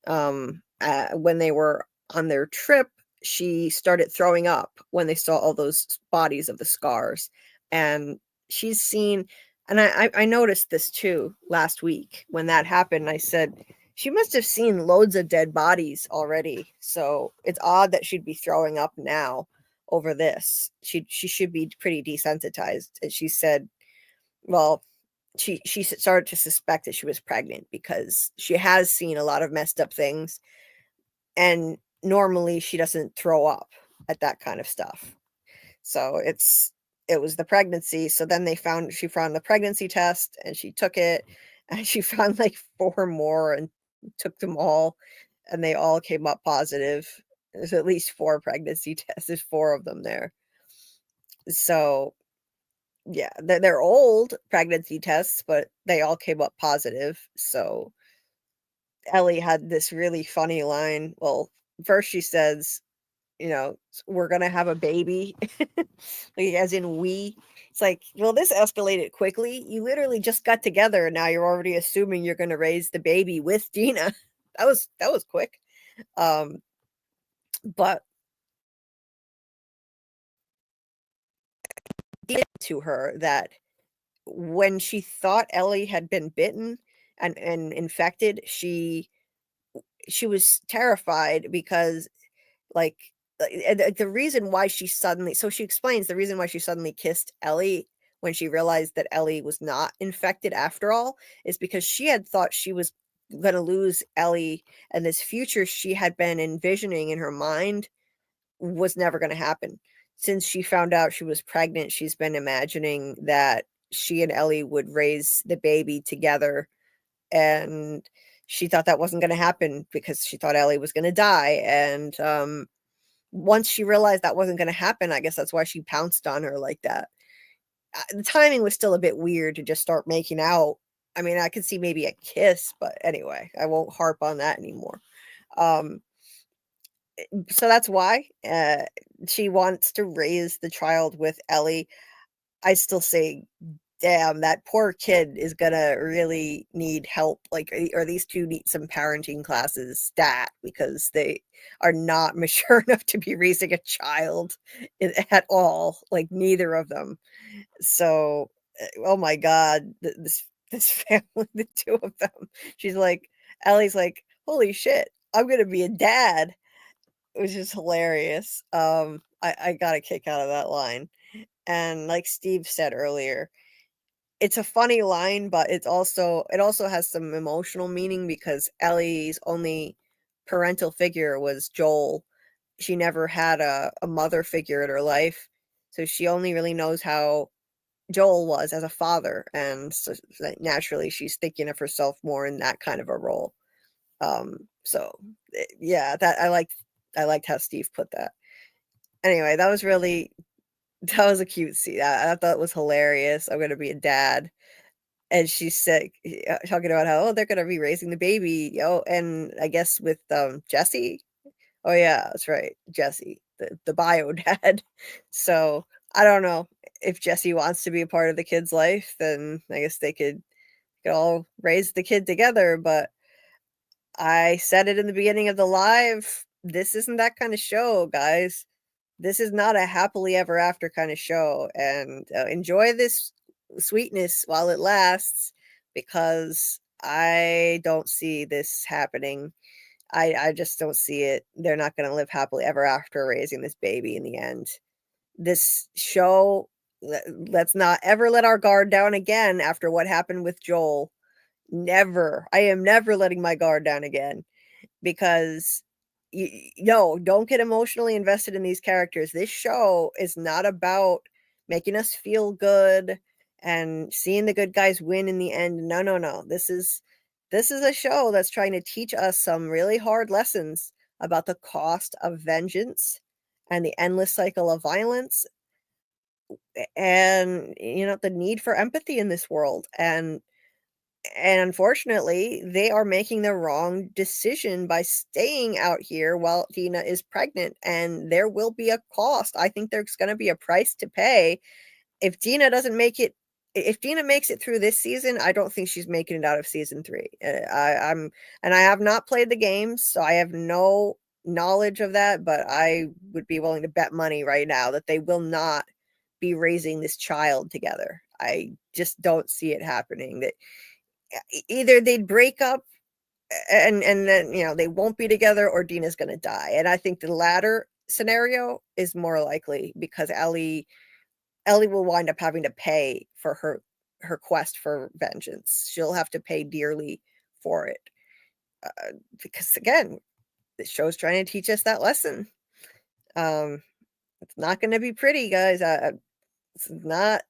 [SPEAKER 1] when they were on their trip, she started throwing up when they saw all those bodies of the scars. And she's seen, and I noticed this too last week when that happened. I said, she must have seen loads of dead bodies already. So it's odd that she'd be throwing up now over this. She should be pretty desensitized. And she said, well, she started to suspect that she was pregnant because she has seen a lot of messed up things. And normally she doesn't throw up at that kind of stuff. So it was the pregnancy. So then she found the pregnancy test and she took it and she found like 4 more and took them all and they all came up positive. There's at least 4 pregnancy tests. There's 4 of them there. So yeah, they're old pregnancy tests, but they all came up positive. So Ellie had this really funny line. Well, first she says, we're going to have a baby, like as in we. It's like, well, this escalated quickly. You literally just got together and now you're already assuming you're going to raise the baby with Dina. That was quick. But to her that when she thought Ellie had been bitten and infected, she was terrified because like the reason why she explains the reason why she suddenly kissed Ellie when she realized that Ellie was not infected after all is because she had thought she was going to lose Ellie, and this future she had been envisioning in her mind was never going to happen. Since she found out she was pregnant, she's been imagining that she and Ellie would raise the baby together, and she thought that wasn't going to happen because she thought Ellie was going to die. And once she realized that wasn't going to happen, I guess that's why she pounced on her like that. The timing was still a bit weird to just start making out. I mean, I could see maybe a kiss, but anyway, I won't harp on that anymore. So that's why she wants to raise the child with Ellie. I still say, damn, that poor kid is gonna really need help. Like, or these two need some parenting classes stat because they are not mature enough to be raising a child at all. Like, neither of them. So, oh my God, this this family, the two of them. She's like, Ellie's like, holy shit, I'm gonna be a dad, which is hilarious. I got a kick out of that line. And like Steve said earlier, it's a funny line, but it also has some emotional meaning because Ellie's only parental figure was Joel. She never had a mother figure in her life, so she only really knows how Joel was as a father, and so naturally she's thinking of herself more in that kind of a role. So yeah, that I liked how Steve put that. Anyway, that was a cute scene. I thought it was hilarious. I'm gonna be a dad. And she said, talking about how, oh, they're gonna be raising the baby. Oh, and I guess with Jesse. Oh yeah, that's right, Jesse, the bio dad. So I don't know if Jesse wants to be a part of the kid's life, then I guess they could all raise the kid together. But I said it in the beginning of the live. This isn't that kind of show, guys. This is not a happily ever after kind of show, and enjoy this sweetness while it lasts, because I don't see this happening. I just don't see it. They're not going to live happily ever after raising this baby in the end. This show, let's not ever let our guard down again after what happened with Joel. Never. I am never letting my guard down again, because no, don't get emotionally invested in these characters. This show is not about making us feel good and seeing the good guys win in the end. No, no, no. This is a show that's trying to teach us some really hard lessons about the cost of vengeance and the endless cycle of violence, and the need for empathy in this world. And unfortunately, they are making the wrong decision by staying out here while Dina is pregnant, and there will be a cost. I think there's going to be a price to pay if Dina doesn't make it. If Dina makes it through this season, I don't think she's making it out of season 3. I have not played the games, so I have no knowledge of that, but I would be willing to bet money right now that they will not be raising this child together. I just don't see it happening. That either they'd break up and then they won't be together, or Dina's going to die. And I think the latter scenario is more likely, because Ellie will wind up having to pay for her quest for vengeance. She'll have to pay dearly for it, because again, the show's trying to teach us that lesson. It's not going to be pretty, guys. It's not.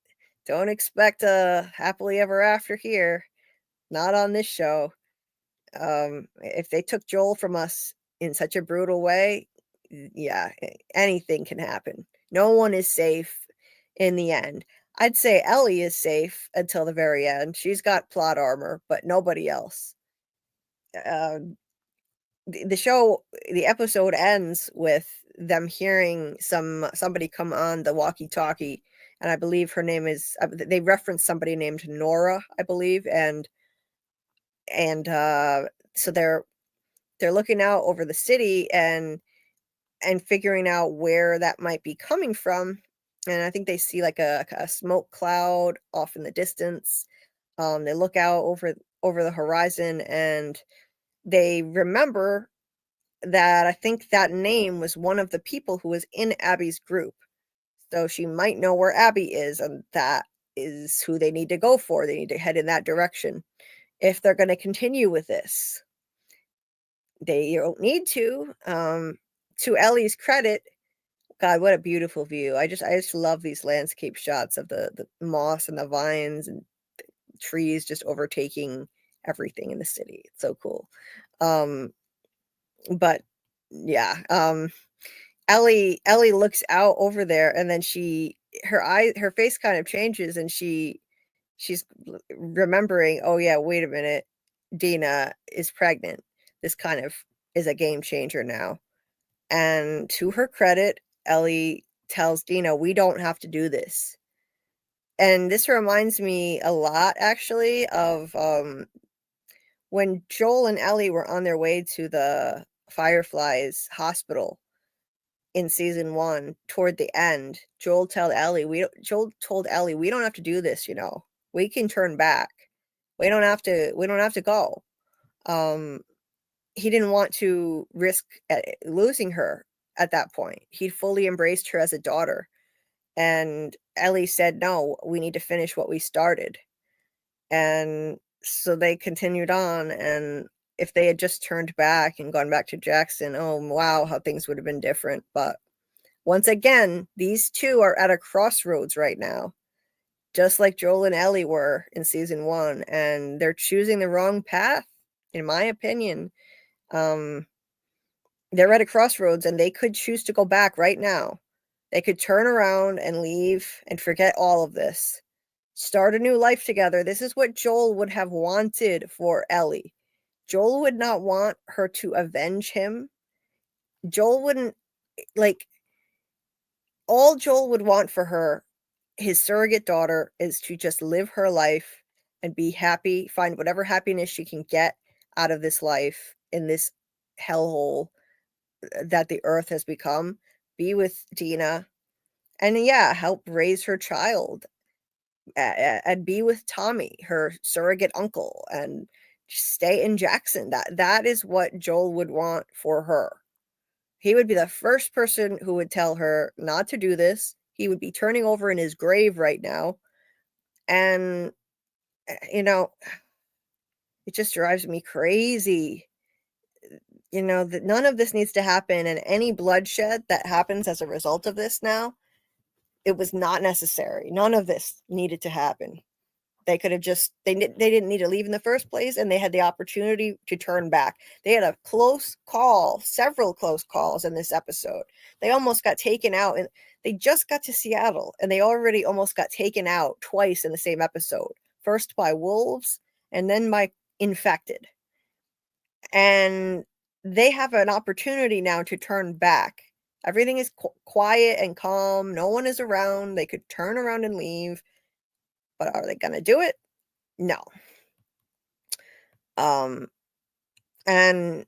[SPEAKER 1] Don't expect a happily ever after here. Not on this show. If they took Joel from us in such a brutal way, yeah, anything can happen. No one is safe in the end. I'd say Ellie is safe until the very end. She's got plot armor, but nobody else. The episode ends with them hearing somebody come on the walkie-talkie, and I believe her name is, they reference somebody named Nora, I believe, and so they're looking out over the city and figuring out where that might be coming from. And I think they see like a smoke cloud off in the distance. They look out over the horizon, and they remember that I think that name was one of the people who was in Abby's group. So she might know where Abby is, and that is who they need to go for. They need to head in that direction if they're going to continue with this. They don't need to. To Ellie's credit, God, what a beautiful view. I just love these landscape shots of the moss and the vines and the trees just overtaking everything in the city. It's so cool. But yeah, Ellie looks out over there, and then her face kind of changes, and she's remembering, oh yeah, wait a minute, Dina is pregnant. This kind of is a game changer now. And to her credit, Ellie tells Dina, we don't have to do this. And this reminds me a lot, actually, of when Joel and Ellie were on their way to the Fireflies hospital in season 1. Toward the end, Joel told Ellie, we don't have to do this, we can turn back. We don't have to go. He didn't want to risk losing her at that point. He'd fully embraced her as a daughter. And Ellie said, no, we need to finish what we started. And so they continued on. And if they had just turned back and gone back to Jackson, oh, wow, how things would have been different. But once again, these two are at a crossroads right now, just like Joel and Ellie were in season 1. And they're choosing the wrong path, in my opinion. They're at a crossroads, and they could choose to go back right now. They could turn around and leave and forget all of this. Start a new life together. This is what Joel would have wanted for Ellie. Joel would not want her to avenge him. Joel wouldn't, all Joel would want for her, his surrogate daughter, is to just live her life and be happy, find whatever happiness she can get out of this life in this hellhole that the earth has become, be with Dina, and help raise her child, and be with Tommy, her surrogate uncle, and stay in Jackson. That is what Joel would want for her. He would be the first person who would tell her not to do this. He would be turning over in his grave right now. And, it just drives me crazy. That none of this needs to happen, and any bloodshed that happens as a result of this now, it was not necessary. None of this needed to happen. They could have just, they didn't need to leave in the first place, and they had the opportunity to turn back. They had a close call, several close calls in this episode. They almost got taken out, and they just got to Seattle, and they already almost got taken out twice in the same episode. First by wolves, and then by infected. And they have an opportunity now to turn back. Everything is quiet and calm. No one is around. They could turn around and leave. But are they going to do it? No. And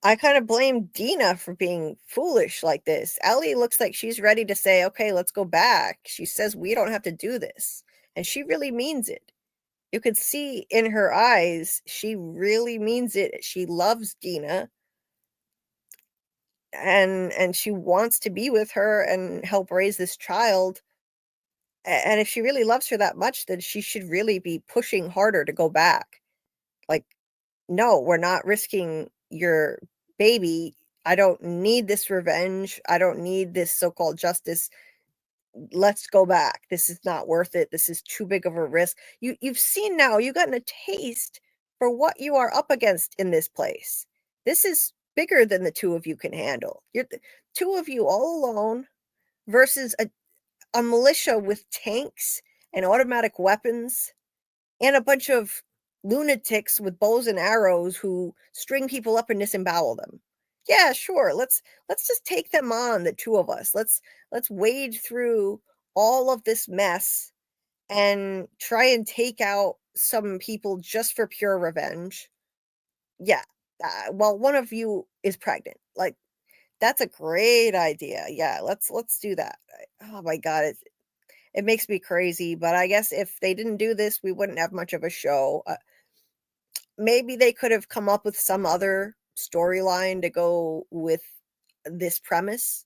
[SPEAKER 1] I kind of blame Dina for being foolish like this. Ellie looks like she's ready to say, okay, let's go back. She says we don't have to do this. And she really means it. You could see in her eyes, she really means it. She loves Dina. And she wants to be with her and help raise this child. And if she really loves her that much, then she should really be pushing harder to go back. Like, no, we're not risking your baby. I don't need this revenge. I don't need this so-called justice. Let's go back. This is not worth it. This is too big of a risk. You've seen now, you've gotten a taste for what you are up against in this place. This is bigger than the two of you can handle. You're the two of you all alone versus a militia with tanks and automatic weapons and a bunch of lunatics with bows and arrows who string people up and disembowel them. Yeah, sure. Let's just take them on, the two of us. Let's wade through all of this mess and try and take out some people just for pure revenge. Yeah. Well, one of you is pregnant. Like, that's a great idea. Yeah, let's do that. Oh my God, it makes me crazy. But I guess if they didn't do this, we wouldn't have much of a show. Maybe they could have come up with some other storyline to go with this premise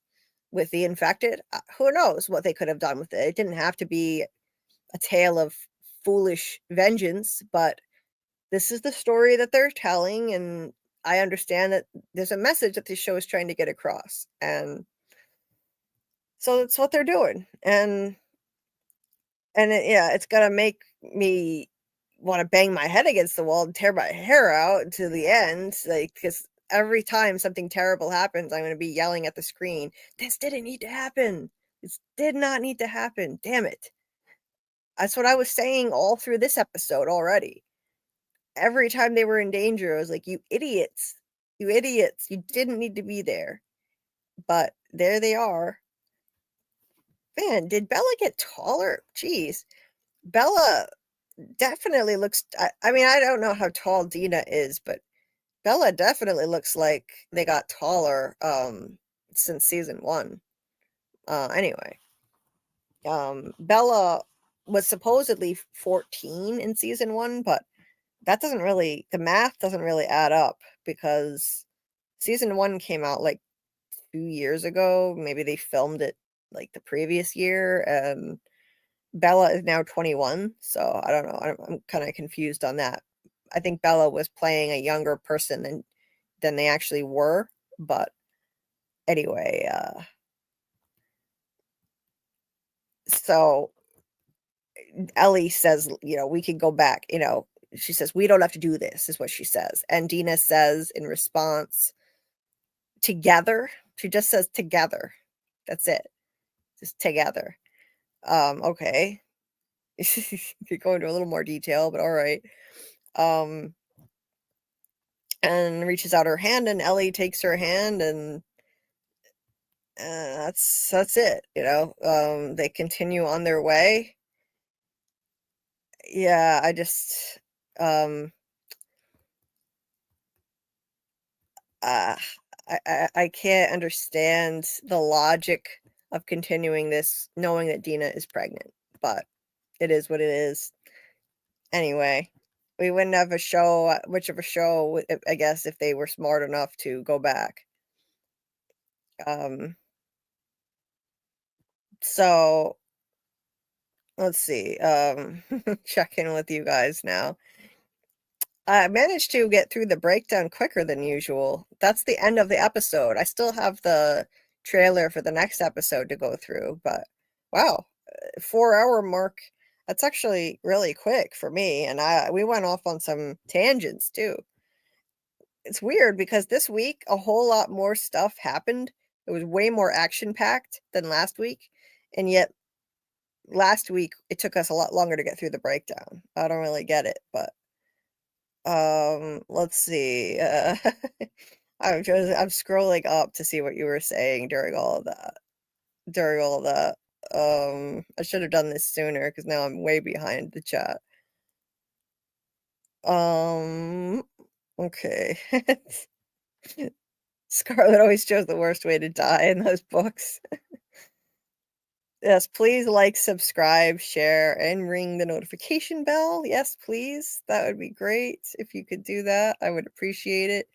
[SPEAKER 1] with the infected. Who knows what they could have done with it? It didn't have to be a tale of foolish vengeance, but this is the story that they're telling, and I understand that there's a message that this show is trying to get across, and so that's what they're doing. And it's gonna make me want to bang my head against the wall and tear my hair out to the end, like, because every time something terrible happens, I'm going to be yelling at the screen, this didn't need to happen. This did not need to happen. Damn it. That's what I was saying all through this episode already. Every time they were in danger, I was like, you idiots, you didn't need to be there. But there they are. Man, did Bella get taller? Jeez. Bella definitely looks, I mean, I don't know how tall Dina is, but Bella definitely looks like they got taller since season 1. Anyway, Bella was supposedly 14 in season 1, but that doesn't really, the math doesn't really add up, because season 1 came out like 2 years ago. Maybe they filmed it like the previous year, and Bella is now 21, so I don't know. I'm kind of confused on that. I think Bella was playing a younger person than they actually were, but anyway, so Ellie says, we can go back, she says, we don't have to do this, is what she says. And Dina says in response, together. She just says together. That's it. Just together. Okay. Could go into a little more detail, but all right. And reaches out her hand, and Ellie takes her hand, and that's it. They continue on their way. Yeah, I just I can't understand the logic of continuing this knowing that Dina is pregnant, but it is what it is. Anyway, we wouldn't have much of a show, I guess, if they were smart enough to go back. So let's see. Check in with you guys now. I managed to get through the breakdown quicker than usual. That's the end of the episode. I still have the trailer for the next episode to go through, but wow, 4-hour mark. That's actually really quick for me, and we went off on some tangents too. It's weird because this week a whole lot more stuff happened. It was way more action-packed than last week, and yet last week it took us a lot longer to get through the breakdown. I don't really get it, but let's see. I'm scrolling up to see what you were saying during all of that. I should have done this sooner because now I'm way behind the chat. Okay. Scarlet always chose the worst way to die in those books. Yes, please like, subscribe, share, and ring the notification bell. Yes, please. That would be great if you could do that. I would appreciate it.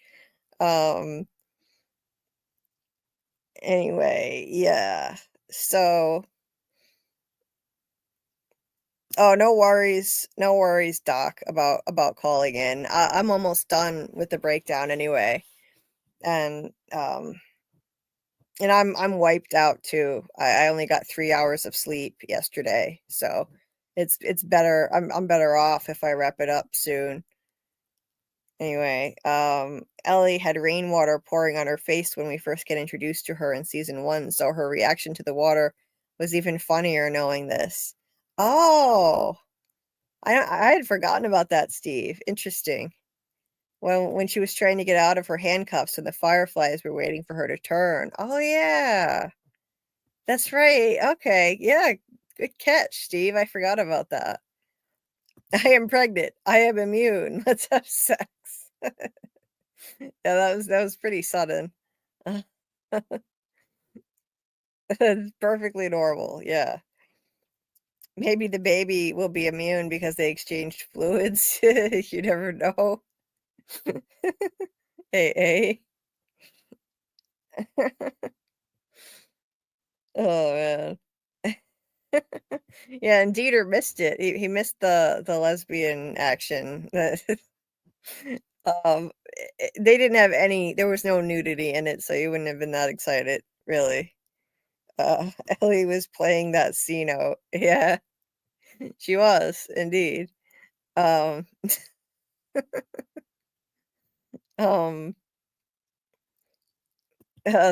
[SPEAKER 1] Anyway, yeah. So, oh, no worries, Doc, about calling in. I'm almost done with the breakdown anyway, and I'm wiped out too. I only got 3 hours of sleep yesterday, so it's better. I'm better off if I wrap it up soon. Anyway, Ellie had rainwater pouring on her face when we first get introduced to her in season 1, so her reaction to the water was even funnier knowing this. Oh, I had forgotten about that, Steve. Interesting. When she was trying to get out of her handcuffs and the fireflies were waiting for her to turn. Oh yeah. That's right. Okay. Yeah. Good catch, Steve. I forgot about that. I am pregnant. I am immune. Let's have sex. Yeah, that was pretty sudden. That's perfectly normal. Yeah. Maybe the baby will be immune because they exchanged fluids. You never know. Hey. Oh man. Yeah, and Dieter missed it. He missed the lesbian action. They didn't have there was no nudity in it, so you wouldn't have been that excited, really. Ellie was playing that C note. Yeah, she was indeed.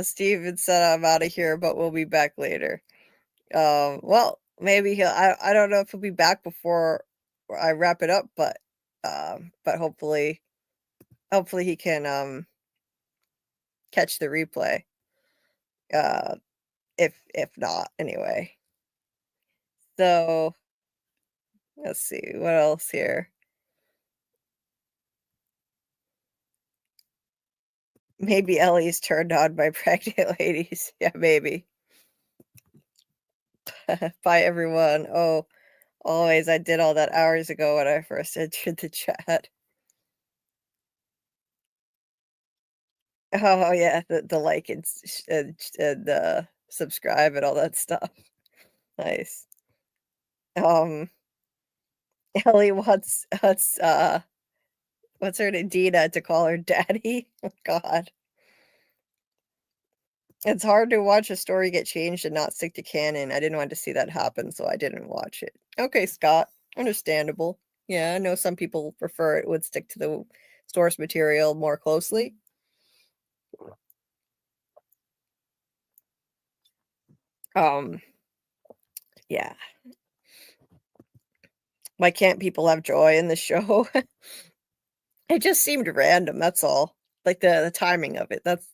[SPEAKER 1] Steven said I'm out of here, but we'll be back later. Well, maybe I don't know if he'll be back before I wrap it up, but hopefully he can catch the replay. If not, anyway. So let's see what else here. Maybe Ellie's turned on by pregnant ladies. Yeah, maybe. Bye everyone. Oh, Always, I did all that hours ago when I first entered the chat. Oh yeah, the like and the subscribe and all that stuff. Nice. Ellie wants what's her name? Dina to call her daddy. Oh God. It's hard to watch a story get changed and not stick to canon. I didn't want to see that happen, so I didn't watch it. Okay, Scott. Understandable. Yeah, I know some people prefer it would stick to the source material more closely. Yeah. Why can't people have joy in the show? It just seemed random, that's all. Like the timing of it. That's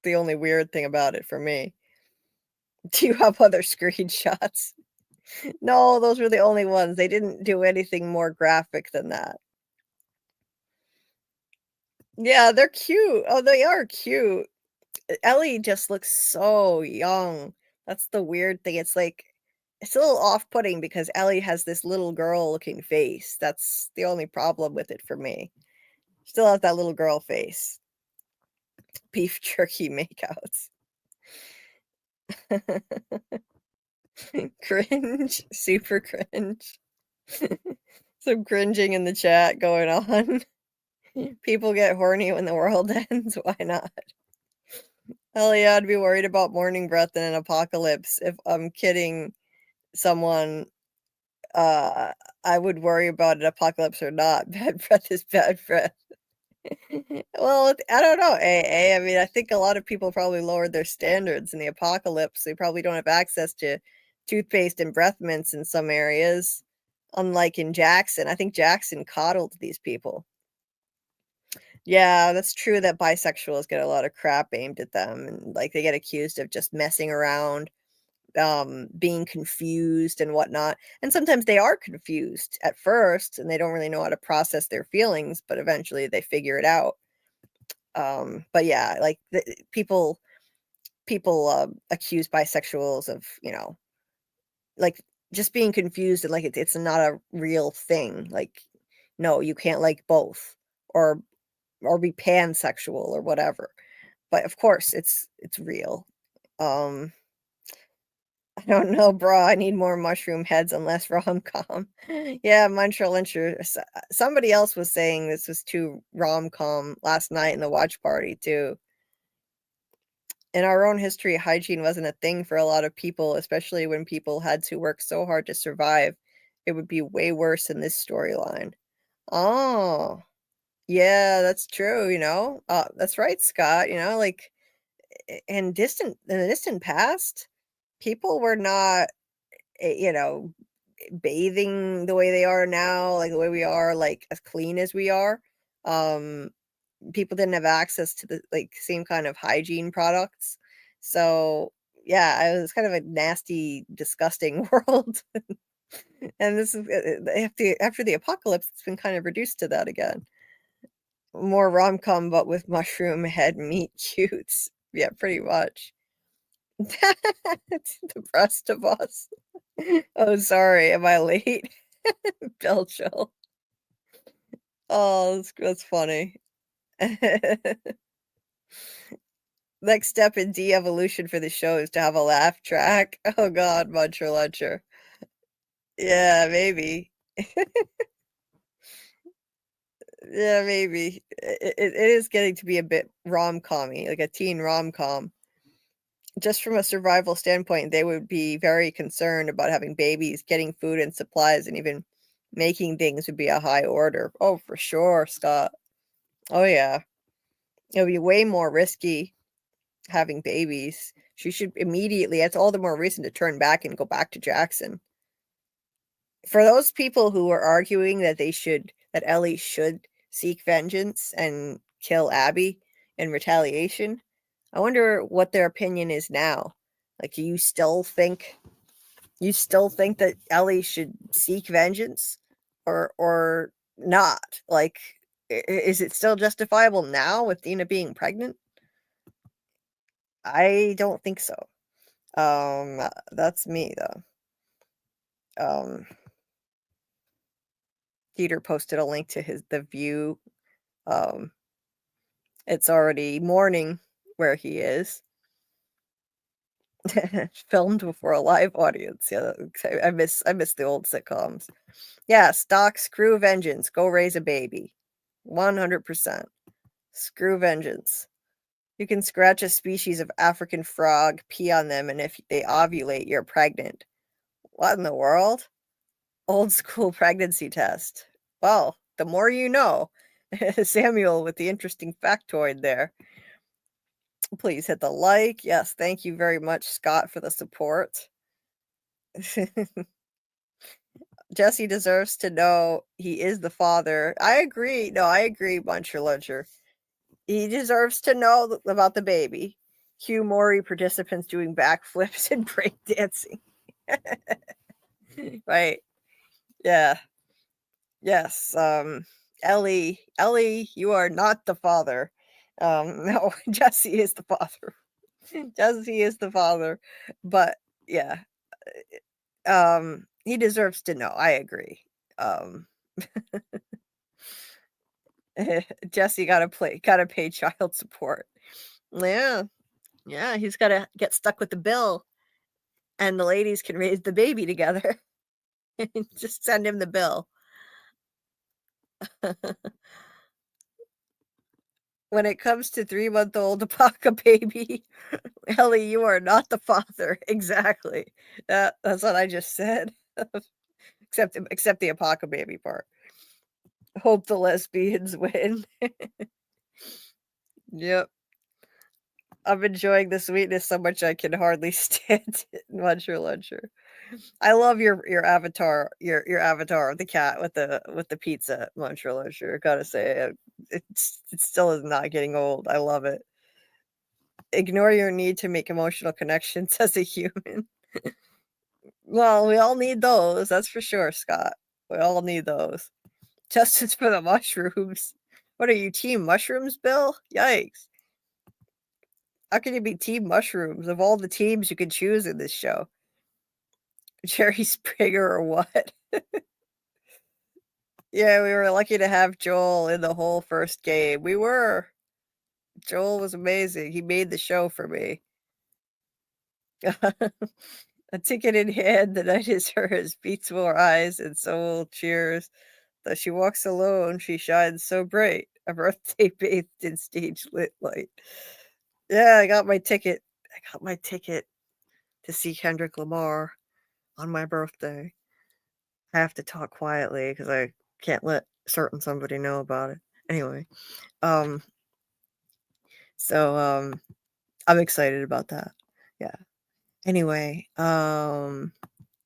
[SPEAKER 1] the only weird thing about it for me. Do you have other screenshots? No, those were the only ones. They didn't do anything more graphic than that. Yeah, they're cute. Oh, they are cute. Ellie just looks so young. That's the weird thing. It's like it's a little off-putting because Ellie has this little girl-looking face. That's the only problem with it for me. Still has that little girl face. Beef jerky makeouts. Cringe. Super cringe. Some cringing in the chat going on. People get horny when the world ends. Why not? Hell yeah, I'd be worried about morning breath in an apocalypse. If I'm kidding someone, I would worry about an apocalypse or not. Bad breath is bad breath. Well, I don't know, AA. I mean, I think a lot of people probably lowered their standards in the apocalypse. They probably don't have access to toothpaste and breath mints in some areas, unlike in Jackson. I think Jackson coddled these people. Yeah, that's true that bisexuals get a lot of crap aimed at them, and like they get accused of just messing around, being confused and whatnot. And sometimes they are confused at first and they don't really know how to process their feelings, but eventually they figure it out. But yeah, like people accuse bisexuals of, like just being confused and like it's not a real thing. Like, no, you can't like both or be pansexual or whatever. But of course it's real. I don't know, bro. I need more mushroom heads and less rom-com. Yeah, Montreal Lyncher. Somebody else was saying this was too rom-com last night in the watch party too. In our own history, hygiene wasn't a thing for a lot of people, especially when people had to work so hard to survive. It would be way worse in this storyline. Oh, yeah, that's true, that's right, Scott, like in the distant past, people were not, bathing the way they are now, like the way we are, like as clean as we are. Um, People didn't have access to the like same kind of hygiene products. So yeah, it was kind of a nasty, disgusting world. And this is after the apocalypse, it's been kind of reduced to that again. More rom-com, but with mushroom head meat cutes. Yeah, pretty much. The rest of us. Oh, sorry. Am I late? Belchill. Oh, that's funny. Next step in de-evolution for the show is to have a laugh track. Oh God, Muncher Luncher. Yeah, maybe. Yeah, maybe. It is getting to be a bit rom-com-y, like a teen rom-com. Just from a survival standpoint, they would be very concerned about having babies, getting food and supplies, and even making things would be a high order. Oh, for sure, Scott. Oh yeah. It would be way more risky having babies. She should immediately, that's all the more reason to turn back and go back to Jackson. For those people who are arguing that that Ellie should seek vengeance and kill Abby in retaliation, I wonder what their opinion is now. Like, do you still think that Ellie should seek vengeance or not? Like, is it still justifiable now with Dina being pregnant? I don't think so. That's me though. Dieter posted a link to the view. It's already morning where he is. Filmed before a live audience. Yeah, I miss the old sitcoms. Yeah, stock screw vengeance. Go raise a baby. 100%. Screw vengeance. You can scratch a species of African frog, pee on them, and if they ovulate, you're pregnant. What in the world? Old school pregnancy test. Well, the more you know. Samuel with the interesting factoid there. Please hit the like. Yes, thank you very much, Scott, for the support. Jesse deserves to know he is the father. I agree. No, I agree, Muncher Luncher. He deserves to know about the baby. Hugh Morey participants doing backflips and breakdancing. Right. Yeah. Yes. Ellie, you are not the father. No, Jesse is the father. Jesse is the father. But yeah. He deserves to know. I agree. Jesse gotta pay child support. Yeah. Yeah, he's gotta get stuck with the bill. And the ladies can raise the baby together. Just send him the bill. When it comes to 3-month-old Apaka baby, Ellie, you are not the father. Exactly. That's what I just said. except the Apaka baby part. Hope the lesbians win. Yep. I'm enjoying the sweetness so much I can hardly stand it. Luncher. I love your avatar, your avatar of the cat with the pizza, Luncher. Gotta say, it still is not getting old. I love it. Ignore your need to make emotional connections as a human. Well, we all need those, that's for sure, Scott. We all need those. Justice for the mushrooms. What are you, team mushrooms, Bill? Yikes. How can you be team mushrooms of all the teams you can choose in this show? Jerry Springer or what? Yeah, we were lucky to have Joel in the whole first game. We were. Joel was amazing. He made the show for me. A ticket in hand, the night is hers, beats more eyes, and soul cheers. Though she walks alone, she shines so bright. A birthday bathed in stage lit light. Yeah, I got my ticket. To see Kendrick Lamar on my birthday. I have to talk quietly because I can't let somebody know about it. Anyway, so I'm excited about that. Yeah. Anyway,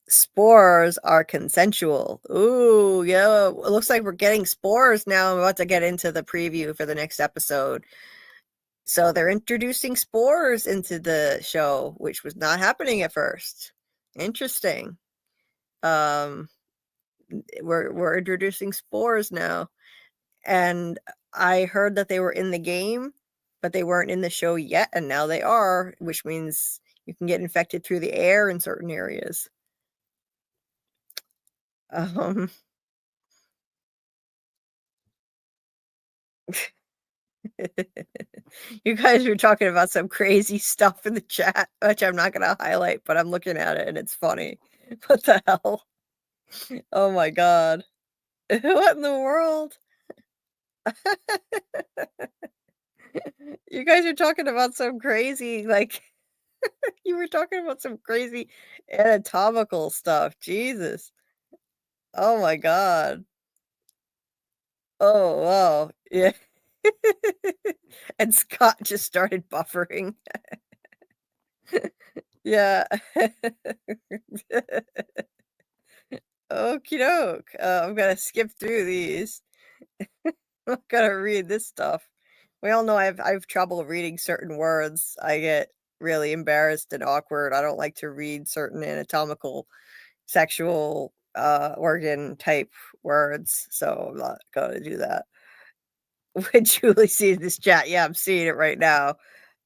[SPEAKER 1] spores are consensual. Ooh, yeah. It looks like we're getting spores now. I'm about to get into the preview for the next episode. So they're introducing spores into the show, which was not happening at first. Interesting. We're introducing spores now. And I heard that they were in the game, but they weren't in the show yet, and now they are, which means you can get infected through the air in certain areas. You guys were talking about some crazy stuff in the chat, which I'm not going to highlight, but I'm looking at it and it's funny. What the hell? Oh my god. What in the world? You guys are talking about some crazy, like, you were talking about some crazy anatomical stuff. Jesus. Oh my god. Oh, wow. Yeah. And Scott just started buffering. Yeah. Okie doke. I'm gonna skip through these. I'm gonna read this stuff. We all know I have trouble reading certain words. I get really embarrassed and awkward. I don't like to read certain anatomical, sexual, organ type words, so I'm not gonna do that. When Julie sees this chat, yeah, I'm seeing it right now.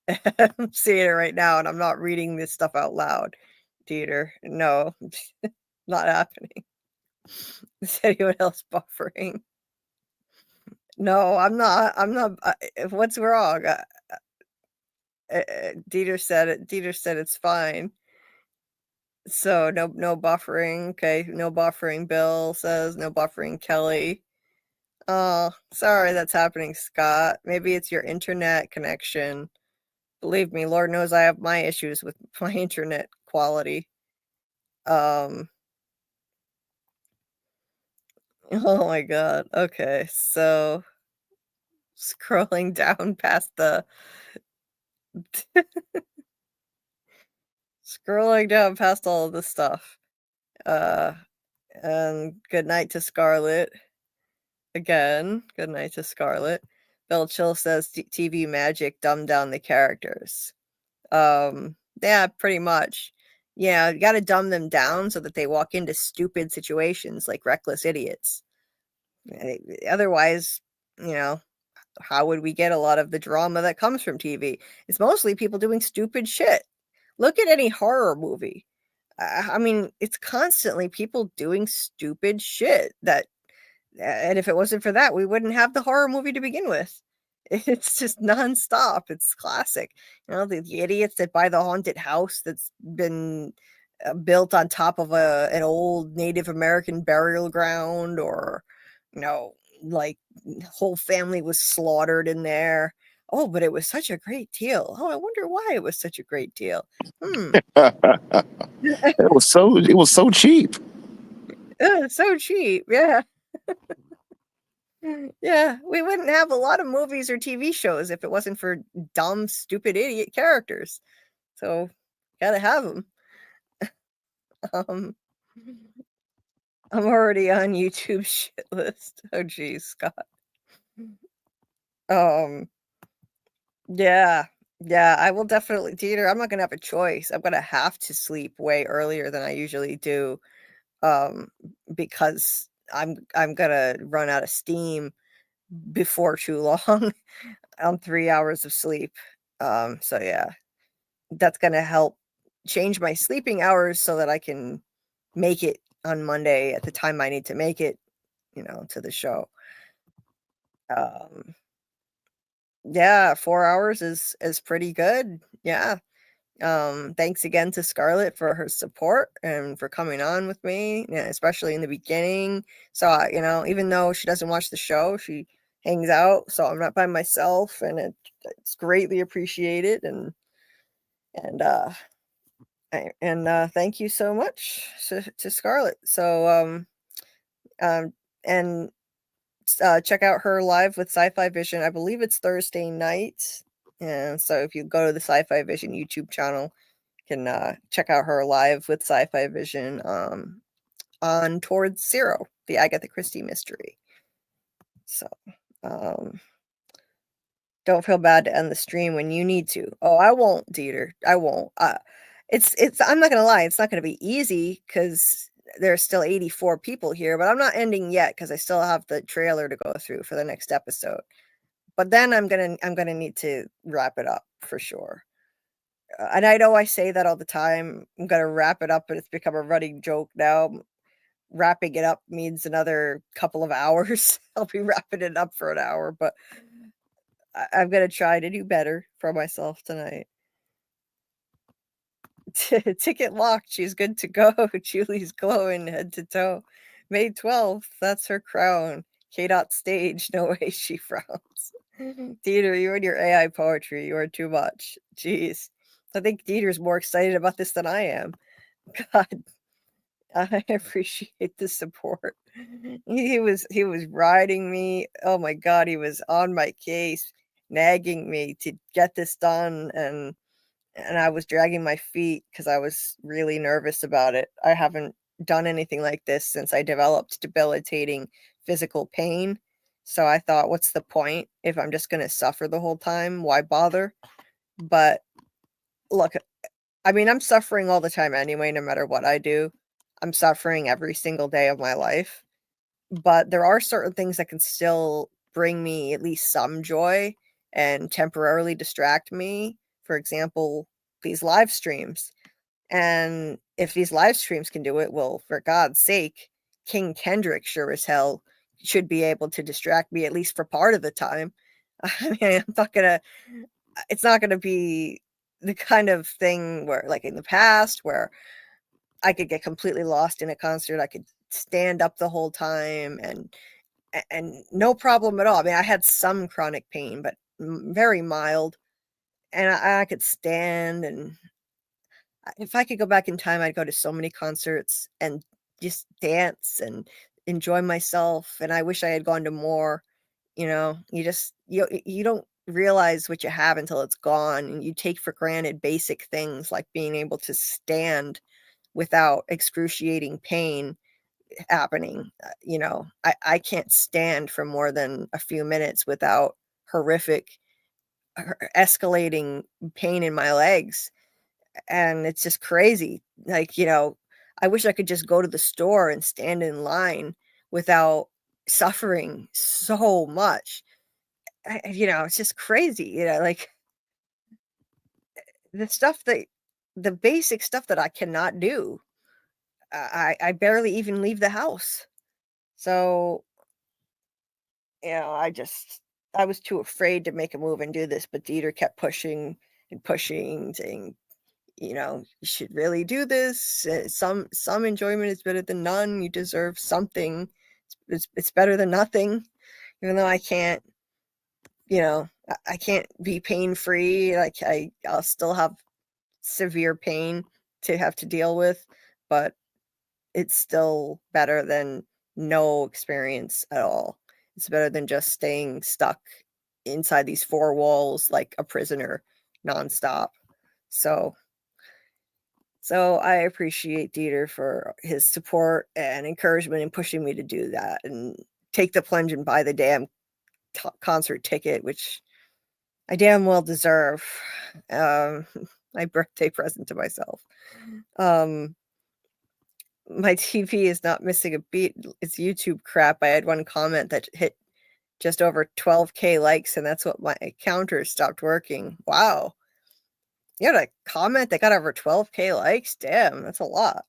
[SPEAKER 1] I'm seeing it right now, and I'm not reading this stuff out loud. Dieter, no, not happening. Is anyone else buffering? No, I'm not. What's wrong? Dieter said it. Dieter said it's fine. So no buffering. Okay, no buffering. Bill says no buffering. Kelly. Oh, sorry that's happening, Scott. Maybe it's your internet connection. Believe me, Lord knows I have my issues with my internet quality. Oh my god. Okay, so scrolling down past the scrolling down past all of the stuff. And good night to Scarlet. Again, good night to Scarlet. Bill Chill says TV magic dumbed down the characters. Yeah, pretty much. Yeah, you got to dumb them down so that they walk into stupid situations like reckless idiots. Otherwise, you know, how would we get a lot of the drama that comes from TV? It's mostly people doing stupid shit. Look at any horror movie. I mean, it's constantly people doing stupid shit that, and if it wasn't for that, we wouldn't have the horror movie to begin with. It's just nonstop. It's classic. You know, the idiots that buy the haunted house that's been built on top of an old Native American burial ground, or, you know, like whole family was slaughtered in there. Oh, but it was such a great deal. Oh, I wonder why it was such a great deal.
[SPEAKER 4] It was so cheap.
[SPEAKER 1] So cheap. Yeah. Yeah, we wouldn't have a lot of movies or TV shows if it wasn't for dumb, stupid, idiot characters. So, gotta have them. Um, I'm already on YouTube shit list. Oh, geez, Scott. Yeah, I will definitely, Dieter, I'm not gonna have a choice. I'm gonna have to sleep way earlier than I usually do, because I'm gonna run out of steam before too long on 3 hours of sleep. So yeah, that's gonna help change my sleeping hours so that I can make it on Monday at the time I need to make it, you know, to the show. Um, yeah, 4 hours is pretty good. Yeah. Thanks again to Scarlett for her support and for coming on with me, especially in the beginning. So, you know, even though she doesn't watch the show, she hangs out, so I'm not by myself, and it's greatly appreciated. And thank you so much to Scarlett. So and check out her live with Sci-Fi Vision. I believe it's Thursday night. And so if you go to the Sci-Fi Vision YouTube channel, you can check out her live with Sci-Fi Vision on Towards Zero, the Agatha Christie mystery. So don't feel bad to end the stream when you need to. Oh, I won't, Dieter. I won't. It's I'm not gonna lie, it's not gonna be easy because there's still 84 people here, but I'm not ending yet because I still have the trailer to go through for the next episode. But then I'm gonna need to wrap it up for sure. And I know I say that all the time. I'm gonna wrap it up, but it's become a running joke now. Wrapping it up means another couple of hours. I'll be wrapping it up for an hour, but I'm gonna try to do better for myself tonight. Ticket locked. She's good to go. Julie's glowing head to toe. May 12th. That's her crown. K-Dot stage. No way she frowns. Dieter, you and your AI poetry. You are too much. Jeez. I think Dieter's more excited about this than I am. God. I appreciate the support. He was riding me. Oh my god, he was on my case, nagging me to get this done, and I was dragging my feet because I was really nervous about it. I haven't done anything like this since I developed debilitating physical pain. So I thought, what's the point if I'm just going to suffer the whole time? Why bother? But look, I mean, I'm suffering all the time anyway, no matter what I do. I'm suffering every single day of my life. But there are certain things that can still bring me at least some joy and temporarily distract me. For example, these live streams. And if these live streams can do it, well, for God's sake, King Kendrick sure as hell should be able to distract me at least for part of the time. I mean, it's not gonna be the kind of thing where, like in the past, where I could get completely lost in a concert. I could stand up the whole time and no problem at all. I mean, I had some chronic pain, but very mild, and I could stand. And if I could go back in time, I'd go to so many concerts and just dance and enjoy myself. And I wish I had gone to more. You don't realize what you have until it's gone, and you take for granted basic things like being able to stand without excruciating pain happening. I can't stand for more than a few minutes without horrific escalating pain in my legs, and it's just crazy. Like, I wish I could just go to the store and stand in line without suffering so much. It's just crazy, like the basic stuff that I cannot do. I barely even leave the house. So, I was too afraid to make a move and do this, but Dieter kept pushing and pushing, saying, you should really do this. Some enjoyment is better than none. You deserve something. It's better than nothing. Even though I can't, I can't be pain free. Like I'll still have severe pain to have to deal with, but it's still better than no experience at all. It's better than just staying stuck inside these four walls like a prisoner nonstop. So I appreciate Dieter for his support and encouragement in pushing me to do that and take the plunge and buy the damn concert ticket, which I damn well deserve. My birthday present to myself. My TV is not missing a beat. It's YouTube crap. I had one comment that hit just over 12K likes, and that's what my counter stopped working. Wow. You had a comment that got over 12K likes? Damn, that's a lot.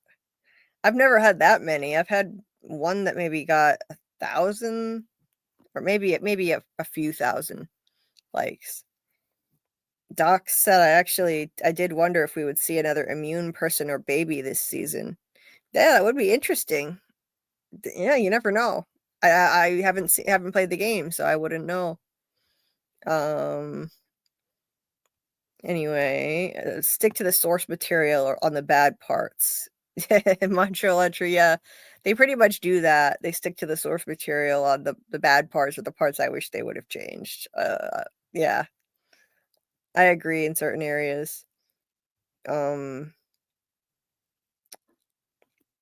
[SPEAKER 1] I've never had that many. I've had one that maybe got 1,000 or maybe a few thousand likes. Doc said I did wonder if we would see another immune person or baby this season. Yeah, that would be interesting. Yeah, you never know. I haven't played the game, so I wouldn't know. Anyway, stick to the source material or on the bad parts. Montreal entry, yeah, they pretty much do that. They stick to the source material on the bad parts or the parts I wish they would have changed. Yeah, I agree in certain areas.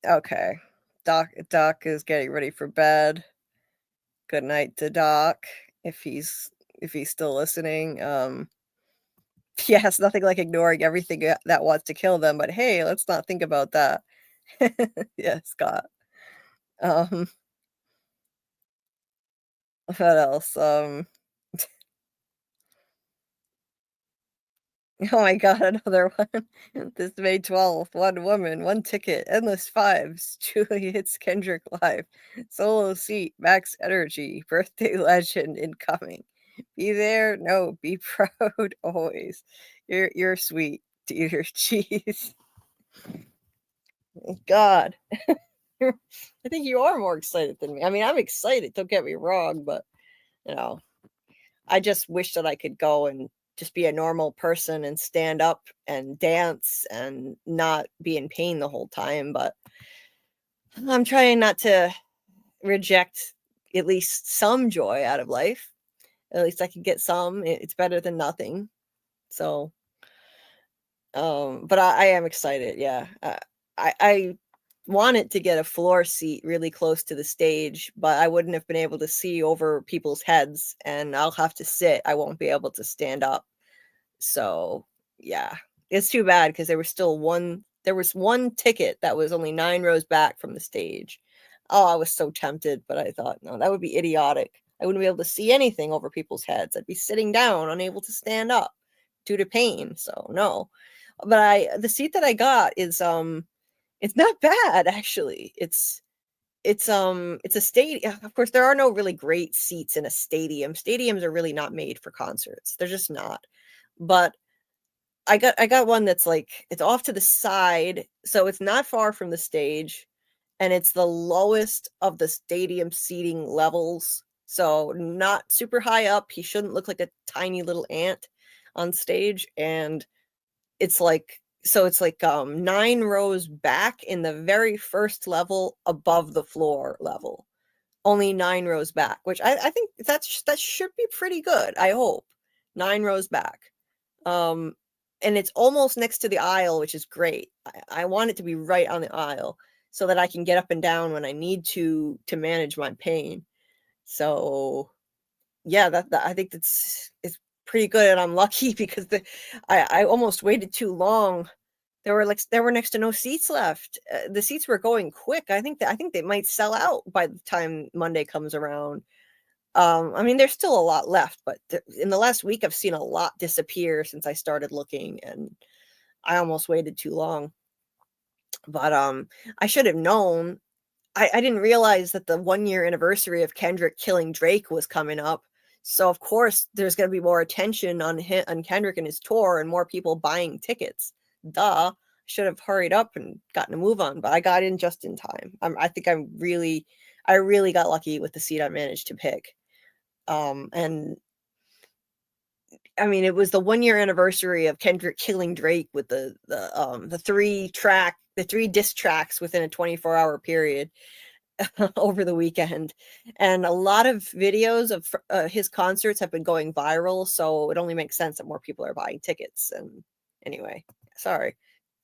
[SPEAKER 1] Okay, Doc is getting ready for bed. Good night to Doc if he's still listening. Yes, nothing like ignoring everything that wants to kill them, but hey, let's not think about that. Yeah, Scott. What else? Oh my god, another one. This May 12th, one woman, one ticket, endless fives. Julie hits Kendrick live. Solo seat, max energy, birthday legend incoming. Be there, no, be proud always. You're sweet, dear. Jeez. God. I think you are more excited than me. I mean, I'm excited, don't get me wrong, but I just wish that I could go and just be a normal person and stand up and dance and not be in pain the whole time. But I'm trying not to reject at least some joy out of life. At least I can get some. It's better than nothing. So, but I am excited. Yeah. I wanted to get a floor seat really close to the stage, but I wouldn't have been able to see over people's heads, and I'll have to sit. I won't be able to stand up. So yeah, it's too bad because there was one ticket that was only 9 rows back from the stage. Oh, I was so tempted, but I thought, no, that would be idiotic. I wouldn't be able to see anything over people's heads. I'd be sitting down, unable to stand up due to pain. So no. But the seat that I got is it's not bad actually. It's it's a stadium. Of course, there are no really great seats in a stadium. Stadiums are really not made for concerts. They're just not. But I got one that's like, it's off to the side, so it's not far from the stage, and it's the lowest of the stadium seating levels. So not super high up. He shouldn't look like a tiny little ant on stage. And it's like, so it's like 9 rows back in the very first level above the floor level. Only 9 rows back, which I think that should be pretty good. I hope 9 rows back. And it's almost next to the aisle, which is great. I want it to be right on the aisle so that I can get up and down when I need to manage my pain. So yeah, that I think it's pretty good, and I'm lucky because I almost waited too long. There were next to no seats left. The seats were going quick. I think they might sell out by the time Monday comes around. I mean, there's still a lot left, but in the last week, I've seen a lot disappear since I started looking, and I almost waited too long. But I should have known. I didn't realize that the 1-year anniversary of Kendrick killing Drake was coming up. So of course, there's going to be more attention on Kendrick and his tour, and more people buying tickets. Duh. Should have hurried up and gotten a move on, but I got in just in time. I think I really got lucky with the seat I managed to pick. And I mean, it was the 1-year anniversary of Kendrick killing Drake with the 3 diss tracks within a 24-hour period over the weekend. And a lot of videos of his concerts have been going viral, so it only makes sense that more people are buying tickets. And anyway, sorry,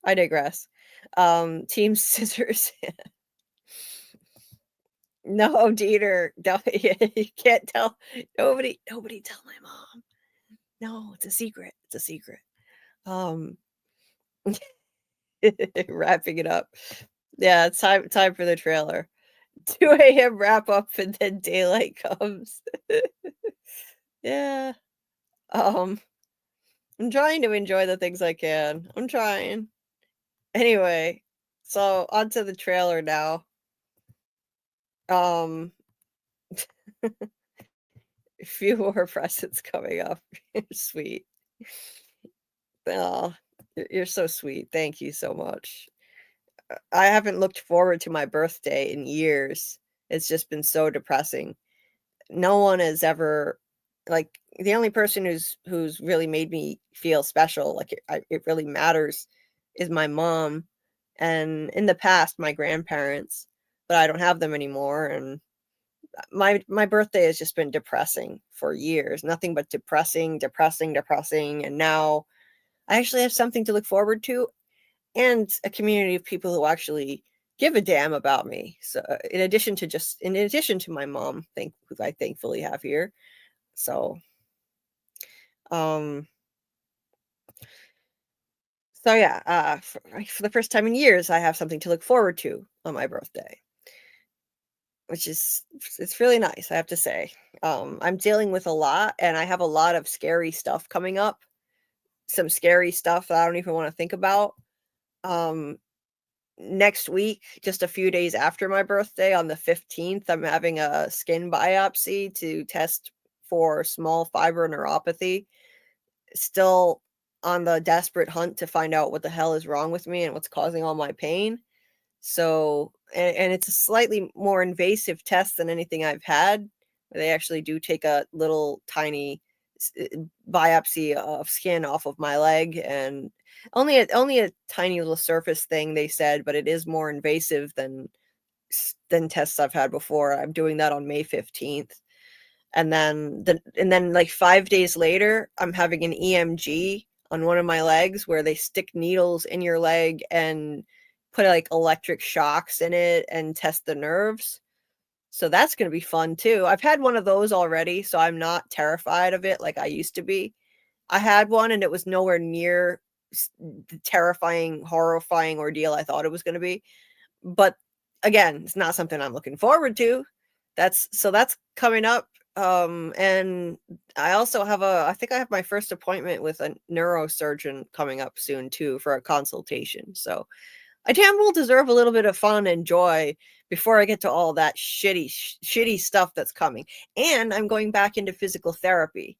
[SPEAKER 1] I digress. Team Scissors. No, Dieter, you can't tell. Nobody tell my mom. No, it's a secret. It's a secret. Wrapping it up. Yeah, it's time for the trailer. 2 a.m. wrap up, and then daylight comes. Yeah. I'm trying to enjoy the things I can. I'm trying. Anyway, so onto the trailer now. A few more presents coming up. You're sweet. Oh, you're so sweet. Thank you so much. I haven't looked forward to my birthday in years. It's just been so depressing. No one has ever, like, the only person who's really made me feel special, like it really matters, is my mom, and in the past my grandparents, but I don't have them anymore. And my birthday has just been depressing for years. Nothing but depressing. And now I actually have something to look forward to, and a community of people who actually give a damn about me. So in addition to my mom, who I thankfully have here. So yeah, for the first time in years, I have something to look forward to on my birthday, which is, it's really nice, I have to say. I'm dealing with a lot, and I have a lot of scary stuff coming up. Some scary stuff that I don't even want to think about. Next week, just a few days after my birthday, on the 15th, I'm having a skin biopsy to test for small fiber neuropathy. Still on the desperate hunt to find out what the hell is wrong with me and what's causing all my pain. So, and it's a slightly more invasive test than anything I've had. They actually do take a little tiny biopsy of skin off of my leg, and only a tiny little surface thing, they said, but it is more invasive than tests I've had before. I'm doing that on May 15th. And then like 5 days later, I'm having an EMG on one of my legs where they stick needles in your leg and put like electric shocks in it and test the nerves. So that's going to be fun too. I've had one of those already, so I'm not terrified of it like I used to be. I had one, and it was nowhere near the terrifying, horrifying ordeal I thought it was going to be. But again, it's not something I'm looking forward to. That's coming up. And I also have I think I have my first appointment with a neurosurgeon coming up soon too, for a consultation. So I damn well deserve a little bit of fun and joy before I get to all that shitty stuff that's coming. And I'm going back into physical therapy,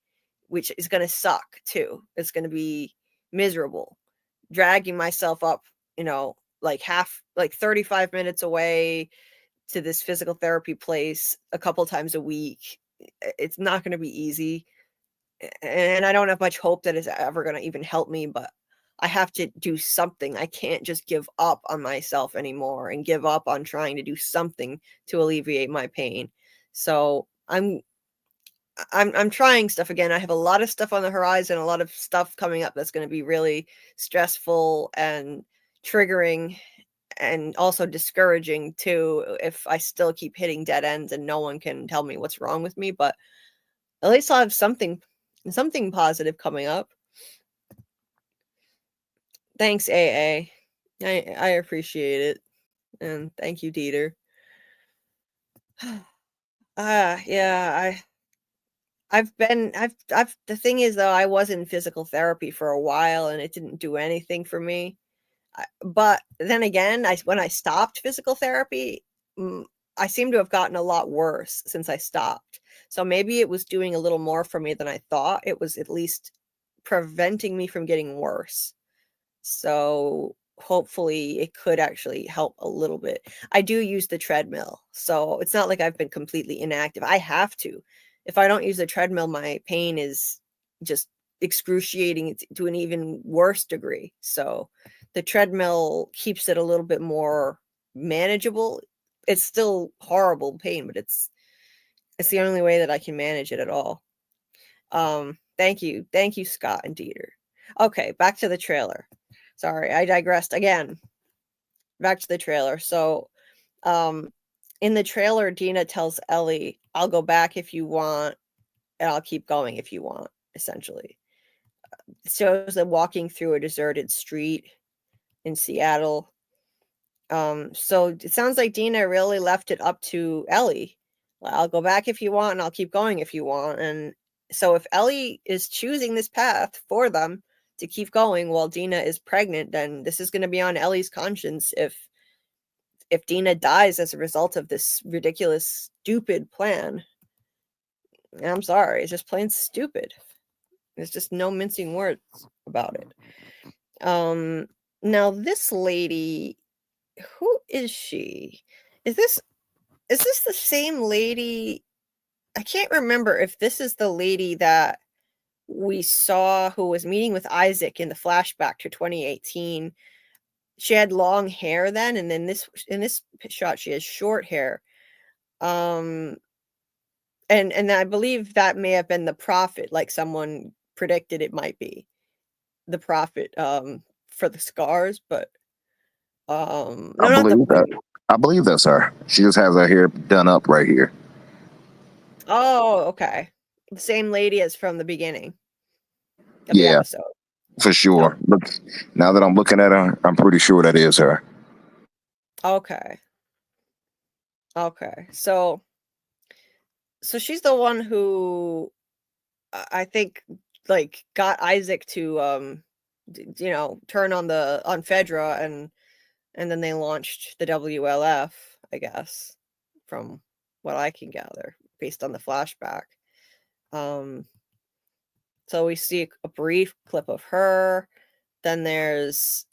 [SPEAKER 1] which is going to suck too. It's going to be miserable, dragging myself up, like 35 minutes away to this physical therapy place a couple times a week. It's not going to be easy. And I don't have much hope that it's ever going to even help me, but I have to do something. I can't just give up on myself anymore and give up on trying to do something to alleviate my pain. So I'm trying stuff again. I have a lot of stuff on the horizon, a lot of stuff coming up that's going to be really stressful and triggering and also discouraging too if I still keep hitting dead ends and no one can tell me what's wrong with me. But at least I'll have something positive coming up. Thanks, AA. I appreciate it. And thank you, Dieter. Yeah, the thing is though, I was in physical therapy for a while and it didn't do anything for me. But then again, when I stopped physical therapy, I seem to have gotten a lot worse since I stopped. So maybe it was doing a little more for me than I thought. It was at least preventing me from getting worse. So hopefully it could actually help a little bit. I do use the treadmill, so it's not like I've been completely inactive. I have to. If I don't use the treadmill, my pain is just excruciating to an even worse degree. So the treadmill keeps it a little bit more manageable. It's still horrible pain, but it's the only way that I can manage it at all. Thank you, Scott and Dieter. Okay, back to the trailer. Sorry, I digressed again. Back to the trailer. So, in the trailer, Dina tells Ellie, "I'll go back if you want, and I'll keep going if you want," essentially. It shows them walking through a deserted street in Seattle. So it sounds like Dina really left it up to Ellie. I'll go back if you want, and I'll keep going if you want. And so if Ellie is choosing this path for them to keep going while Dina is pregnant, then this is going to be on Ellie's conscience if Dina dies as a result of this ridiculous, stupid plan. And I'm sorry, it's just plain stupid. There's just no mincing words about it. Now this lady, who is she? Is this the same lady? I can't remember if this is the lady that we saw who was meeting with Isaac in the flashback to 2018. She had long hair then, and then in this shot she has short hair. And I believe that may have been the prophet, like someone predicted it might be the prophet for the scars, but no,
[SPEAKER 4] I believe that's her. She just has her hair done up right here.
[SPEAKER 1] Oh, okay. The same lady as from the beginning of the
[SPEAKER 4] Yeah,
[SPEAKER 1] episode.
[SPEAKER 4] for sure.
[SPEAKER 1] Oh.
[SPEAKER 4] Look, now that I'm looking at her, I'm pretty sure that is her.
[SPEAKER 1] Okay. So she's the one who I think like got Isaac to turn on Fedra, and then they launched the WLF, I guess, from what I can gather based on the flashback. So we see a brief clip of her. Then there's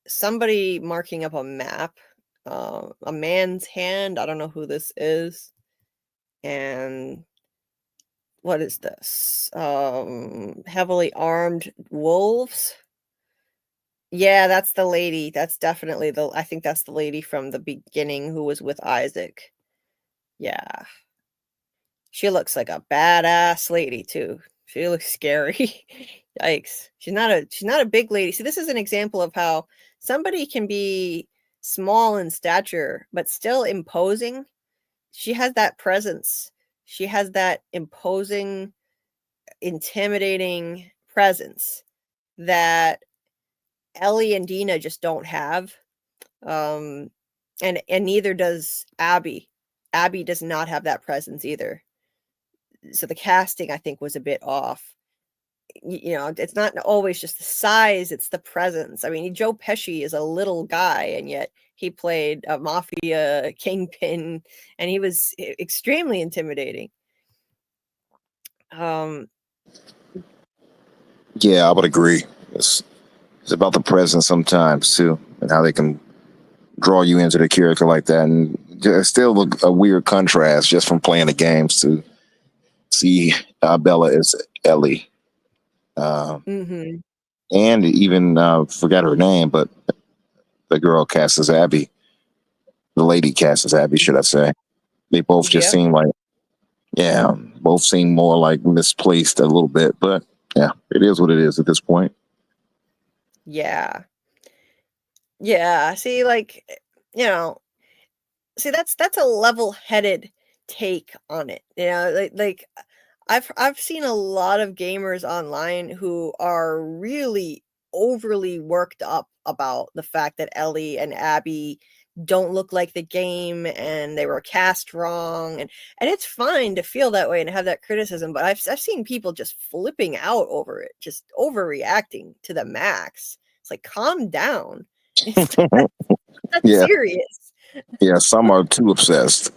[SPEAKER 1] somebody marking up a map, a man's hand. I don't know who this is. And what is this? Heavily armed wolves. Yeah, that's the lady. That's definitely I think that's the lady from the beginning who was with Isaac. Yeah. She looks like a badass lady too. She looks scary. Yikes. She's not a big lady. See, this is an example of how somebody can be small in stature but still imposing. She has that presence. She has that imposing, intimidating presence that Ellie and Dina just don't have. And neither does Abby. Abby does not have that presence either. So the casting, I think, was a bit off. it's not always just the size, it's the presence. I mean, Joe Pesci is a little guy, and yet he played a mafia kingpin, and he was extremely intimidating.
[SPEAKER 4] Yeah, I would agree. It's about the presence sometimes too, and how they can draw you into the character like that, and it's still a weird contrast just from playing the games to see Bella as Ellie,
[SPEAKER 1] Mm-hmm.
[SPEAKER 4] and even forgot her name, but the girl cast as Abby, the lady cast as Abby, should I say? They both just
[SPEAKER 1] Yep.
[SPEAKER 4] seem like, both seem more like misplaced a little bit, but yeah, it is what it is at this point.
[SPEAKER 1] Yeah. See, like, that's a level-headed take on it. Like I've seen a lot of gamers online who are really overly worked up about the fact that Ellie and Abby don't look like the game and they were cast wrong, and it's fine to feel that way and have that criticism, but I've seen people just flipping out over it, just overreacting to the max. It's like, calm down. It's not
[SPEAKER 4] Yeah.
[SPEAKER 1] serious,
[SPEAKER 4] Yeah, some are too obsessed.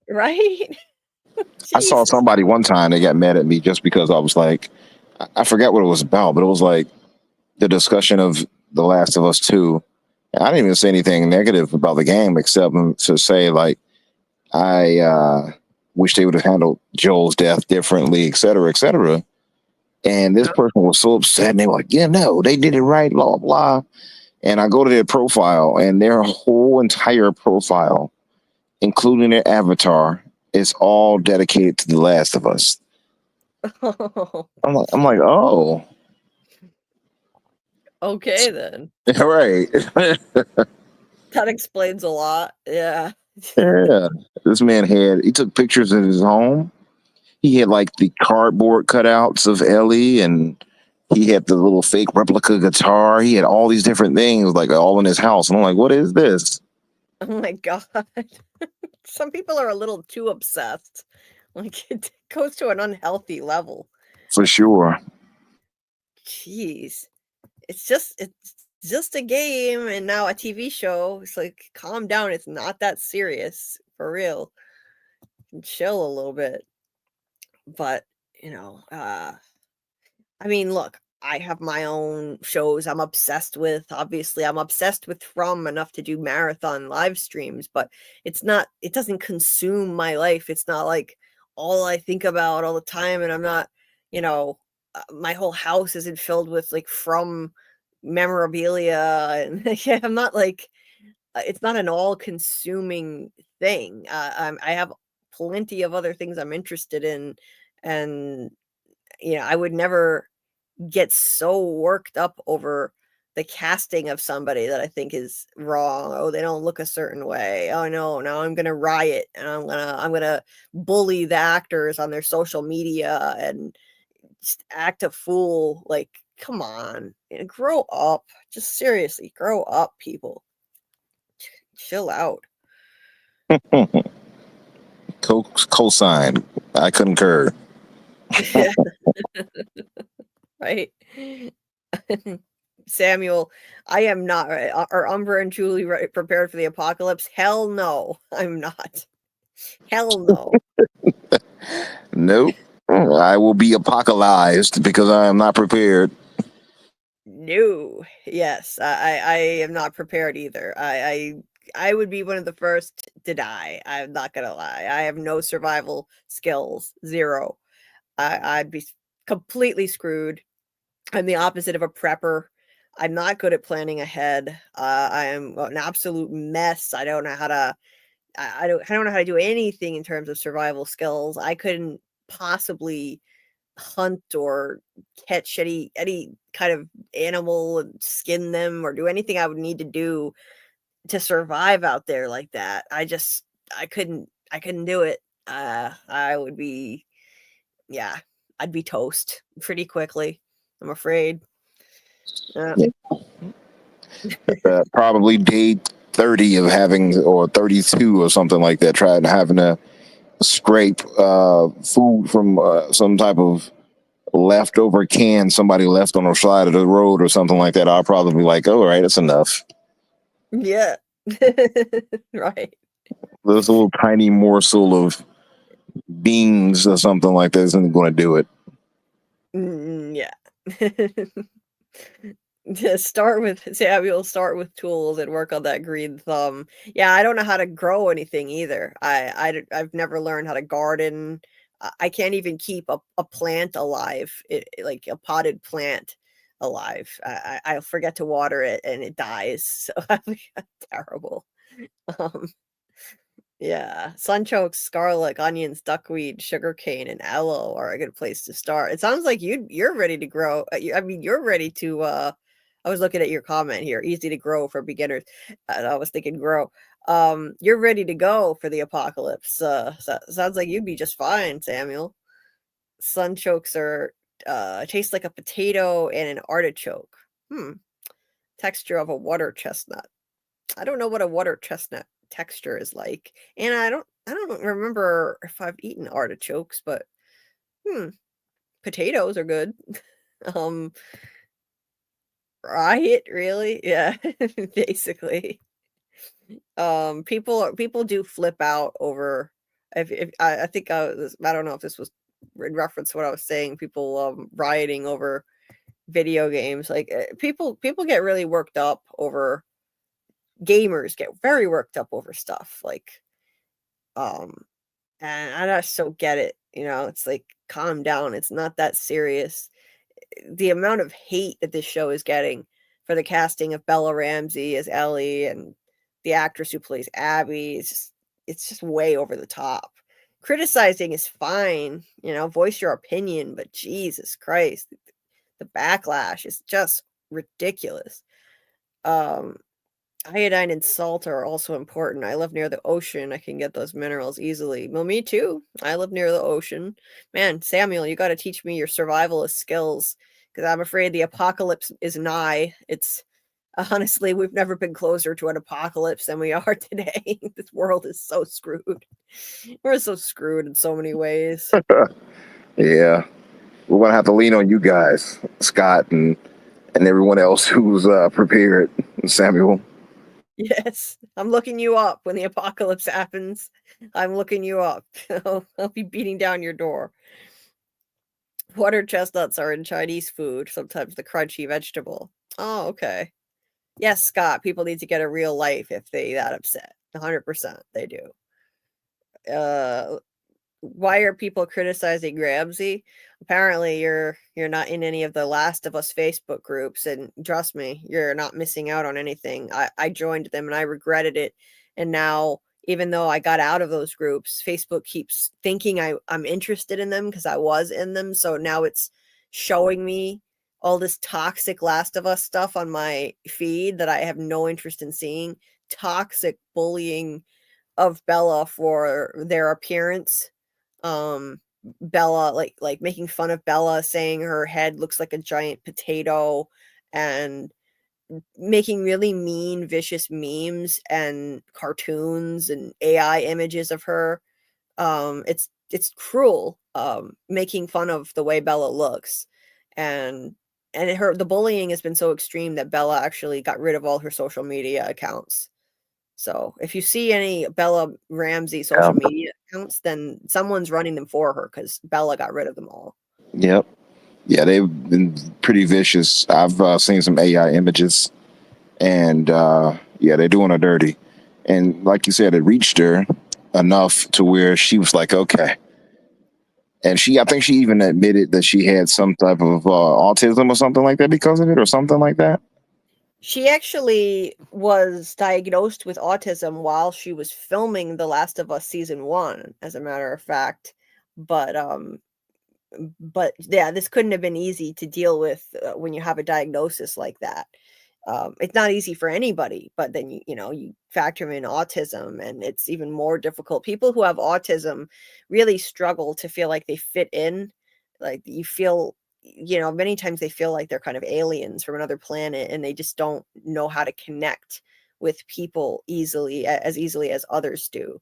[SPEAKER 1] right?
[SPEAKER 4] I saw
[SPEAKER 1] Jesus.
[SPEAKER 4] somebody one time, they got mad at me just because I was like, I forgot what it was about, but it was like the discussion of The Last of Us 2. I didn't even say anything negative about the game except to say, like, I wish they would have handled Joel's death differently, et cetera, et cetera. And this person was so upset, and they were like, yeah, no, they did it right, blah, blah. And I go to their profile, and their whole entire profile, including their avatar, is all dedicated to The Last of Us.
[SPEAKER 1] Oh,
[SPEAKER 4] I'm like, oh,
[SPEAKER 1] okay then.
[SPEAKER 4] right.
[SPEAKER 1] That explains a lot. Yeah.
[SPEAKER 4] Yeah. This man he took pictures in his home. He had like the cardboard cutouts of Ellie, and he had the little fake replica guitar. He had all these different things, like all in his house. And I'm like, what is this?
[SPEAKER 1] Oh my God. Some people are a little too obsessed. Like, it goes to an unhealthy level.
[SPEAKER 4] For sure.
[SPEAKER 1] Jeez. It's just a game and now a TV show. It's like, calm down. It's not that serious. For real. Chill a little bit. But, I mean, look, I have my own shows I'm obsessed with. Obviously, I'm obsessed with From enough to do marathon live streams, but it doesn't consume my life. It's not like all I think about all the time, and I'm not, my whole house isn't filled with like From memorabilia, and yeah, I'm not like, it's not an all consuming thing. I have plenty of other things I'm interested in, and I would never get so worked up over the casting of somebody that I think is wrong. Oh, they don't look a certain way. Oh no, now I'm gonna riot, and I'm gonna bully the actors on their social media and just act a fool. Like, come on, grow up. Just seriously, grow up, people. Chill out.
[SPEAKER 4] Cosign. I concur.
[SPEAKER 1] Right. Samuel, I am not. Are Umbra and Julie prepared for the apocalypse? Hell no, I'm not. Hell no.
[SPEAKER 4] Nope. I will be apocalypsed because I am not prepared.
[SPEAKER 1] No. Yes, I am not prepared either. I would be one of the first to die. I'm not gonna lie. I have no survival skills. Zero. I'd be completely screwed. I'm the opposite of a prepper. I'm not good at planning ahead. I am an absolute mess. I don't know how to. I don't know how to do anything in terms of survival skills. I couldn't possibly hunt or catch any kind of animal and skin them or do anything I would need to do to survive out there like that. I couldn't do it. I would be, yeah, I'd be toast pretty quickly, I'm afraid.
[SPEAKER 4] Probably day 30 of having, or 32 or something like that, having to scrape food from some type of leftover can somebody left on the side of the road or something like that, I'll probably be like, all right, that's enough.
[SPEAKER 1] Yeah. Right.
[SPEAKER 4] This little tiny morsel of beans or something like that isn't going to do it.
[SPEAKER 1] Yeah. We'll start with tools and work on that green thumb. Yeah, I don't know how to grow anything either. I've never learned how to garden. I can't even keep a plant alive, like a potted plant alive. I'll forget to water it and it dies. So I'm terrible. Um, yeah, sunchoke, scarlet, onions, duckweed, sugarcane, and aloe are a good place to start. It sounds like you're ready to grow. I mean, you're ready to. I was looking at your comment here. Easy to grow for beginners. I was thinking grow. You're ready to go for the apocalypse. Sounds like you'd be just fine, Samuel. Sunchokes are taste like a potato and an artichoke. Texture of a water chestnut. I don't know what a water chestnut texture is like, and I don't remember if I've eaten artichokes, but potatoes are good. um right, really? Yeah. Basically. People do flip out over if I think I don't know if this was in reference to what I was saying, people rioting over video games, like people get really worked up over gamers get very worked up over stuff like and I just so get it, it's like calm down, it's not that serious. The amount of hate that this show is getting for the casting of Bella Ramsey as Ellie and the actress who plays Abby it's just way over the top. Criticizing is fine, voice your opinion, but Jesus Christ, the backlash is just ridiculous. Iodine and salt are also important. I live near the ocean. I can get those minerals easily. Well, me too. I live near the ocean. Man, Samuel, you got to teach me your survivalist skills because I'm afraid the apocalypse is nigh. It's honestly, we've never been closer to an apocalypse than we are today. This world is so screwed. We're so screwed in so many ways.
[SPEAKER 4] Yeah, we're going to have to lean on you guys, Scott, and everyone else who's prepared, Samuel.
[SPEAKER 1] Yes, I'm looking you up when the apocalypse happens. I'm looking you up. I'll be beating down your door. Water chestnuts are in Chinese food, sometimes the crunchy vegetable. Oh, okay. Yes, Scott, people need to get a real life if they that upset. 100% they do. Why are people criticizing Ramsey? Apparently you're not in any of the Last of Us Facebook groups, and trust me, you're not missing out on anything. I joined them and I regretted it, and now even though I got out of those groups, Facebook keeps thinking I'm interested in them because I was in them, so now it's showing me all this toxic Last of Us stuff on my feed that I have no interest in seeing. Toxic bullying of Bella for their appearance. Bella, like making fun of Bella, saying her head looks like a giant potato, and making really mean, vicious memes and cartoons and AI images of her. It's cruel, making fun of the way Bella looks, and the bullying has been so extreme that Bella actually got rid of all her social media accounts. So if you see any Bella Ramsey social media accounts, then someone's running them for her because Bella got rid of them all.
[SPEAKER 4] Yep. Yeah, they've been pretty vicious. I've seen some AI images, and yeah, they're doing her dirty. And like you said, it reached her enough to where she was like, okay. And I think she even admitted that she had some type of autism or something like that because of it, or something like that.
[SPEAKER 1] She actually was diagnosed with autism while she was filming The Last of Us season 1, as a matter of fact. But yeah, this couldn't have been easy to deal with when you have a diagnosis like that. It's not easy for anybody, but then you factor in autism and it's even more difficult. People who have autism really struggle to feel like they fit in. Like you feel, many times they feel like they're kind of aliens from another planet and they just don't know how to connect with people as easily as others do.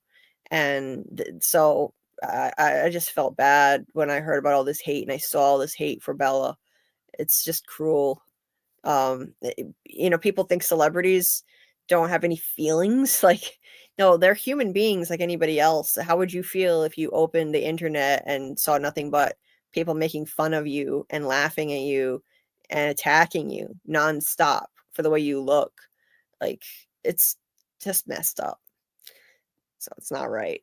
[SPEAKER 1] And so I just felt bad when I heard about all this hate and I saw all this hate for Bella. It's just cruel. People think celebrities don't have any feelings. Like, no, they're human beings like anybody else. How would you feel if you opened the internet and saw nothing but people making fun of you and laughing at you and attacking you nonstop for the way you look? Like, it's just messed up. So it's not right.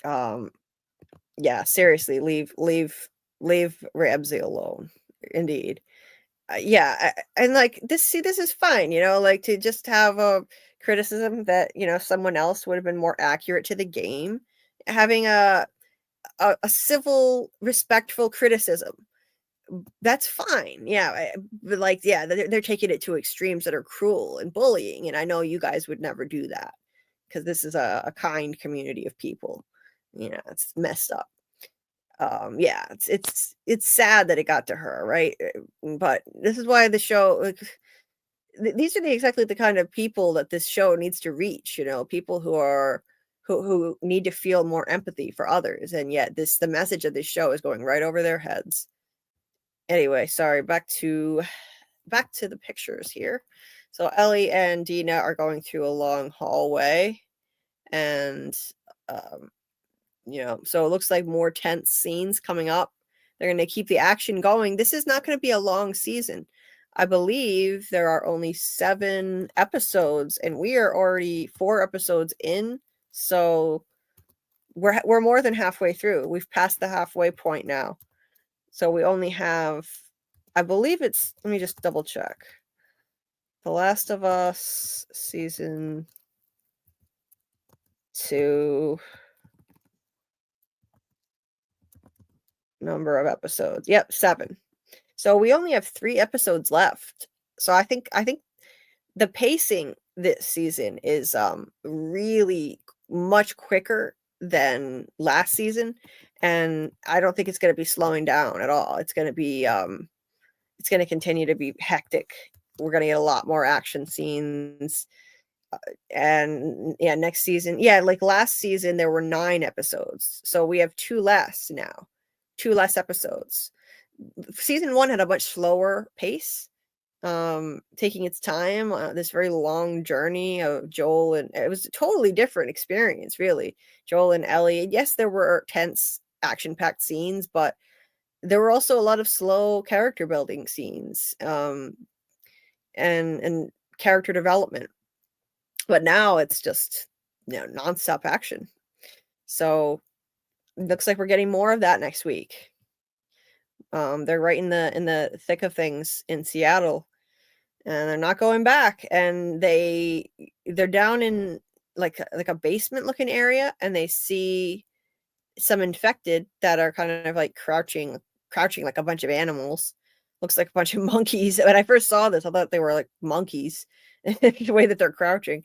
[SPEAKER 1] Yeah, seriously, leave Ramsey alone. Indeed. And like this is fine, like to just have a criticism that someone else would have been more accurate to the game, having a civil, respectful criticism. That's fine. But like, they're taking it to extremes that are cruel and bullying, and I know you guys would never do that because this is a kind community of people. It's messed up. It's sad that it got to her, right? But this is why the show, like, these are exactly the kind of people that this show needs to reach. People who need to feel more empathy for others, and yet the message of this show is going right over their heads. Anyway, sorry. Back to the pictures here. So Ellie and Dina are going through a long hallway, and so it looks like more tense scenes coming up. They're going to keep the action going. This is not going to be a long season. I believe there are only 7 episodes, and we are already 4 episodes in. So we're more than halfway through. We've passed the halfway point now. So we only have, I believe let me just double check. The Last of Us season 2. Number of episodes. Yep, 7. So we only have 3 episodes left. So I think the pacing this season is really much quicker than last season, and I don't think it's going to be slowing down at all. It's going to be it's going to continue to be hectic. We're going to get a lot more action scenes. And next season, like last season there were 9 episodes. So we have 2 less now. 2 less episodes. Season 1 had a much slower pace, taking its time, this very long journey of Joel, and it was a totally different experience, really. Joel and Ellie. Yes, there were tense, action-packed scenes, but there were also a lot of slow character building scenes, and character development. But now it's just nonstop action. So looks like we're getting more of that next week. They're right in the thick of things in Seattle, and they're not going back. And they're down in like a basement looking area, and they see some infected that are kind of like crouching like a bunch of animals. Looks like a bunch of monkeys. When I first saw this, I thought they were like monkeys, the way that they're crouching,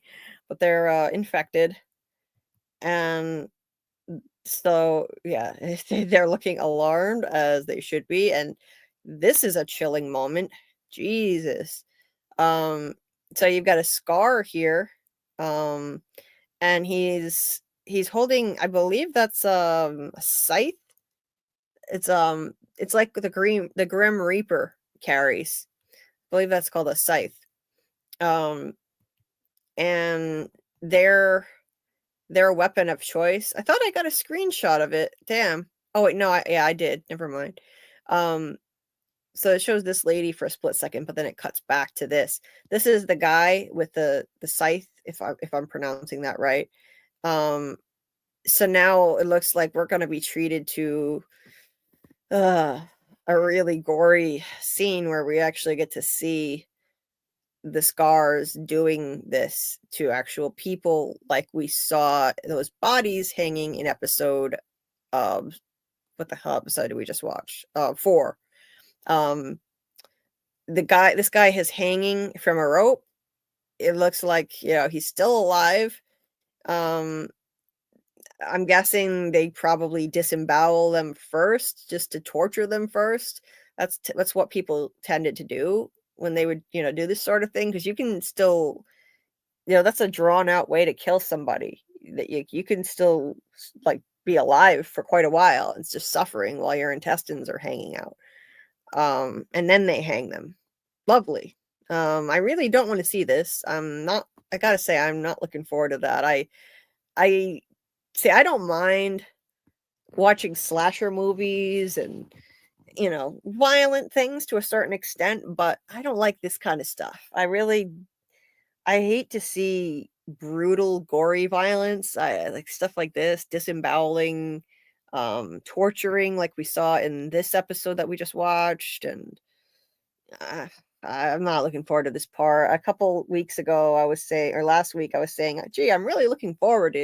[SPEAKER 1] but they're infected. And so they're looking alarmed, as they should be, and this is a chilling moment. Jesus. So you've got a Scar here, and he's holding, I believe that's a scythe. It's like the Grim Reaper carries. I believe that's called a scythe. And their weapon of choice. I thought I got a screenshot of it. Damn. Oh wait, no, I did. Never mind. So it shows this lady for a split second, but then it cuts back to this. This is the guy with the scythe, if I'm pronouncing that right. So now it looks like we're going to be treated to a really gory scene where we actually get to see the Scars doing this to actual people, like we saw those bodies hanging in episode what the hell episode did we just watch? 4. This guy is hanging from a rope. It looks like he's still alive. I'm guessing they probably disembowel them first, just to torture them first. That's what people tended to do when they would do this sort of thing, because you can still that's a drawn out way to kill somebody. that you can still like be alive for quite a while. It's just suffering while your intestines are hanging out. And then they hang them. Lovely. I really don't want to see this. I gotta say, I'm not looking forward to that. I see, I don't mind watching slasher movies and, violent things to a certain extent, but I don't like this kind of stuff. I hate to see brutal, gory violence. I like stuff like this, disemboweling, torturing, like we saw in this episode that we just watched, and I'm not looking forward to this part. A couple weeks ago, I was saying, or last week, I was saying, gee, I'm really looking forward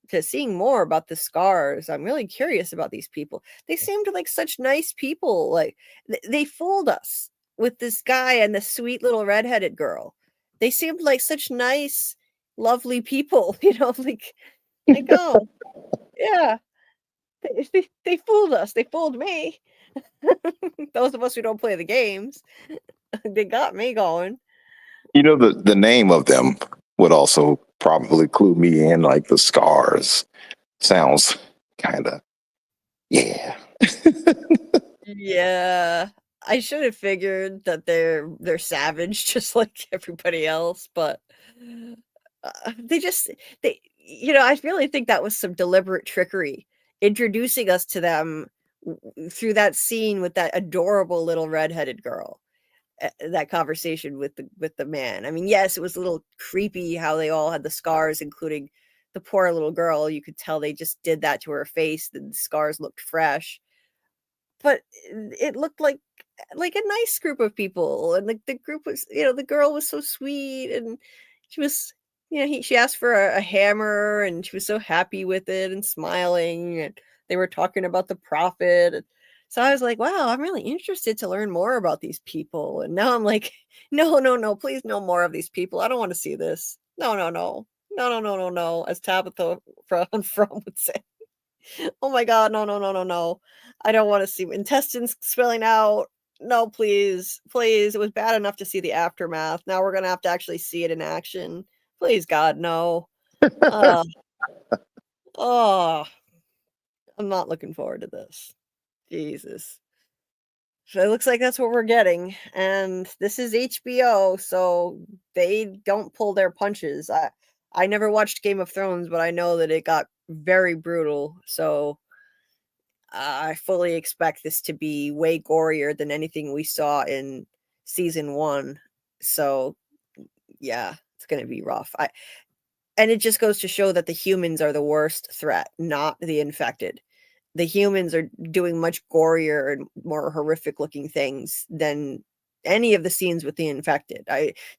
[SPEAKER 1] to seeing more about the scars. I'm really curious about these people. They seemed like such nice people. Like they fooled us with this guy and the sweet little redheaded girl. They seemed like such nice, lovely people, like oh yeah, they fooled us. They fooled me. Those of us who don't play the games, they got me going.
[SPEAKER 4] The name of them would also probably clue me in, like the scars. Sounds kind of, yeah.
[SPEAKER 1] Yeah, I should have figured that they're savage just like everybody else, but they I really think that was some deliberate trickery, introducing us to them through that scene with that adorable little redheaded girl. That conversation with the man. I mean, yes, it was a little creepy how they all had the scars, including the poor little girl. You could tell they just did that to her face. The scars looked fresh, but it looked like a nice group of people, and the group was, the girl was so sweet, and she was, she asked for a hammer, and she was so happy with it and smiling, and they were talking about the prophet. And so I was like, wow, I'm really interested to learn more about these people. And now I'm like, no, please, no more of these people. I don't want to see this. No, as Tabitha from would say. Oh my God, no. I don't want to see intestines spilling out. No, please. It was bad enough to see the aftermath. Now we're going to have to actually see it in action. Please, God, no. Uh, oh, I'm not looking forward to this. Jesus. So it looks like that's what we're getting. And this is HBO, so they don't pull their punches. I never watched Game of Thrones, but I know that it got very brutal. So I fully expect this to be way gorier than anything we saw in season 1. So yeah, it's going to be rough. And it just goes to show that the humans are the worst threat, not the infected. The humans are doing much gorier and more horrific looking things than any of the scenes with the infected.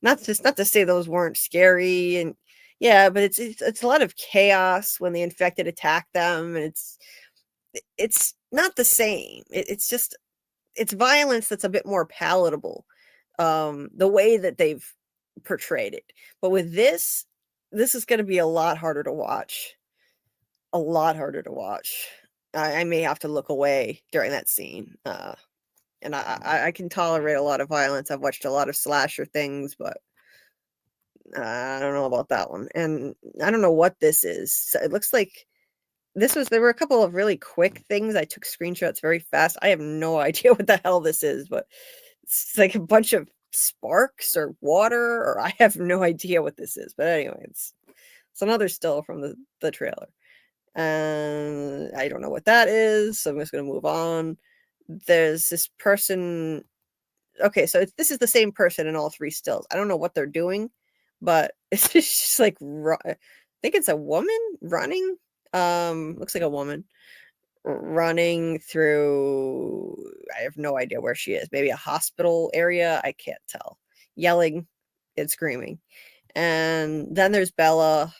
[SPEAKER 1] Not to say those weren't scary, and yeah, but it's a lot of chaos when the infected attack them, and it's not the same. It's violence that's a bit more palatable, the way that they've portrayed it. But with this is going to be a lot harder to watch. A lot harder to watch. I may have to look away during that scene. And I can tolerate a lot of violence. I've watched a lot of slasher things, but I don't know about that one. And I don't know what this is. So it looks like there were a couple of really quick things. I took screenshots very fast. I have no idea what the hell this is, but it's like a bunch of sparks or water, or I have no idea what this is. But anyway, it's another still from the trailer. And I don't know what that is, so I'm just going to move on. There's this person. Okay, so this is the same person in all 3 stills. I don't know what they're doing, but it's just like, I think it's a woman running. Looks like a woman running through, I have no idea where she is. Maybe a hospital area. I can't tell. Yelling and screaming. And then there's Bella.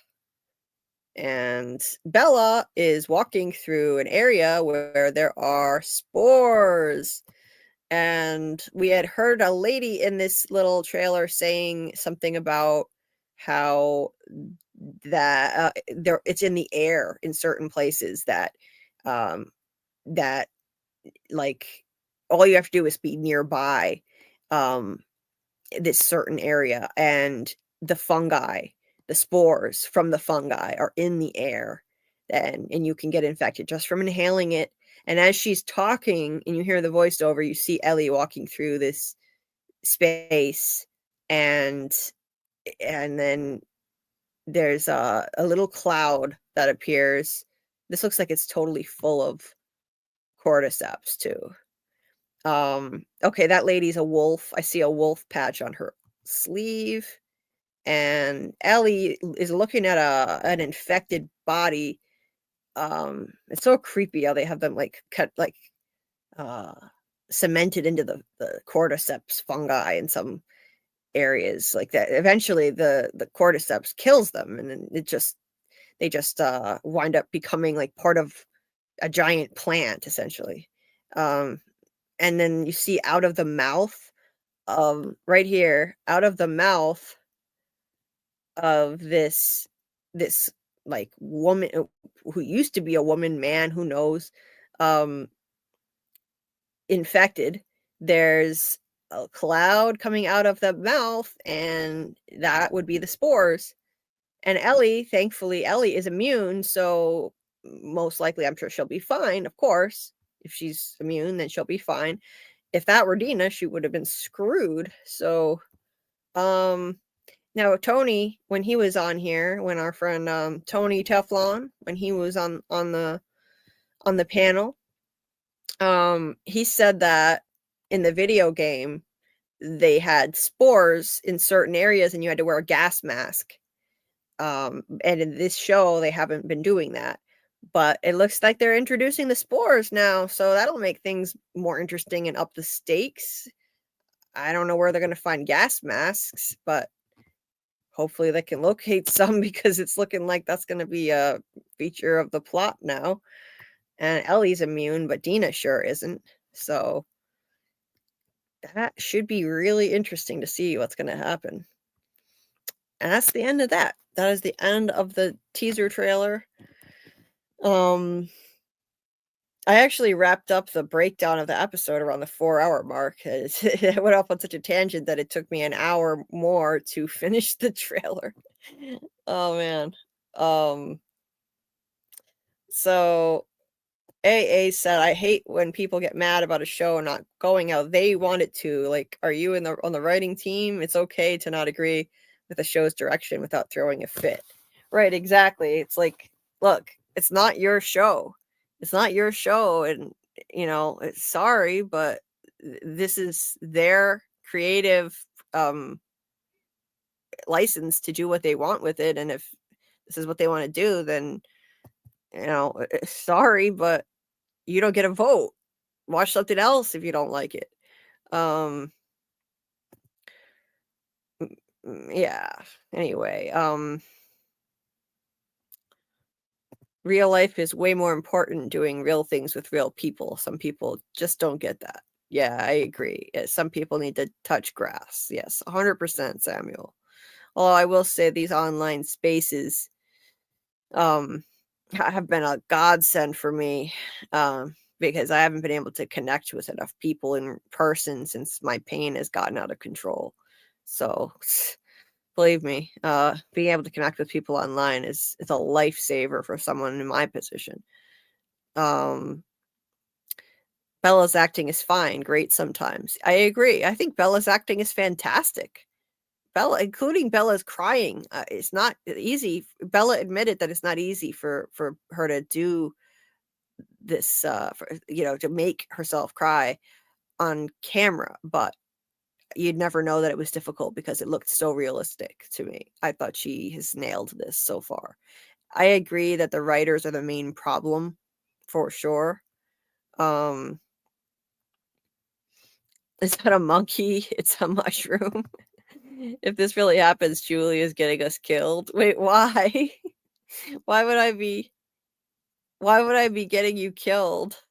[SPEAKER 1] And Bella is walking through an area where there are spores. And we had heard a lady in this little trailer saying something about how that it's in the air in certain places, that that like all you have to do is be nearby this certain area, and the spores from the fungi are in the air, and you can get infected just from inhaling it. And as she's talking and you hear the voiceover, you see Ellie walking through this space, and then there's a little cloud that appears. This looks like it's totally full of cordyceps too. Okay, that lady's a wolf. I see a wolf patch on her sleeve, and Ellie is looking at an infected body. It's so creepy how they have them like cut like cemented into the cordyceps fungi in some areas like that. Eventually the cordyceps kills them, and then they just wind up becoming like part of a giant plant essentially. And then you see out of the mouth right here, out of the mouth of this like woman who used to be a woman, man, who knows, infected, there's a cloud coming out of the mouth, and that would be the spores. And Ellie, thankfully, Ellie is immune, so most likely I'm sure she'll be fine, of course. If she's immune, then she'll be fine. If that were Dina, she would have been screwed. So now Tony, when he was on here, when our friend Tony Teflon, when he was on the panel, he said that in the video game they had spores in certain areas and you had to wear a gas mask. And in this show they haven't been doing that, but it looks like they're introducing the spores now, so that'll make things more interesting and up the stakes. I don't know where they're going to find gas masks, but hopefully they can locate some, because it's looking like that's going to be a feature of the plot now. And Ellie's immune, but Dina sure isn't. So that should be really interesting to see what's going to happen. And that's the end of that. That is the end of the teaser trailer. I actually wrapped up the breakdown of the episode around the 4-hour mark. It went off on such a tangent that it took me an hour more to finish the trailer. Oh man. So AA said, I hate when people get mad about a show not going how they want it to. Like, are you on the writing team? It's okay to not agree with the show's direction without throwing a fit. Right, exactly. It's like, look, it's not your show. It's not your show, and sorry, but this is their creative license to do what they want with it, and if this is what they want to do, then sorry, but you don't get a vote. Watch something else if you don't like it. Yeah. Anyway, real life is way more important, doing real things with real people. Some people just don't get that. Yeah, I agree. Some people need to touch grass. Yes, 100%, Samuel. Although I will say these online spaces have been a godsend for me, because I haven't been able to connect with enough people in person since my pain has gotten out of control. So believe me, being able to connect with people online is a lifesaver for someone in my position. Bella's acting is fine, great sometimes. I agree. I think Bella's acting is fantastic. Bella, including Bella's crying, it's not easy. Bella admitted that it's not easy for her to do this, to make herself cry on camera, but you'd never know that it was difficult because it looked so realistic to me. I thought she has nailed this so far. I agree that the writers are the main problem, for sure. Is that a monkey? It's a mushroom. If this really happens, Julie is getting us killed. Wait, why? Why would I be getting you killed?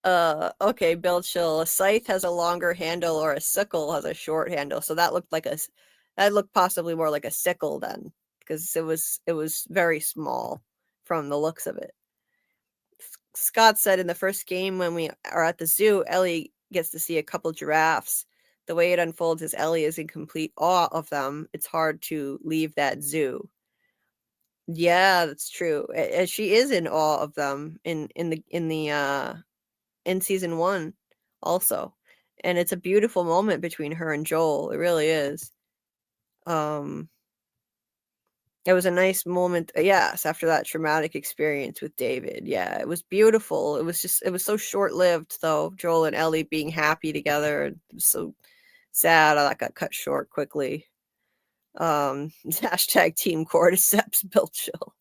[SPEAKER 1] Okay, Bill Chill. A scythe has a longer handle, or a sickle has a short handle. So that looked possibly more like a sickle then, because it was very small from the looks of it. Scott said in the first game when we are at the zoo, Ellie gets to see a couple giraffes. the way it unfolds is Ellie is in complete awe of them. It's hard to leave that zoo. Yeah, that's true. She is in awe of them in season 1 also. And it's a beautiful moment between her and Joel. It really is. It was a nice moment, yes, after that traumatic experience with David. Yeah, it was beautiful. It was so short-lived, though. Joel and Ellie being happy together. It was so sad that got cut short quickly. Hashtag Team Cordyceps built chill.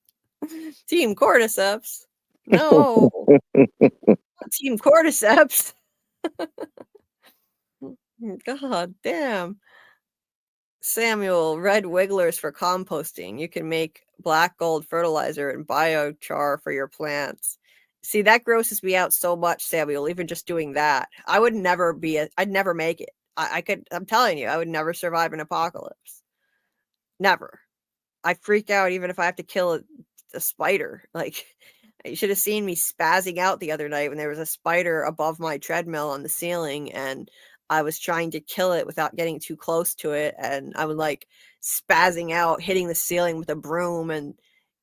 [SPEAKER 1] Team Cordyceps. No. Team Cordyceps. God damn. Samuel, red wigglers for composting. You can make black gold fertilizer and biochar for your plants. See, that grosses me out so much, Samuel, even just doing that. I would never I'd never make it. I'm telling you, I would never survive an apocalypse. Never. I freak out even if I have to kill a spider. Like, you should have seen me spazzing out the other night when there was a spider above my treadmill on the ceiling, and I was trying to kill it without getting too close to it, and I was like spazzing out, hitting the ceiling with a broom, and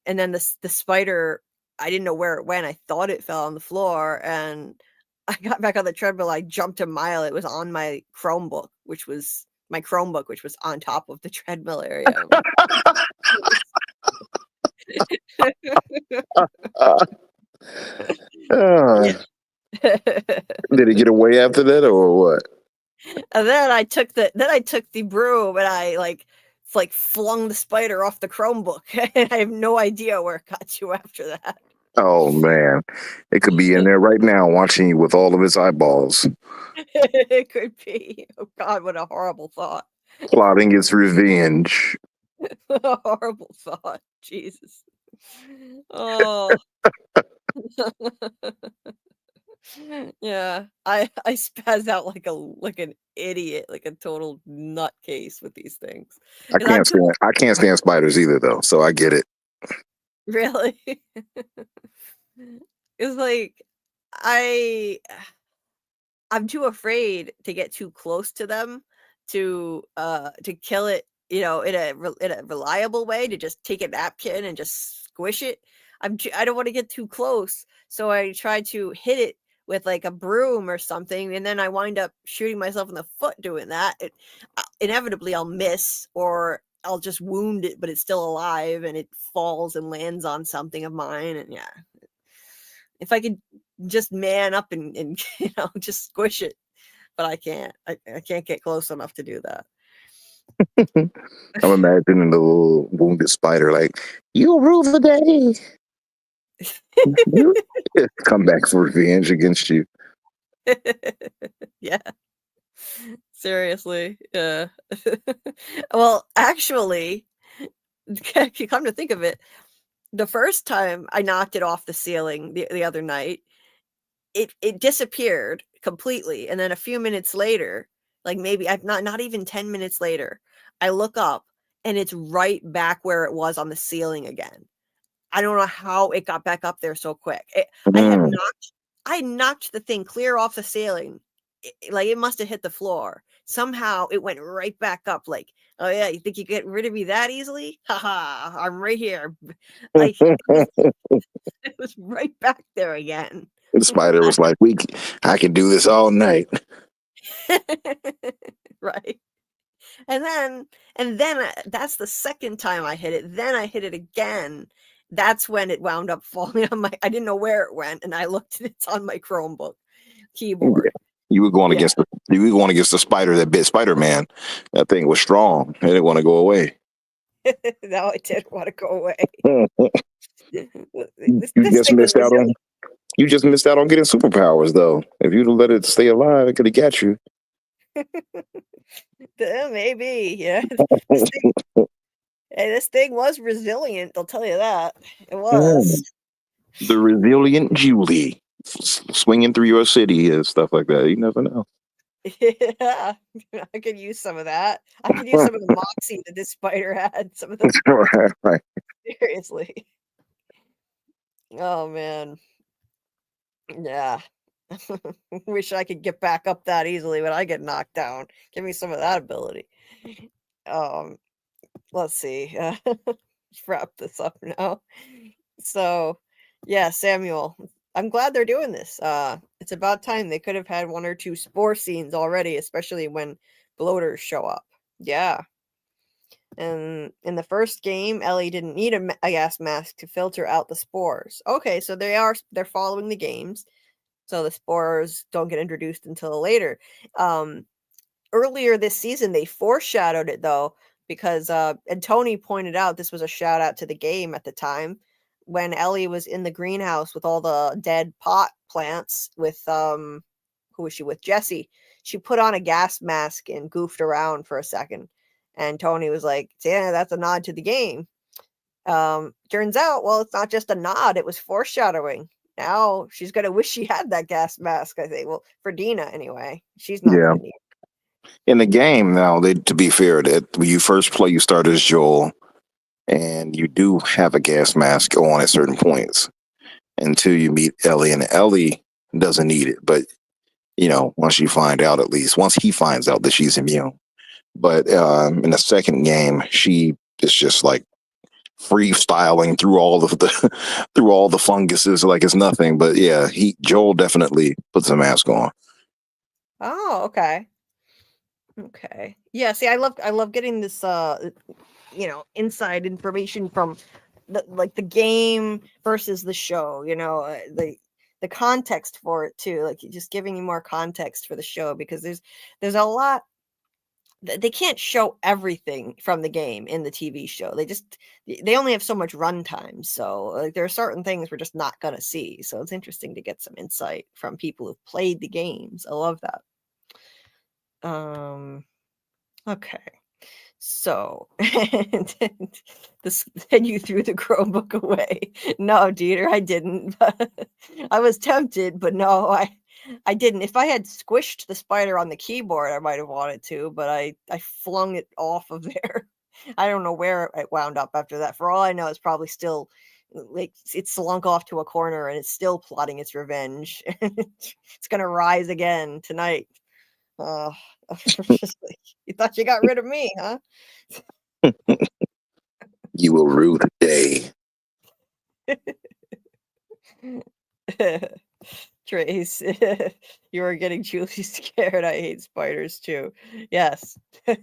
[SPEAKER 1] then the spider, I didn't know where it went. I thought it fell on the floor, and I got back on the treadmill. I jumped a mile. It was on my Chromebook, which was on top of the treadmill area.
[SPEAKER 4] Did he get away after that, or what?
[SPEAKER 1] And then I took the broom and I like flung the spider off the Chromebook. And I have no idea where it got to after that.
[SPEAKER 4] Oh man, it could be in there right now, watching you with all of its eyeballs.
[SPEAKER 1] It could be. Oh God, what a horrible thought!
[SPEAKER 4] Plotting its revenge.
[SPEAKER 1] A horrible thought. Jesus. Oh. Yeah, I spaz out like an idiot, like a total nutcase with these things.
[SPEAKER 4] I can't stand spiders either, though. So I get it.
[SPEAKER 1] Really? It's like I'm too afraid to get too close to them to kill it, in a reliable way, to just take a napkin and just squish it. I don't want to get too close, so I try to hit it with like a broom or something, and then I wind up shooting myself in the foot doing that. Inevitably I'll miss, or I'll just wound it, but it's still alive and it falls and lands on something of mine. And yeah, if I could just man up and just squish it, but I can't. I can't get close enough to do that.
[SPEAKER 4] I'm imagining the little wounded spider, like, you'll rule the day. You come back for revenge against you.
[SPEAKER 1] Yeah. Seriously. Yeah. Well, actually, come to think of it, the first time I knocked it off the ceiling the other night, it disappeared completely, and then a few minutes later, like maybe I've not even 10 minutes later, I look up and it's right back where it was on the ceiling again. I don't know how it got back up there so quick. I knocked the thing clear off the ceiling. Like, it must have hit the floor. Somehow it went right back up. Like, oh yeah, you think you get rid of me that easily? Haha, I'm right here. Like, it was right back there again.
[SPEAKER 4] The spider was like, I can do this all night.
[SPEAKER 1] Right. And then that's the second time I hit it. Then I hit it again. That's when it wound up falling on I didn't know where it went, and I looked and it's on my Chromebook keyboard.
[SPEAKER 4] Yeah. You were going against the spider that bit Spider-Man. That thing was strong. It didn't want to go away.
[SPEAKER 1] No, it didn't want to go away.
[SPEAKER 4] You just missed out on getting superpowers, though. If you'd let it stay alive, it could have got you.
[SPEAKER 1] Maybe, yeah. This thing was resilient, I'll tell you that. It was.
[SPEAKER 4] The resilient Julie swinging through your city and stuff like that. You never know.
[SPEAKER 1] Yeah, I could use some of that. I could use some of the moxie that this spider had. Some of the
[SPEAKER 4] right.
[SPEAKER 1] Seriously. Oh man. Yeah. Wish I could get back up that easily when I get knocked down. Give me some of that ability. Let's see. Let's wrap this up now. So, yeah, Samuel. I'm glad they're doing this. It's about time. They could have had 1 or 2 spore scenes already, especially when bloaters show up. Yeah. And in the first game, Ellie didn't need a gas mask to filter out the spores. Okay, so they're following the games, so the spores don't get introduced until later. Earlier this season, they foreshadowed it though, because and Tony pointed out this was a shout out to the game at the time when Ellie was in the greenhouse with all the dead pot plants with who was she with? Jesse. She put on a gas mask and goofed around for a second. And Tony was like, yeah, that's a nod to the game. Turns out, well, it's not just a nod, it was foreshadowing. Now she's gonna wish she had that gas mask, I think. Well, for Dina anyway. She's not
[SPEAKER 4] Yeah.
[SPEAKER 1] gonna need it.
[SPEAKER 4] In the game, now, to be fair, that when you first play, you start as Joel, and you do have a gas mask on at certain points until you meet Ellie, and Ellie doesn't need it. But once you find out, at least once he finds out that she's immune. But in the second game, she is just like freestyling through all of the through all the funguses like it's nothing. But yeah, Joel definitely puts a mask on.
[SPEAKER 1] Oh, okay. Okay. Yeah, see, I love getting this inside information from the game versus the show, the context for it too, like just giving you more context for the show, because there's a lot. They can't show everything from the game in the TV show. They only have so much runtime, so like there are certain things we're just not gonna see. So it's interesting to get some insight from people who've played the games. I love that. Okay. So, then you threw the Chromebook away. No, Dieter, I didn't. I was tempted, but no, I didn't. If I had squished the spider on the keyboard, I might have wanted to, but I flung it off of there. I don't know where it wound up after that. For all I know, it's probably still like it slunk off to a corner and it's still plotting its revenge. It's gonna rise again tonight. Just like, you thought you got rid of me, huh?
[SPEAKER 4] You will rue the day.
[SPEAKER 1] Trace, you are getting Julie scared. I hate spiders too. Yes. You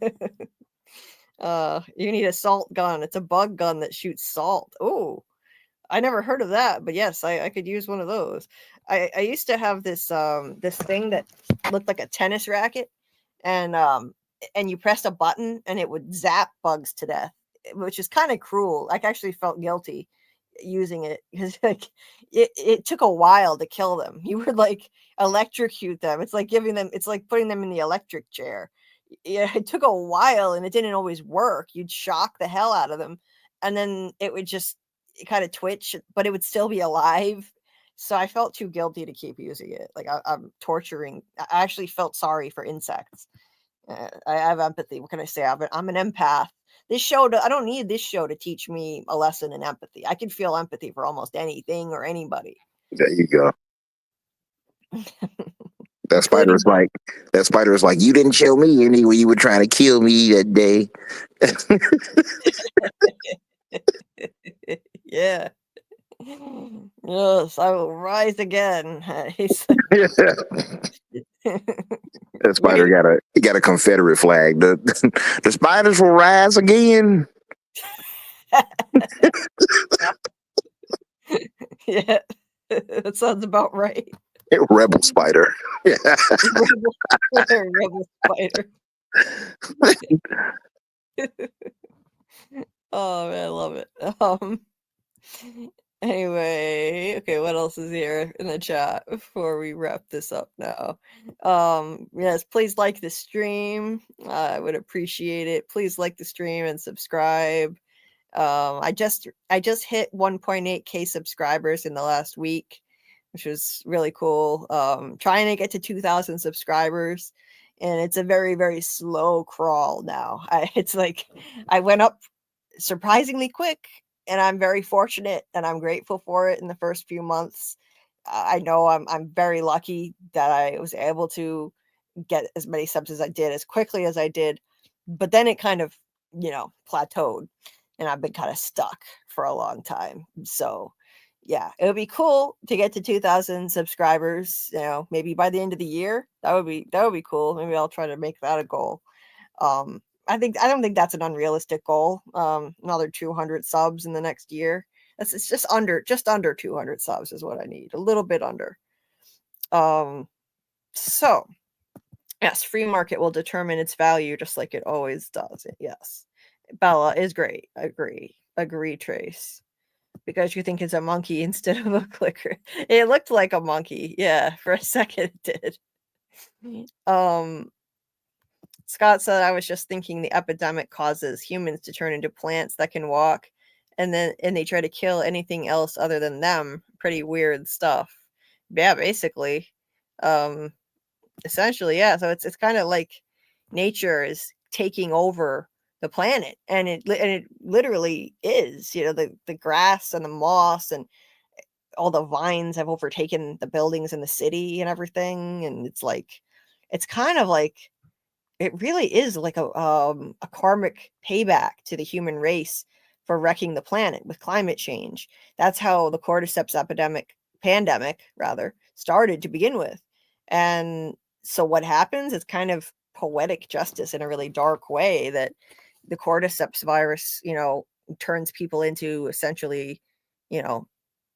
[SPEAKER 1] need a salt gun. It's a bug gun that shoots salt. Oh, I never heard of that, but yes, I could use one of those. I used to have this this thing that looked like a tennis racket, and you pressed a button and it would zap bugs to death, which is kind of cruel. I actually felt guilty using it because like it took a while to kill them. You would like electrocute them. It's like putting them in the electric chair. Yeah, it took a while and it didn't always work. You'd shock the hell out of them, and then it would just kind of twitch, but it would still be alive. So I felt too guilty to keep using it. Like I'm torturing. I actually felt sorry for insects. I have empathy. What can I say? I'm an empath. I don't need this show to teach me a lesson in empathy. I can feel empathy for almost anything or anybody.
[SPEAKER 4] There you go. That spider is like, you didn't show me any when you were trying to kill me that day.
[SPEAKER 1] Yeah. Yes, I will rise again.
[SPEAKER 4] That spider got a Confederate flag. The spiders will rise again.
[SPEAKER 1] Yeah, that sounds about right.
[SPEAKER 4] Rebel spider. Yeah.
[SPEAKER 1] Rebel spider. Oh man, I love it. Anyway, okay, what else is here in the chat before we wrap this up now? Yes, please like the stream. I would appreciate it. Please like the stream and subscribe. I just hit 1.8k subscribers in the last week, which was really cool. Trying to get to 2,000 subscribers, and it's a very, very slow crawl now. It's like I went up surprisingly quick, and I'm very fortunate and I'm grateful for it in the first few months. I know I'm very lucky that I was able to get as many subs as I did as quickly as I did, but then it kind of, plateaued, and I've been kind of stuck for a long time. So yeah, it would be cool to get to 2,000 subscribers, maybe by the end of the year. That would be cool. Maybe I'll try to make that a goal. I don't think that's an unrealistic goal. Another 200 subs in the next year. It's just under 200 subs is what I need. A little bit under. So yes, free market will determine its value just like it always does. Yes. Bella is great. Agree, Trace. Because you think it's a monkey instead of a clicker. It looked like a monkey. Yeah, for a second it did. Scott said, I was just thinking the epidemic causes humans to turn into plants that can walk, and they try to kill anything else other than them. Pretty weird stuff. Yeah, basically. Essentially, yeah. So it's kind of like nature is taking over the planet, and it literally is. The grass and the moss and all the vines have overtaken the buildings in the city and everything, and it's kind of like it really is like a karmic payback to the human race for wrecking the planet with climate change. That's how the cordyceps pandemic rather started to begin with. And so what happens? It's kind of poetic justice in a really dark way that the cordyceps virus, turns people into essentially,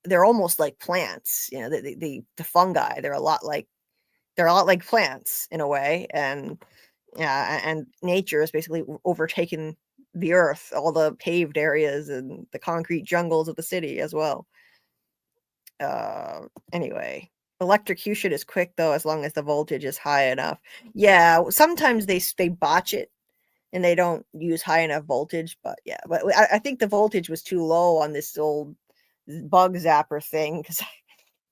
[SPEAKER 1] they're almost like plants. The fungi. They're a lot like plants in a way, and nature is basically overtaken the earth, all the paved areas and the concrete jungles of the city as well. Anyway, electrocution is quick though, as long as the voltage is high enough. Yeah, sometimes they botch it and they don't use high enough voltage, but yeah, but I think the voltage was too low on this old bug zapper thing because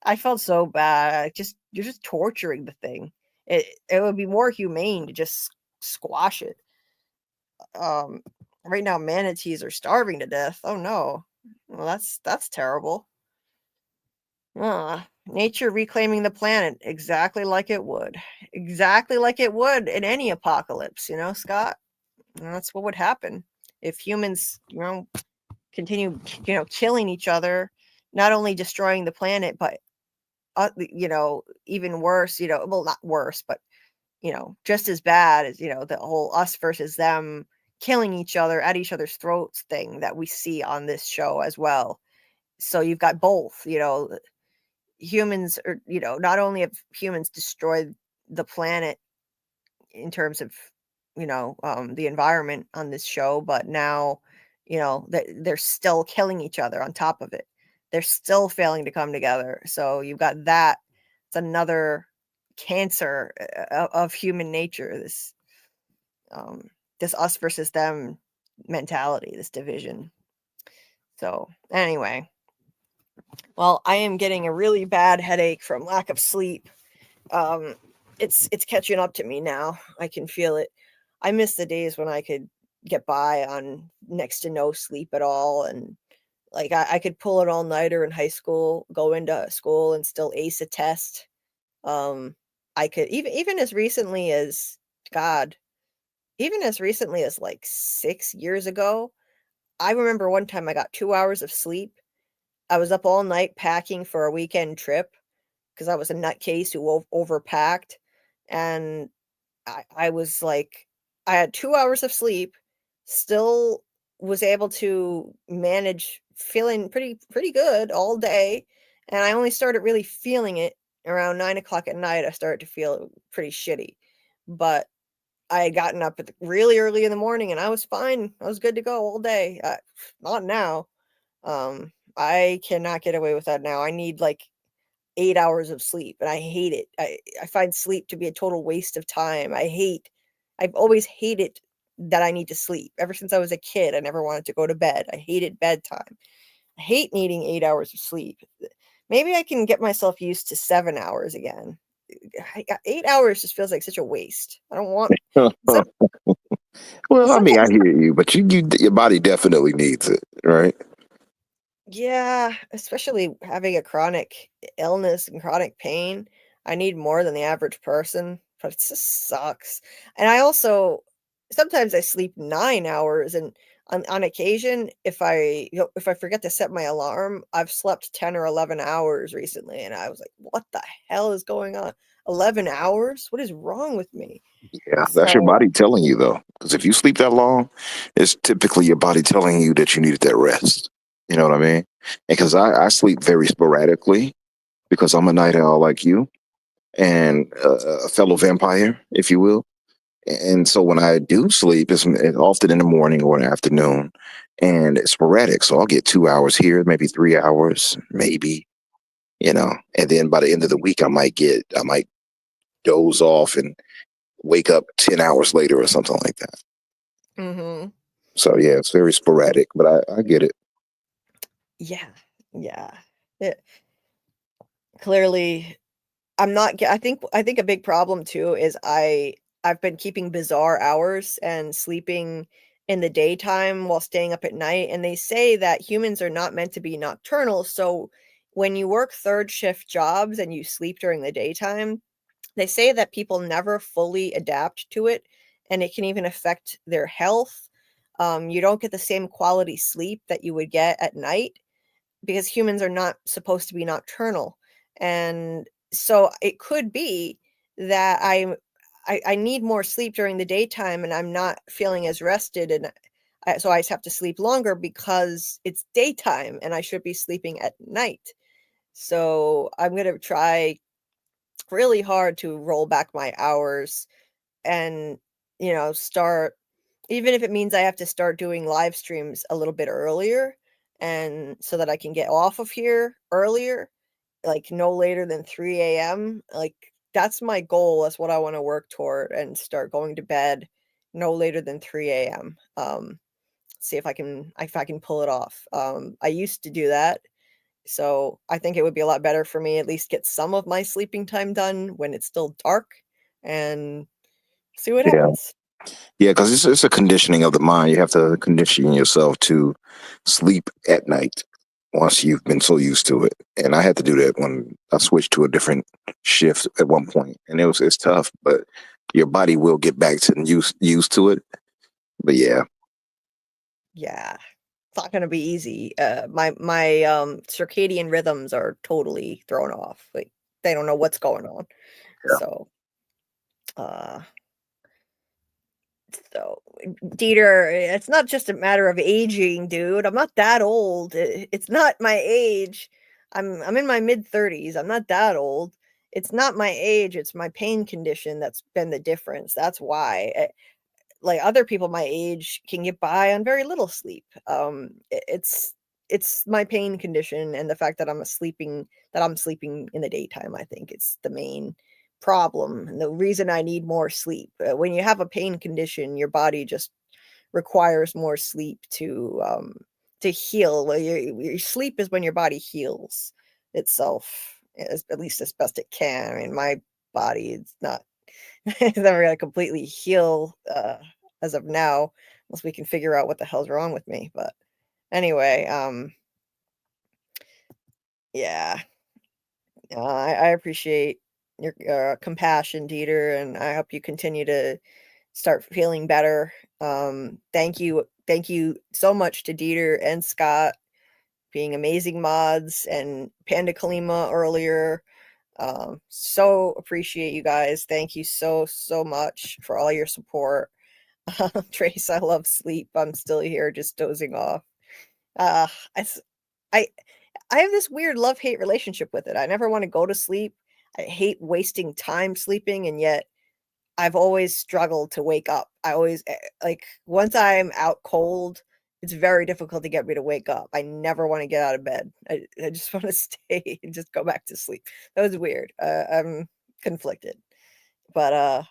[SPEAKER 1] I felt so bad. You're just torturing the thing. It would be more humane to just squash it. Right now manatees are starving to death. Oh no. Well, that's terrible. Nature reclaiming the planet exactly like it would. Exactly like it would in any apocalypse, Scott. And that's what would happen if humans, continue, killing each other, not only destroying the planet, but even worse, well, not worse, but, just as bad as, the whole us versus them killing each other at each other's throats thing that we see on this show as well. So you've got both, humans are, not only have humans destroyed the planet in terms of, the environment on this show, but now, they're still killing each other on top of it. They're still failing to come together. So you've got that. It's another cancer of human nature. This us versus them mentality, this division. So anyway, well, I am getting a really bad headache from lack of sleep. It's catching up to me now. I can feel it. I miss the days when I could get by on next to no sleep at all, and like I could pull an all-nighter in high school, go into school and still ace a test. I could even as recently as even as recently as like 6 years ago, I remember one time I got 2 hours of sleep. I was up all night packing for a weekend trip because I was a nutcase who overpacked, and I was like, I had 2 hours of sleep, still was able to manage feeling pretty good all day, and I only started really feeling it around 9 o'clock at night. I started to feel pretty shitty, but I had gotten up really early in the morning, and I was fine. I was good to go all day. Not now. I cannot get away with that now. I need like 8 hours of sleep, and I hate it. I find sleep to be a total waste of time. I've always hated that I need to sleep. Ever since I was a kid, I never wanted to go to bed. I hated bedtime. I hate needing 8 hours of sleep. Maybe I can get myself used to 7 hours again. 8 hours just feels like such a waste. I don't want.
[SPEAKER 4] Well, I mean, I hear you, but your body definitely needs it, right?
[SPEAKER 1] Yeah, especially having a chronic illness and chronic pain. I need more than the average person, but it just sucks. And I also sometimes I sleep 9 hours and on occasion if I forget to set my alarm, I've slept 10 or 11 hours recently and I was like, "What the hell is going on? 11 hours? What is wrong with me?"
[SPEAKER 4] Yeah, that's your
[SPEAKER 1] So,
[SPEAKER 4] body telling you though, because if you sleep that long, it's typically your body telling you that you needed that rest. You know what I mean? Because I sleep very sporadically because I'm a night owl like you and a fellow vampire, if you will. And so when I do sleep, it's often in the morning or in the afternoon, and it's sporadic. So I'll get 2 hours here, maybe 3 hours, maybe, and then by the end of the week, I might doze off and wake up 10 hours later or something like that.
[SPEAKER 1] mhm.
[SPEAKER 4] So yeah, it's very sporadic, but I get it.
[SPEAKER 1] Yeah. Yeah. It clearly I'm not ge I think a big problem too is I've been keeping bizarre hours and sleeping in the daytime while staying up at night, and they say that humans are not meant to be nocturnal, so when you work third shift jobs and you sleep during the daytime, they say that people never fully adapt to it, and it can even affect their health. You don't get the same quality sleep that you would get at night, because humans are not supposed to be nocturnal. And so it could be that I need more sleep during the daytime and I'm not feeling as rested and so I just have to sleep longer because it's daytime and I should be sleeping at night. So I'm going to try really hard to roll back my hours and start, even if it means I have to start doing live streams a little bit earlier and so that I can get off of here earlier, like no later than 3 a.m. Like that's my goal. That's what I want to work toward and start going to bed no later than 3 a.m. See if I can pull it off. I used to do that. So I think it would be a lot better for me at least get some of my sleeping time done when it's still dark and see what
[SPEAKER 4] Yeah,
[SPEAKER 1] happens.
[SPEAKER 4] yeah, because it's a conditioning of the mind. You have to condition yourself to sleep at night once you've been so used to it. And I had to do that when I switched to a different shift at one point, and it's tough, but your body will get back to used to it. But yeah,
[SPEAKER 1] Yeah. It's not gonna be easy. My circadian rhythms are totally thrown off. Like they don't know what's going on.
[SPEAKER 4] yeah,
[SPEAKER 1] So uh so Dieter, it's not just a matter of aging, dude. I'm not that old. It's not my age. I'm in my mid-30s. I'm not that old. It's not my age, it's my pain condition that's been the difference. That's why. Like other people my age can get by on very little sleep. It's my pain condition and the fact that I'm sleeping in the daytime. I think it's the main problem and the reason I need more sleep. When you have a pain condition, your body just requires more sleep to heal. Well, your sleep is when your body heals itself, at least as best it can. I mean, my body is not it's never gonna completely heal as of now, unless we can figure out what the hell's wrong with me. But anyway, yeah, I appreciate your compassion, Dieter, and I hope you continue to start feeling better. Thank you so much to Dieter and Scott being amazing mods and Panda Kalima earlier. So appreciate you guys. Thank you so much for all your support. Trace, I love sleep. I'm still here just dozing off. Uh, I, s- I I have this weird love-hate relationship with it. I never want to go to sleep. I hate wasting time sleeping, and yet I've always struggled to wake up. I always like once I'm out cold, it's very difficult to get me to wake up. I never want to get out of bed. I just want to stay and just go back to sleep. That was weird. I'm conflicted. But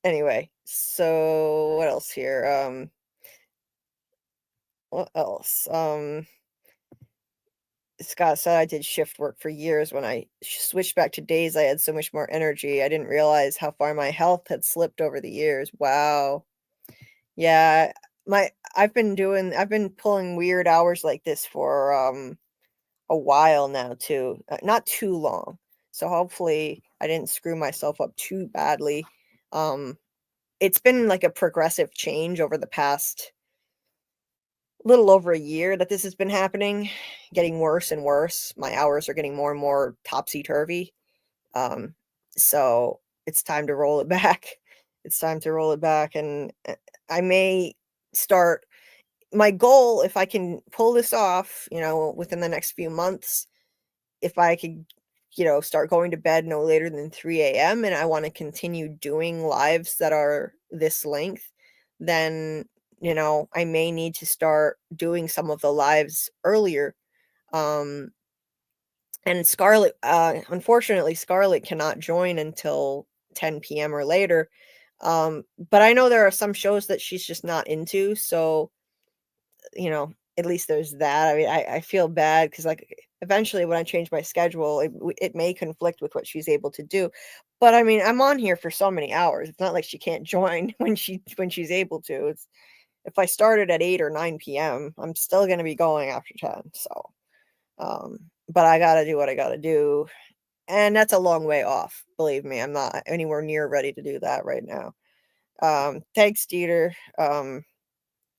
[SPEAKER 1] anyway, so what else here? What else? Scott said I did shift work for years. When I switched back to days, I had so much more energy. I didn't realize how far my health had slipped over the years. Wow. Yeah, I've been pulling weird hours like this for a while now too. Not too long. So hopefully I didn't screw myself up too badly. It's been like a progressive change over the past little over a year that this has been happening, getting worse and worse. My hours are getting more and more topsy-turvy. So it's time to roll it back. It's time to roll it back, and I may start my goal, if I can pull this off, within the next few months, if I could, start going to bed no later than 3 a.m. and I want to continue doing lives that are this length, then, I may need to start doing some of the lives earlier. And Scarlet, unfortunately, Scarlet cannot join until 10 p.m. or later. But I know there are some shows that she's just not into. So, at least there's that. I mean, I feel bad because, like, eventually when I change my schedule, it may conflict with what she's able to do. But I mean, I'm on here for so many hours. It's not like she can't join when she's able to. It's if I started at 8 or 9 p.m., I'm still going to be going after 10. So, but I got to do what I got to do. And that's a long way off. Believe me, I'm not anywhere near ready to do that right now. Thanks, Dieter.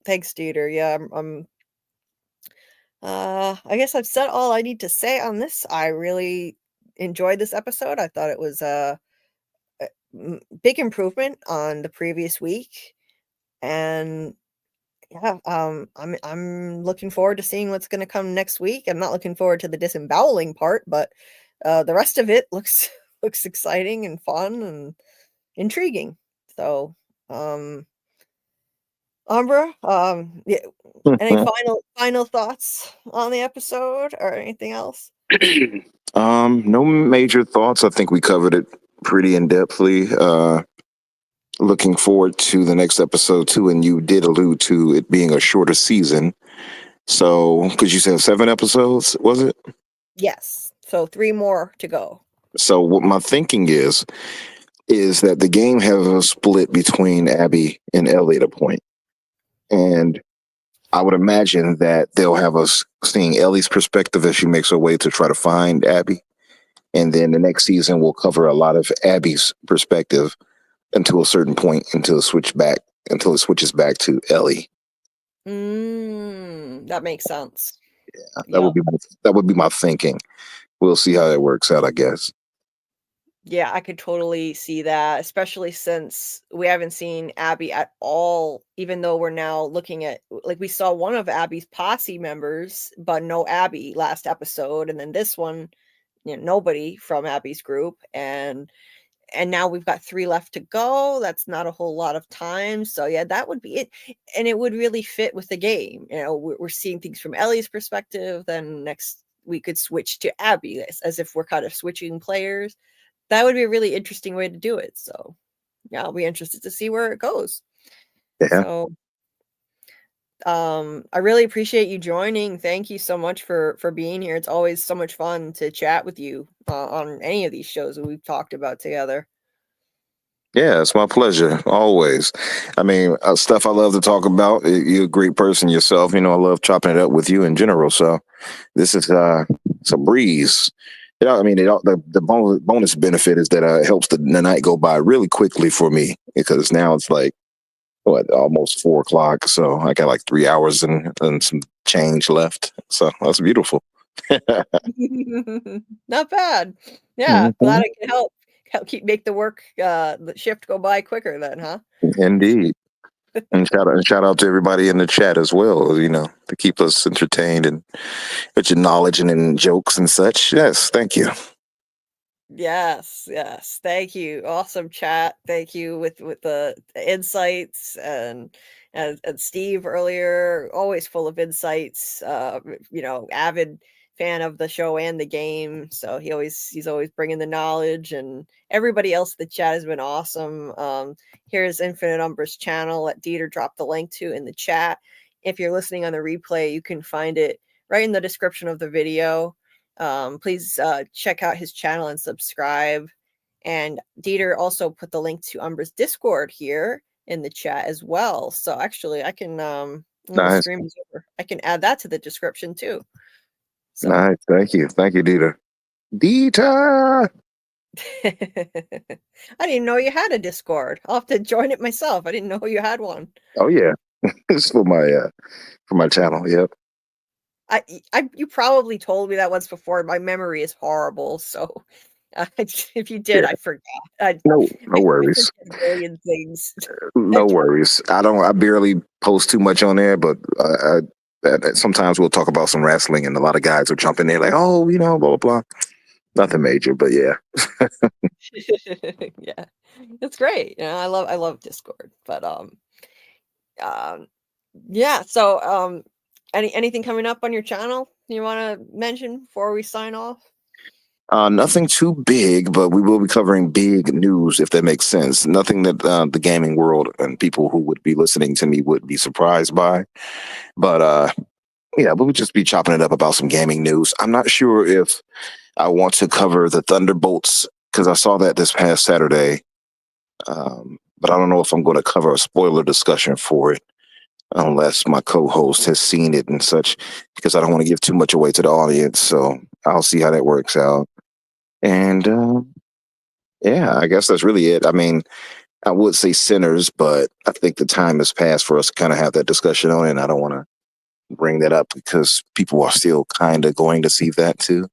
[SPEAKER 1] Thanks, Dieter. Yeah, I guess I've said all I need to say on this. I really enjoyed this episode. I thought it was a big improvement on the previous week, and yeah, I'm looking forward to seeing what's going to come next week. I'm not looking forward to the disemboweling part, but the rest of it looks looks exciting and fun and intriguing. So, Umbra, yeah, any final thoughts on the episode or anything else?
[SPEAKER 4] No major thoughts. I think we covered it pretty in depthly. Looking forward to the next episode too, and you did allude to it being a shorter season. So, because you said 7 episodes, was it?
[SPEAKER 1] Yes. So 3 more to go.
[SPEAKER 4] So, what my thinking is that the game has a split between Abby and Ellie at a point, and I would imagine that they'll have us seeing Ellie's perspective as she makes her way to try to find Abby. And then the next season will cover a lot of Abby's perspective until a certain point, until it switches back to Ellie.
[SPEAKER 1] That makes sense.
[SPEAKER 4] That would be my thinking. We'll see how that works out, I guess.
[SPEAKER 1] Yeah, I could totally see that, especially since we haven't seen Abby at all, even though we're now looking at, like, we saw one of Abby's posse members, but no Abby last episode, and then this one, nobody from Abby's group, and now we've got 3 left to go. That's not a whole lot of time. So yeah, that would be it. And it would really fit with the game. We're seeing things from Ellie's perspective. Then next we could switch to Abby as if we're kind of switching players. That would be a really interesting way to do it. So yeah, I'll be interested to see where it goes.
[SPEAKER 4] Yeah.
[SPEAKER 1] So I really appreciate you joining. Thank you so much for being here. It's always so much fun to chat with you on any of these shows that we've talked about together.
[SPEAKER 4] Yeah, it's my pleasure, always. I mean, stuff I love to talk about. You're a great person yourself. I love chopping it up with you in general. So this is it's a breeze. I mean, the bonus benefit is that it helps the night go by really quickly for me, because now it's like, almost 4 o'clock. So I got like 3 hours and some change left. So that's beautiful.
[SPEAKER 1] Not bad. Yeah, glad I can help make the shift go by quicker then, huh?
[SPEAKER 4] Indeed. And shout out to everybody in the chat as well, to keep us entertained and with your knowledge and jokes and such. Yes, thank you.
[SPEAKER 1] Yes, thank you. Awesome chat. Thank you with the insights and Steve earlier, always full of insights. Avid fan of the show and the game, so he's always bringing the knowledge, and everybody else in the chat has been awesome. Here's Infinite Umbra's channel that Dieter dropped the link to in the chat. If you're listening on the replay, you can find it right in the description of the video. Please check out his channel and subscribe. And Dieter also put the link to Umbra's Discord here in the chat as well. So actually, I can when the
[SPEAKER 4] Nice.
[SPEAKER 1] stream is over, I can add that to the description too. So
[SPEAKER 4] Nice. Thank you, Dita. Dita.
[SPEAKER 1] I didn't even know you had a Discord. I'll have to join it myself. I didn't know you had one.
[SPEAKER 4] Oh yeah, it's for my channel. Yep.
[SPEAKER 1] You probably told me that once before. My memory is horrible, so if you did,
[SPEAKER 4] Yeah.
[SPEAKER 1] I forgot.
[SPEAKER 4] No
[SPEAKER 1] I
[SPEAKER 4] worries.
[SPEAKER 1] forget a million things.
[SPEAKER 4] No worries. I barely post too much on there, but sometimes we'll talk about some wrestling, and a lot of guys will jump in there like, oh, blah blah blah. Nothing major, but yeah.
[SPEAKER 1] Yeah, it's great. I love Discord, but yeah. So anything coming up on your channel you want to mention before we sign off?
[SPEAKER 4] Nothing too big, but we will be covering big news, if that makes sense. Nothing that the gaming world and people who would be listening to me would be surprised by. But yeah, we'll just be chopping it up about some gaming news. I'm not sure if I want to cover the Thunderbolts because I saw that this past Saturday. But I don't know if I'm going to cover a spoiler discussion for it unless my co-host has seen it and such, because I don't want to give too much away to the audience. So I'll see how that works out. And yeah, I guess that's really it. I mean, I would say Sinners, but I think the time has passed for us to kind of have that discussion on it. And I don't want to bring that up because people are still kind of going to see that too.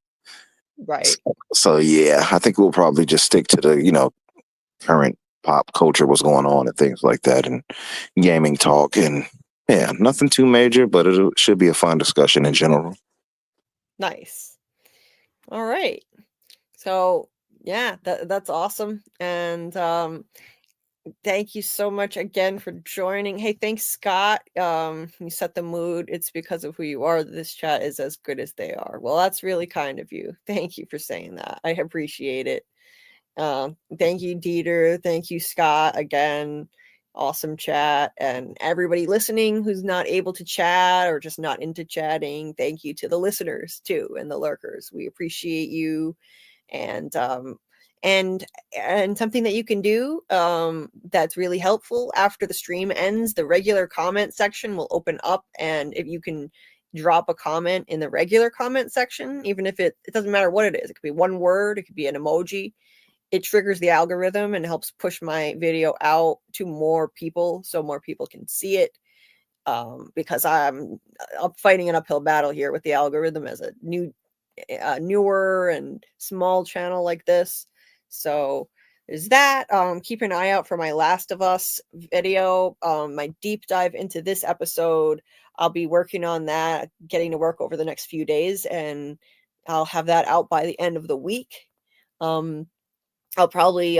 [SPEAKER 1] Right.
[SPEAKER 4] So yeah, I think we'll probably just stick to the, current pop culture, what's going on and things like that, and gaming talk. And yeah, nothing too major, but it should be a fun discussion in general.
[SPEAKER 1] Nice. All right. So yeah, that's awesome. And thank you so much again for joining. Hey, thanks, Scott. You set the mood. It's because of who you are that this chat is as good as they are. Well, that's really kind of you. Thank you for saying that. I appreciate it. Thank you, Dieter. Thank you, Scott. Again, awesome chat. And everybody listening who's not able to chat or just not into chatting, thank you to the listeners too and the lurkers. We appreciate you. And something that you can do that's really helpful after the stream ends, the regular comment section will open up, and if you can drop a comment in the regular comment section, even if it doesn't matter what it is, it could be one word, it could be an emoji, it triggers the algorithm and helps push my video out to more people so more people can see it. Because I'm fighting an uphill battle here with the algorithm as a newer and small channel like this. So there's that. Keep an eye out for my Last of Us video, my deep dive into this episode. I'll be working on that, getting to work over the next few days, and I'll have that out by the end of the week. I'll probably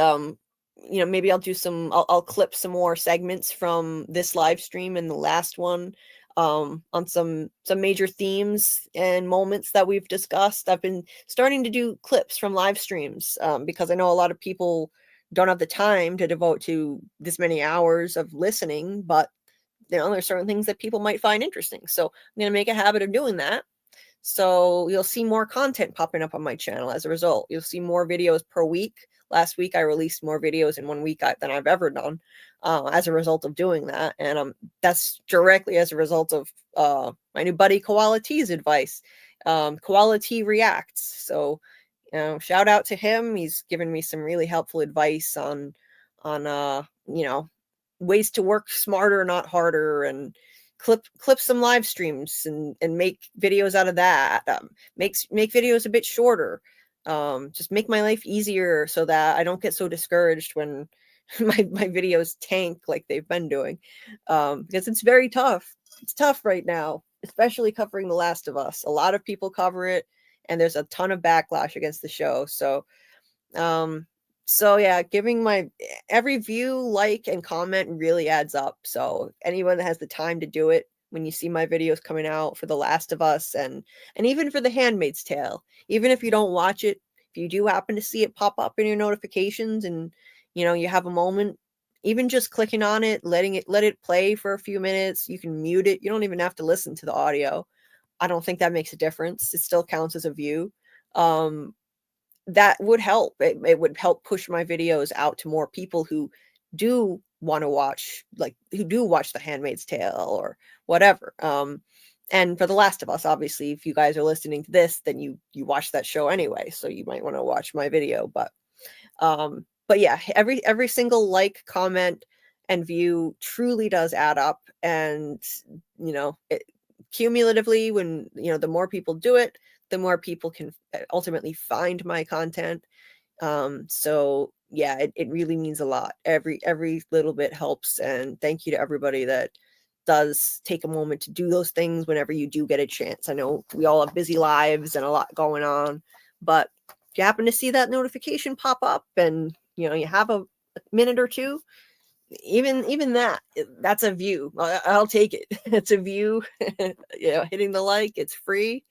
[SPEAKER 1] maybe I'll do I'll clip some more segments from this live stream and the last one on some major themes and moments that we've discussed. I've been starting to do clips from live streams because I know a lot of people don't have the time to devote to this many hours of listening, but there's certain things that people might find interesting. So I'm going to make a habit of doing that. So you'll see more content popping up on my channel as a result. You'll see more videos per week. Last week, I released more videos in 1 week than I've ever done as a result of doing that. And that's directly as a result of my new buddy Koala T's advice. Koala T reacts. So shout out to him. He's given me some really helpful advice on ways to work smarter, not harder, and clip some live streams and make videos out of that. Make videos a bit shorter. Just make my life easier so that I don't get so discouraged when my videos tank like they've been doing. Because it's very tough. It's tough right now, especially covering The Last of Us. A lot of people cover it, and there's a ton of backlash against the show. So yeah, giving every view, like, and comment really adds up. So anyone that has the time to do it, when you see my videos coming out for The Last of Us and even for The Handmaid's Tale, even if you don't watch it, if you do happen to see it pop up in your notifications and you have a moment, even just clicking on it, let it play for a few minutes, you can mute it. You don't even have to listen to the audio. I don't think that makes a difference. It still counts as a view. That would help. It would help push my videos out to more people who do want to watch, like who do watch The Handmaid's Tale or whatever. And for The Last of Us, obviously, if you guys are listening to this, then you watch that show anyway, so you might want to watch my video. But yeah, every single like, comment, and view truly does add up, and cumulatively, when the more people do it, the more people can ultimately find my content. So yeah, it really means a lot. Every little bit helps, and thank you to everybody that does take a moment to do those things whenever you do get a chance. I know we all have busy lives and a lot going on, but if you happen to see that notification pop up and you have a minute or two, even that's a view. I'll take it. It's a view. Hitting the like, it's free,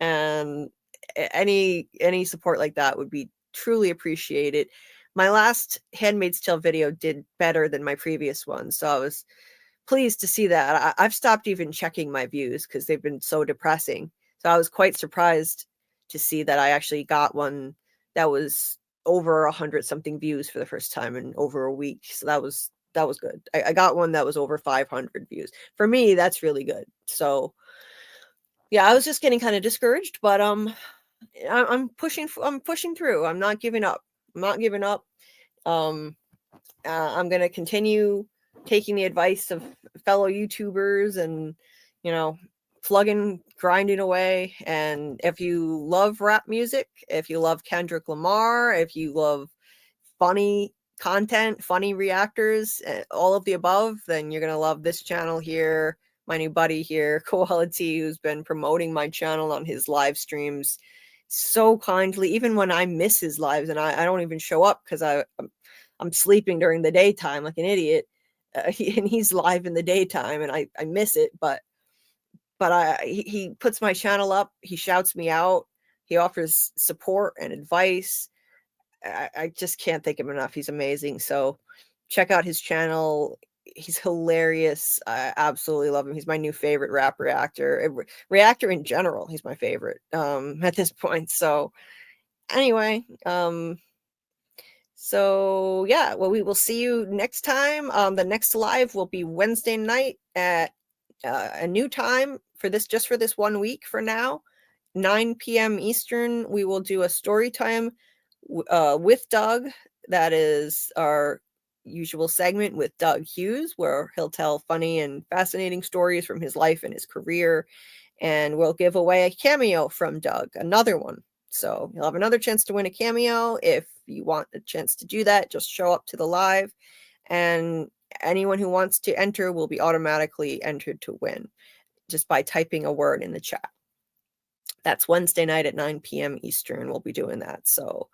[SPEAKER 1] and any support like that would be truly appreciated. My last Handmaid's Tale video did better than my previous one, so I was pleased to see that. I've stopped even checking my views because they've been so depressing. So I was quite surprised to see that I actually got one that was over 100 something views for the first time in over a week. So that was good. I got one that was over 500 views. For me, that's really good. So yeah, I was just getting kind of discouraged, but I'm pushing through. I'm not giving up. I'm going to continue taking the advice of fellow YouTubers and, grinding away. And if you love rap music, if you love Kendrick Lamar, if you love funny content, funny reactors, all of the above, then you're going to love this channel here. My new buddy here, Quality, who's been promoting my channel on his live streams so kindly, even when I miss his lives and I don't even show up because I'm sleeping during the daytime like an idiot. And he's live in the daytime and I miss it, but he puts my channel up, he shouts me out, he offers support and advice. I just can't thank him enough. He's amazing. So check out his channel. He's hilarious. I absolutely love him. He's my new favorite rap reactor in general. He's my favorite at this point. So anyway, so yeah, well, we will see you next time. The next live will be Wednesday night at a new time for this 1 week for now, 9 p.m. Eastern. We will do a story time with Doug. That is our usual segment with Doug Hughes, where he'll tell funny and fascinating stories from his life and his career. And we'll give away a cameo from Doug, another one. So you'll have another chance to win a cameo. If you want a chance to do that, just show up to the live, and anyone who wants to enter will be automatically entered to win just by typing a word in the chat. That's Wednesday night at 9 p.m. Eastern. We'll be doing that. So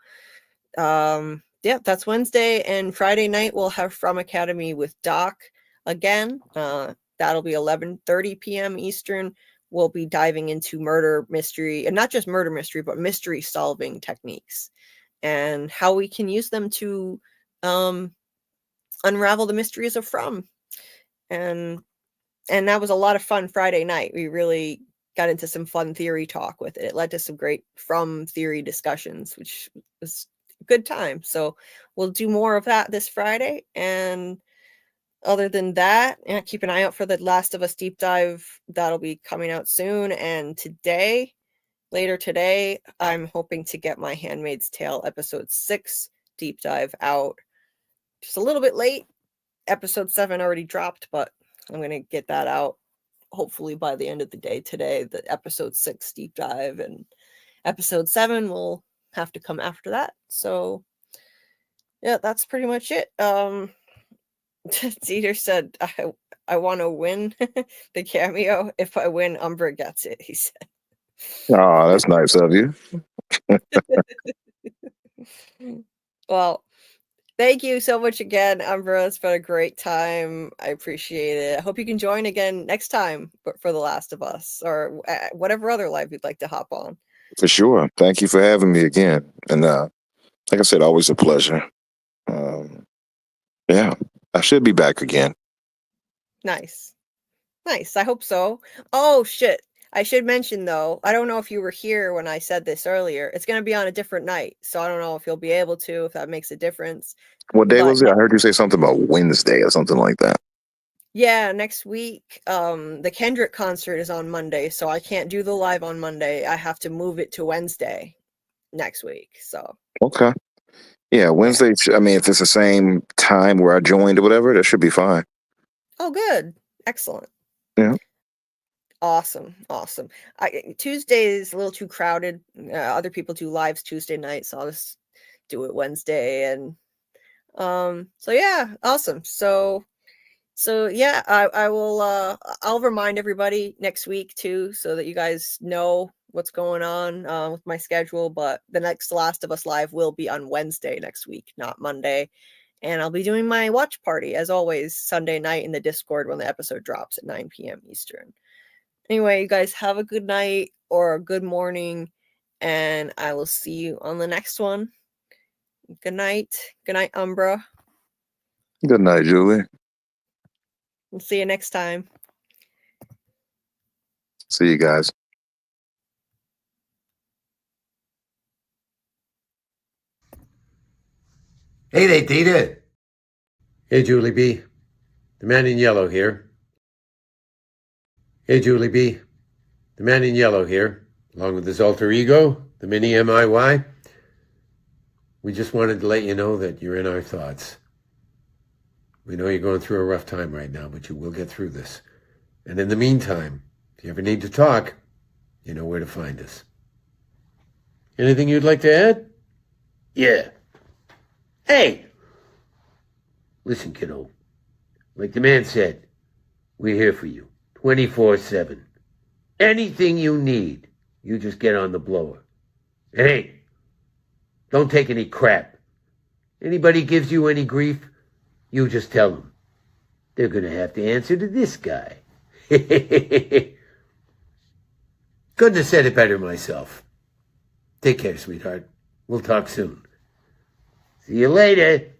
[SPEAKER 1] yeah, that's Wednesday. And Friday night we'll have FROMacademy with Doc again. That'll be 11:30 p.m. Eastern. We'll be diving into murder mystery, and not just murder mystery, but mystery solving techniques and how we can use them to unravel the mysteries of From. And that was a lot of fun Friday night. We really got into some fun theory talk with it. It led to some great From theory discussions, which was a good time. So we'll do more of that this Friday. And other than that, keep an eye out for the Last of Us deep dive. That'll be coming out soon. And later today, I'm hoping to get my Handmaid's Tale episode 6 deep dive out. Just a little bit late. Episode 7 already dropped, but I'm going to get that out hopefully by the end of the day today. The episode 6 deep dive, and episode 7 will have to come after that. So yeah, that's pretty much it. Dieter said, I want to win the cameo. If I win, Umbra gets it, he said.
[SPEAKER 4] Oh, that's nice of you.
[SPEAKER 1] Well, thank you so much again, Umbra. It's been a great time. I appreciate it. I hope you can join again next time for The Last of Us, or whatever other live you'd like to hop on.
[SPEAKER 4] For sure. Thank you for having me again. And like I said, always a pleasure. Yeah, I should be back again.
[SPEAKER 1] Nice. I hope so. Oh, shit. I should mention though, I don't know if you were here when I said this earlier. It's going to be on a different night, so I don't know if you'll be able to, if that makes a difference.
[SPEAKER 4] What day
[SPEAKER 1] But
[SPEAKER 4] was it? I heard you say something about Wednesday or something like that.
[SPEAKER 1] yeah, next week, the Kendrick concert is on Monday, so I can't do the live on Monday. I have to move it to Wednesday next week. So
[SPEAKER 4] Okay. Yeah, Wednesday. I mean, if it's the same time where I joined or whatever, that should be fine.
[SPEAKER 1] oh, good, excellent.
[SPEAKER 4] Yeah.
[SPEAKER 1] Awesome. Tuesday is a little too crowded. Other people do lives Tuesday night, so I'll just do it Wednesday. And so yeah, awesome. So yeah, I will. I'll remind everybody next week too, so that you guys know what's going on with my schedule. But the next Last of Us live will be on Wednesday next week, not Monday. And I'll be doing my watch party as always Sunday night in the Discord when the episode drops at 9 p.m. Eastern. Anyway, you guys have a good night or a good morning, and I will see you on the next one. Good night. Good night, Umbra.
[SPEAKER 4] Good night, Julie.
[SPEAKER 1] We'll see you next time.
[SPEAKER 4] See you guys.
[SPEAKER 5] Hey there, Dina.
[SPEAKER 6] Hey, Julie B. The man in yellow here. Hey, Julie B. The man in yellow here, along with his alter ego, the mini MIY. We just wanted to let you know that you're in our thoughts. We know you're going through a rough time right now, but you will get through this. And in the meantime, if you ever need to talk, you know where to find us. Anything you'd like to add? Yeah. Hey! Listen, kiddo. Like the man said, we're here for you, 24/7. Anything you need, you just get on the blower. And hey, don't take any crap. Anybody gives you any grief, you just tell them. They're going to have to answer to this guy. Couldn't have said it better myself. Take care, sweetheart. We'll talk soon. See you later.